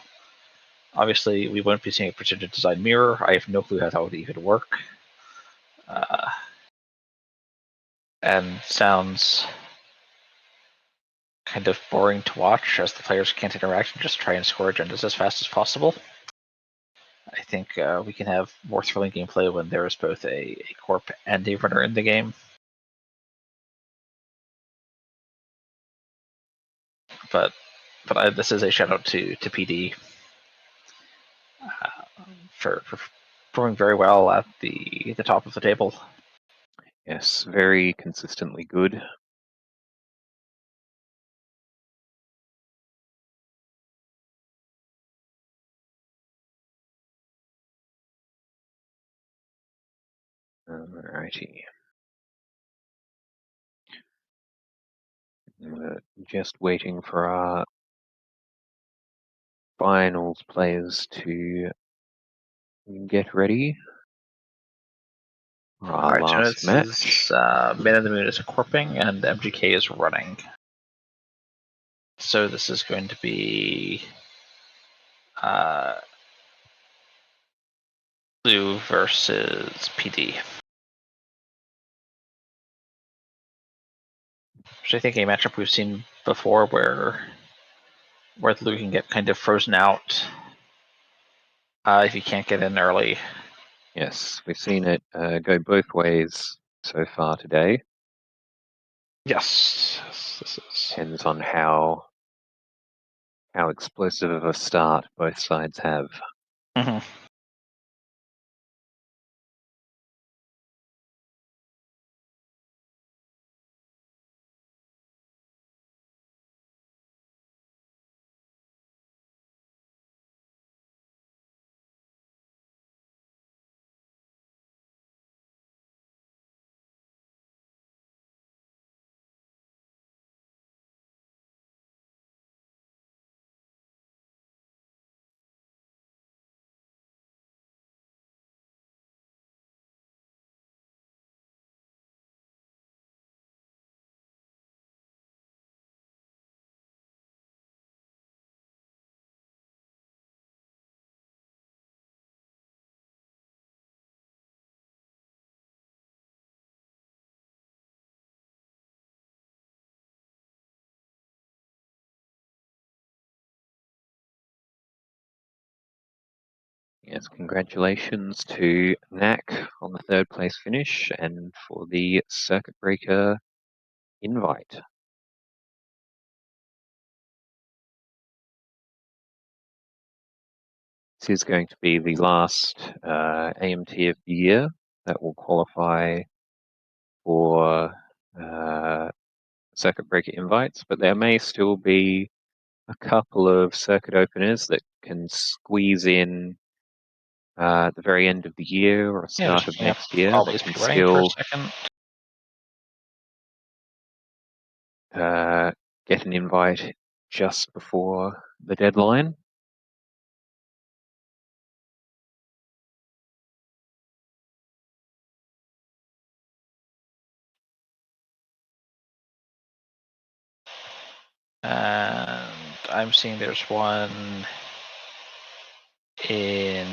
Obviously, we won't be seeing a precision design mirror. I have no clue how that would even work. And sounds kind of boring to watch as the players can't interact and just try and score agendas as fast as possible. I think we can have more thrilling gameplay when there is both a corp and a runner in the game. But this is a shout out to PD for performing very well at the top of the table. Yes, very consistently good. Alrighty. We're just waiting for our finals players to get ready for our Alright, so last this match. is Man in the Moon is corping and MGK is running. So this is going to be Blue versus PD. Which I think a matchup we've seen before where Blue can get kind of frozen out if you can't get in early. Yes, we've seen it go both ways so far today. Yes, this is. Depends on how explosive of a start both sides have. Mm-hmm. Yes, congratulations to Knack on the third place finish and for the circuit breaker invite. This is going to be the last AMT of the year that will qualify for circuit breaker invites, but there may still be a couple of circuit openers that can squeeze in at the very end of the year or start of next year all that these can people running for a still second. get an invite just before the deadline. And I'm seeing there's one in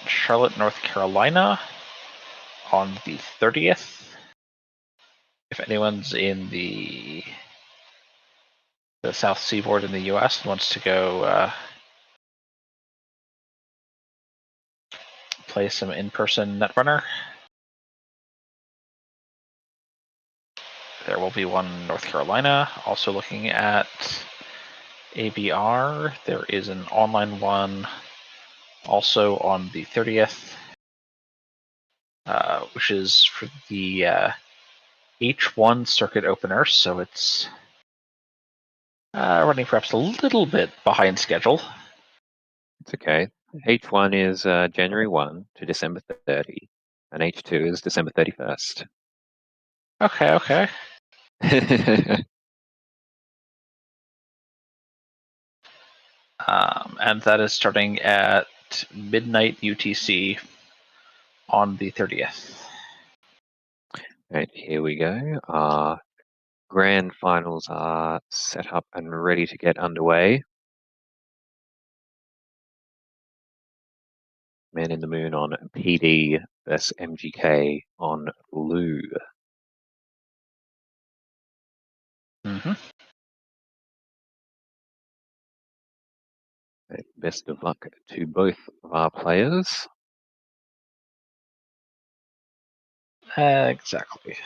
Charlotte, North Carolina on the 30th. If anyone's in the South Seaboard in the US and wants to go play some in-person Netrunner, there will be one in North Carolina. Also looking at ABR, there is an online one also on the 30th, which is for the H1 circuit opener, so it's running perhaps a little bit behind schedule. It's okay. H1 is January 1 to December 30, and H2 is December 31st. Okay. And that is starting at midnight UTC on the 30th. Right, here we go. Our grand finals are set up and ready to get underway. Man in the Moon on PD versus MGK on Lou. Mm-hmm. Best of luck to both of our players. Exactly.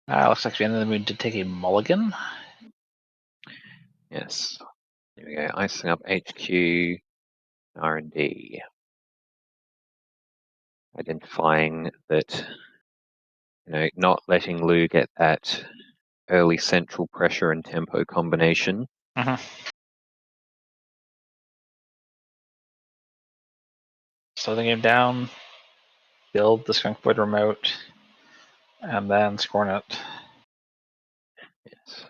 Looks like Man in the Moon did take a mulligan. Yes. Here we go. Icing up HQ R&D. Identifying that, not letting Lou get that early central pressure and tempo combination. Mm-hmm. Slowing him down, build the Skunk Void remote, and then scorn it. Yes.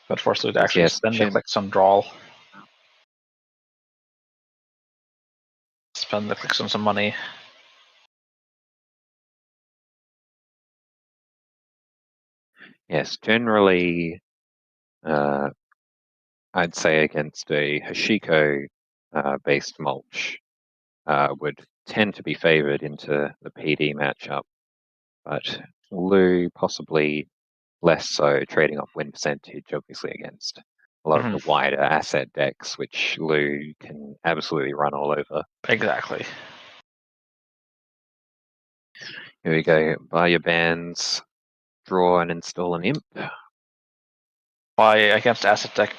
But force Lou to actually Yes, spend the clicks on draw. Spend the clicks on some money. Yes, generally, I'd say against a Hoshiko based mulch would tend to be favored into the PD matchup, but Lou possibly less so, trading off win percentage, obviously, against a lot of the wider asset decks, which Lou can absolutely run all over. Exactly. Here we go. Buy your bands, draw and install an imp. Buy against asset deck.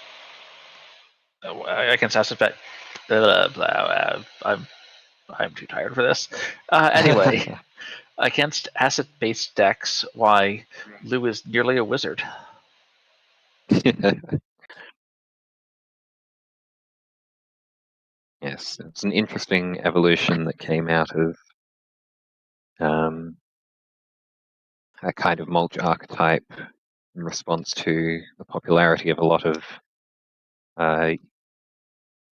Against asset deck. I'm too tired for this. Anyway, against asset-based decks, why Lou is nearly a wizard. Yes, it's an interesting evolution that came out of a kind of mulch archetype in response to the popularity of a lot of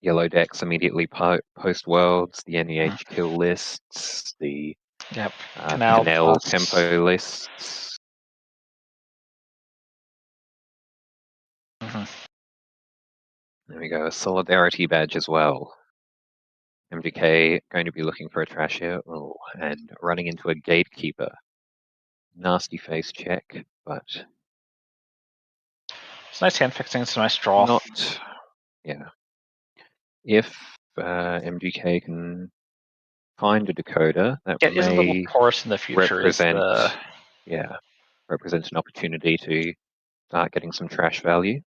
yellow decks immediately post Worlds, the NEH kill lists, the Canal tempo lists. Mm-hmm. There we go, a solidarity badge as well. MGK going to be looking for a trash here. Oh, and running into a gatekeeper. Nasty face check, but It's nice hand fixing, it's a nice draw. not. Yeah. If MGK can find a decoder, that It is a little may porous in the future. represent, represent an opportunity to start getting some trash value.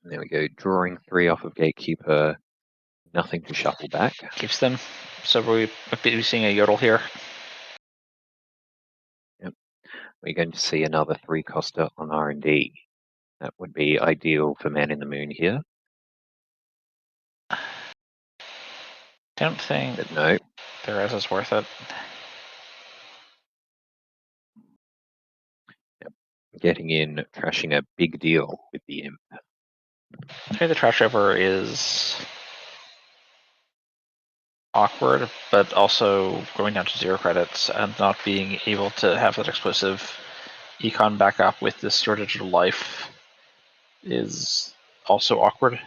There we go, drawing 3 off of Gatekeeper, nothing to shuffle back. Keeps them. So we're seeing a yodel here. Yep. We're going to see another 3 coster on R&D. That would be ideal for Man in the Moon here. Don't think But no, the res is worth it. getting in, trashing a big deal with the Imp. Okay, the trash over is awkward, but also going down to 0 credits and not being able to have that explosive econ backup with this your digital life is also awkward.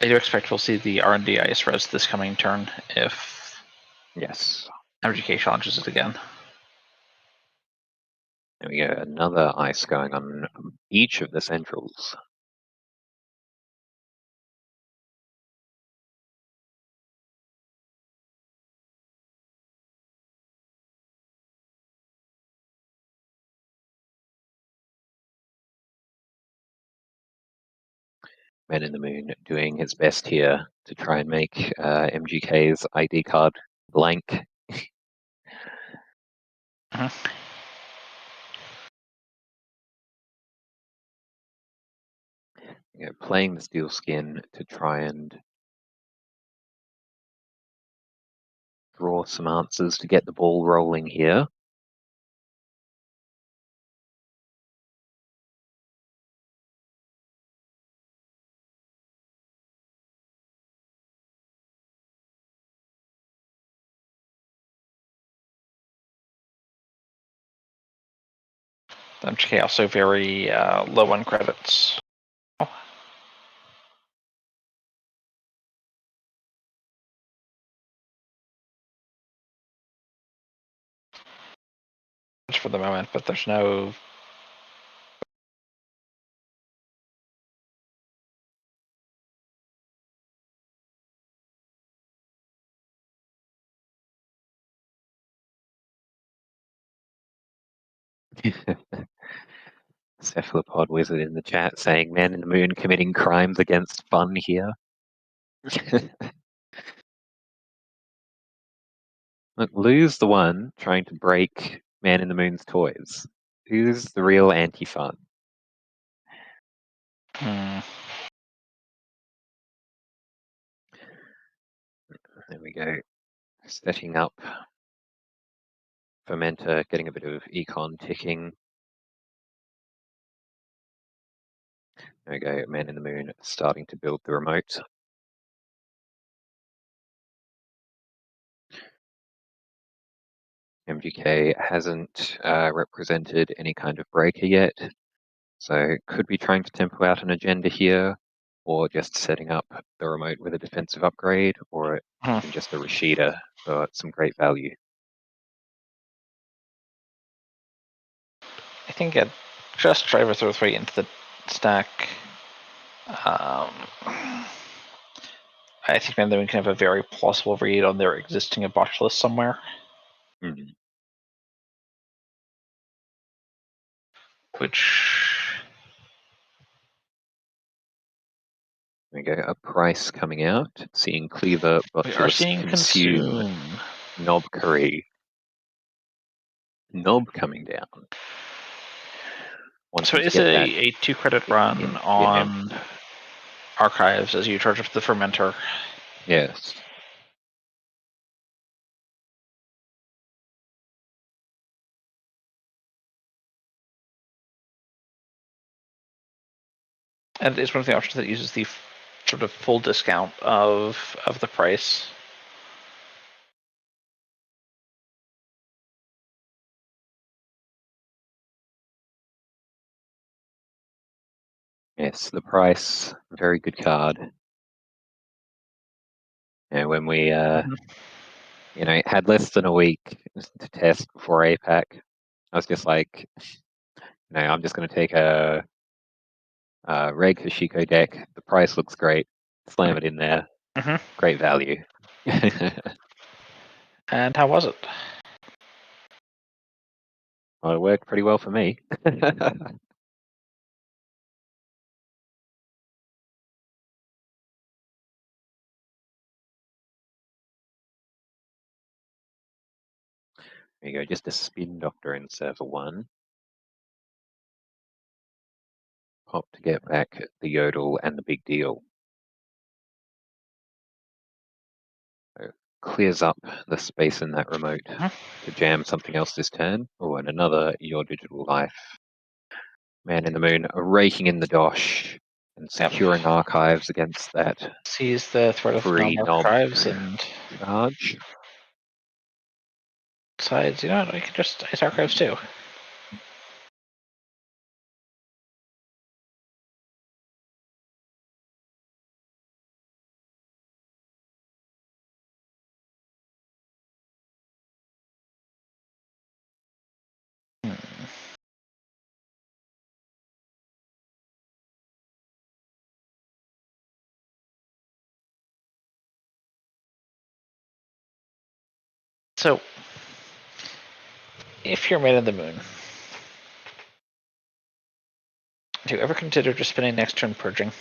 I do expect we'll see the R&D ice res this coming turn if Yes. MGK challenges it again. There we go, another ice going on each of the centrals. Man in the Moon doing his best here to try and make MGK's ID card blank. Playing the steel skin to try and draw some answers to get the ball rolling here. MGK also very low on credits. For the moment, but there's no Cephalopod Wizard in the chat saying Man in the Moon committing crimes against fun here. Look, Lou's the one trying to break Man in the Moon's toys. Who's the real anti-fun? There we go. Setting up Fermenter, getting a bit of econ ticking. There we go, Man in the Moon starting to build the remote. MGK hasn't represented any kind of breaker yet, so could be trying to tempo out an agenda here, or just setting up the remote with a defensive upgrade, or even just a Rashida for some great value. I think it just driver throw 3 into the stack. I think maybe we can have a very plausible read on their existing botch list somewhere. Mm. Which There we go, a price coming out, seeing Cleaver we are Botulus seeing consume. Knob Curry. Knob coming down. So it is a 2 credit run on archives as you charge up the fermenter. Yes. And it's one of the options that uses the sort of full discount of the price. Yes, the price, very good card. And when we, had less than a week to test before APAC, I was just like, I'm just going to take a Reg Hoshiko deck. The price looks great. Slam it in there. Great value. And how was it? Well, it worked pretty well for me. There you go, just a spin doctor in server 1. Pop to get back the Yodel and the big deal. So clears up the space in that remote to jam something else this turn. Oh, and another Your Digital Life. Man in the Moon raking in the dosh and securing archives against that Sees the threat of free knob non-archives and charge. decides, I can just ice archives too. So, if you're Man in the Moon, do you ever consider just spending next turn purging?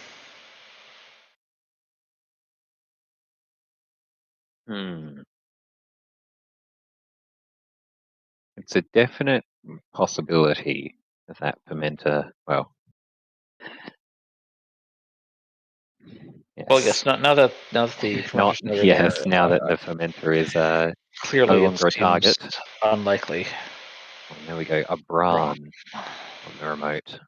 It's a definite possibility that fermenter, well, yes. Well, yes. Now that the fermenters are there, Yes, now that the fermenter is no clearly longer a it seems target. unlikely. And there we go, a Bran on the remote.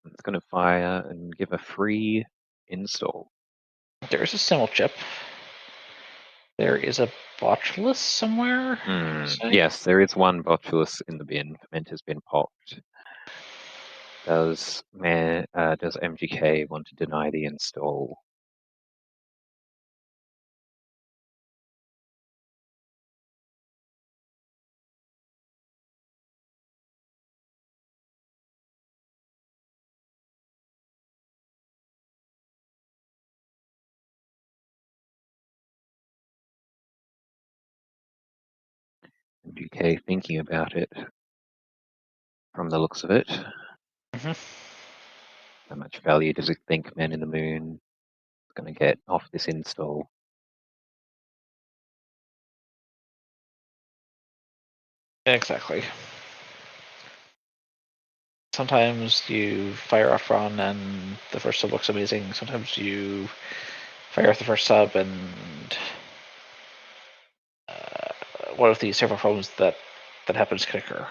It's going to fire and give a free install. There is a Simmel chip. There is a Botulus somewhere. Yes, there is one Botulus in the bin. Fermenter's been popped. Does MGK want to deny the install? MGK thinking about it from the looks of it. How much value does it think Man in the Moon is going to get off this install? Exactly. Sometimes you fire off Ron and the first sub looks amazing. Sometimes you fire off the first sub and one of the several problems that happens can occur.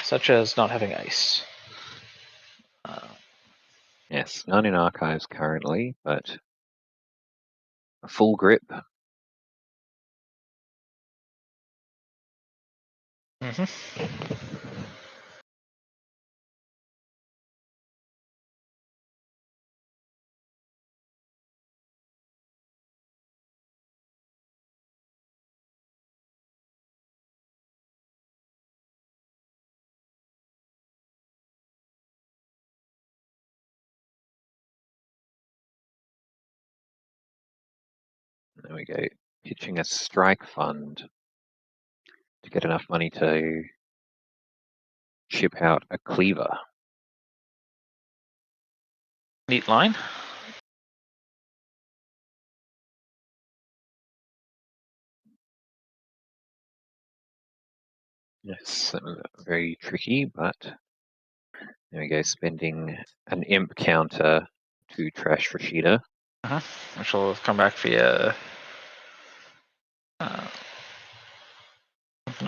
Such as not having ice. Yes, none in archives currently, but a full grip. There we go. Pitching a strike fund to get enough money to ship out a cleaver. Neat line. Yes, very tricky, but There we go, spending an imp counter to trash Rashida. Which will come back via no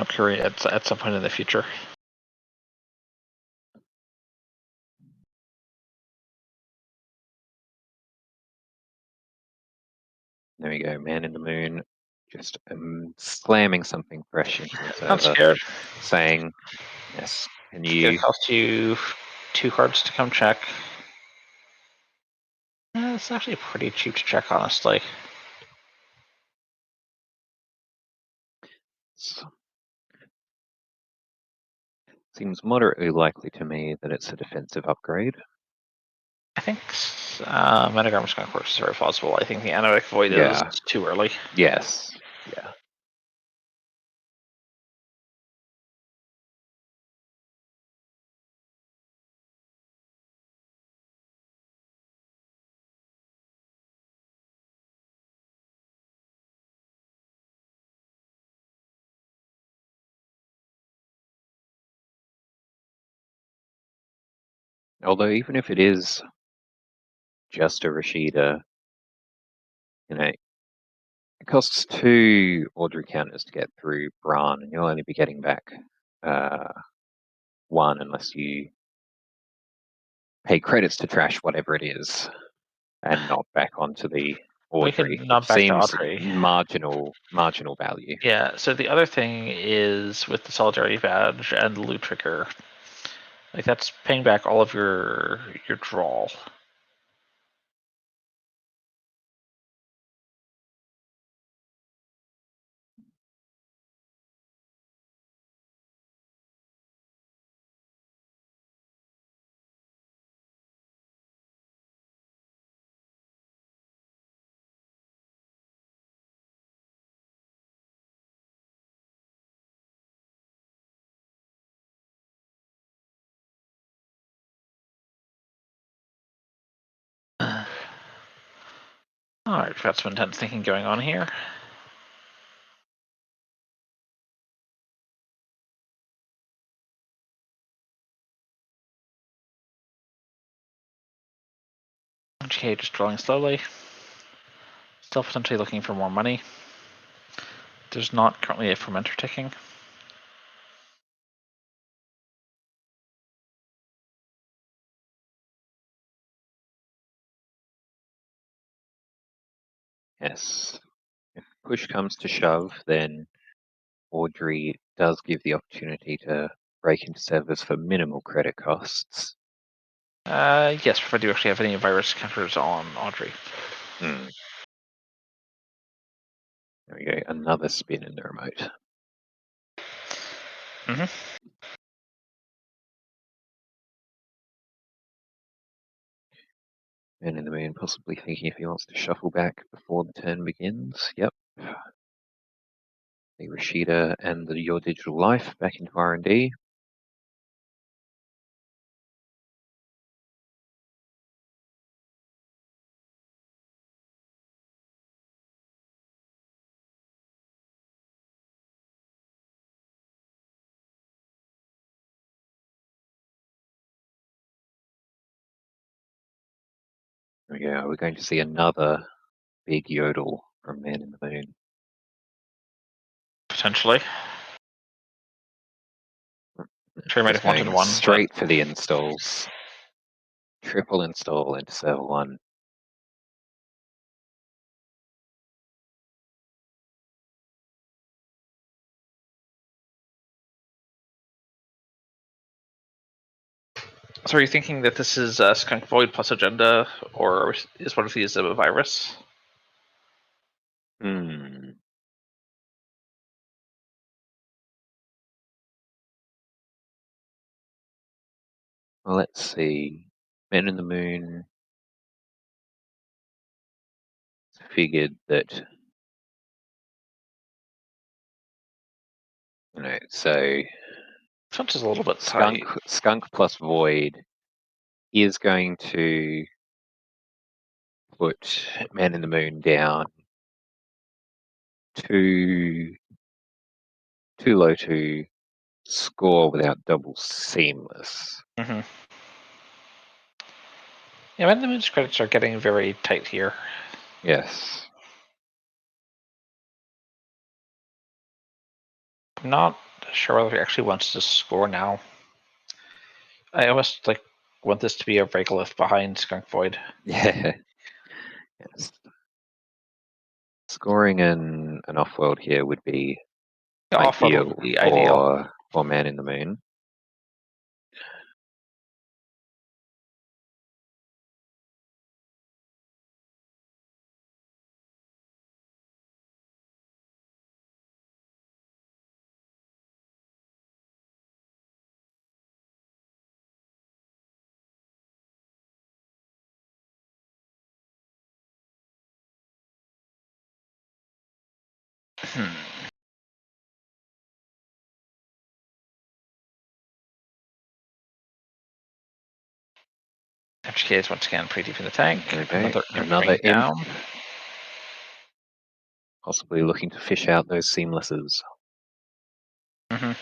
Curie at some point in the future. There we go, Man in the Moon, just slamming something fresh into the Not server, scared. saying, yes, can It you... costs you 2 cards to come check. It's actually pretty cheap to check, honestly. Seems moderately likely to me that it's a defensive upgrade. I think Metagram's Skunk Works is very plausible. I think the Anoic Void is too early. Yes. Yeah. Although even if it is just a Rashida, it costs 2 Audrey counters to get through Bran, and you'll only be getting back 1 unless you pay credits to trash whatever it is and not back onto the Audrey, We can not which back to seems Audrey. marginal value. Yeah, so the other thing is with the Solidarity Badge and the Loot Trigger, like that's paying back all of your draw. Alright, we've got some intense thinking going on here. Okay, just drawing slowly. Still potentially looking for more money. There's not currently a fermenter ticking. Yes. If push comes to shove, then Audrey does give the opportunity to break into servers for minimal credit costs. Yes, if I do actually have any virus counters on Audrey. There we go, another spin in the remote. And in the Moon possibly thinking if he wants to shuffle back before the turn begins. Yep. The Rashida and the Your Digital Life back into R&D. There we go. We're going to see another big yodel from Man in the Moon. Potentially. Sure, might Just have wanted going one. straight for the installs. Triple install into server 1. So are you thinking that this is Skunk Void plus Agenda, or is one of these a virus? Well, let's see. Man in the Moon figured that, so Sounds just a little bit tight. Skunk plus Void is going to put Man in the Moon down too low to score without double seamless. Yeah, Man in the Moon's credits are getting very tight here. Yes. I'm not sure whether he actually wants to score now. I almost want this to be a Regolith behind Skunk Void. Yeah. Yes. Scoring an off-world here would be The off-world ideal would be ideal. for Man in the Moon. FGK is once again pretty deep in the tank. There we go. Another imp imp. down. Possibly looking to fish out those seamlesses. Mm-hmm.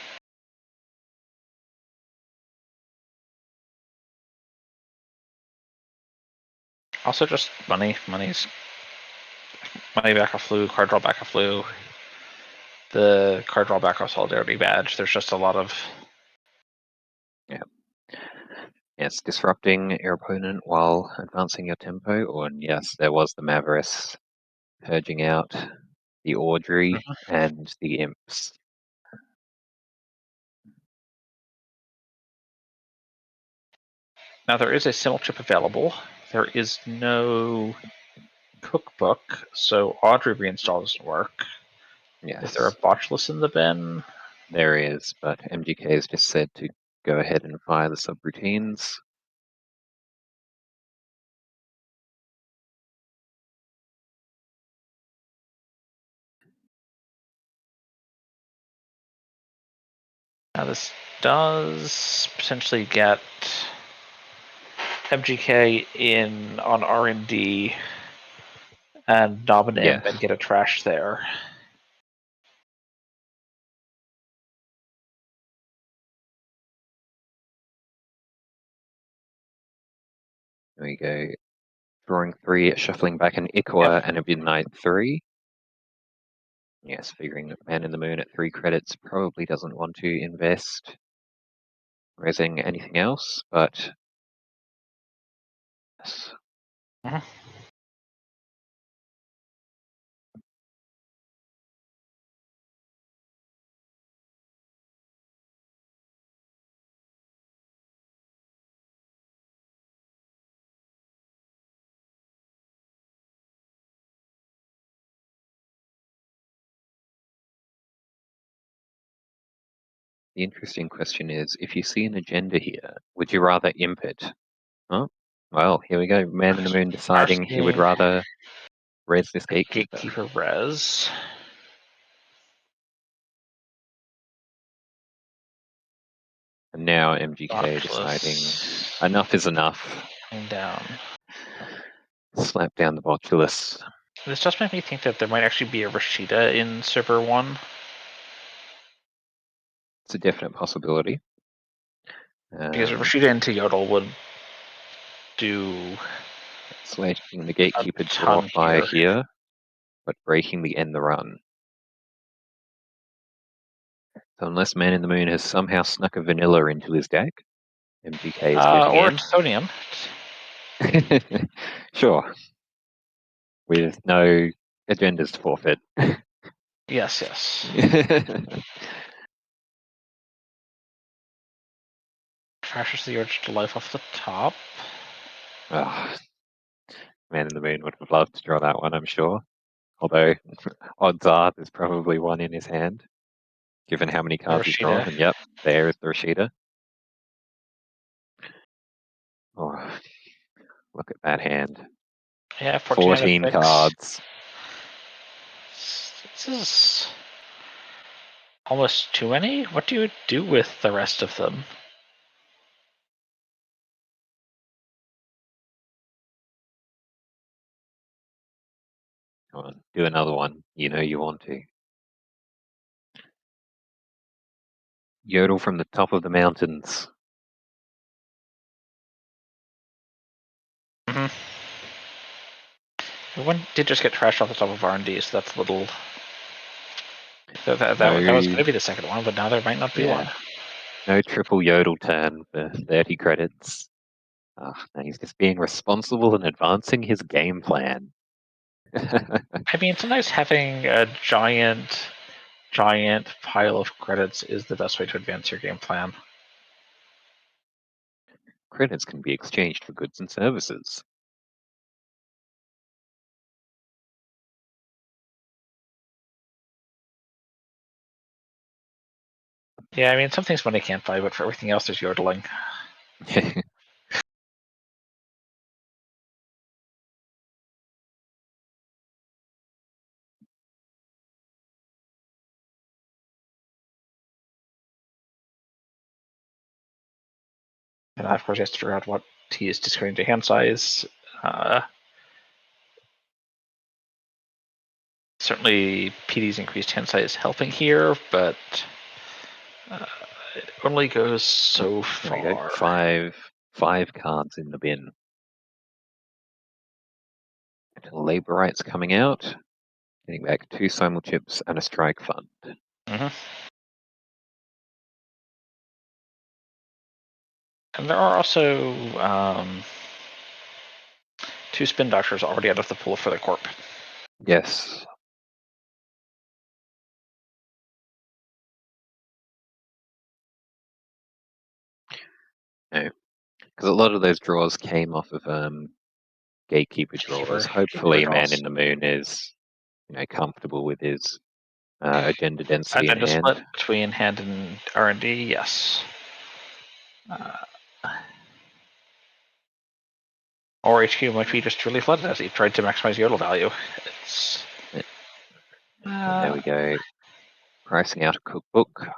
Also, just money. Money back a flu, card draw back a flu. The card draw back of Solidarity badge. There's just a lot of. Yeah. Yes, disrupting your opponent while advancing your tempo. Or yes, there was the Mavericks purging out the Audrey and the imps. Now there is a symbol chip available. There is no cookbook, so Audrey reinstall doesn't work. Yes. Is there a botchless in the bin? There is, but MGK has just said to go ahead and fire the subroutines. Now this does potentially get MGK in on R&D and knob an imp and get a trash there. There we go. Drawing 3, shuffling back an Ikwa and a Midnight 3. Yes, figuring that Man in the Moon at 3 credits probably doesn't want to invest raising anything else, but yes. The interesting question is, if you see an agenda here, would you rather imp it? Oh, well, here we go. Man in the Moon deciding he would rather raise this Gatekeeper. Gatekeeper res. And now MGK deciding enough is enough. Down. Slap down the Botulus. This just made me think that there might actually be a Rashida in server 1. It's a definite possibility. Because Rashida into Yodel would do letting the Gatekeeper draw fire here, but breaking the end the run. So unless Man in the Moon has somehow snuck a vanilla into his deck, MGK is getting or in. Sonium. Sure. With no agendas to forfeit. Yes, yes. Crashes the urge to life off the top. Oh, Man in the Moon would have loved to draw that one, I'm sure. Although, odds are there's probably one in his hand, given how many cards he's drawn. And yep, there is the Rashida. Oh, look at that hand. Yeah, 14 cards. This is almost too many. What do you do with the rest of them? Come on, do another one. You know you want to. Yodel from the top of the mountains. Mm-hmm. One did just get trashed off the top of R&D, so that's a little. That was going to be the second one, but now there might not be one. No triple yodel turn for 30 credits. No, he's just being responsible and advancing his game plan. I mean, sometimes having a giant pile of credits is the best way to advance your game plan. Credits can be exchanged for goods and services. Yeah, I mean, some things money can't buy, but for everything else, there's yodeling. And of course, he has to figure out what he is discounting to hand size. Certainly, PD's increased hand size helping here, but it only goes so There we go. far. Five cards in the bin. Labor rights coming out. Getting back 2 simul chips and a strike fund. Mm-hmm. And there are also 2 spin doctors already out of the pool for the corp. Yes. No. Because a lot of those draws came off of gatekeeper draws. Hopefully, Man in the Moon is comfortable with his agenda density in Agenda hand. split between hand and R&D, yes. Or HQ might be just truly flooded as he tried to maximize yodel value. It's. There we go. Pricing out a cookbook.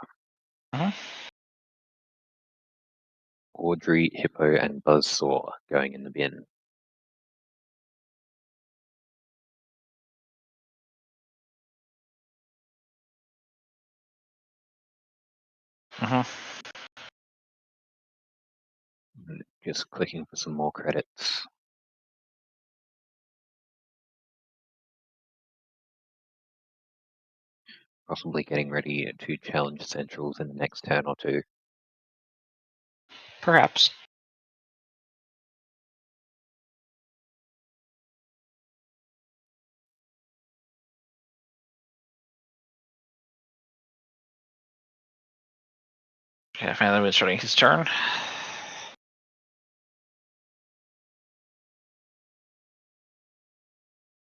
Audrey, Hippo, and Buzzsaw going in the bin. Just clicking for some more credits. Possibly getting ready to challenge Centrals in the next turn or two. Perhaps. Yeah, finally starting his turn.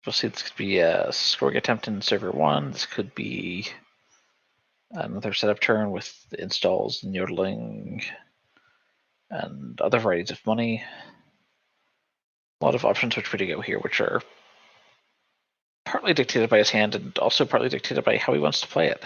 We'll see, this could be a scoring attempt in server 1. This could be another setup turn with installs and yodeling and other varieties of money. A lot of options which way to go here, which are partly dictated by his hand and also partly dictated by how he wants to play it.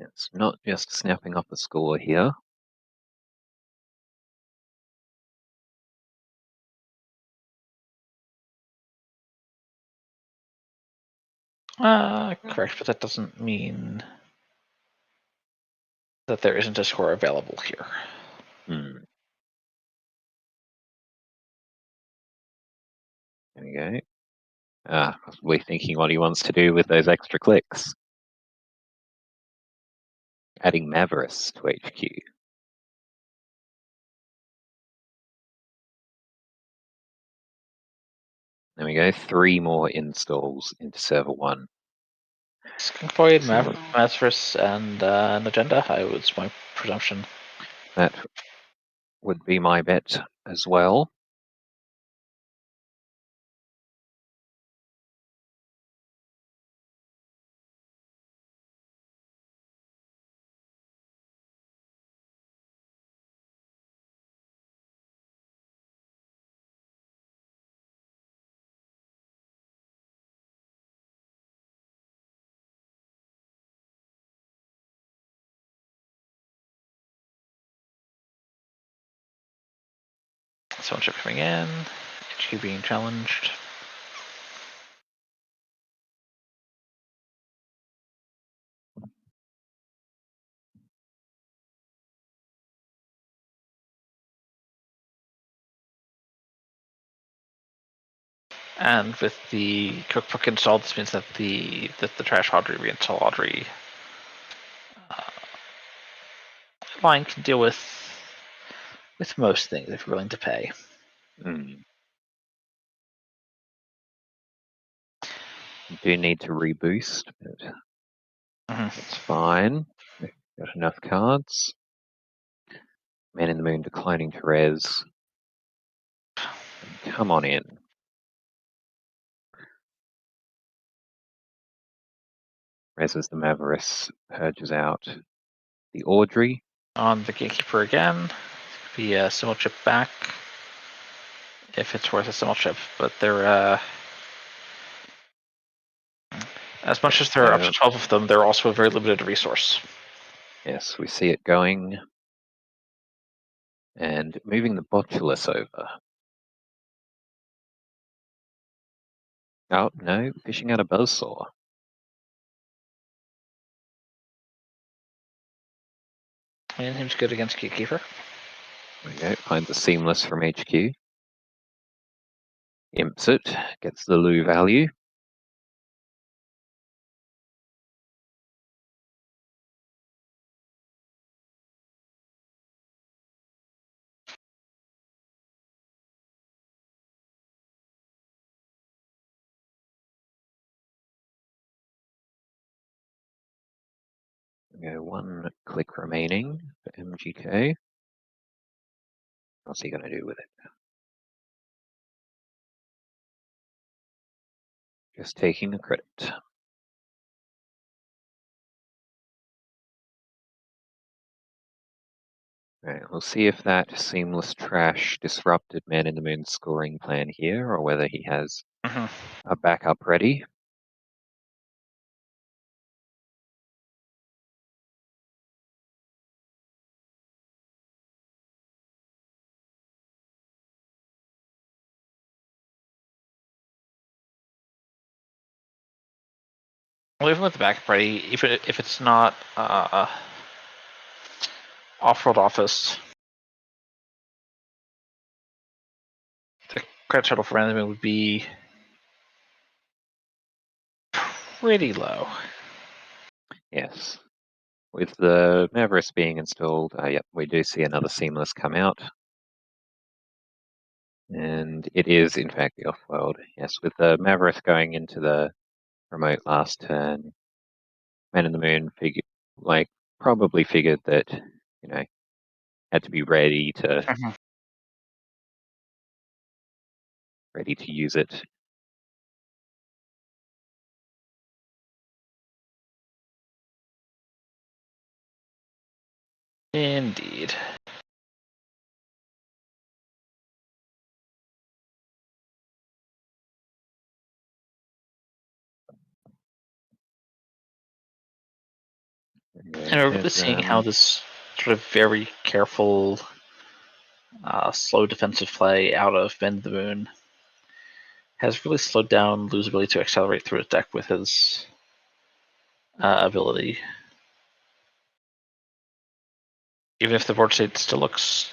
It's not just snapping up a score here. Correct, but that doesn't mean that there isn't a score available here. There we go. Possibly thinking what he wants to do with those extra clicks. Adding Mavericks to HQ. There we go. 3 more installs into server 1. Skunk Void, Masterus, and an agenda, was my presumption. That would be my bet as well. So much coming in. HQ being challenged. And with the cookbook installed, this means that the trash laundry, reinstall laundry line can deal with most things if you're willing to pay. Mm. Do need to reboost, but that's fine. We've got enough cards. Man in the Moon declining to res. Come on in. Reses the Mavericks, purges out the Audrey. On the Gatekeeper again, be a symbol chip back if it's worth a symbol chip, but they're as much as there are up to 12 of them, they're also a very limited resource. Yes, we see it going. And moving the Botulus over. Oh, no, fishing out a buzzsaw. And seems good against Gatekeeper. There we go, finds a Seamless from HQ. Imps it, gets the Loo value. There we go, 1 click remaining for MGK. What's he going to do with it? Just taking a credit. Right, we'll see if that Seamless Trash disrupted Man in the Moon's scoring plan here, or whether he has a backup ready. Well, even with the backup ready, even if it's not off-world office, the credit total for enemy would be pretty low. Yes. With the Mavericks being installed, yep, we do see another Seamless come out. And it is, in fact, the off-world. Yes, with the Mavericks going into the remote last turn, Man in the Moon probably figured that, had to be ready to use it. Indeed. And we're really seeing how this sort of very careful, slow defensive play out of Man in the Moon has really slowed down Lou's ability to accelerate through his deck with his ability. Even if the board state still looks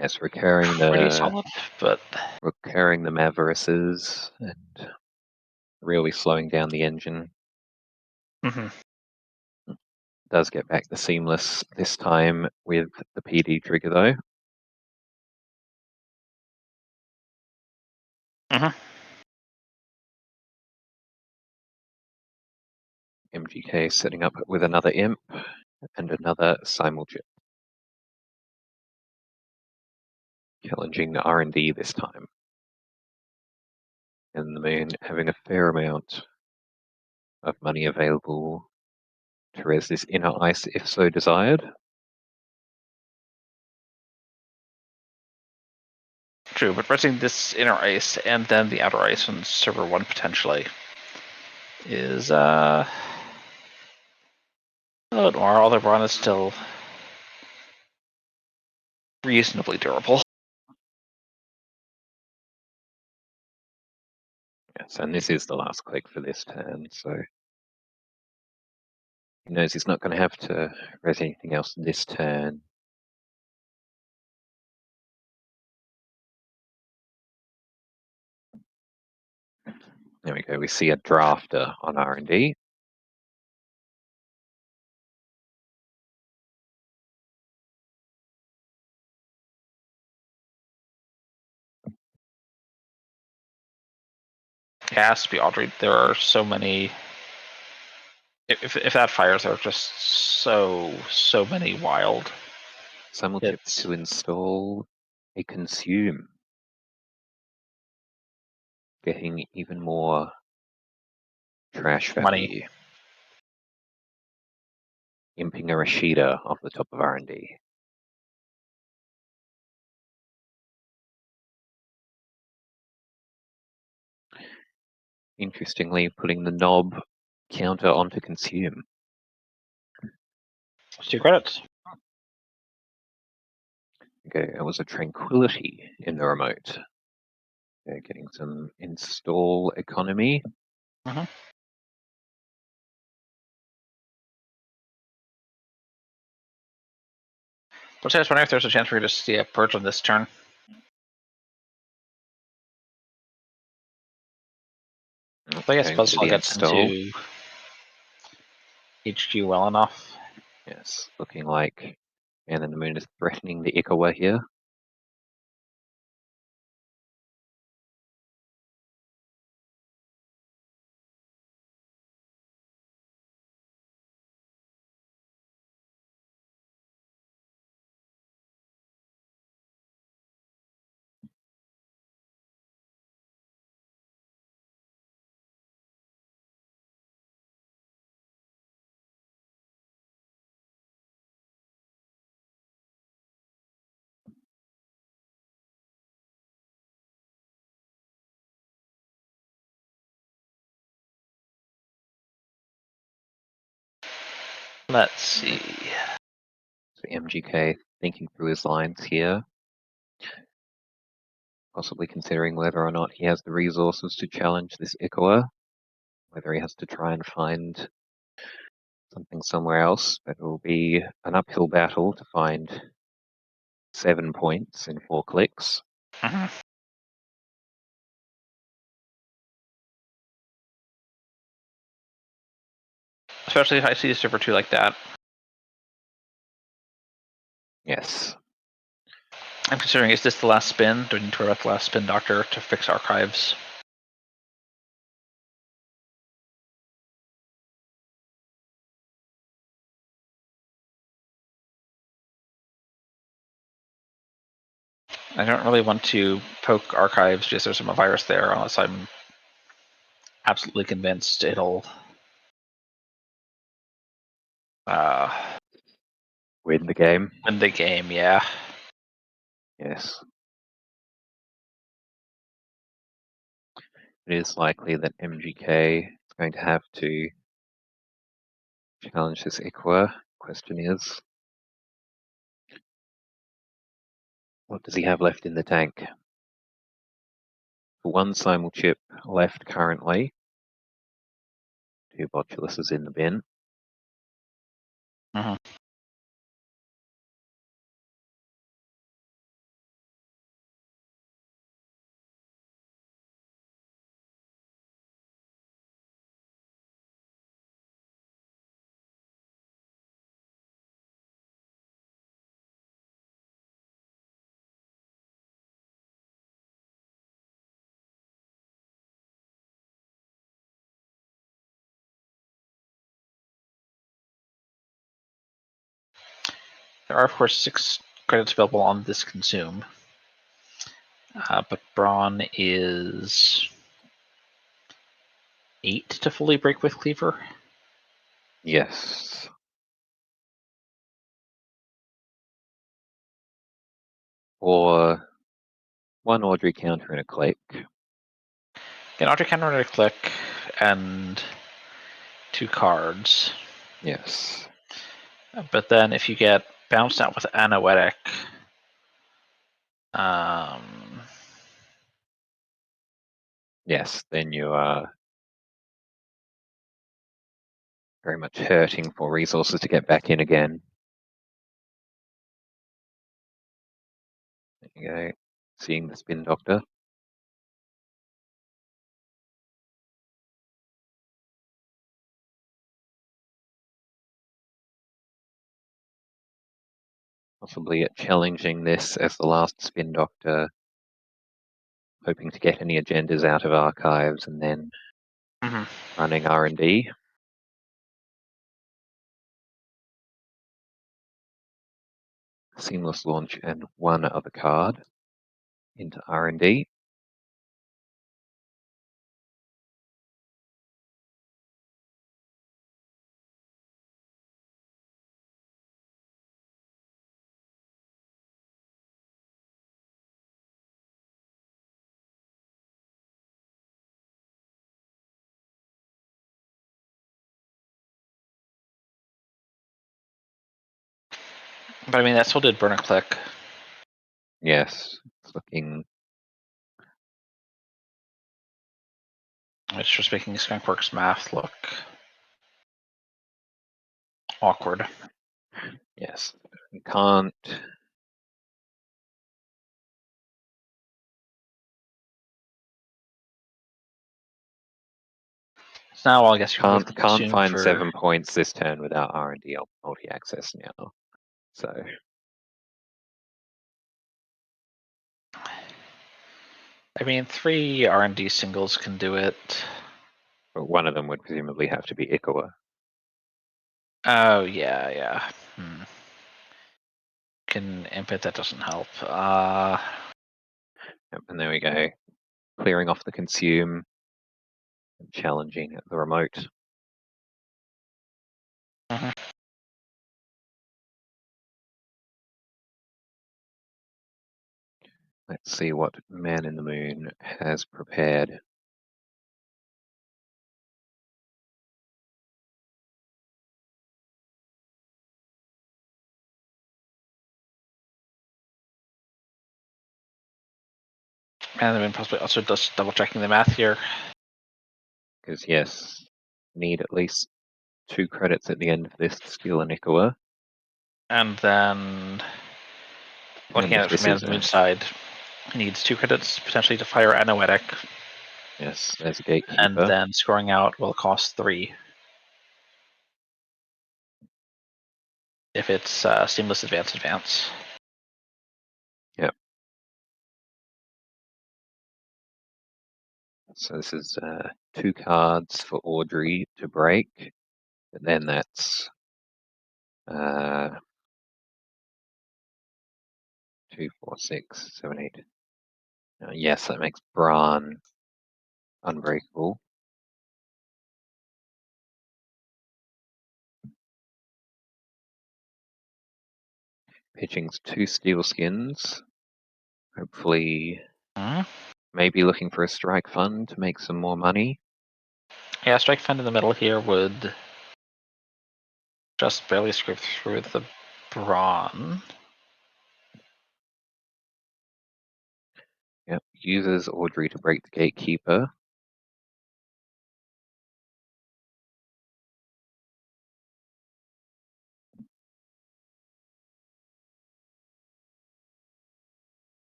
Yes, we're carrying pretty solid, but the Mavericks and really slowing down the engine. Does get back the Seamless this time with the PD trigger though. MGK setting up with another imp and another simulchip. Challenging the R&D this time. And the Moon having a fair amount of money available to res this inner ice if so desired. True, but resing this inner ice and then the outer ice on server 1 potentially is a little more, although Braun is still reasonably durable. Yes, and this is the last click for this turn, so he knows he's not going to have to res anything else this turn. There we go. We see a drafter on R&D. It has to be Audrey. There are so many. If that fires, there are just so many wild. Simul chip to install a consume. Getting even more trash value. Imping a Rashida off the top of R&D. Interestingly, putting the knob counter onto consume. 2 credits. Okay, it was a tranquility in the remote. Okay, getting some install economy. Mm-hmm. But I was wondering if there's a chance for you to see a purge on this turn. I guess Buzzsaw gets into HG well enough. Yes, looking like Man in the Moon is threatening the Ikawa here. Let's see. So MGK thinking through his lines here. Possibly considering whether or not he has the resources to challenge this Ikawa. Whether he has to try and find something somewhere else. But it will be an uphill battle to find 7 points in 4 clicks. Mm-hmm. Especially if I see a Super 2 like that. Yes. I'm considering, is this the last spin? Do I need to worry about the last spin doctor to fix archives? I don't really want to poke archives just there's some virus there unless I'm absolutely convinced it'll Win the game. win the game, yeah. Yes. It is likely that MGK is going to have to challenge this Ikawa. Question is, what does he have left in the tank? One simul chip left currently. 2 botuluses in the bin. Mm-hmm. There are, of course, 6 credits available on this consume. But Brawn is 8 to fully break with Cleaver. Yes. Or 1 Audrey counter and a click. Get Audrey counter and a click and 2 cards. Yes. But then if you get bounced out with Anoetic, yes, then you are very much hurting for resources to get back in again. There you go. Seeing the spin doctor. Possibly challenging this as the last spin doctor, hoping to get any agendas out of archives and then running R&D. Seamless launch and one other card into R&D. But I mean, that still did burn a click. Yes, it's looking. It's just making Skunkworks math look awkward. Yes, we can't. So now I guess you can Can't assume find for 7 points this turn without R&D multi-access now. So I mean, 3 R&D singles can do it. but one of them would presumably have to be Ikawa. Oh yeah. Can imp it, that doesn't help. Yep, and there we go. Clearing off the consume, challenging the remote. Let's see what Man in the Moon has prepared. And then possibly also just double checking the math here. Because yes, need at least 2 credits at the end of this to steal an Ikawa. And then looking And at if it from this Man is of the Moon side, he needs 2 credits potentially to fire a Noetic. yes, there's a And gatekeeper. then scoring out will cost 3. If it's seamless advance. Yep. So this is 2 cards for Audrey to break, but then that's 2, 4, 6, 7, 8. Yes, that makes Bran unbreakable. Pitching's 2 steel skins. Hopefully, maybe looking for a strike fund to make some more money. Yeah, strike fund in the middle here would just barely scrape through the Brawn. Yep, uses Audrey to break the gatekeeper.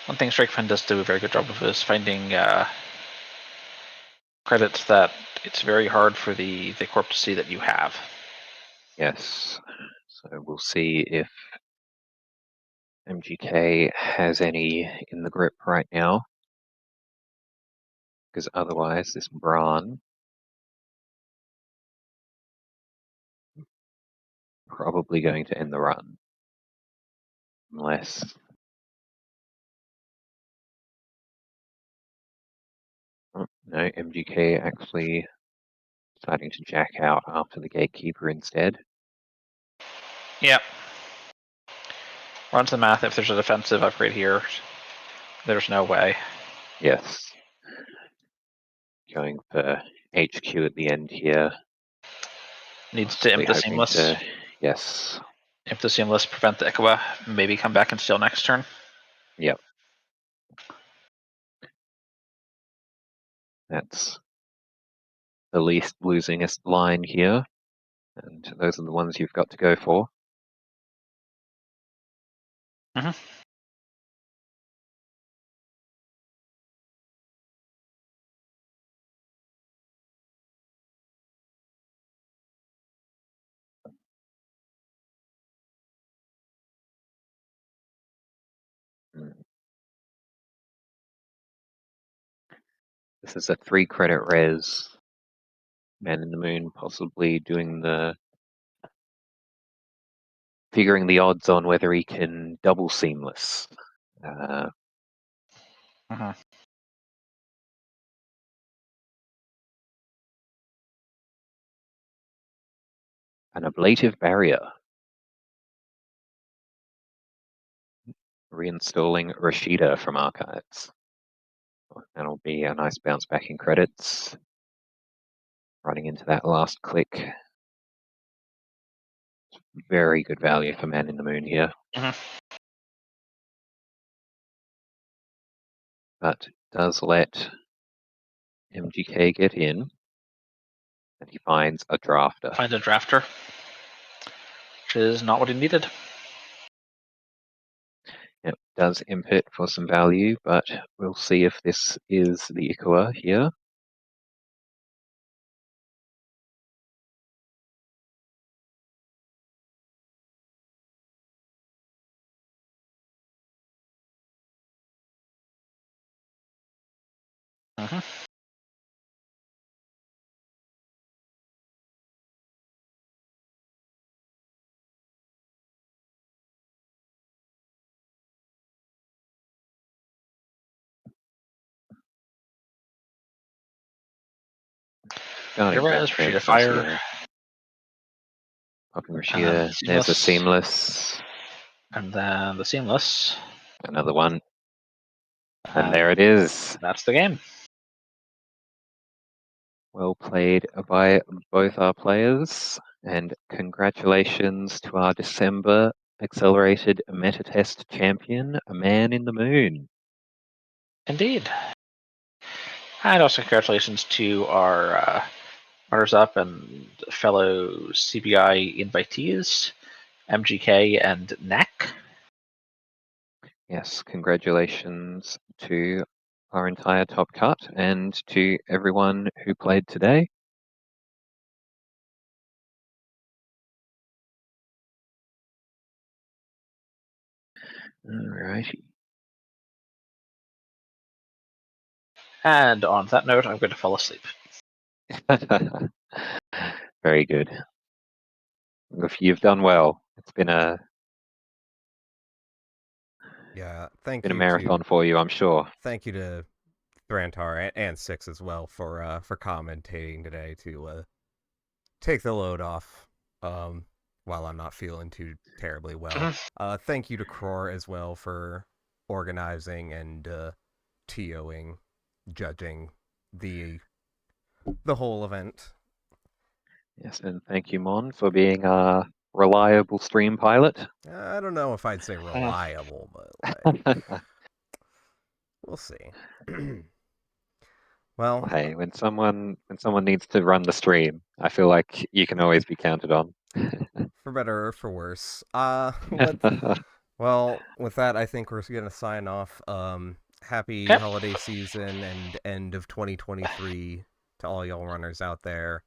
One thing strike fund does do a very good job of is finding credits that it's very hard for the corp to see that you have. Yes, so we'll see if MGK has any in the grip right now. Because otherwise, this Bran probably going to end the run. Unless... Oh, no, MGK actually deciding to jack out after the gatekeeper instead. Yeah. Runs the math. If there's a defensive upgrade here, there's no way. Yes. Going for HQ at the end here. Needs to imp the seamless. Yes. Imp the seamless, prevent the Ikawa, maybe come back and steal next turn. Yep. That's the least losingest line here, and those are the ones you've got to go for. Mm-hmm. This is a 3-credit res. Man in the Moon possibly doing figuring the odds on whether he can double seamless. Mm-hmm. An ablative barrier. Reinstalling Rashida from archives. That'll be a nice bounce back in credits. Running into that last click. Very good value for Man in the Moon here. Mm-hmm. But does let MGK get in, and he finds a drafter. Find a drafter, which is not what he needed. It does input for some value, but we'll see if this is the Ikua here. Mm-hmm. Starting Here bounce is back Rashida from Fire. Sierra. Popping And then Rashida. There's a seamless. And then the seamless. Another one. And And there it is. that's the game. Well played by both our players. And congratulations to our December Accelerated Meta Test champion, a Man in the Moon. Indeed. And also congratulations to our runners-up and fellow CBI invitees, MGK and NAC. Yes, congratulations to our entire top cut and to everyone who played today. Alrighty. And on that note, I'm going to fall asleep. Very good. You've done well. It's been a Thank you marathon to for you, I'm sure. thank you to Thrantar and Six as well for commentating today to take the load off while I'm not feeling too terribly well. Thank you to Cror as well for organizing and TOing, judging the whole event. Yes, and thank you, Mon, for being a reliable stream pilot. I don't know if I'd say reliable, but like we'll see. Well, Hey, when someone needs to run the stream, I feel like you can always be counted on. for better or for worse. With that, I think we're gonna sign off. Happy Okay. holiday season and end of 2023 to all y'all runners out there.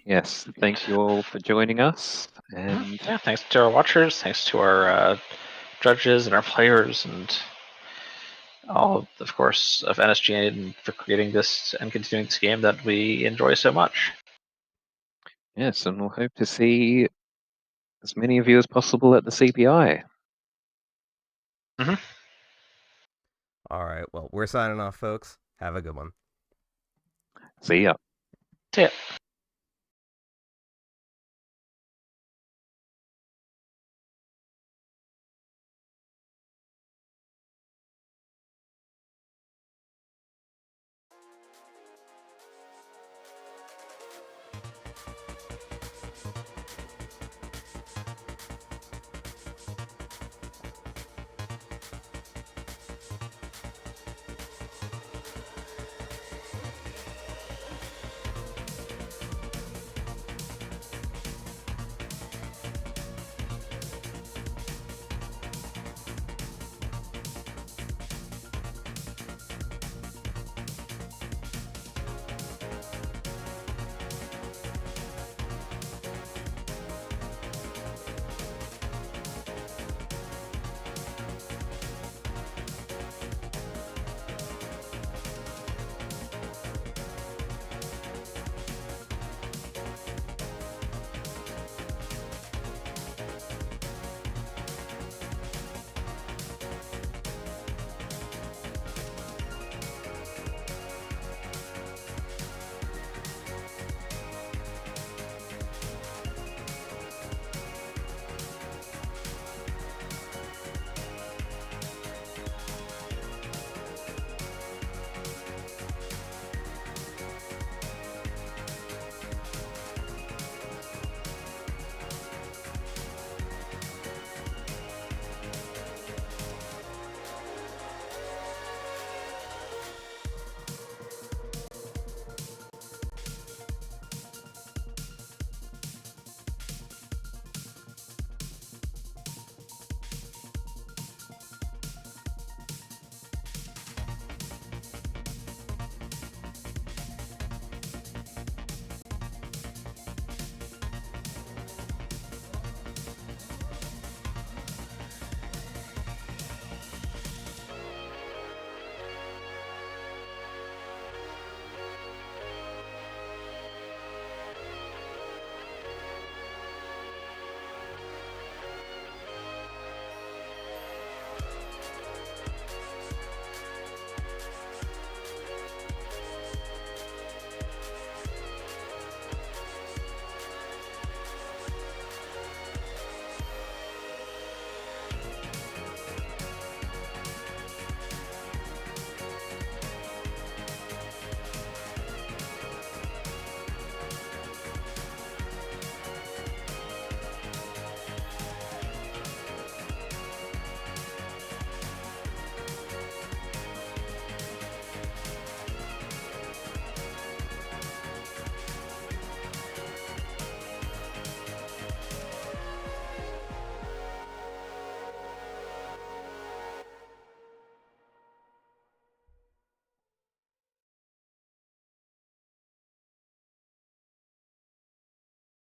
Yes, thank you all for joining us, and Yeah, thanks to our watchers, thanks to our judges and our players, and all, of course, of NSG for creating this and continuing this game that we enjoy so much. yes, and we'll hope to see as many of you as possible at the CPI. All right, well, we're signing off, folks. Have a good one. See ya. See ya.